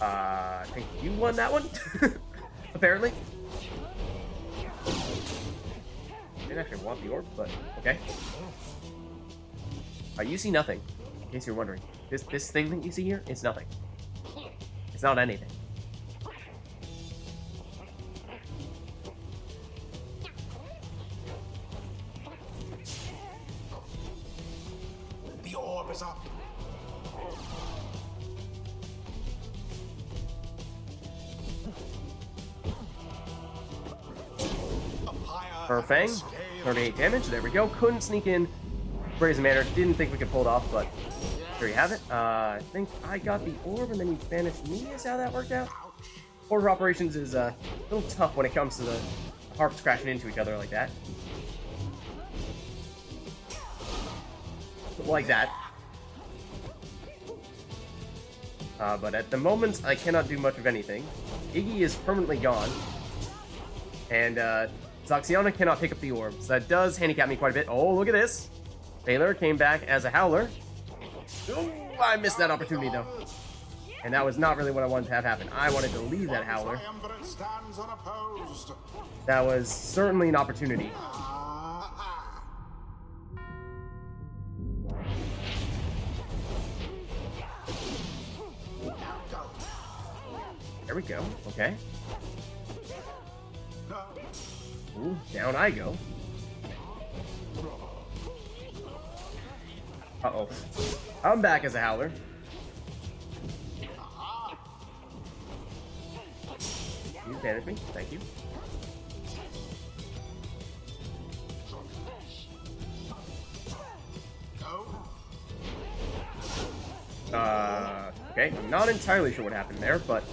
I think you won that one, apparently. I didn't actually want the orb, but okay. You see nothing, in case you're wondering. This thing that you see here, it's nothing. It's not anything. The orb is up. Fang, 38 damage. There we go. Couldn't sneak in Brazen Manor. Didn't think we could pull it off, but there you have it. I think I got the orb and then you banished me. Is how that worked out. Order operations is a little tough when it comes to the harps crashing into each other like that. Like that. But at the moment, I cannot do much of anything. Iggy is permanently gone. And, Zaxiana cannot pick up the orb, so that does handicap me quite a bit. Oh, look at this. Baylor came back as a Howler. Ooh, I missed that opportunity, though. And that was not really what I wanted to have happen. I wanted to leave that Howler. That was certainly an opportunity. There we go. Okay. Ooh, down I go. Uh-oh. I'm back as a Howler. You damage me. Thank you. Okay. I'm not entirely sure what happened there, but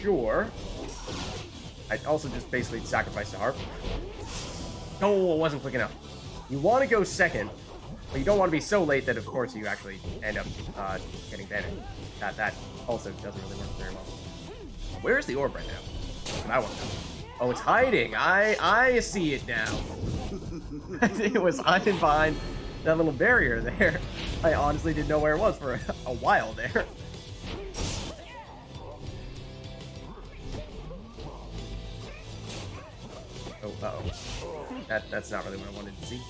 sure. I also just basically sacrificed a harp. No, it wasn't quick enough. You want to go second, but you don't want to be so late that, of course, you actually end up getting banished. That also doesn't really work very well. Where's the orb right now? I want to know. Oh, it's hiding. I see it now. It was hiding behind that little barrier there. I honestly didn't know where it was for a while there. Oh, uh-oh. That's not really what I wanted to see.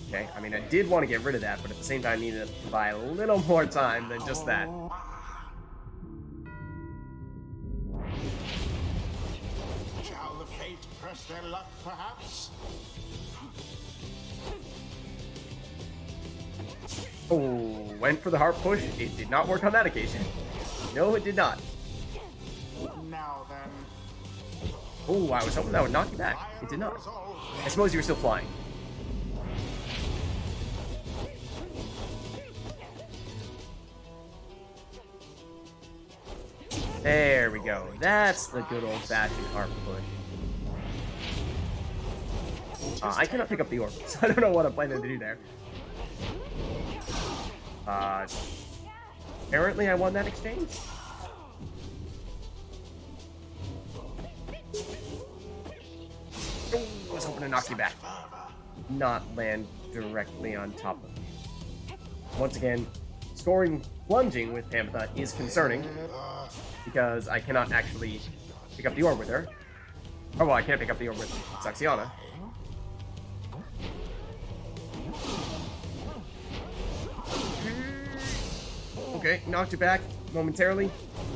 Okay, I mean, I did want to get rid of that, but at the same time, I needed to buy a little more time than just that. Shall the fate press their luck, perhaps? Oh, went for the harp push. It did not work on that occasion. No, it did not. Now then. Oh, I was hoping that would knock you back. It did not. I suppose you were still flying. There we go. That's the good old-fashioned harp push. I cannot pick up the orb, so I don't know what I'm planning to do there. Apparently I won that exchange. Oh, I was hoping to knock you back. Not land directly on top of you. Once again, scoring plunging with Tamitha is concerning because I cannot actually pick up the orb with her. Oh, well, I can't pick up the orb with Zaxiana. Okay, knocked you back momentarily.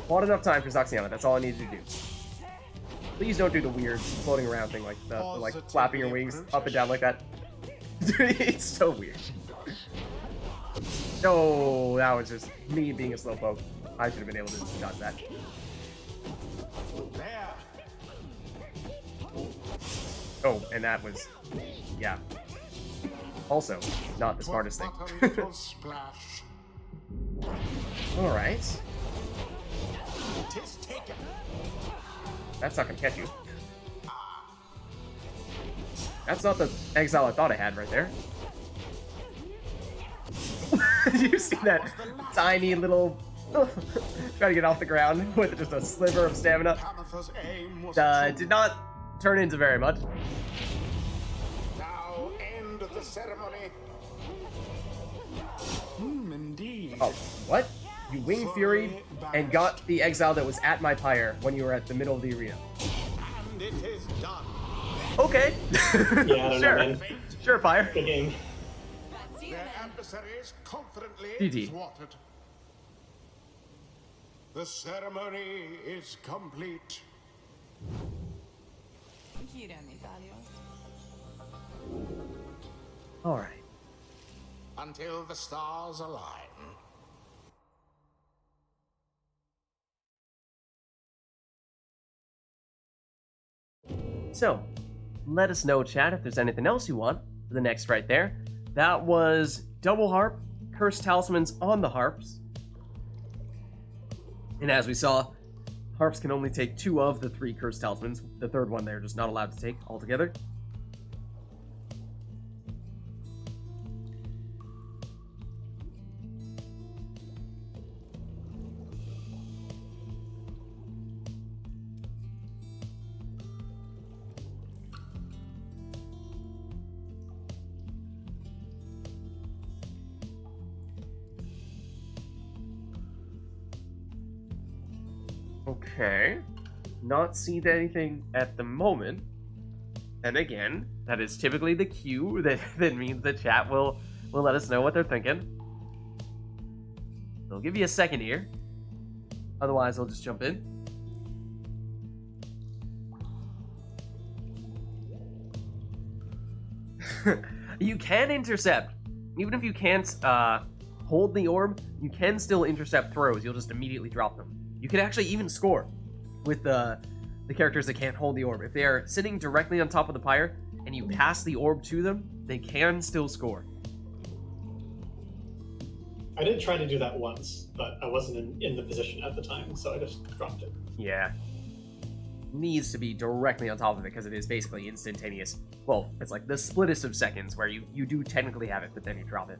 Bought enough time for Zaxiana. That's all I needed to do. Please don't do the weird floating around thing like the like flapping your wings up and down like that. It's so weird. No, that was just me being a slowpoke. I should have been able to dodge that. There. Oh, and that was, yeah. Also, not the smartest thing. But a little splash. Alright. 'Tis taken. That's not gonna catch you. That's not the exile I thought I had right there. Did you see that tiny little... try to get off the ground with just a sliver of stamina? Tamitha's aim was Did true. not turn into very much. Now end the ceremony. Indeed. Oh, what? You Wing Fury and got the exile that was at my Pyre when you were at the middle of the arena. And it is done. Okay. Yeah, I don't know, Sure. man. Sure, Pyre. Good game. Their adversaries confidently GG. thwarted. The ceremony is complete. Alright. Until the stars align. So, let us know, chat, if there's anything else you want for the next right there. That was Double Harp, Cursed Talismans on the harps. And as we saw, harps can only take 2 of the 3 Cursed Talismans. The third one they're just not allowed to take altogether. Okay. Not seen anything at the moment. And again, that is typically the cue that means the chat will let us know what they're thinking. They'll give you a second here. Otherwise, I'll just jump in. You can intercept. Even if you can't hold the orb, you can still intercept throws. You'll just immediately drop them. You can actually even score with the characters that can't hold the orb. If they are sitting directly on top of the Pyre and you pass the orb to them, they can still score. I did try to do that once, but I wasn't in the position at the time, so I just dropped it. Yeah. Needs to be directly on top of it because it is basically instantaneous. Well, it's like the splittest of seconds where you do technically have it, but then you drop it.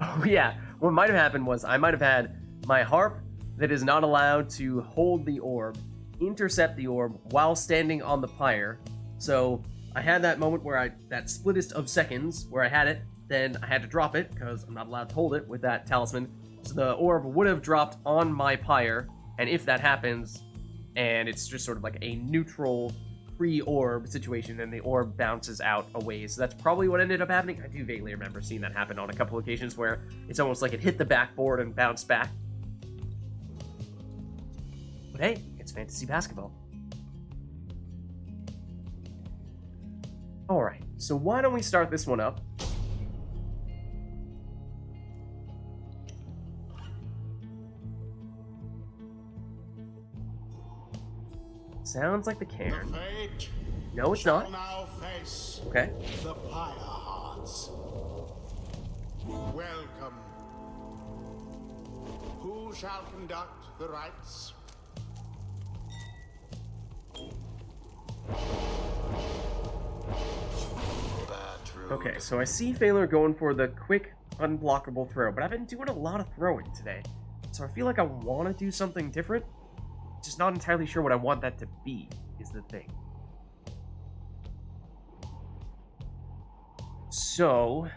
Oh yeah, what might have happened was I might have had my harp that is not allowed to hold the orb, intercept the orb while standing on the Pyre. So I had that moment where that splittest of seconds where I had it, then I had to drop it because I'm not allowed to hold it with that talisman. So the orb would have dropped on my Pyre, and if that happens, and it's just sort of like a neutral pre-orb situation, then the orb bounces out a ways. So that's probably what ended up happening. I do vaguely remember seeing that happen on a couple occasions where it's almost like it hit the backboard and bounced back. But hey, it's fantasy basketball. Alright, so why don't we start this one up? Sounds like the The cairn. fate No, it's shall not. now face Okay. the Pyre Hearts. Welcome. Who shall conduct the rites? Okay, so I see Phalar going for the quick, unblockable throw, but I've been doing a lot of throwing today. So I feel like I want to do something different. Just not entirely sure what I want that to be, is the thing. So,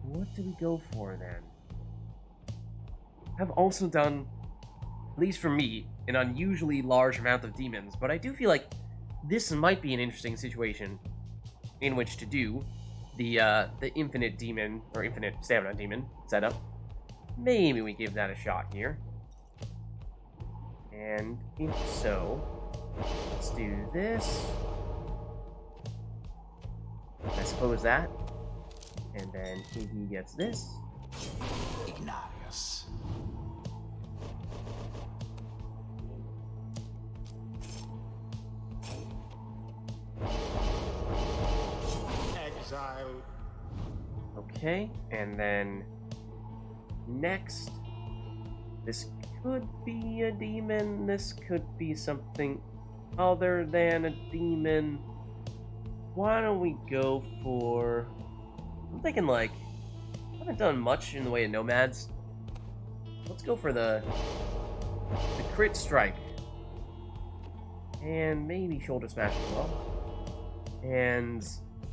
what do we go for then? I've also done, at least for me, an unusually large amount of demons, but I do feel like this might be an interesting situation in which to do the infinite demon, or infinite stamina demon setup. Maybe we give that a shot here. And if so, let's do this. I suppose that. And then he gets this. Ignatius. Okay, and then next, this could be a demon. This could be something other than a demon. Why don't we go for... I'm thinking like, I haven't done much in the way of nomads. Let's go for the crit strike. And maybe shoulder smash as well. And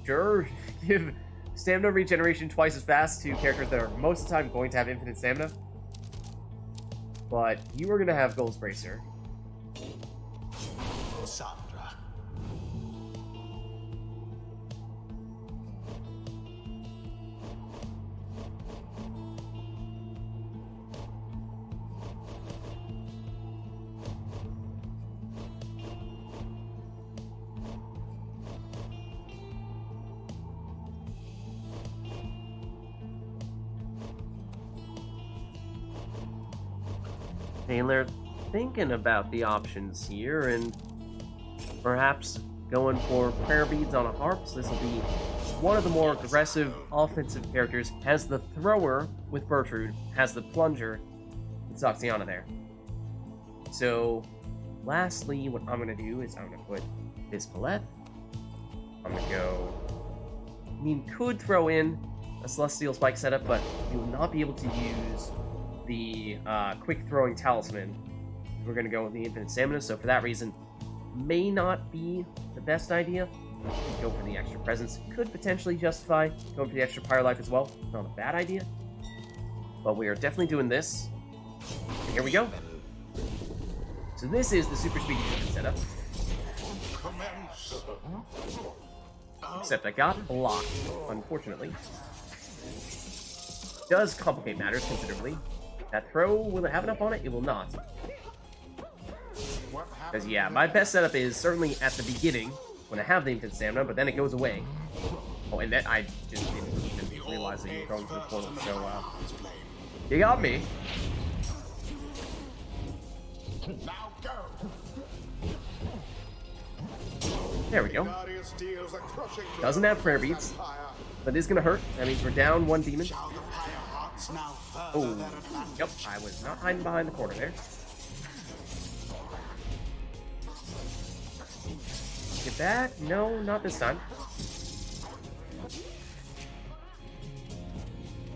sure, give stamina regeneration twice as fast to characters that are most of the time going to have infinite stamina. But you are going to have Goals Bracer. Sandra. Taylor, thinking about the options here and perhaps going for Prayer Beads on a harp. So this will be one of the more aggressive offensive characters. Has the thrower with Bertrude, has the plunger with Soxiana there. So lastly, what I'm going to do is I'm going to put this Palette. I'm going to go... I mean, could throw in a Celestial Spike setup, but you will not be able to use the quick throwing talisman. We're going to go with the infinite stamina, so for that reason, may not be the best idea. Go for the extra presence. Could potentially justify going for the extra Pyre life as well. Not a bad idea. But we are definitely doing this. And here we go. So this is the super speedy setup. Commence. Except I got blocked, unfortunately. Does complicate matters considerably. That throw, will it have enough on it? It will not. Because, yeah, my best setup is certainly at the beginning, when I have the infinite stamina, but then it goes away. Oh, and that I just didn't even realize that you were going for the portal, so, you got me. Now go. There we go. Darius deals a crushing blow Doesn't have prayer to the beats, Pyre. but is gonna hurt. That means we're down one demon. Shall the Pyre hearts now further Oh, their advantage? yep, I was not hiding behind the corner there. Get back? No, not this time.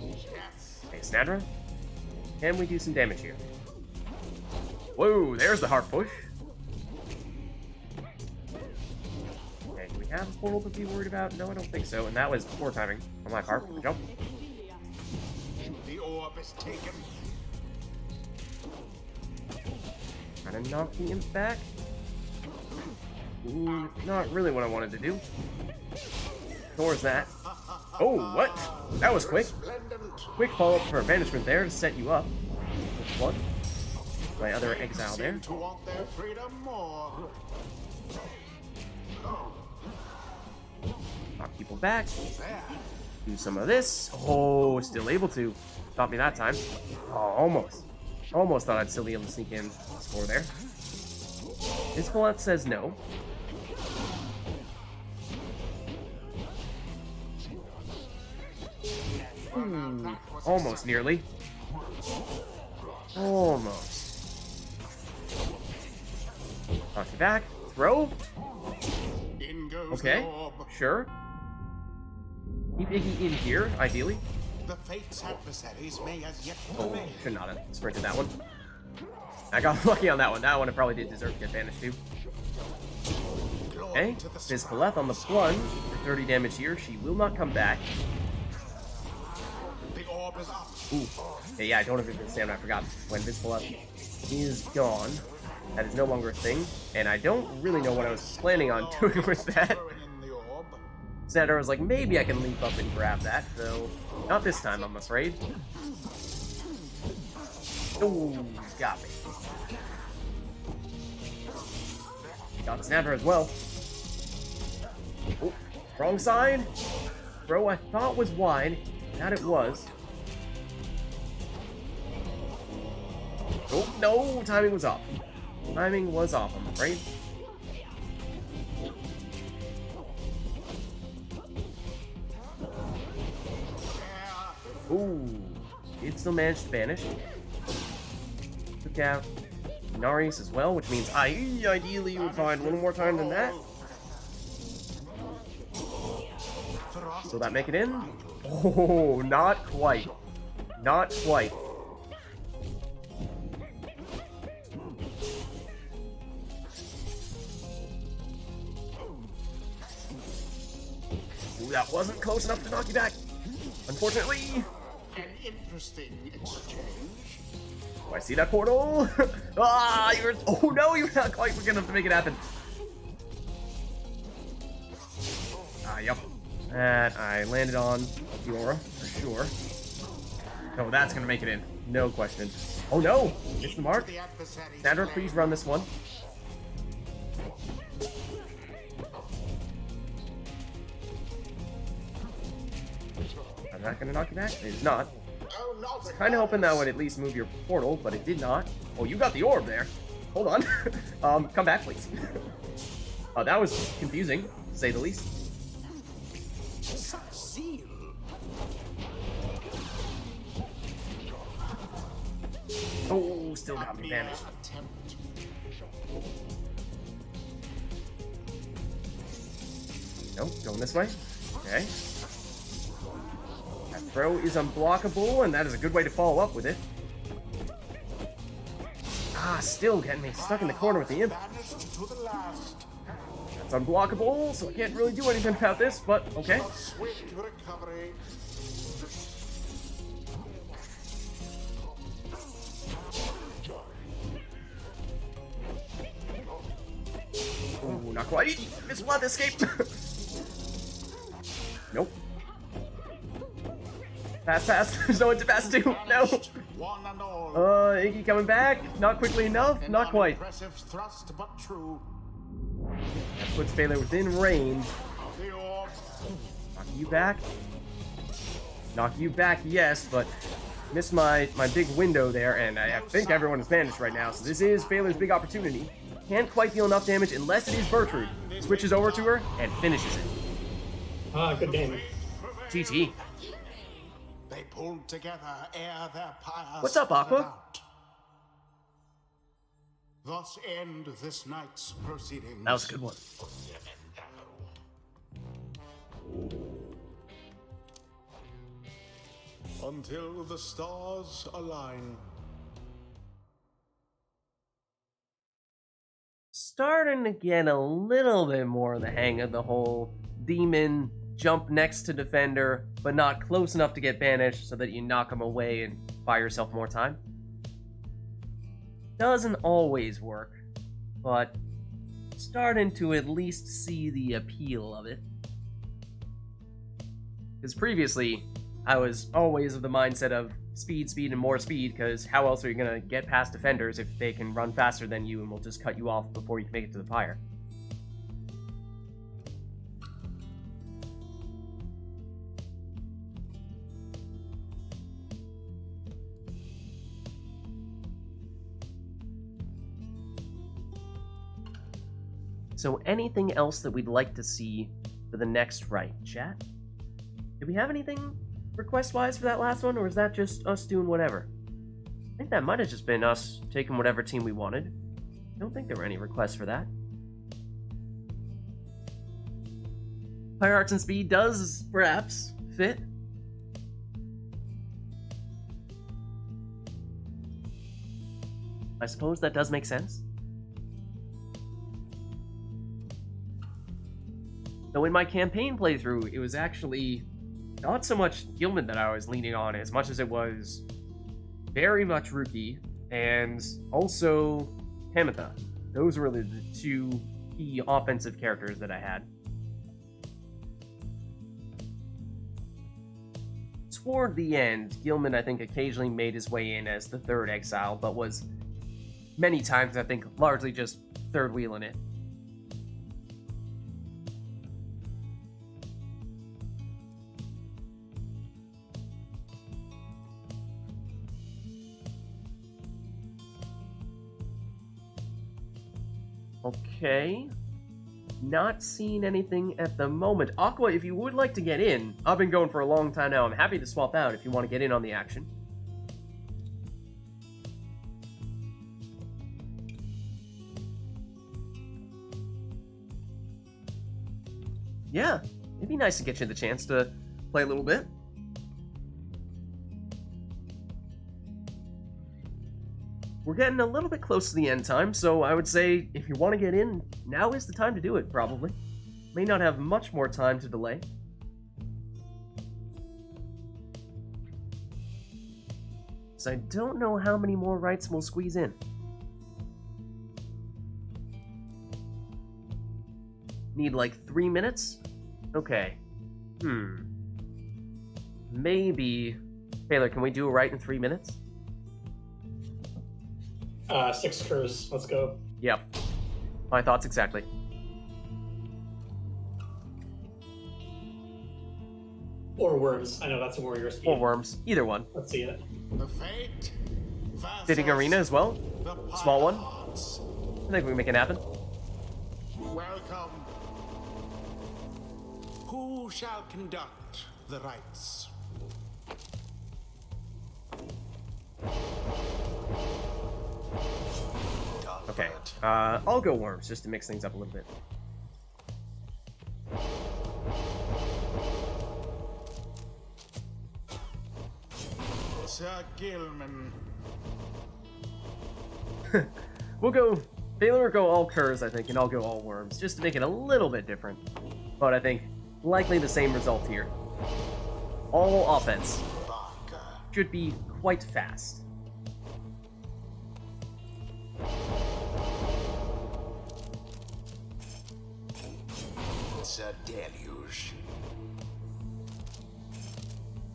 Yes. Okay, Snadra. Can we do some damage here? Whoa, there's the heart push. Okay, do we have a portal to be worried about? No, I don't think so. And that was poor timing on my part. Jump. The orb is taken. Trying to knock the imp back. Ooh, not really what I wanted to do. Nor is that. Oh, what? That was quick. Resplendent. Quick follow-up for banishment there to set you up. With one. My other exile there. Seem to want their freedom more. Knock people back. There. Do some of this. Oh, still able to. Stop me that time. Oh, almost. Almost thought I'd still be able to sneak in score there. This bullet says no. Almost nearly. Almost. Knock you back. Throw. In goes Okay. the orb. Sure. Keep Iggy in here, ideally. The fate's adversaries may as yet Oh, prevail. should not have sprinted that one. I got lucky on that one. That one it probably did deserve to get banished too. Glory Okay, to the Fizz Paleth on the plunge for 30 damage here. She will not come back. The orb is up. Ooh. Okay, yeah, I don't have infinite stamina. I forgot. When Fizz Paleth is gone, that is no longer a thing. And I don't really know what I was planning on doing with that. Throwing in the orb. Senator was like, maybe I can leap up and grab that, though not this time, I'm afraid. Ooh, got me. Got Senator as well. Oh, wrong side. Throw I thought was wide. That it was. Oh, no, timing was off. Timing was off, I'm afraid. Ooh, it still managed to banish. Took out Narius as well, which means I ideally would find a little more time than that. Will that make it in? Oh, not quite. Not quite. Ooh, that wasn't close enough to knock you back. Unfortunately. An interesting exchange. Oh, I see that portal. Ah, you're. Oh no, you're not quite quick enough to make it happen. Ah, yep. That I landed on Fiora for sure. Oh, that's gonna make it in. No question. Oh no! It's the mark. Sandra, please run this one. I'm not gonna knock you back. It's not. Kind of hoping that would at least move your portal, but it did not. Oh, you got the orb there. Hold on. Come back, please. Oh, that was confusing, to say the least. Oh, still got me banished. Nope, going this way. Okay. That throw is unblockable, and that is a good way to follow up with it. Ah, still getting me stuck in the corner with the imp. That's unblockable, so I can't really do anything about this, but okay. Ooh, not quite. Miss Blood escape. Nope. Pass. There's no one to pass to. No. Iggy coming back. Not quickly enough. Not quite. That puts Pele within range. Knock you back. Knock you back, yes, but missed my big window there, and I think everyone is banished right now, so this is Pele's big opportunity. Can't quite deal enough damage unless it is Bertrude. Switches over to her and finishes it. Ah, good game. GG. They pulled together ere their pyre. What's up, Aqua? Out. Thus end this night's proceedings. That was a good one. Until the stars align. Starting to get a little bit more of the hang of the whole demon jump next to defender, but not close enough to get banished so that you knock him away and buy yourself more time. Doesn't always work, but starting to at least see the appeal of it. Because previously, I was always of the mindset of speed, and more speed, because how else are you going to get past defenders if they can run faster than you and will just cut you off before you can make it to the Pyre? So anything else that we'd like to see for the next Rite, chat? Did we have anything request-wise for that last one, or is that just us doing whatever? I think that might have just been us taking whatever team we wanted. I don't think there were any requests for that. Pyre Arts and Speed does, perhaps, fit. I suppose that does make sense. Though in my campaign playthrough, it was actually not so much Gilman that I was leaning on as much as it was very much Rookie and also Hamatha. Those were the two key offensive characters that I had. Toward the end, Gilman, I think, occasionally made his way in as the third exile, but was many times, I think, largely just third wheeling it. Okay. not seeing anything at the moment. Aqua, if you would like to get in, I've been going for a long time now. I'm happy to swap out if you want to get in on the action. Yeah, it'd be nice to get you the chance to play a little bit. We're getting a little bit close to the end time, so I would say if you want to get in, now is the time to do it, probably. May not have much more time to delay. So I don't know how many more rights we'll squeeze in. Need like 3 minutes? Okay. Maybe... Taylor, can we do a right in 3 minutes? 6 curs. Let's go. Yep. My thoughts exactly. Or worms. I know that's a warrior speed. Or worms. Either one. Let's see it. The fate Sitting arena as well. the Small one. pirates. I think we can make it happen. Welcome. Who shall conduct the rites? Okay. I'll go worms just to mix things up a little bit. Sir Gilman. We'll go... Baylor will go all curs, I think, and I'll go all worms, just to make it a little bit different. But I think likely the same result here. All offense. Barker. Should be quite fast. It's a deluge.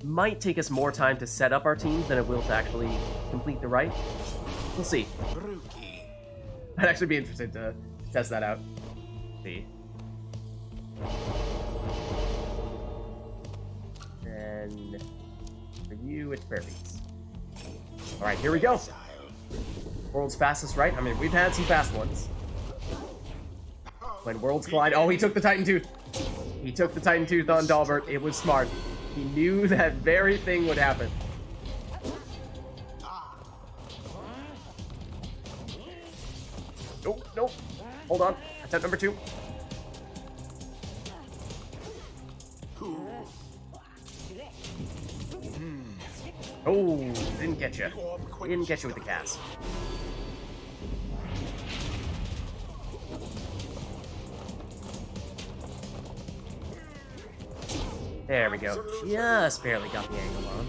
Might take us more time to set up our teams than it will to actually complete the rite. We'll see. Brookie. I'd actually be interested to test that out. See. And for you, it's Pyre. Alright, here we go. Exile. World's fastest rite. I mean, we've had some fast ones. When worlds collide. Oh, he took the Titan Tooth. He took the Titan Tooth on Dalbert. It was smart. He knew that very thing would happen. Nope, nope. Hold on. Attempt number 2. Oh, didn't get you. Didn't get you with the cast. There we go. Just barely got the angle on.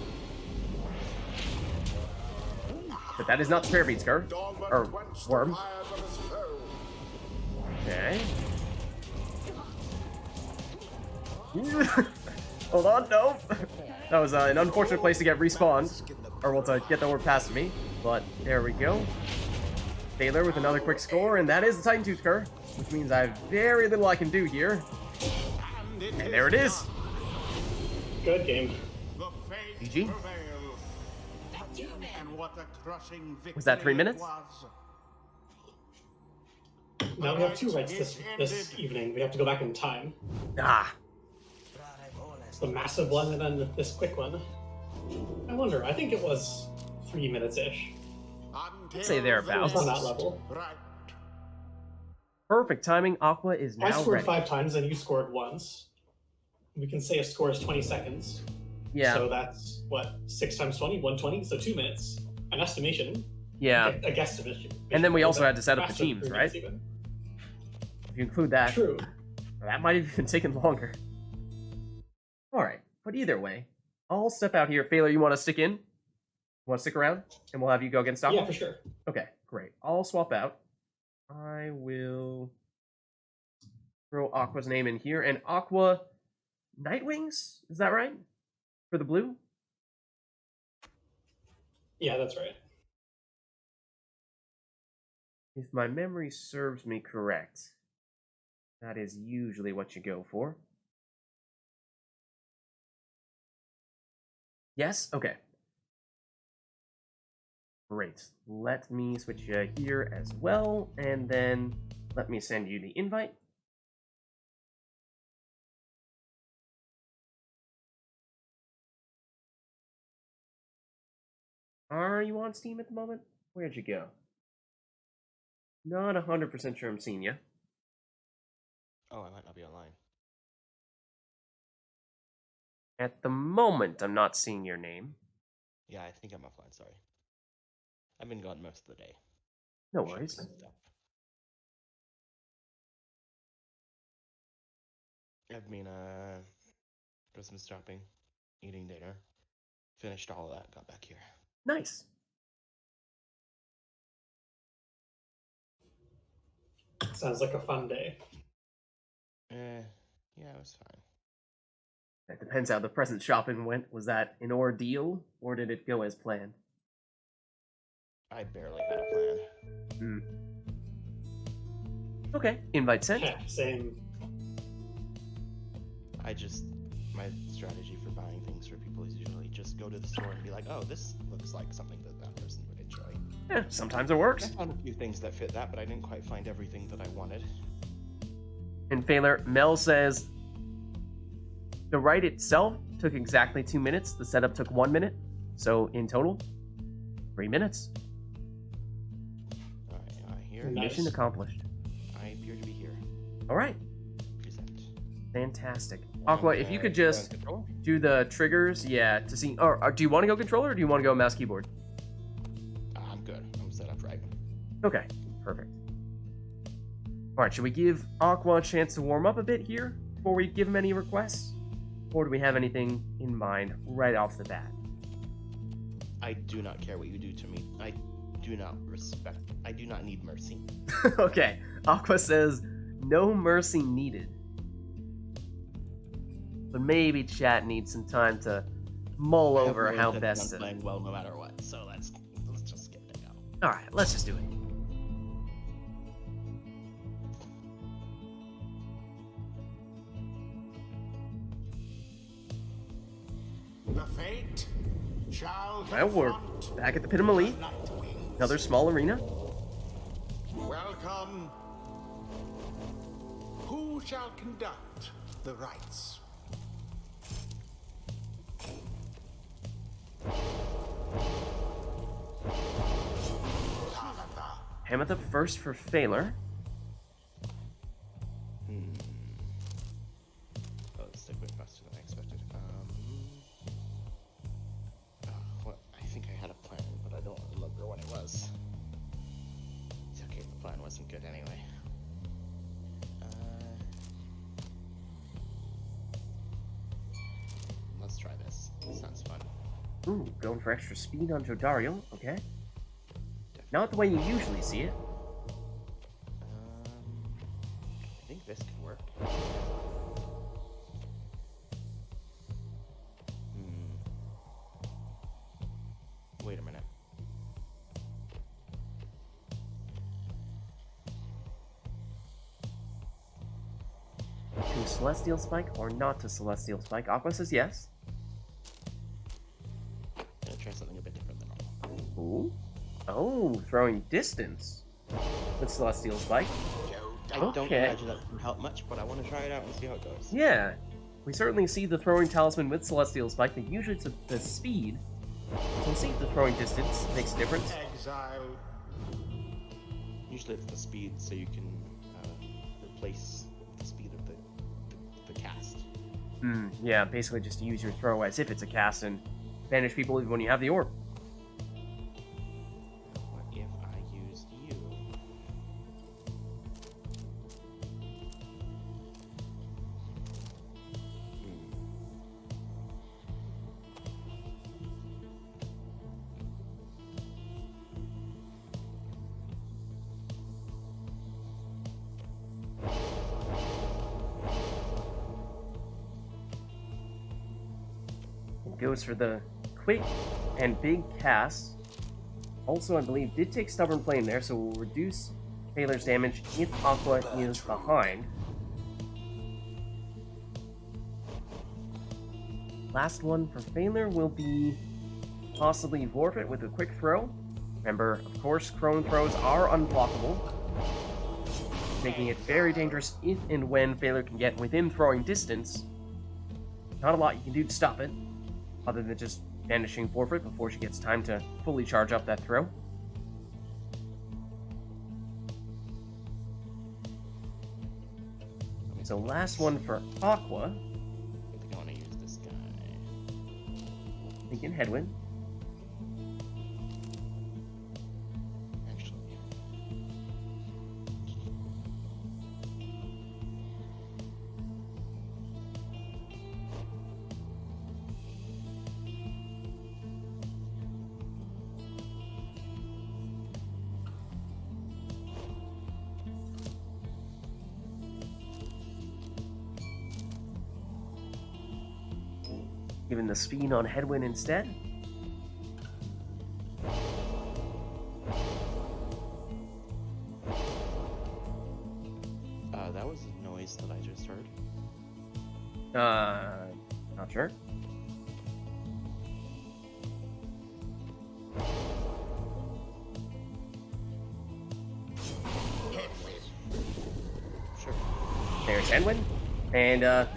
But that is not the Pyre Beats, Gur. Or worm. Okay. Hold on, no. That was an unfortunate place to get respawned. Or well, to get the orb past me. But there we go. Taylor with another quick score, and that is the Titan Tooth Cur, which means I have very little I can do here. And there it is. Good game. The fate GG. prevailed. And what a crushing victory Was that 3 it minutes? was. Now we have 2 rights this evening. We have to go back in time. Ah. The massive one and then this quick one. I wonder. I think it was 3 minutes-ish. I'd say thereabouts. It's on that level. Right. Perfect timing. Aqua is I now scored ready. 5 times and you scored once. We can say a score is 20 seconds. Yeah. So that's, what, 6 times 20? 120? So 2 minutes. An estimation. Yeah. A guesstimation. And then we also had to set up the Faster teams, than right? even. If you include that, True. that might have even taken longer. Alright, but either way, I'll step out here. Phaler, you want to stick in? Want to stick around? And we'll have you go against Aqua? Yeah, for sure. Okay, great. I'll swap out. I will throw Aqua's name in here. And Aqua Nightwings? Is that right? For the blue? Yeah, that's right. If my memory serves me correct, that is usually what you go for. Yes? Okay. Great. Let me switch you here as well, and then let me send you the invite. Are you on Steam at the moment? Where'd you go? Not 100% sure I'm seeing you. Oh, I might not be online. At the moment, I'm not seeing your name. Yeah, I think I'm offline. Sorry. I've been gone most of the day. No Shopping worries. and stuff. I've been Christmas shopping, eating dinner, finished all of that, got back here. Nice. Sounds like a fun day. Yeah, it was fine. That depends how the present shopping went. Was that an ordeal, or did it go as planned? I barely had a plan. Hmm. Okay, invite sent. Yeah, same. My strategy for buying things for people is usually just go to the store and be like, oh, this looks like something that person would enjoy. Yeah, sometimes it I works. found a few things that fit that, but I didn't quite find everything that I wanted. And Failer, Mel says, the write itself took exactly 2 minutes. The setup took 1 minute. So in total, 3 minutes. Alright, I hear. Nice. Mission accomplished. I appear to be here. All right, Present. fantastic. Aqua, if you could just Control? do the triggers, yeah, to see. Or do you want to go controller, or do you want to go mouse keyboard? I'm good. I'm set up right. Okay, perfect. All right, should we give Aqua a chance to warm up a bit here before we give him any requests? Or do we have anything in mind right off the bat? I do not care what you do to me. I do not need mercy. Okay, Aqua says, no mercy needed. But maybe chat needs some time to mull I have over no how intention best on to... playing well no matter what. So let's just give it a go. Alright, let's just do it. The fate shall Well, we're confront back at the Pit of Melee. the Nightwings. Another small arena. Welcome. Who shall conduct the rites? Hamatha first for Phaler. Oh, it's a bit faster than I expected. What? I think I had a plan, but I don't remember what it was. It's okay, the plan wasn't good anyway. Let's try this. This sounds fun. Ooh, going for extra speed on Jodario. Okay. Not the way you usually see it. I think this could work. Wait a minute. To Celestial Spike or not to Celestial Spike? Aqua says yes. I'm gonna try something a bit different than normal. Ooh. Oh, throwing distance with Celestial Spike. I don't Okay. imagine that can help much, but I want to try it out and see how it goes. Yeah. We certainly see the throwing talisman with Celestial Spike, but usually it's the speed. So we'll see if the throwing distance makes a difference. Exile. Usually it's the speed, so you can replace the speed of the cast. Yeah, basically just use your throw as if it's a cast and banish people even when you have the orb. What if I used you? It goes for the quick and big cast. Also, I believe, did take Stubborn Flame there, so we'll reduce Taylor's damage if Aqua is behind. Last one for Phaler will be possibly Vorpit with a quick throw. Remember, of course, Crone throws are unblockable, making it very dangerous if and when Phaler can get within throwing distance. Not a lot you can do to stop it, other than just banishing Forfeit before she gets time to fully charge up that throw. So last one for Aqua. I think I want to use this guy. Thinking Headwind. Actually, Giving the speed on Headwind instead. that was a noise that I just heard. Not sure. Sure. There's Headwind. And,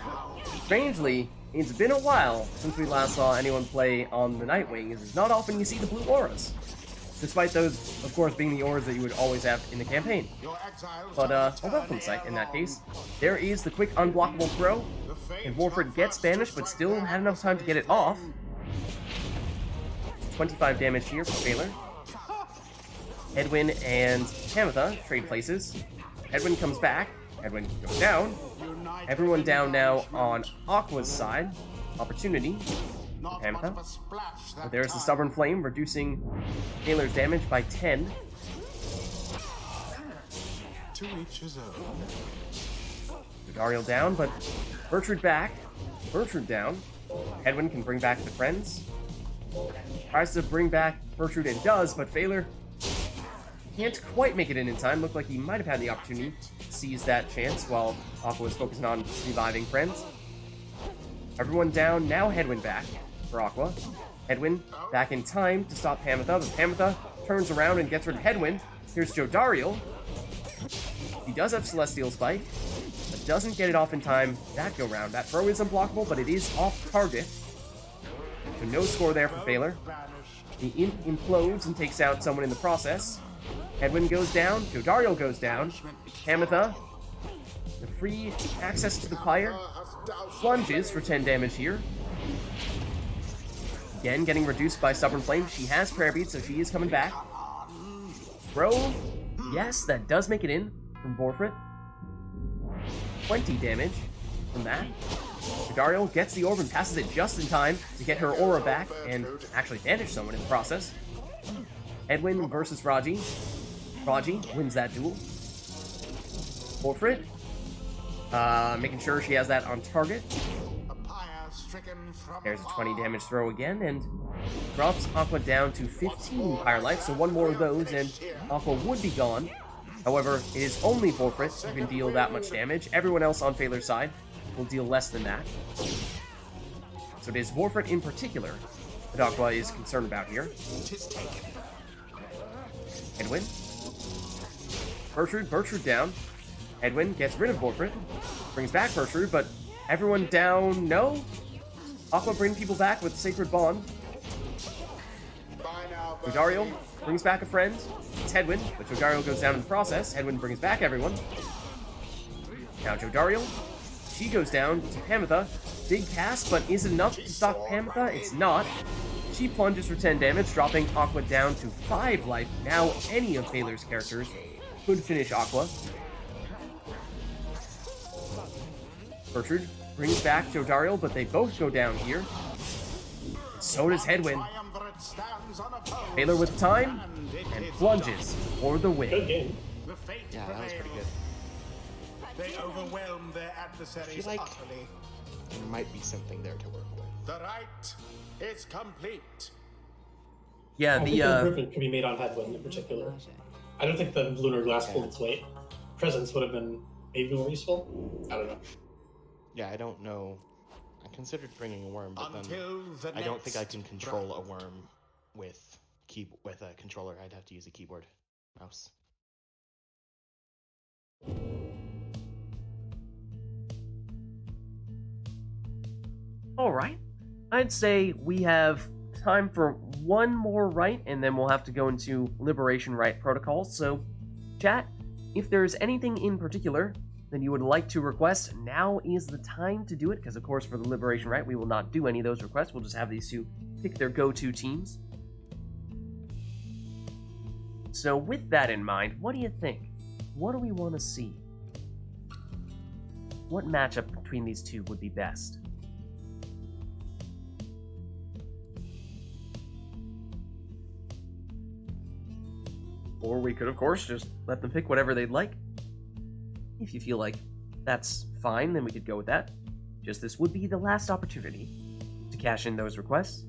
strangely, it's been a while since we last saw anyone play on the Nightwing. It's not often you see the blue auras. Despite those, of course, being the auras that you would always have in the campaign. But, a welcome sight in that case. There is the quick unblockable throw, and Warford gets banished, but still had enough time to get it off. 25 damage here for Baylor. Headwind and Tamitha trade places. Headwind comes back. Headwind goes down. Everyone down now on Aqua's side. Opportunity. Tamitha. But there's the Stubborn Flame, reducing Taylor's damage by 10. To each his own. Dario down, but Bertrude back. Bertrude down. Headwind can bring back the friends. Tries to bring back Bertrude and does, but Baylor can't quite make it in time. Looked like he might have had the opportunity to seize that chance while Aqua was focusing on reviving friends. Everyone down, now Headwind back for Aqua. Headwind back in time to stop Tamitha, but Tamitha turns around and gets rid of Headwind. Here's Jodariel. He does have Celestial Spike, but doesn't get it off in time that go round. That throw is unblockable, but it is off target. So no score there for Baylor. The Imp implodes and takes out someone in the process. Headwind goes down, Jodariel goes down. Tamitha, the free access to the Pyre, plunges for 10 damage here. Again, getting reduced by Stubborn Flame. She has Prayer Bead, so she is coming back. Throw, yes, that does make it in from Vorfrit. 20 damage from that. Jodariel gets the orb and passes it just in time to get her aura back and actually banish someone in the process. Headwind versus Raji. Raji wins that duel. Vorfrit, making sure she has that on target. There's a 20 damage throw again, and drops Aqua down to 15 Pyre life, so one more of those, and Aqua would be gone. However, it is only Vorfrit who can deal that much damage. Everyone else on Phaler's side will deal less than that. So it is Vorfrit in particular that Aqua is concerned about here. Headwind. Bertrude down. Headwind gets rid of Vorfrit. Brings back Bertrude, but everyone down, no? Aqua brings people back with Sacred Bond. Jodariel brings back a friend. It's Headwind, but Jodariel goes down in the process. Headwind brings back everyone. Now Jodariel, she goes down to Tamitha. Big cast, but is it enough to stop Tamitha? It's not. She plunges for 10 damage, dropping Aqua down to 5 life. Now any of Baylor's characters could finish Aqua. Bertrude brings back Jodariel, but they both go down here. So does Headwind. Baylor with time, and plunges for the win. Good game. Yeah, that was pretty good. They overwhelmed their I adversaries feel like utterly. there might be something there to work with. The Rite is complete. Yeah, I think the improvement could be made on Headwind in particular. I don't think the Lunar Glass pulled its weight. Presence would have been maybe more useful. I don't know. Yeah, I don't know. I considered bringing a worm, but Until then the I don't think I next can control a worm with a controller. I'd have to use a keyboard, mouse. All right. I'd say we have time for one more rite, and then we'll have to go into Liberation Rite protocols. So, chat, if there's anything in particular that you would like to request, now is the time to do it, because of course for the Liberation Rite, we will not do any of those requests. We'll just have these two pick their go-to teams. So with that in mind, what do you think? What do we want to see? What matchup between these two would be best? Or we could, of course, just let them pick whatever they'd like. If you feel like that's fine, then we could go with that. Just this would be the last opportunity to cash in those requests.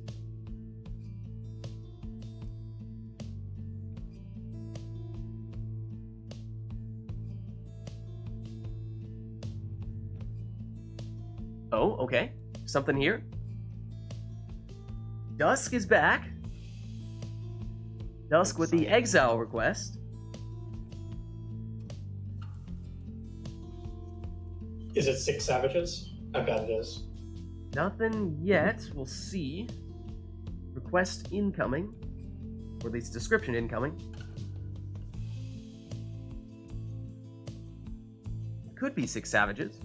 Oh, okay. Something here. Dusk is back. Dusk with the exile request. Is it 6 savages? I bet it is. Nothing yet. We'll see. Request incoming. Or at least description incoming. Could be 6 savages.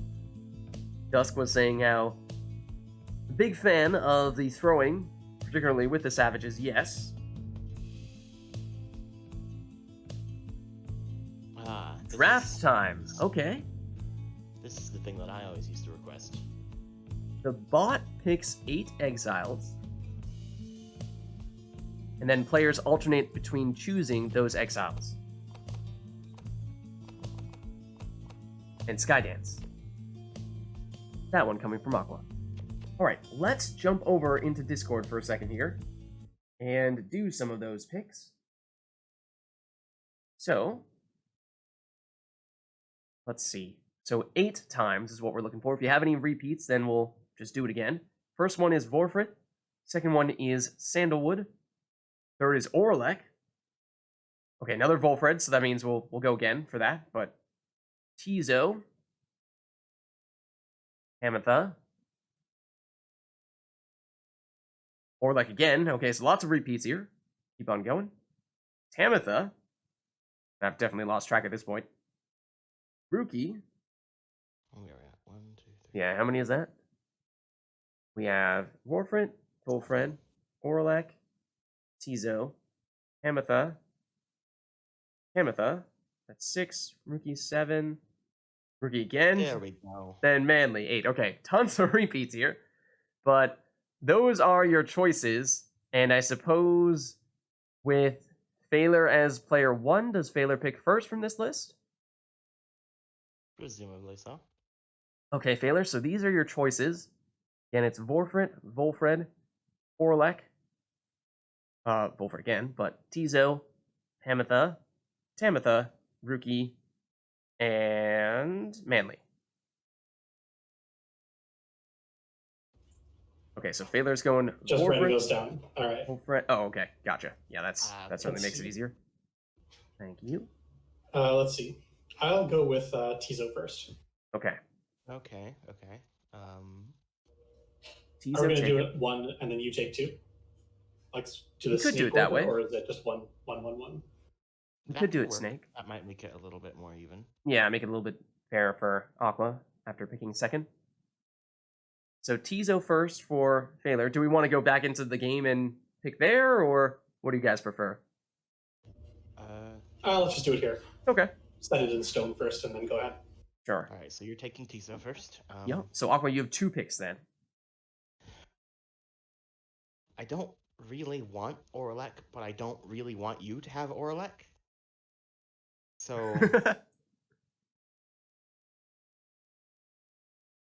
Dusk was saying how a big fan of the throwing, particularly with the savages, yes. Draft time. Okay. This is the thing that I always used to request. The bot picks 8 exiles. And then players alternate between choosing those exiles. And Skydance. That one coming from Aqua. Alright, let's jump over into Discord for a second here. And do some of those picks. So, let's see. So 8 times is what we're looking for. If you have any repeats, then we'll just do it again. First one is Vorfrit. Second one is Sandalwood. Third is Orlek. Okay, another Volfred, so that means we'll go again for that. But Tizo. Ametha. Orlek again. Okay, so lots of repeats here. Keep on going. Tamitha. I've definitely lost track at this point. Rookie. Where are we at? 1, 2, 3. Yeah, how many is that? We have Warfrit, Volfred, Orlek, Tizo, Ametha, Ametha. That's 6. Rookie 7. Rookie again. There we go. Then Manly 8. Okay, tons of repeats here. But those are your choices. And I suppose with Phaler as player 1, does Phaler pick first from this list? Presumably so. Okay, Phaler, so these are your choices. Again, it's Vorfrit, Volfred, Orlek, Volfred again, but Tizo, Hamatha, Tamitha, Rookie, and Manly. Okay, so Phaler's going Just Vorfrit, writing those down. All right. Volfred. Oh, okay, gotcha. Yeah, that certainly let's makes it see. easier. Thank you. Let's see. I'll go with Tizo first. Okay. Okay. Tizo, Are we going to take do it. it 1 and then you take 2? Like, do You the could do snake it that order, way. or is it just 1, 1, 1, 1? You That could do could it, work. Snake. That might make it a little bit more even. Yeah, make it a little bit fairer for Aqua after picking second. So Tizo first for Phaler. Do we want to go back into the game and pick there, or what do you guys prefer? Let's just do it here. Okay. Set it in stone first and then go ahead. Sure. All right, so you're taking Tizo first. Yep. So Aqua, you have 2 picks then. I don't really want Orlek, but I don't really want you to have Orlek. So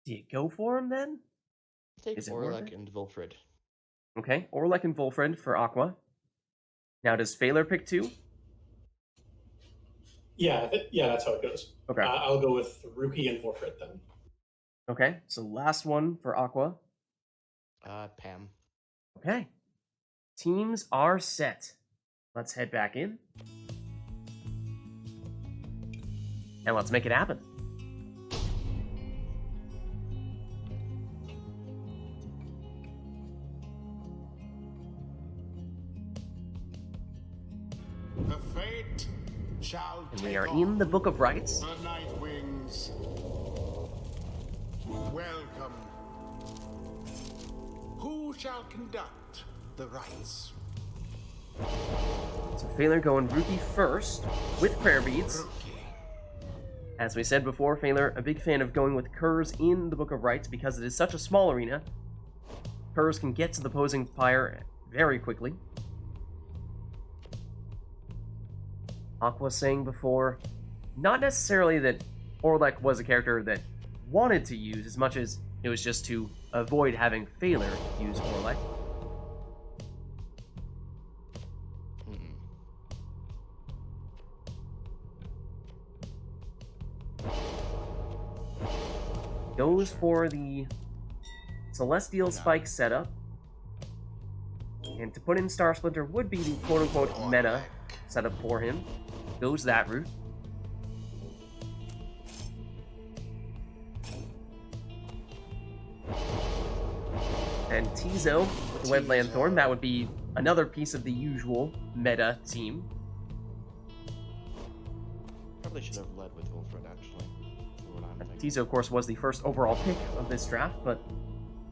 Do you go for him then? take Is it worth Orlek it? and Wilfred. Okay. Orlek and Volfred for Aqua. Now does Phaler pick 2? Yeah, that's how it goes. Okay. I'll go with Rookie and Vorfrit then. Okay. So last one for Aqua. Pam. Okay. Teams are set. Let's head back in. And let's make it happen. shall And we take are on in the Book of Rites. the Night Wings. Welcome. Who shall conduct the rites? So Phaler going Rookie first with prayer beads. As we said before, Phaler, a big fan of going with Curs in the Book of Rites because it is such a small arena. Curs can get to the opposing Pyre very quickly. Aqua saying before, not necessarily that Orlek was a character that wanted to use as much as it was just to avoid having Phaler use Orlek. Goes for the Celestial Spike setup. And to put in Star Splinter would be the quote-unquote meta setup for him. Goes that route. And Tizo with the Web Lanthorn, that would be another piece of the usual meta team. Probably should have led with Wilfred, actually. For what I'm thinking. Tizo, of course, was the first overall pick of this draft, but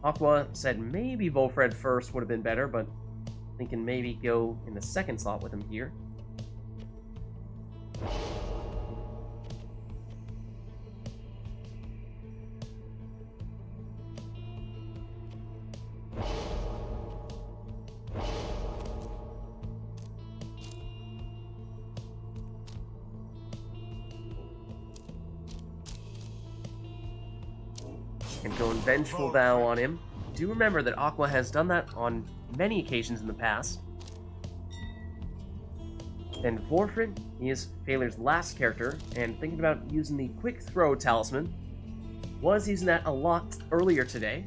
Aqua said maybe Volfred first would have been better, but thinking maybe go in the second slot with him here. And going Vengeful Vow on him. Do remember that Aqua has done that on many occasions in the past. Then Vorfred is Phaler's last character, and thinking about using the Quick Throw Talisman. Was using that a lot earlier today.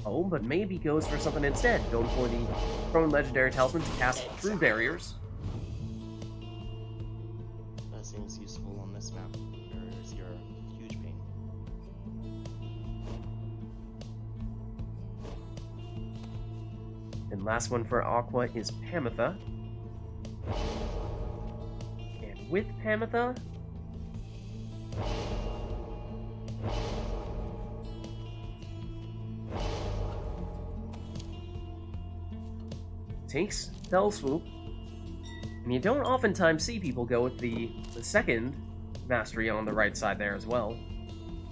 Oh, but maybe goes for something instead, going for the Prone Legendary Talisman to cast through barriers. That seems useful on this map. Barriers here are a huge pain. And last one for Aqua is Pamitha. And with Pamitha, takes Fell Swoop. And you don't oftentimes see people go with the second mastery on the right side there as well.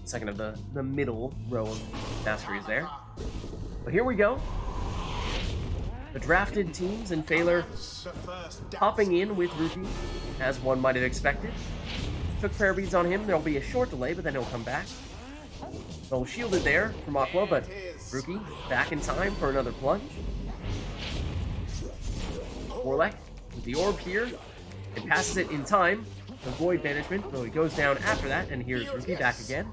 Second of the middle row of masteries there. But here we go. The drafted teams and Phaler hopping in with Rookie, as one might have expected. Took prayer beads on him. There'll be a short delay, but then he'll come back. Well, shielded there from Aqua, but Rookie back in time for another plunge. Orlek with the orb here and passes it in time to avoid banishment, though he goes down after that, and here's Rookie back again.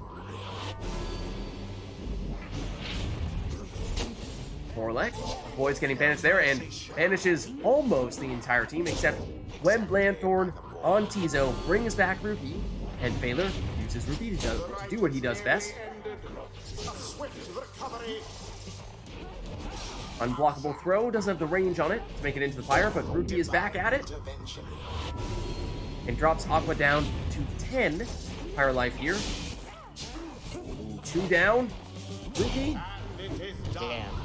Orlek avoids getting banished there and banishes almost the entire team except Web Lanthorn on Tizo brings back Rookie, and Phaler uses Rookie to do what he does best. Unblockable throw doesn't have the range on it to make it into the Pyre, but Rookie is back at it. And drops Aqua down to 10 Pyre life here. 2 down. Rookie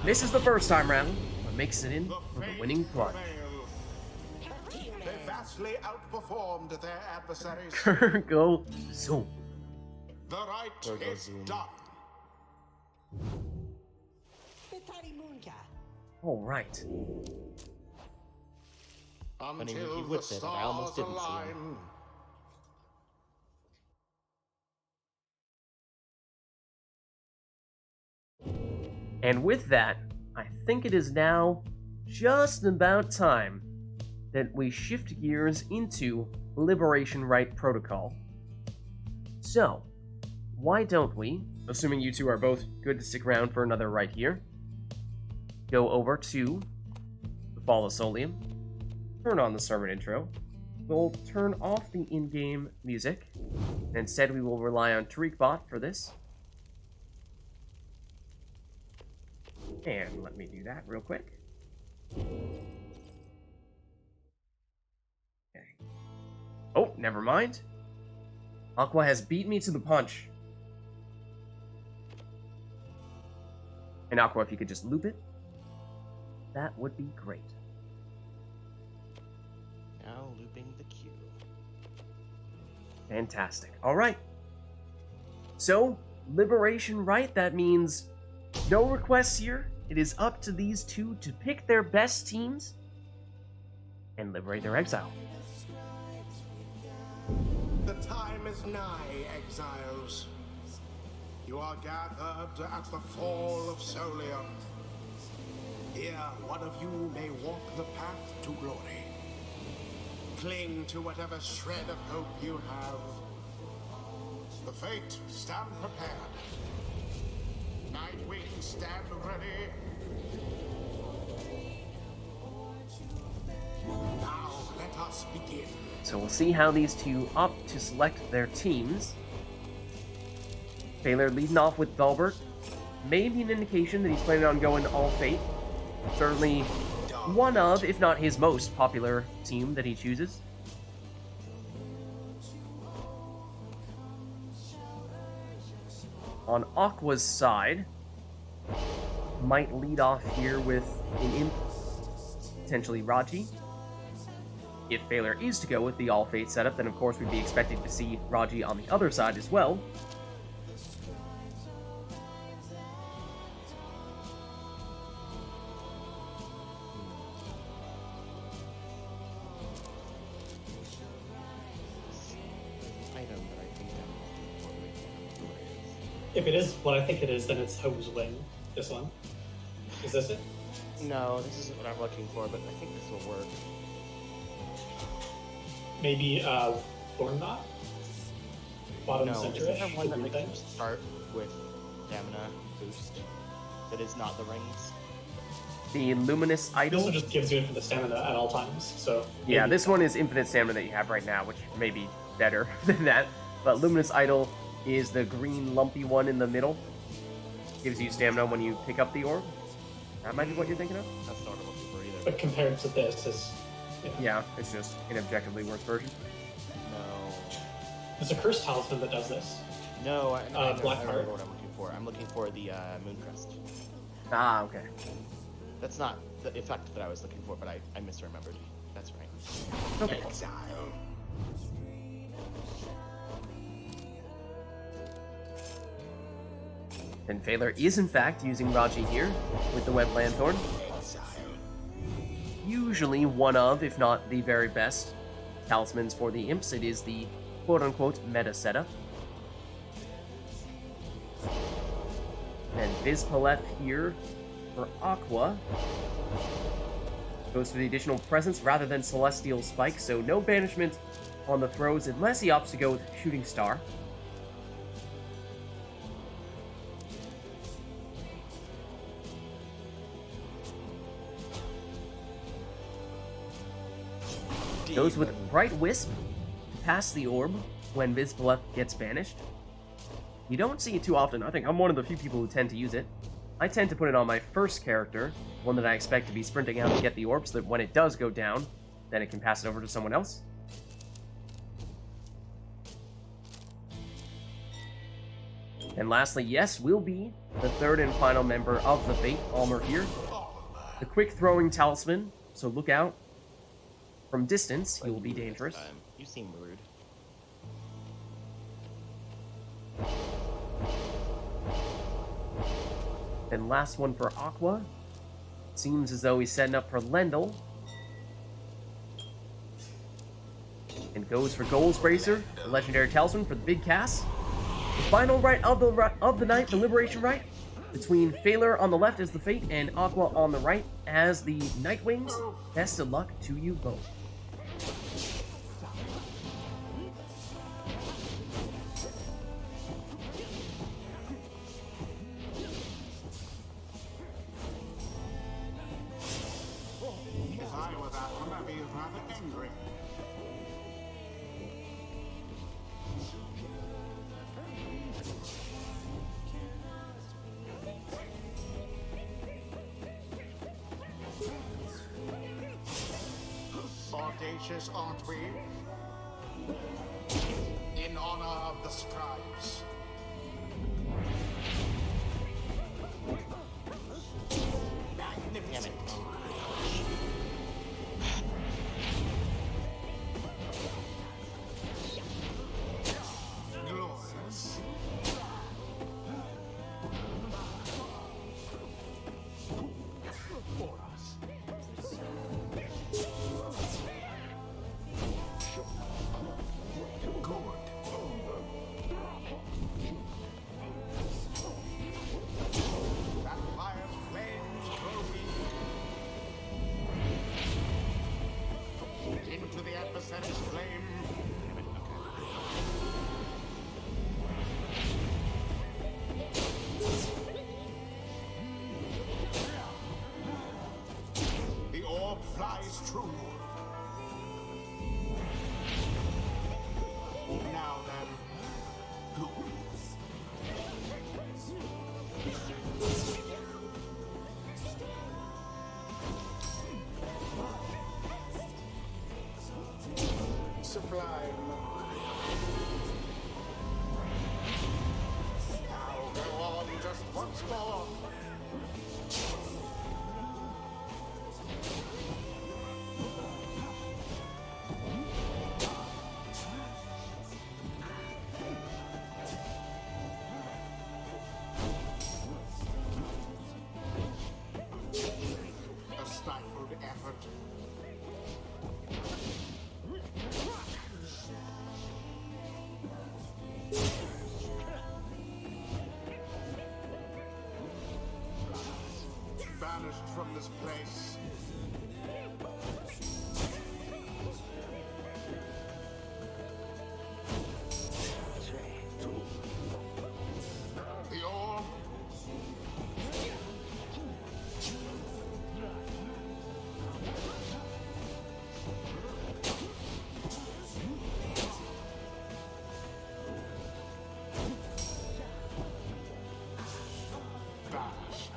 misses the first time round, but makes it in for the winning plunge. They vastly outperformed their adversaries. Go zoom. The rite is done. All right. Funny Until Rookie the whipped it, but I almost stars didn't see him. align. And with that, I think it is now just about time that we shift gears into Liberation Rite Protocol. So, why don't we, assuming you two are both good to stick around for another rite here, go over to the Fall of Solium, turn on the sermon intro, we'll turn off the in-game music, and instead we will rely on TariqBot for this. And let me do that real quick. Okay. Oh, never mind. Aqua has beat me to the punch. And Aqua, if you could just loop it, that would be great. Now looping the queue. Fantastic. All right. So, Liberation Rite, that means no requests here. It is up to these two to pick their best teams and liberate their exile. The time is nigh, exiles. You are gathered at the fall of Solium. Here, one of you may walk the path to glory. Cling to whatever shred of hope you have. The fate, stand prepared. Nightwing, stand ready. Now, let us begin. So we'll see how these two opt to select their teams. Baylor leading off with Velbert. Maybe an indication that he's planning on going all Fate. Certainly one of, if not his most popular team that he chooses. On Aqua's side, might lead off here with an Imp, potentially Raji. If Baylor is to go with the all-Fate setup, then of course we'd be expecting to see Raji on the other side as well. Item that I think I'm looking for right now. If it is what I think it is, then it's Hose Wing. This one. Is this it? No, this isn't what I'm looking for, but I think this will work. Maybe Thorn Knot? Bottom No, center-ish? isn't there one the that green makes thing? you start with stamina boost that is not the rings? The Luminous This Idol. one just gives you infinite stamina at all times, so... Yeah, maybe- this one is infinite stamina that you have right now, which may be better than that. But Luminous Idol is the green lumpy one in the middle. Gives you stamina when you pick up the orb. That might be what you're thinking of? That's not what I'm looking for either. But compared to this, is... Yeah, it's just an objectively worse version. No. There's a Curse Talisman that does this. No, I Black don't Heart. remember what I'm looking for. I'm looking for the Mooncrest. Ah, okay. That's not the effect that I was looking for, but I misremembered. That's right. Okay. Exile. And Phaler is in fact using Raji here with the Web Lanthorn. Exile. Usually one of, if not the very best, talismans for the imps. It is the quote-unquote meta setup. And Vizpaleth here for Aqua goes for the additional presence rather than Celestial Spike, so no banishment on the throws unless he opts to go with Shooting Star. Goes with Bright Wisp to pass the orb when Vizpaleth gets banished. You don't see it too often. I think I'm one of the few people who tend to use it. I tend to put it on my first character, one that I expect to be sprinting out to get the orb, so that when it does go down, then it can pass it over to someone else. And lastly, yes, will be the third and final member of the Fate, Almer here. The quick throwing talisman, so look out. From distance, he will be dangerous. You seem rude. And last one for Aqua. Seems as though he's setting up for Lendl. And goes for Goals Bracer, the legendary talisman for the big cast. The final rite of the night, the Liberation Rite, between Phaler on the left as the Fate and Aqua on the right as the Nightwings. Best of luck to you both. If I were that one, I'd be rather angry. Audacious, aren't we? the scribes. Damn it. Glorious. That fire's flames grow weak. Into the adversary's flame. The orb flies true. Now then, sublime. Now go on just once more. A stifled effort. Banished from this place. The orb. Banished.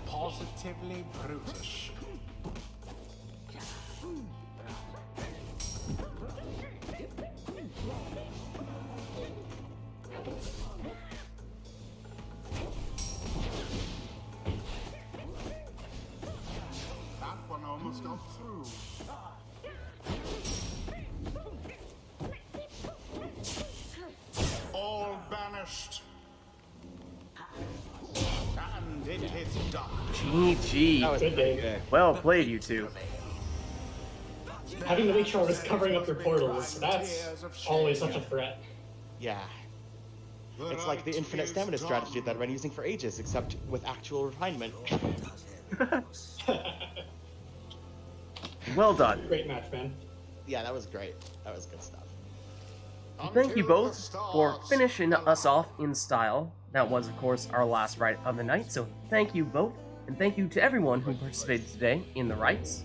Positively brutish. That one almost got through. All banished. And it is done. GG. That was Good pretty game. good. Well played, you two. Having to make sure I was covering up your portals, that's always such a threat. Yeah. It's like the infinite stamina strategy that I've been using for ages, except with actual refinement. Well done. Great match, man. Yeah, that was great. That was good stuff. Thank you both for finishing us off in style. That was, of course, our last Rite of the night, so thank you both, and thank you to everyone who participated today in the rites.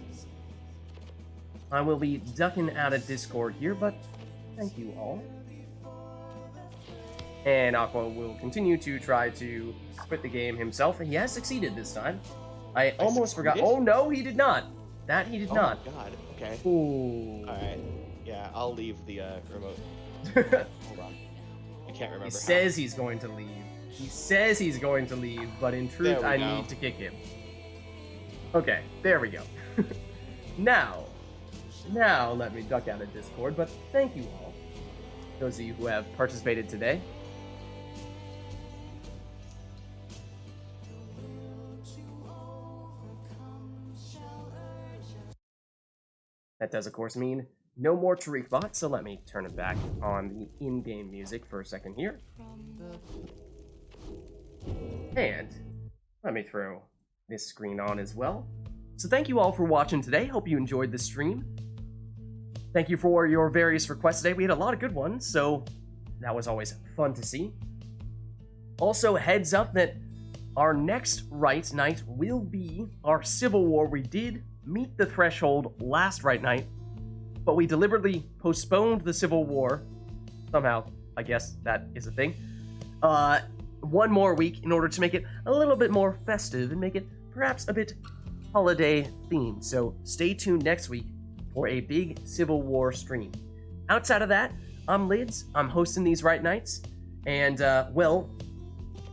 I will be ducking out of Discord here, but thank you all. And Aqua will continue to try to quit the game himself, and he has succeeded this time. I almost forgot. succeeded? Oh no, he did not. That he did Oh not. my god, okay. Ooh. Alright. Yeah, I'll leave the remote. Hold on. I can't remember. He how. says he's going to leave. He says he's going to leave, but in truth, There we I go. need to kick him. Okay, there we go. Now let me duck out of Discord, but thank you all. Those of you who have participated today. That does, of course, mean no more Tariq bot, so let me turn it back on the in-game music for a second here. And let me throw this screen on as well. So thank you all for watching today. Hope you enjoyed the stream. Thank you for your various requests today. We had a lot of good ones, so that was always fun to see. Also, heads up that our next Rite Night will be our Civil War. We did meet the threshold last Rite Night, but we deliberately postponed the Civil War. Somehow, I guess that is a thing. one more week in order to make it a little bit more festive and make it perhaps a bit holiday themed. So stay tuned next week for a big Civil War stream. Outside of that, I'm Lids. I'm hosting these Rite Nights, and well,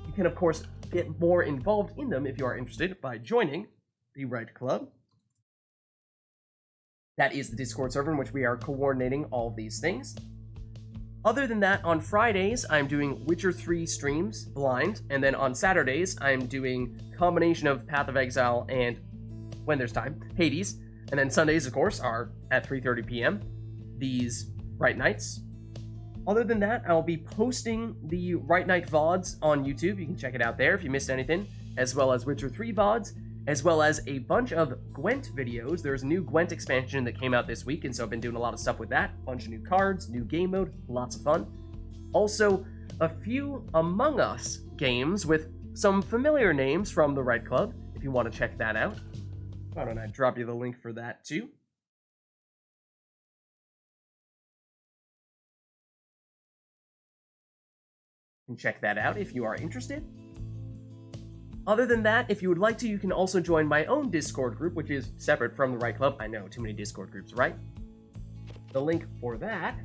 you can of course get more involved in them if you are interested by joining the Rite Club. That is the Discord server in which we are coordinating all of these things. Other than that, on Fridays, I'm doing Witcher 3 streams, blind, and then on Saturdays, I'm doing combination of Path of Exile and, when there's time, Hades, and then Sundays, of course, are at 3:30 p.m., these Rite Nights. Other than that, I'll be posting the Rite Night VODs on YouTube. You can check it out there if you missed anything, as well as Witcher 3 VODs, as well as a bunch of Gwent videos. There's a new Gwent expansion that came out this week, and so I've been doing a lot of stuff with that. Bunch of new cards, new game mode, lots of fun. Also, a few Among Us games with some familiar names from the Rite Club, if you want to check that out. Why don't I drop you the link for that, too? You can check that out if you are interested. Other than that, if you would like to, you can also join my own Discord group, which is separate from the Rite Club. I know, too many Discord groups, right? The link for that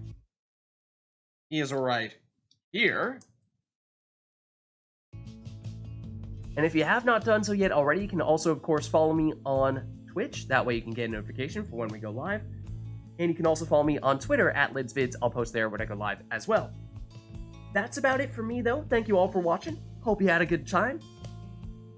is right here. And if you have not done so yet already, you can also, of course, follow me on Twitch. That way you can get a notification for when we go live. And you can also follow me on Twitter at LidsVids. I'll post there when I go live as well. That's about it for me, though. Thank you all for watching. Hope you had a good time.